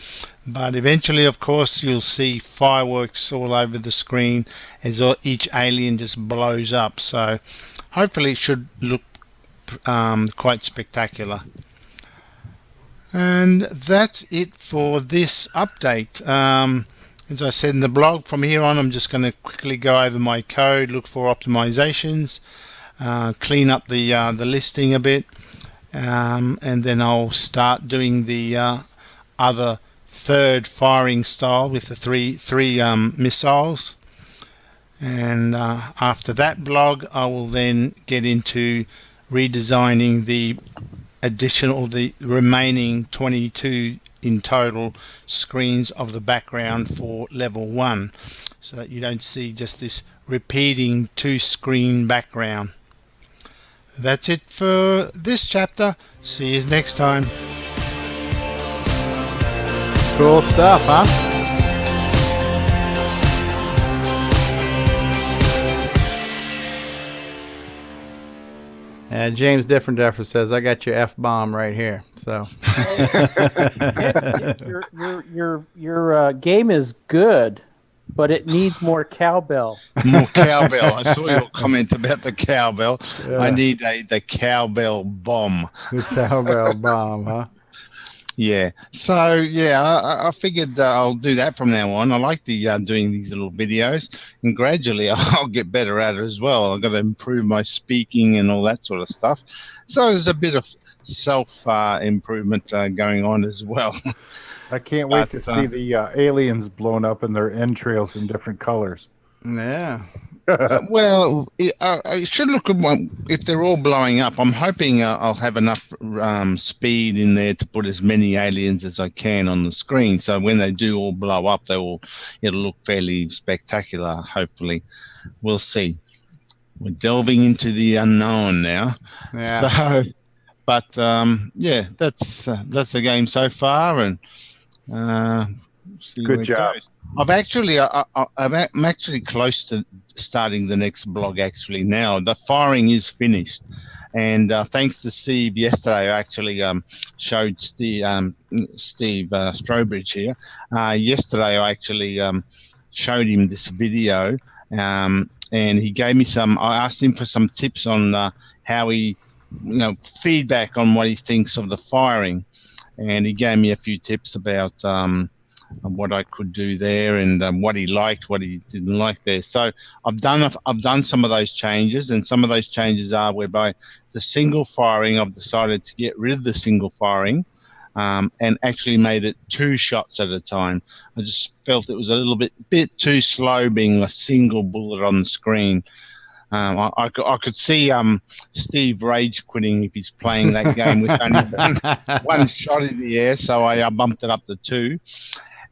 But eventually, of course, you'll see fireworks all over the screen as each alien just blows up. So hopefully it should look quite spectacular. And that's it for this update. As I said in the blog, from here on I'm just going to quickly go over my code, look for optimizations, clean up the listing a bit, and then I'll start doing the other third firing style with the three missiles. And after that blog I will then get into redesigning the remaining 22 in total screens of the background for level 1, so that you don't see just this repeating 2-screen background. That's it for this chapter. See you next time. Cool stuff, huh? James Different says, "I got your F-bomb right here." So your game is good, but it needs more cowbell. More cowbell. I saw your comment about the cowbell. Yeah. I need the cowbell bomb. The cowbell bomb, huh? Yeah. So yeah, I figured I'll do that from now on. I like the doing these little videos, and gradually I'll get better at it as well. I've got to improve my speaking and all that sort of stuff. So there's a bit of self improvement going on as well. I can't wait to see the aliens blown up and their entrails in different colors. Yeah. Well, I should look at one. If they're all blowing up, I'm hoping I'll have enough speed in there to put as many aliens as I can on the screen. So when they do all blow up, it'll look fairly spectacular. Hopefully, we'll see. We're delving into the unknown now. Yeah. So, but yeah, that's the game so far, and see Good where it job. goes. I'm actually close to starting the next blog actually now. The firing is finished, and thanks to Steve yesterday, I actually showed Steve Strobridge here. Yesterday I actually showed him this video, and he gave me some. I asked him for some tips on how he, feedback on what he thinks of the firing, and he gave me a few tips about what I could do there, and what he liked, what he didn't like there. So I've done some of those changes, and some of those changes are whereby the single firing, I've decided to get rid of the single firing, and actually made it 2 shots at a time. I just felt it was a little bit too slow being a single bullet on the screen. I could see Steve rage quitting if he's playing that game with only one shot in the air, so I bumped it up to 2.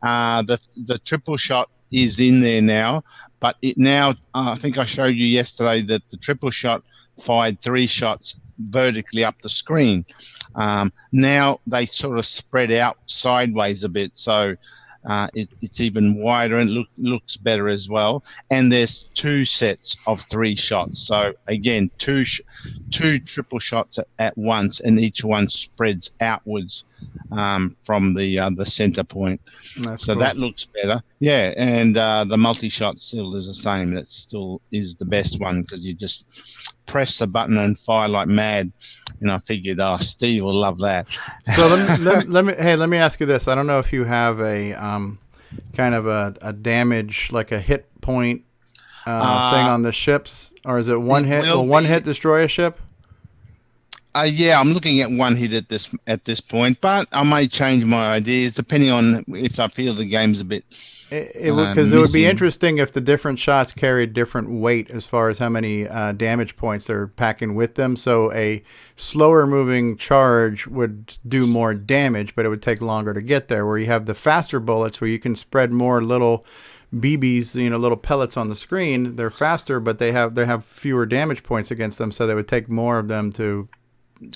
The triple shot is in there now, but it now I think I showed you yesterday that the triple shot fired 3 shots vertically up the screen. Now they sort of spread out sideways a bit, so it's even wider and looks better as well. And there's 2 sets of 3 shots, so again two triple shots at once, and each one spreads outwards from the center point. That's so cool. that looks better. Yeah, and the multi-shot still is the same. That still is the best one, because you just press the button and fire like mad. And I figured, Steve will love that. So let me ask you this. I don't know if you have a kind of a damage, like a hit point thing on the ships, or is it one hit? Will one hit destroy a ship? Yeah, I'm looking at 1 hit at this point, but I may change my ideas depending on if I feel the game's a bit. Because it would be interesting if the different shots carried different weight as far as how many damage points they're packing with them. So a slower moving charge would do more damage, but it would take longer to get there. Where you have the faster bullets, where you can spread more little BBs, little pellets on the screen. They're faster, but they have fewer damage points against them, so they would take more of them to.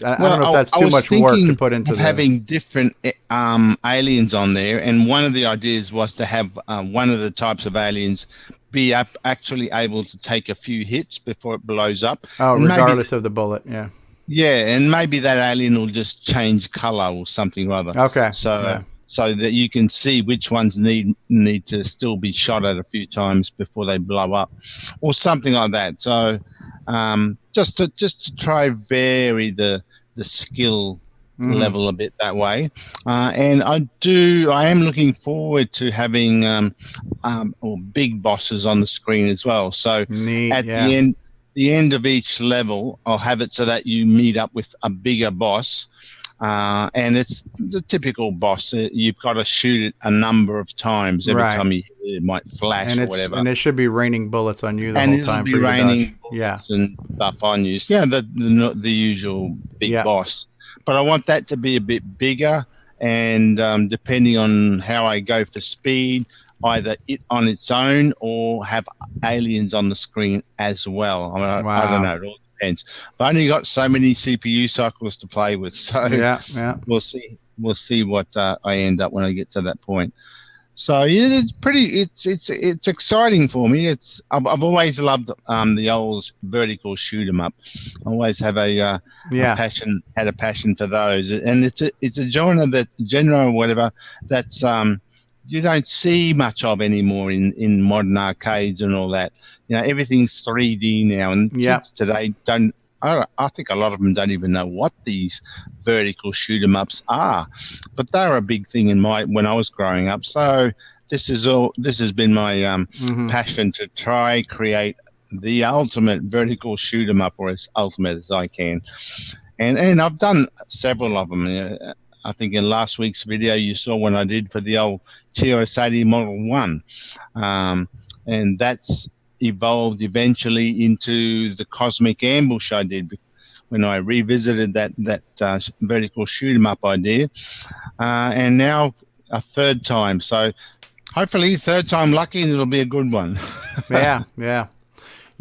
I don't know if that's too much work to put into having different aliens on there, and one of the ideas was to have one of the types of aliens be actually able to take a few hits before it blows up. Oh, and regardless of the bullet, yeah. Yeah, and maybe that alien will just change color or something or other. Okay. So that you can see which ones need to still be shot at a few times before they blow up, or something like that. So. Just to try vary the skill level a bit that way, and I am looking forward to having big bosses on the screen as well. So the end of each level, I'll have it so that you meet up with a bigger boss, And it's the typical boss. You've got to shoot it a number of times every Right. time it might flash And or it's whatever. and it should be raining bullets on you the And whole it'll time be for you to dodge. raining Yeah. bullets and stuff on you. Yeah, the usual big boss. But I want that to be a bit bigger, and depending on how I go for speed, either it on its own or have aliens on the screen as well. I mean, I don't know. It all depends. I've only got so many CPU cycles to play with, so we'll see. We'll see what I end up when I get to that point. So yeah, it's exciting for me. I've always loved the old vertical shoot 'em up. I always have a passion for those, and it's a genre or whatever that's you don't see much of anymore in modern arcades and all that. You know, everything's 3D now, and kids today don't. I think a lot of them don't even know what these vertical shoot 'em ups are, but they were a big thing when I was growing up. So this has been my passion to try create the ultimate vertical shoot 'em up, or as ultimate as I can. And I've done several of them. I think in last week's video you saw one I did for the old TRS-80 Model 1, and that's evolved eventually into the Cosmic Ambush I did when I revisited that vertical shoot 'em up idea, and now a third time. So hopefully third time lucky, and it'll be a good one. Yeah.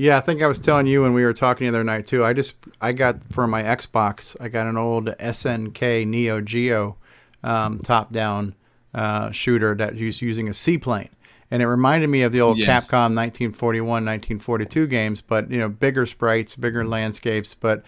I think I was telling you when we were talking the other night too. I got for my Xbox, I got an old SNK Neo Geo top-down shooter that was using a seaplane. And it reminded me of the old Capcom 1941, 1942 games, but bigger sprites, bigger landscapes, but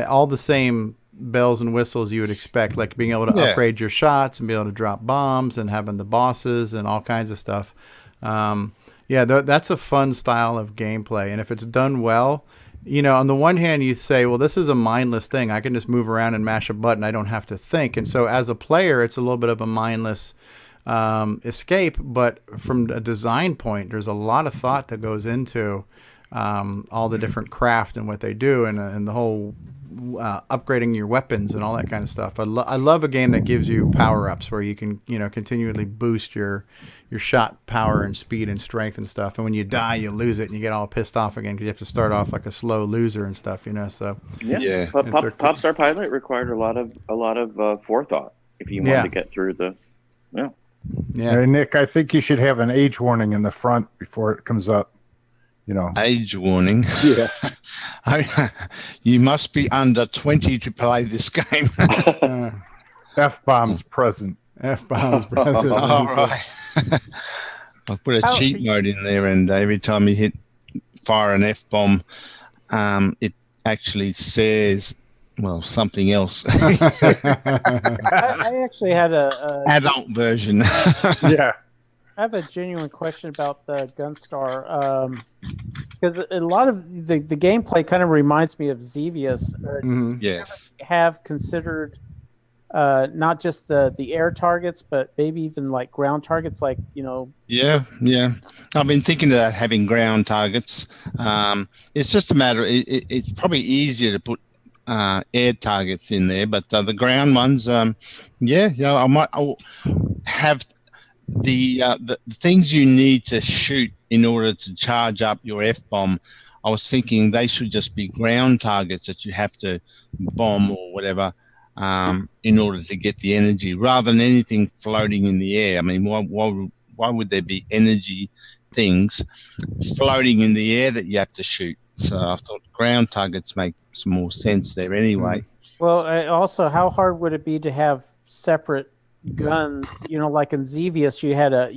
all the same bells and whistles you would expect, like being able to upgrade your shots and be able to drop bombs and having the bosses and all kinds of stuff. That's a fun style of gameplay. And if it's done well, on the one hand, you say, well, this is a mindless thing. I can just move around and mash a button. I don't have to think. And so as a player, it's a little bit of a mindless escape, but from a design point, there's a lot of thought that goes into all the different craft and what they do, and the whole upgrading your weapons and all that kind of stuff. I love a game that gives you power-ups where you can continually boost your shot power and speed and strength and stuff, and when you die you lose it and you get all pissed off again because you have to start off like a slow loser and stuff, so Popstar Pilot required a lot of forethought if you wanted to get through the Hey, Nick, I think you should have an age warning in the front before it comes up. Age warning. Yeah. You must be under 20 to play this game. F-bombs present. F-bombs present. All right. I'll put a cheat mode in there, and every time you fire an F-bomb, it actually says something else. I actually had a adult version. I have a genuine question about the Gunstar, because a lot of the gameplay kind of reminds me of Xevious. Yes. Have considered not just the air targets, but maybe even like ground targets, like Yeah. I've been thinking about having ground targets. It's just a matter. It's probably easier to put air targets in there, but the ground ones, I might have the things you need to shoot in order to charge up your F-bomb. I was thinking they should just be ground targets that you have to bomb or whatever in order to get the energy, rather than anything floating in the air. I mean, why would there be energy things floating in the air that you have to shoot? So I thought ground targets make some more sense there anyway. Well, also, how hard would it be to have separate guns? Like in Xevious, you had a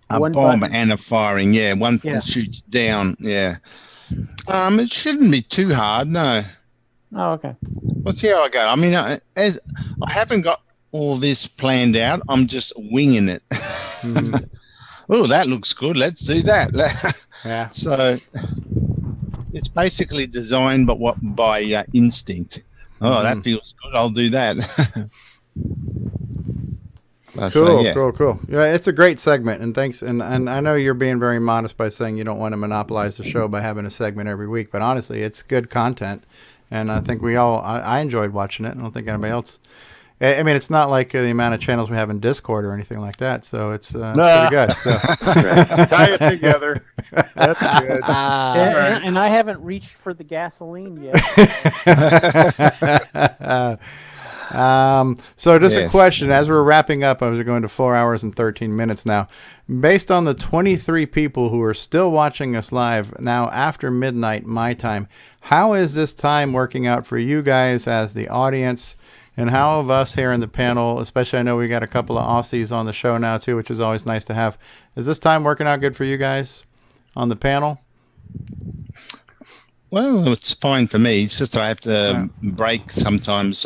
one bomb button and a firing. One that shoots down. It shouldn't be too hard. No. Oh, okay. Let's see how I go. I mean, as I haven't got all this planned out, I'm just winging it. Oh, that looks good. Let's do that. So it's basically designed, but by instinct. Oh, that feels good. I'll do that. Cool. Yeah, it's a great segment, and thanks. And I know you're being very modest by saying you don't want to monopolize the show by having a segment every week, but honestly, it's good content, and I think I enjoyed watching it. I don't think anybody else I mean, it's not like the amount of channels we have in Discord or anything like that. So it's pretty good. So tie it together. That's good. And I haven't reached for the gasoline yet. So just a question, as we're wrapping up, I was going to 4 hours and 13 minutes now. Based on the 23 people who are still watching us live now after midnight my time, how is this time working out for you guys as the audience? And how of us here in the panel, especially I know we got a couple of Aussies on the show now too, which is always nice to have. Is this time working out good for you guys on the panel? Well, it's fine for me. It's just that I have to break sometimes,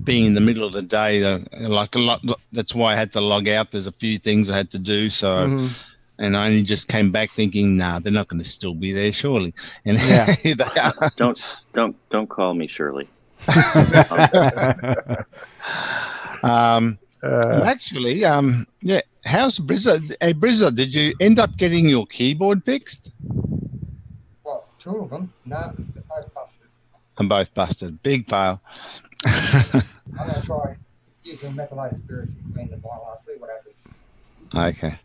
being in the middle of the day. Like a lot. That's why I had to log out. There's a few things I had to do. So, and I only just came back thinking, nah, they're not going to still be there, surely. And here they are. Don't call me Shirley. Actually, yeah. How's Brizza? Hey, Brizza, did you end up getting your keyboard fixed? Well, two of them. No, they're both busted. I'm both busted. Big fail. I'm gonna try using methylated spirits to clean them while I see what happens. Okay.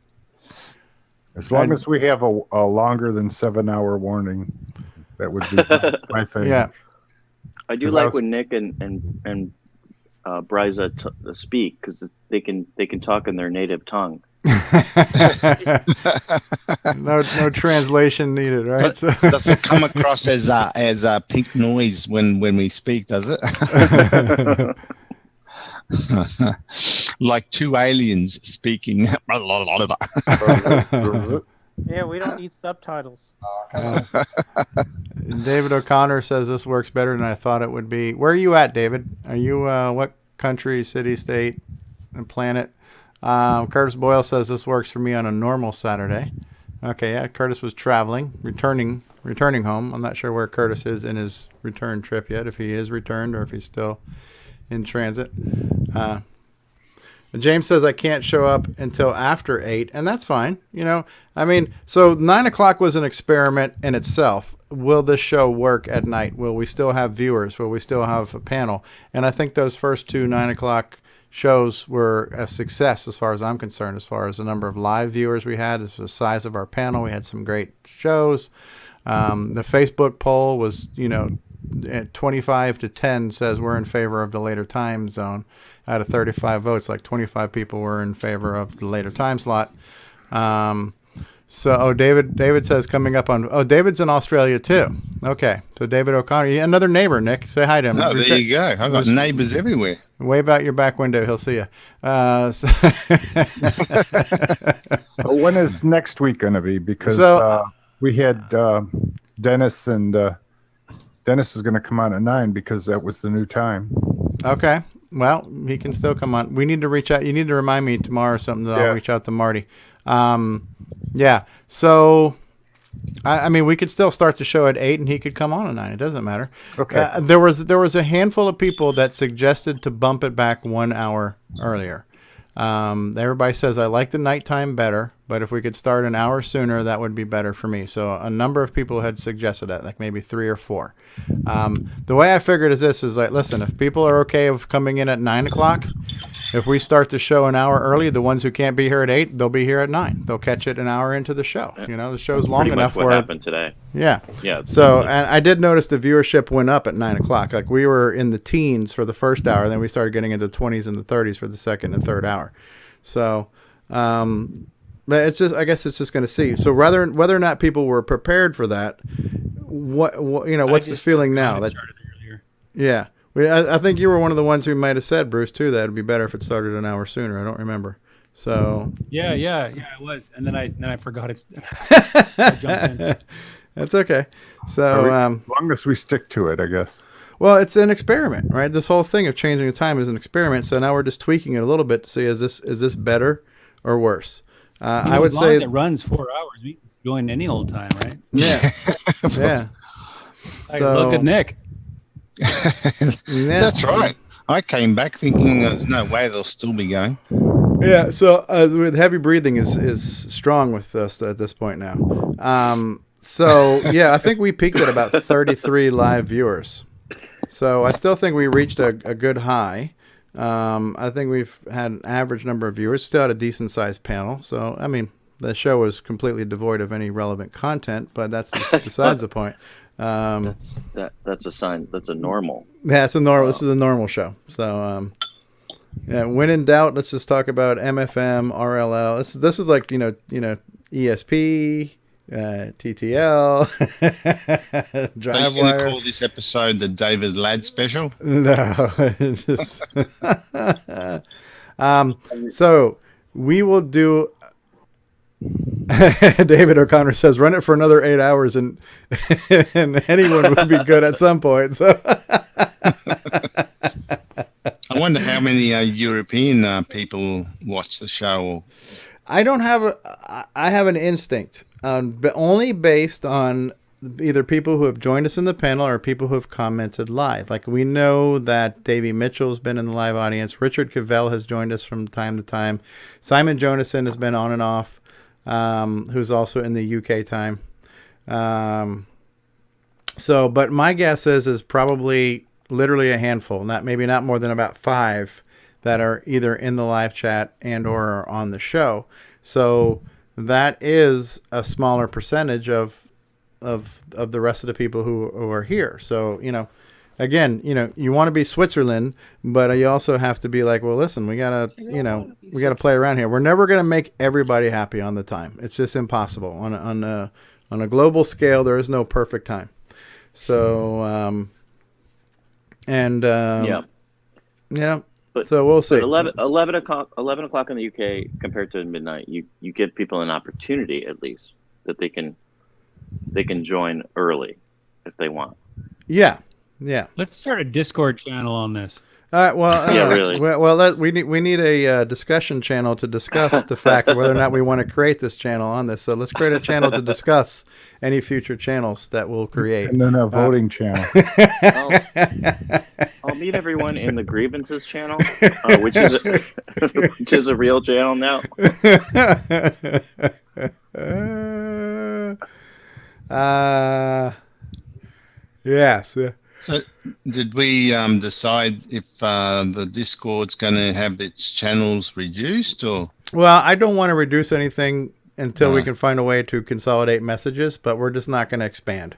As long as we have a longer than 7 hour warning, that would be my thing. Yeah. I do like when Nick and Bryza speak, because they can talk in their native tongue. no translation needed, right? Does it come across as pink noise when we speak? Does it? Like two aliens speaking. Yeah, we don't need subtitles. David O'Connor says this works better than I thought it would be. Where are you at, David? Are you what country, city, state, and planet? Curtis Boyle says this works for me on a normal Saturday. Okay, yeah, Curtis was traveling, returning home. I'm not sure where Curtis is in his return trip yet, if he is returned or if he's still in transit. James says I can't show up until after 8, and that's fine. You know, I mean, so 9 o'clock was an experiment in itself. Will this show work at night? Will we still have viewers? Will we still have a panel? And I think those first two 9 o'clock shows were a success as far as I'm concerned, as far as the number of live viewers we had, as the size of our panel. We had some great shows. The Facebook poll was, at 25 to 10 says we're in favor of the later time zone. Out of 35 votes, like 25 people were in favor of the later time slot. David says coming up on, David's in Australia too. Okay. So David O'Connor, another neighbor, Nick, say hi to him. Oh, there you go. I've got neighbors everywhere. Wave out your back window. He'll see you. When is next week going to be? Because we had Dennis, and Dennis is going to come on at 9 because that was the new time. Okay. Well, he can still come on. We need to reach out. You need to remind me tomorrow or something that I'll reach out to Marty. Yeah. So, I mean, we could still start the show at 8 and he could come on at 9. It doesn't matter. Okay. There was a handful of people that suggested to bump it back 1 hour earlier. Everybody says I like the nighttime better, but if we could start an hour sooner, that would be better for me. So a number of people had suggested that, like maybe 3 or 4. The way I figured is like, listen, if people are okay with coming in at 9 o'clock, if we start the show an hour early, the ones who can't be here at 8, they'll be here at 9. They'll catch it an hour into the show. The show's long enough what happened today. Yeah. Yeah. So, and I did notice the viewership went up at 9 o'clock. Like we were in the teens for the first hour, then we started getting into the 20s and the 30s for the second and third hour. So, but it's just, I guess it's just going to see. So whether or not people were prepared for that, what's the feeling now? That yeah, I think you were one of the ones who might have said, Bruce, too, that it'd be better if it started an hour sooner. I don't remember. So yeah, I was, and then I forgot it's. I jumped in. That's okay. So as long as we stick to it, I guess. Well, it's an experiment, right? This whole thing of changing the time is an experiment. So now we're just tweaking it a little bit to see is this better or worse? I would as long say as it runs 4 hours. We can join any old time, right? Yeah, yeah. So look at Nick. That's right. I came back thinking there's no way they'll still be going. Yeah. So with heavy breathing is strong with us at this point now. So yeah, I think we peaked at about 33 live viewers. So I still think we reached a good high. I think we've had an average number of viewers. Still had a decent sized panel. So I mean, the show was completely devoid of any relevant content, but that's besides the point. That's a sign. That's a normal. Yeah, it's a normal. This is a normal show. So yeah, when in doubt, let's just talk about MFM, RLL. This is like ESP. TTL, Are you going to call this episode the David Ladd special? No. So we will do. David O'Connor says, "Run it for another 8 hours, and anyone would be good at some point." So I wonder how many European people watch the show. I don't have I have an instinct, but only based on either people who have joined us in the panel or people who have commented live. Like we know that Davey Mitchell's been in the live audience. Richard Cavell has joined us from time to time. Simon Jonason has been on and off, who's also in the UK time. So, but my guess is probably literally a handful, maybe not more than about 5 that are either in the live chat and or are on the show. So that is a smaller percentage of the rest of the people who are here. So, again, you want to be Switzerland, but you also have to be like, well, listen, we gotta play around here. We're never gonna make everybody happy on the time. It's just impossible. On a global scale, there is no perfect time. So, so we'll see. 11 o'clock in the UK compared to midnight, you give people an opportunity at least that they can join early if they want. Yeah. Let's start a Discord channel on this. All right. Well, yeah, really. Well, we need a discussion channel to discuss the fact of whether or not we want to create this channel on this. So let's create a channel to discuss any future channels that we'll create, and then a voting channel. I'll meet everyone in the grievances channel, which is a real channel now. Yes. So, did we decide if the Discord's going to have its channels reduced, or? Well, I don't want to reduce anything until we can find a way to consolidate messages, but we're just not going to expand.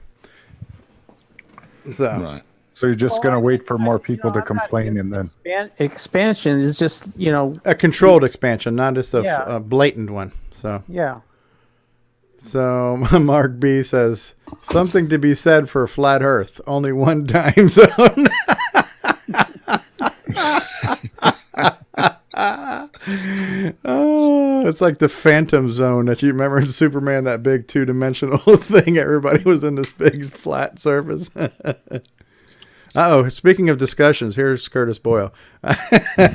So, right. So you're just going to wait for more people to complain, and then expansion is just a controlled expansion, not just a blatant one. So yeah. So Mark B says something to be said for flat Earth, only one time zone. Oh, it's like the Phantom Zone that you remember in Superman, that big 2-dimensional thing. Everybody was in this big flat surface. Speaking of discussions, here's Curtis Boyle.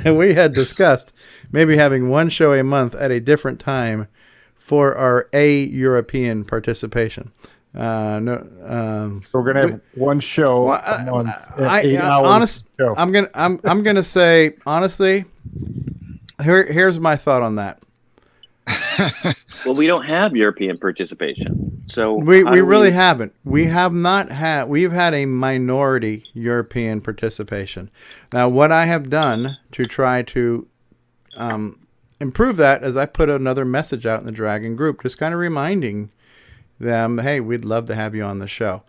We had discussed maybe having one show a month at a different time for our European participation. So we're gonna have one show a month. 8 hours show. I'm gonna say honestly. Here's my thought on that. Well, we don't have European participation, so we really haven't. We have not had. We've had a minority European participation. Now, what I have done to try to improve that is I put another message out in the Dragon group, just kind of reminding them, hey, we'd love to have you on the show.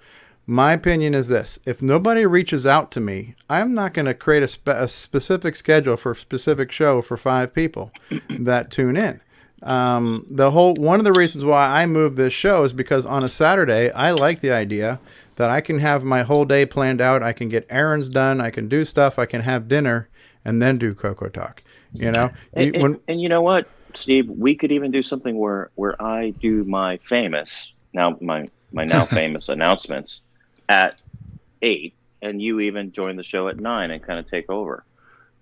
My opinion is this: if nobody reaches out to me, I'm not going to create a specific schedule for a specific show for 5 people that tune in. One of the reasons why I moved this show is because on a Saturday, I like the idea that I can have my whole day planned out. I can get errands done. I can do stuff. I can have dinner and then do CoCoTALK. And you know what, Steve? We could even do something where I do my famous now famous announcements at 8, and you even join the show at 9 and kind of take over.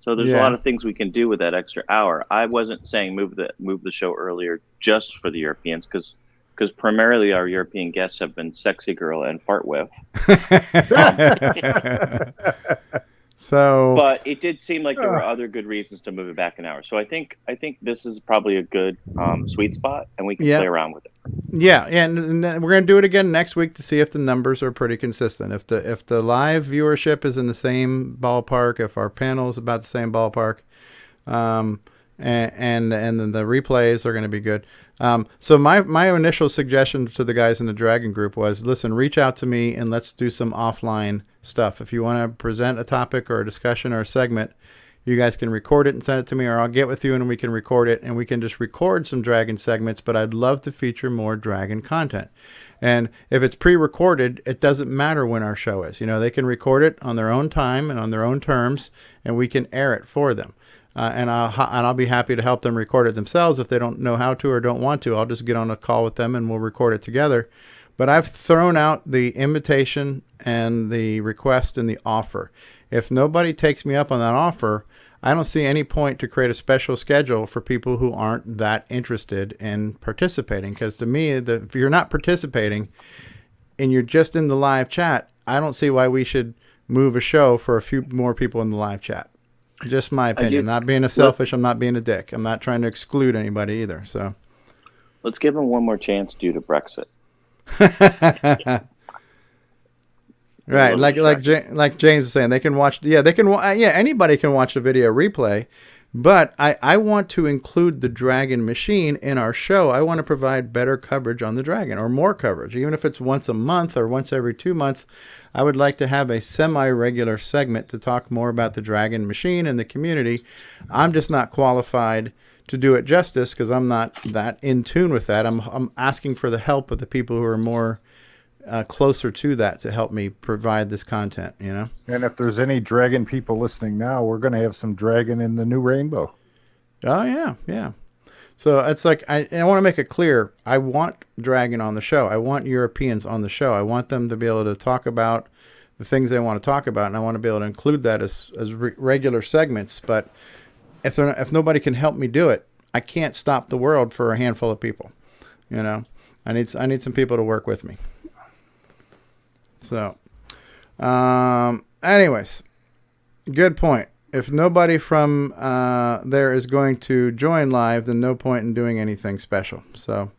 So there's a lot of things we can do with that extra hour. I wasn't saying move the show earlier just for the Europeans, because primarily our European guests have been Sexy Girl and Fart Whiff. So, but it did seem like there were other good reasons to move it back an hour. So I think this is probably a good sweet spot, and we can play around with it. Yeah, and then we're gonna do it again next week to see if the numbers are pretty consistent. If the live viewership is in the same ballpark, if our panel is about the same ballpark, and then the replays are going to be good. So my initial suggestion to the guys in the Dragon group was, listen, reach out to me and let's do some offline stuff. If you want to present a topic or a discussion or a segment, you guys can record it and send it to me, or I'll get with you and we can record it, and we can just record some Dragon segments, but I'd love to feature more Dragon content. And if it's pre-recorded, it doesn't matter when our show is. They can record it on their own time and on their own terms, and we can air it for them. And I'll be happy to help them record it themselves. If they don't know how to or don't want to, I'll just get on a call with them and we'll record it together. But I've thrown out the invitation and the request and the offer. If nobody takes me up on that offer, I don't see any point to create a special schedule for people who aren't that interested in participating. Because to me, if you're not participating and you're just in the live chat, I don't see why we should move a show for a few more people in the live chat. Just my opinion. Not being a selfish, I'm not being a dick. I'm not trying to exclude anybody either. So let's give them one more chance due to Brexit. Right, like James is saying, they can watch. Yeah, they can. Anybody can watch the video replay, but I want to include the Dragon machine in our show. I want to provide better coverage on the Dragon, or more coverage, even if it's once a month or once every 2 months. I would like to have a semi-regular segment to talk more about the Dragon machine and the community. I'm just not qualified to do it justice because I'm not that in tune with that. I'm asking for the help of the people who are more closer to that to help me provide this content, And if there's any Dragon people listening now, we're going to have some Dragon in the new rainbow. Oh yeah. So it's like I want to make it clear. I want Dragon on the show. I want Europeans on the show. I want them to be able to talk about the things they want to talk about, and I want to be able to include that as regular segments. But if nobody can help me do it, I can't stop the world for a handful of people. I need some people to work with me. So, anyways, good point. If nobody from there is going to join live, then no point in doing anything special. So,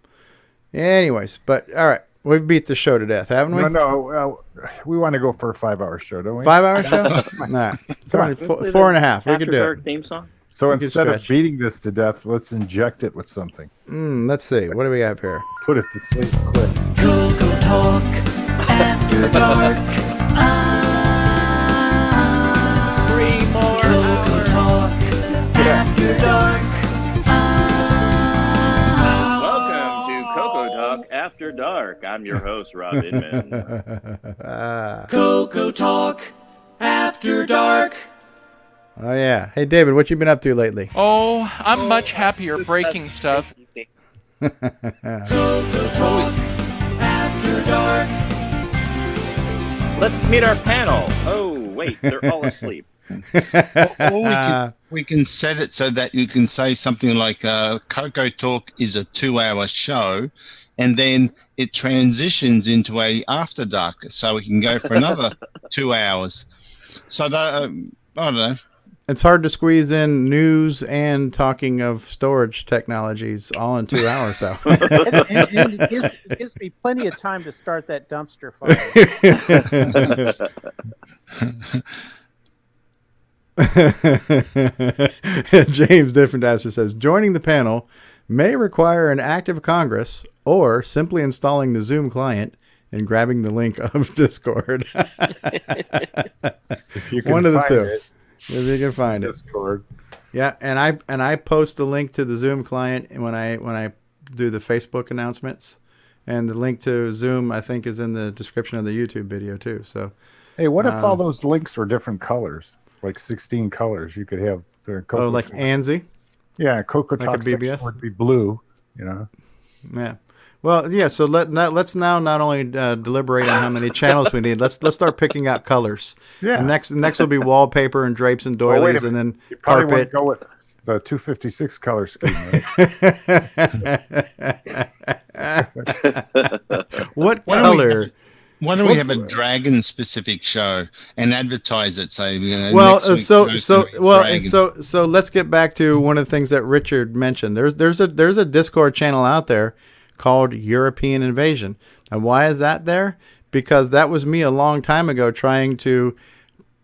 anyways, but all right, we've beat the show to death, haven't we? No, we want to go for a 5-hour show, don't we? 5-hour show? Nah, it's only 4.5. We could do it. Theme song? So instead of beating this to death, let's inject it with something. Let's see. What do we have here? Put it to sleep quick. CoCoTALK After Dark. Three more CoCoTALk After Dark. Welcome to CoCoTALK After Dark. I'm your host, Rob Inman. CoCoTALK After Dark. Oh yeah. Hey David, what you been up to lately? Oh, I'm much happier breaking stuff. CoCoTALK After Dark. Let's meet our panel. Oh, wait, they're all asleep. Or we can set it so that you can say something like CoCoTALK is a 2-hour show, and then it transitions into a After Dark, so we can go for another 2 hours. So that, I don't know. It's hard to squeeze in news and talking of storage technologies all in 2 hours, though. and it gives me plenty of time to start that dumpster fire. James Different Answer says, joining the panel may require an act of Congress or simply installing the Zoom client and grabbing the link of Discord. If you can one of the find two. it. If you can find Discord. it. Yeah, and I post the link to the Zoom client when I do the Facebook announcements, and the link to Zoom I think is in the description of the YouTube video too. So, hey, what if all those links were different colors, like 16 colors? You could have like ANSI. Yeah, CoCoTALK like a BBS would be blue. Yeah. Well, yeah. So let's now not only deliberate on how many channels we need. Let's start picking out colors. Yeah. And next will be wallpaper and drapes and doilies, and then you probably carpet. Go with the 256 color scheme. Right? What color? Why don't we have a Dragon specific show and advertise it? So well, next week so Dragon. let's get back to one of the things that Richard mentioned. There's a Discord channel out there called European Invasion. And why is that there? Because that was me a long time ago trying to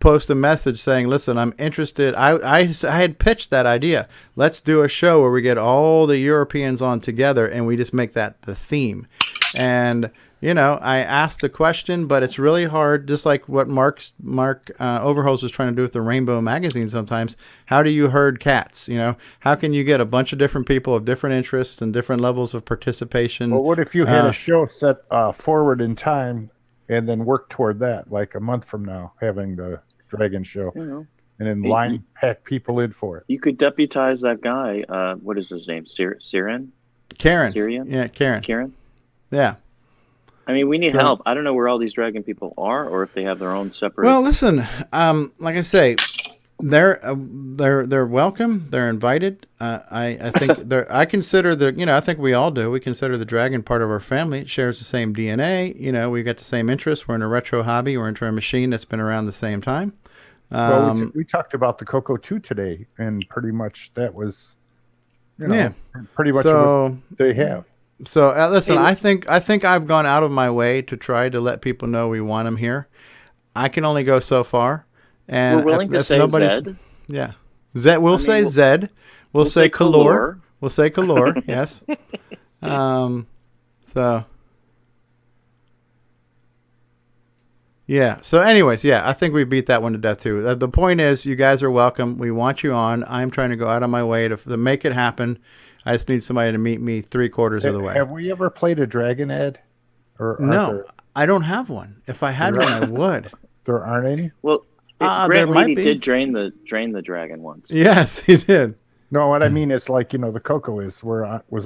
post a message saying, listen, I'm interested. I had pitched that idea. Let's do a show where we get all the Europeans on together and we just make that the theme. And, you know, I asked the question, but it's really hard, just like what Mark Overholz was trying to do with the Rainbow magazine sometimes. How do you herd cats? You know, how can you get a bunch of different people of different interests and different levels of participation? Well, what if you had a show set forward in time and then work toward that, like a month from now, having the Dragon show, and then pack people in for it? You could deputize that guy. What is his name? Karen? Yeah, Karen. Yeah. I mean, we need help. I don't know where all these dragon people are, or if they have their own separate. Well, listen. Like I say, they're welcome. They're invited. I think I consider I think we all do. We consider the dragon part of our family. It shares the same DNA. You know, we've got the same interests. We're in a retro hobby. We're into a machine that's been around the same time. Well, we talked about the Coco 2 today, and pretty much that was, pretty much what they have. So listen, I think I've gone out of my way to try to let people know we want them here. I can only go so far, and we're willing to say Zed. Yeah, Zed. We'll say Zed. We'll say Kalor. We'll say Kalor. Yes. So. Yeah. So anyways, I think we beat that one to death too. The point is, you guys are welcome. We want you on. I'm trying to go out of my way to make it happen. I just need somebody to meet me 3/4 of the way. Have we ever played a dragon, Ed? Or no, I don't have one. If I had one, I would. There aren't any? Well, there might be. Did drain the dragon once. Yes, he did. No, what I mean is like, the Coco was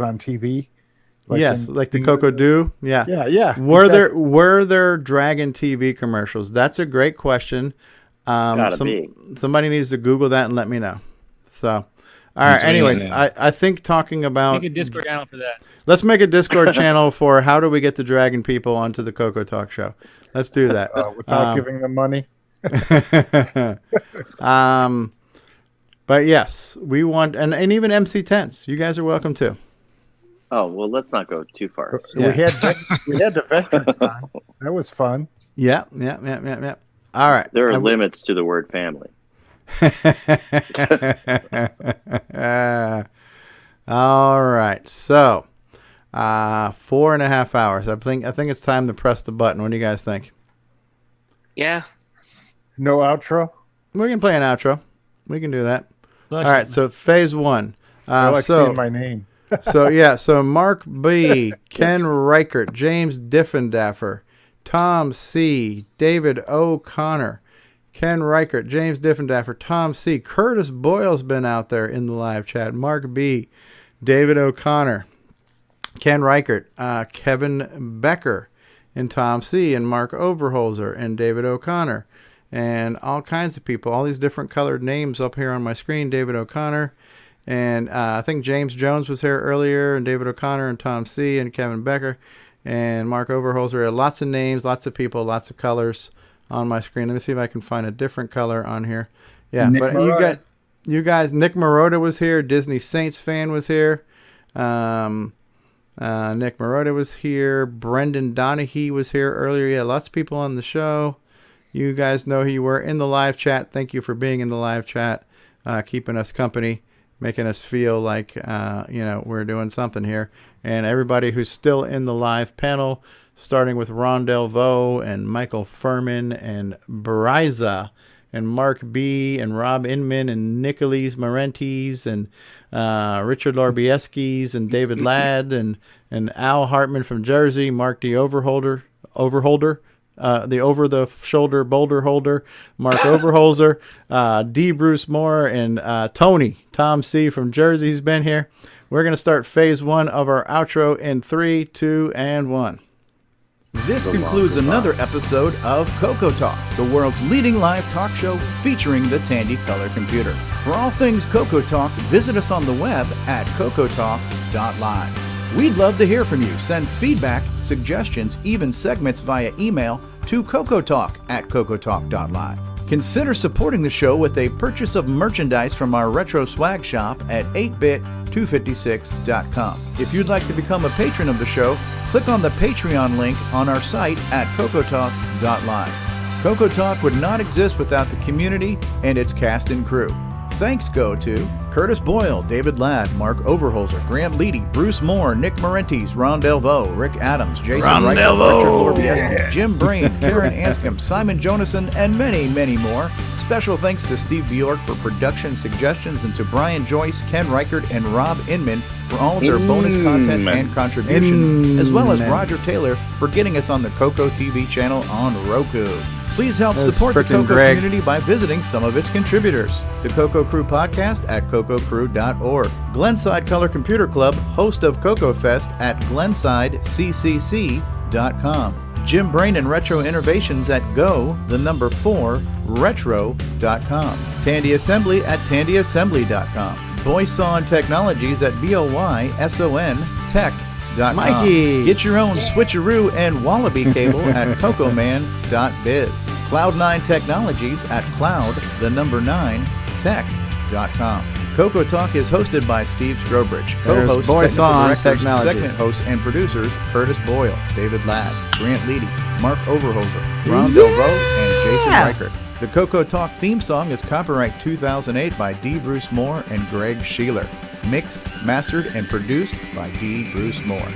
on TV. Like like the Coco Do. Yeah. Yeah. Were there dragon TV commercials? That's a great question. Somebody needs to Google that and let me know. So, all right. Anyways, I think talking about make a Discord channel for that. Let's make a Discord channel for how do we get the dragon people onto the CoCoTALK show. Let's do that without giving them money. But yes, we want and even MC Tents. You guys are welcome too. Oh, well, let's not go too far. Yeah. We had the veterans on. That was fun. Yeah. All right. There are limits to the word family. All right. So, 4.5 hours. I think it's time to press the button. What do you guys think? Yeah. No outro? We can play an outro. We can do that. All right. So phase 1. I like seeing my name. So Mark B, Ken Reichert, James Diffendaffer, Tom C, David O'Connor, Ken Reichert, James Diffendaffer, Tom C, Curtis Boyle's been out there in the live chat, Mark B, David O'Connor, Ken Reichert, Kevin Becker, and Tom C, and Mark Overholzer, and David O'Connor, and all kinds of people, all these different colored names up here on my screen, David O'Connor. And I think James Jones was here earlier, and David O'Connor, and Tom C, and Kevin Becker, and Mark Overholzer. Lots of names, lots of people, lots of colors on my screen. Let me see if I can find a different color on here. Yeah, Nick but Marotta. you guys, Nick Marotta was here. Disney Saints fan was here. Nick Marotta was here. Brendan Donahue was here earlier. Yeah, lots of people on the show. You guys know who you were in the live chat. Thank you for being in the live chat, keeping us company, making us feel like, we're doing something here. And everybody who's still in the live panel, starting with Ron Delvaux and Michael Furman and Bariza and Mark B and Rob Inman and Nicolas Marentes and Richard Lorbieskis and David Ladd and Al Hartman from Jersey, Mark D. Overholder, the over-the-shoulder boulder holder, Mark Overholzer, D. Bruce Moore, and Tom C. from Jersey. He's been here. We're going to start phase 1 of our outro in 3, 2, and 1. This concludes another episode of CoCoTALK, the world's leading live talk show featuring the Tandy Color Computer. For all things CoCoTALK, visit us on the web at CoCoTALK.live. We'd love to hear from you. Send feedback, suggestions, even segments via email to CoCoTALK@CoCoTALK.live. Consider supporting the show with a purchase of merchandise from our retro swag shop at 8bit 256.com. If you'd like to become a patron of the show, click on the Patreon link on our site at CoCoTalk.live. CoCoTalk would not exist without the community and its cast and crew. Thanks go to Curtis Boyle, David Ladd, Mark Overholzer, Grant Leedy, Bruce Moore, Nick Marentes, Ron Delvaux, Rick Adams, Jason Reichert, Richard Lorbieski, Jim Brain, Karen Anscombe, Simon Jonason, and many, many more. Special thanks to Steve Bjork for production suggestions and to Brian Joyce, Ken Reichert, and Rob Inman for all of their bonus content and contributions, as well as Roger Taylor for getting us on the Coco TV channel on Roku. Please help support the Coco community by visiting some of its contributors. The Coco Crew podcast at cococrew.org. Glenside Color Computer Club, host of Coco Fest at glensideccc.com. Jim Brain and Retro Innovations at go4retro.com. Tandy Assembly at tandyassembly.com. Boyson Technologies at boyson.tech.com. Mikey! Get your own switcheroo and wallaby cable at cocoman.biz. Cloud9 Technologies at cloud9tech.com. Coco Talk is hosted by Steve Strobridge. Co-host, Boyson technical directors, Technologies. second host, and producers Curtis Boyle, David Ladd, Grant Leedy, Mark Overholzer, Ron Delvaux, and Jason Reichert. The Coco Talk theme song is copyright 2008 by D. Bruce Moore and Greg Sheeler. Mixed, mastered, and produced by D. Bruce Moore.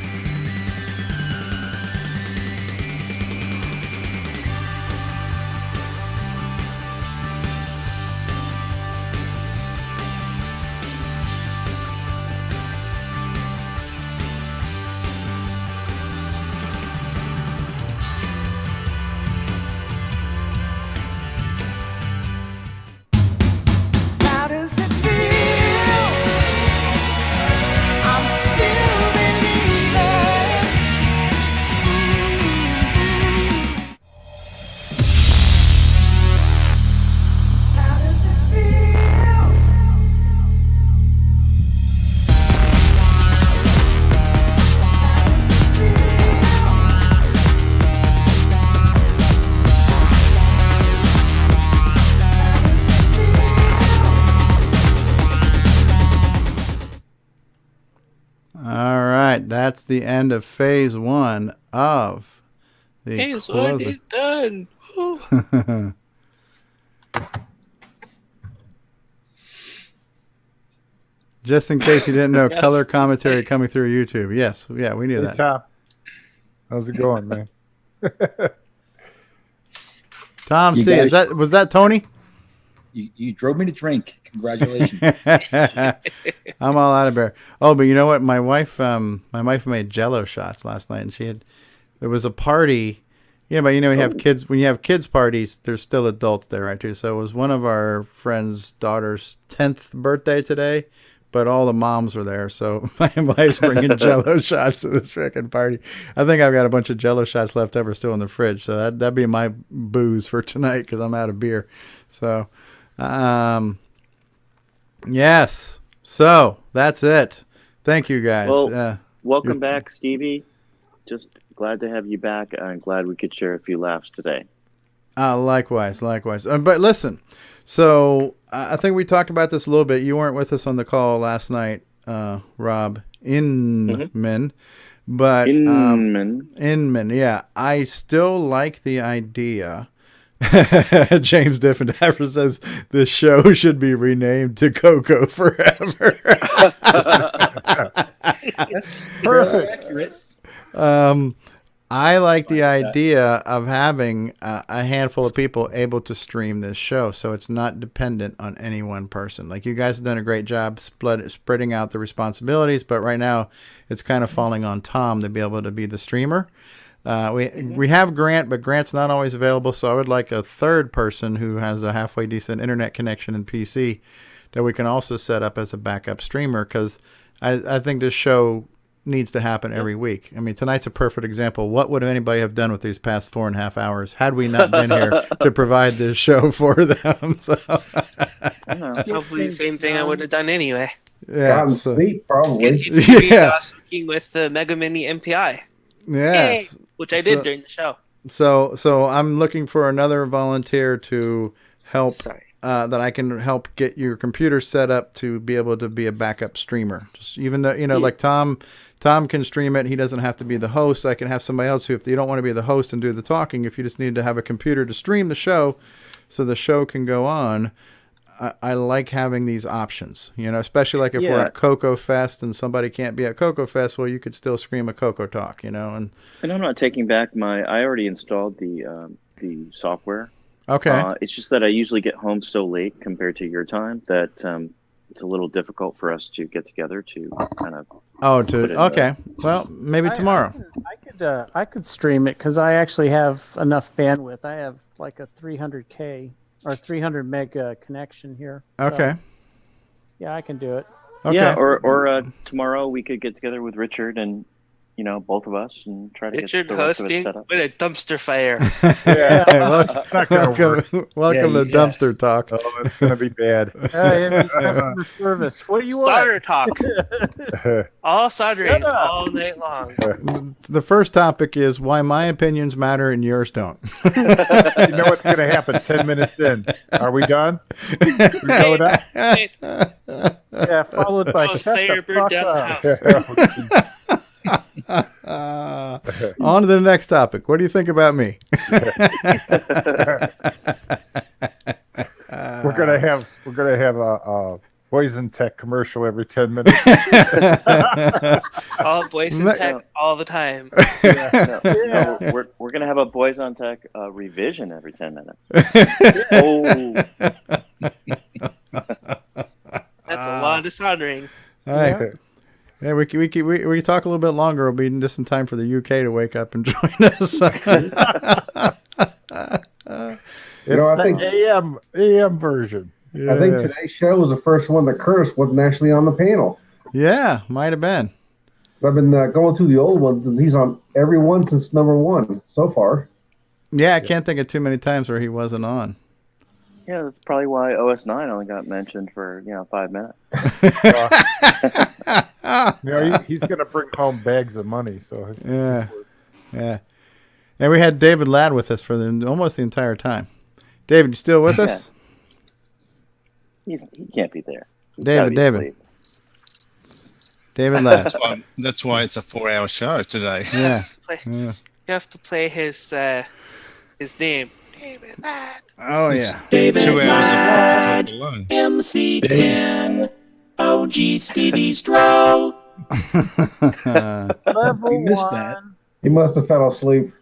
How does it feel? I'm still believing. How does it feel? All right, that's the end of phase one of the Phase one closer. is done. Woo. Just in case you didn't know, Yeah. color commentary coming through YouTube. Yes, yeah, we knew Hey, that. Tom. How's it going, man? Tom You C, guys- was that Tony? You drove me to drink. Congratulations. I'm all out of beer. Oh, but you know what? My wife made Jello shots last night, and there was a party. But when you have kids parties, there's still adults there, right? Too. So it was one of our friend's daughter's 10th birthday today, but all the moms were there. So my wife's bringing Jello shots to this freaking party. I think I've got a bunch of Jello shots left over still in the fridge. So that'd be my booze for tonight because I'm out of beer. So, yes. So that's it. Thank you guys. Well, welcome back, Stevie. Just glad to have you back. I'm glad we could share a few laughs today. Likewise. But listen, so I think we talked about this a little bit. You weren't with us on the call last night, Rob Inman. But Inman, yeah. I still like the idea. James Diffendaver says the show should be renamed to Coco Forever. That's perfect. accurate. I like the idea of having a handful of people able to stream this show, so it's not dependent on any one person. Like, you guys have done a great job spreading out the responsibilities, but right now it's kind of falling on Tom to be able to be the streamer. We have Grant, but Grant's not always available, so I would like a third person who has a halfway decent internet connection and PC that we can also set up as a backup streamer, because I think this show needs to happen every week. I mean, tonight's a perfect example. What would anybody have done with these past 4.5 hours had we not been here to provide this show for them? So, Hopefully, the same thing I would have done anyway. yeah, sleep, probably. Yeah. Speaking with the Mega Mini MPI. Yes. Yay! Which I did during the show. So I'm looking for another volunteer to help that I can help get your computer set up to be able to be a backup streamer. Just even though, like Tom can stream it. He doesn't have to be the host. I can have somebody else who, if you don't want to be the host and do the talking, if you just need to have a computer to stream the show so the show can go on, I like having these options, especially like if we're at Coco Fest and somebody can't be at Coco Fest, well, you could still stream a CoCoTALk, and I'm not taking back I already installed the software. Okay. It's just that I usually get home so late compared to your time that it's a little difficult for us to get together to kind of. Well, maybe tomorrow. I could stream it because I actually have enough bandwidth. I have like a 300K or 300 meg connection here. Okay. So, yeah, I can do it. Okay. Yeah, or tomorrow we could get together with Richard and both of us and try to Richard get the rest of it hosting set up. with a dumpster fire. Welcome to Dumpster Talk. Oh, it's going to be bad. Customer service. What do you want? Solder talk. All soldering all night long. The first topic is why my opinions matter and yours don't. You know what's going to happen 10 minutes in. Are we done? Yeah, followed by shut fire the burned fuck down the up. On to the next topic. What do you think about me? We're gonna have a Poison Tech commercial every 10 minutes. All boys in tech all the time. We're gonna have a Boys on Tech revision every 10 minutes. That's a lot of soldering. All right. Yeah, we can talk a little bit longer. It'll be just in time for the UK to wake up and join us. I think AM version. Yeah. I think today's show was the first one that Curtis wasn't actually on the panel. Yeah, might have been. I've been going through the old ones, and he's on every one since number 1 so far. Yeah, I can't think of too many times where he wasn't on. Yeah, that's probably why OS9 only got mentioned for 5 minutes. He's going to bring home bags of money. So yeah. And we had David Ladd with us for almost the entire time. David, you still with us? He can't be there. David Ladd. That's why it's a 4-hour show today. Yeah. You have to play his name. David Ladd. Oh yeah. David 2 hours Ladd, of alone. MC10, OG Stevie Stroh. Level missed 1. that. He must have fell asleep.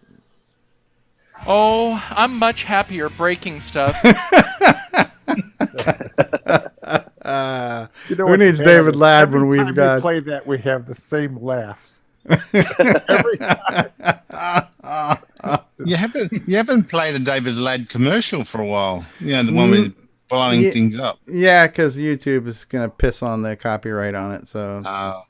Oh, I'm much happier breaking stuff. Who needs David Ladd when we've got? We play that, we have the same laughs every time. You haven't played a David Ladd commercial for a while. The one with blowing things up. Yeah, because YouTube is gonna piss on the copyright on it. So so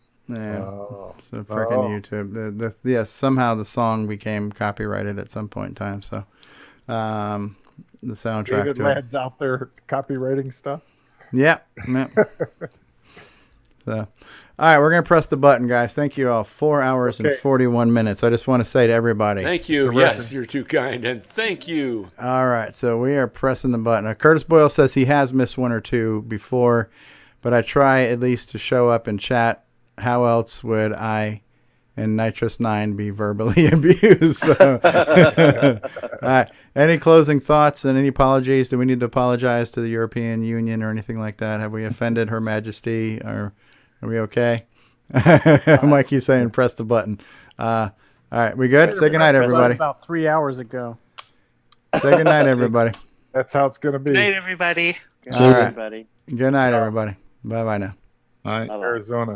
freaking YouTube. Somehow the song became copyrighted at some point in time. So the soundtrack David to Ladd's out there copywriting stuff. Yeah. So, all right, we're going to press the button, guys. Thank you all. 4 hours and 41 minutes. I just want to say to everybody. Thank you. Yes, you're too kind. And thank you. All right, so we are pressing the button. Curtis Boyle says he has missed one or two before, but I try at least to show up and chat. How else would I and Nitrous 9 be verbally abused? So, all right. Any closing thoughts and any apologies? Do we need to apologize to the European Union or anything like that? Have we offended Her Majesty? Or are we okay? Mikey's saying press the button. All right, we good? Say goodnight, everybody. About 3 hours ago. Say goodnight, everybody. That's how it's going to be. Good night, everybody. All right. Good night, everybody. Bye-bye now. All right. Arizona.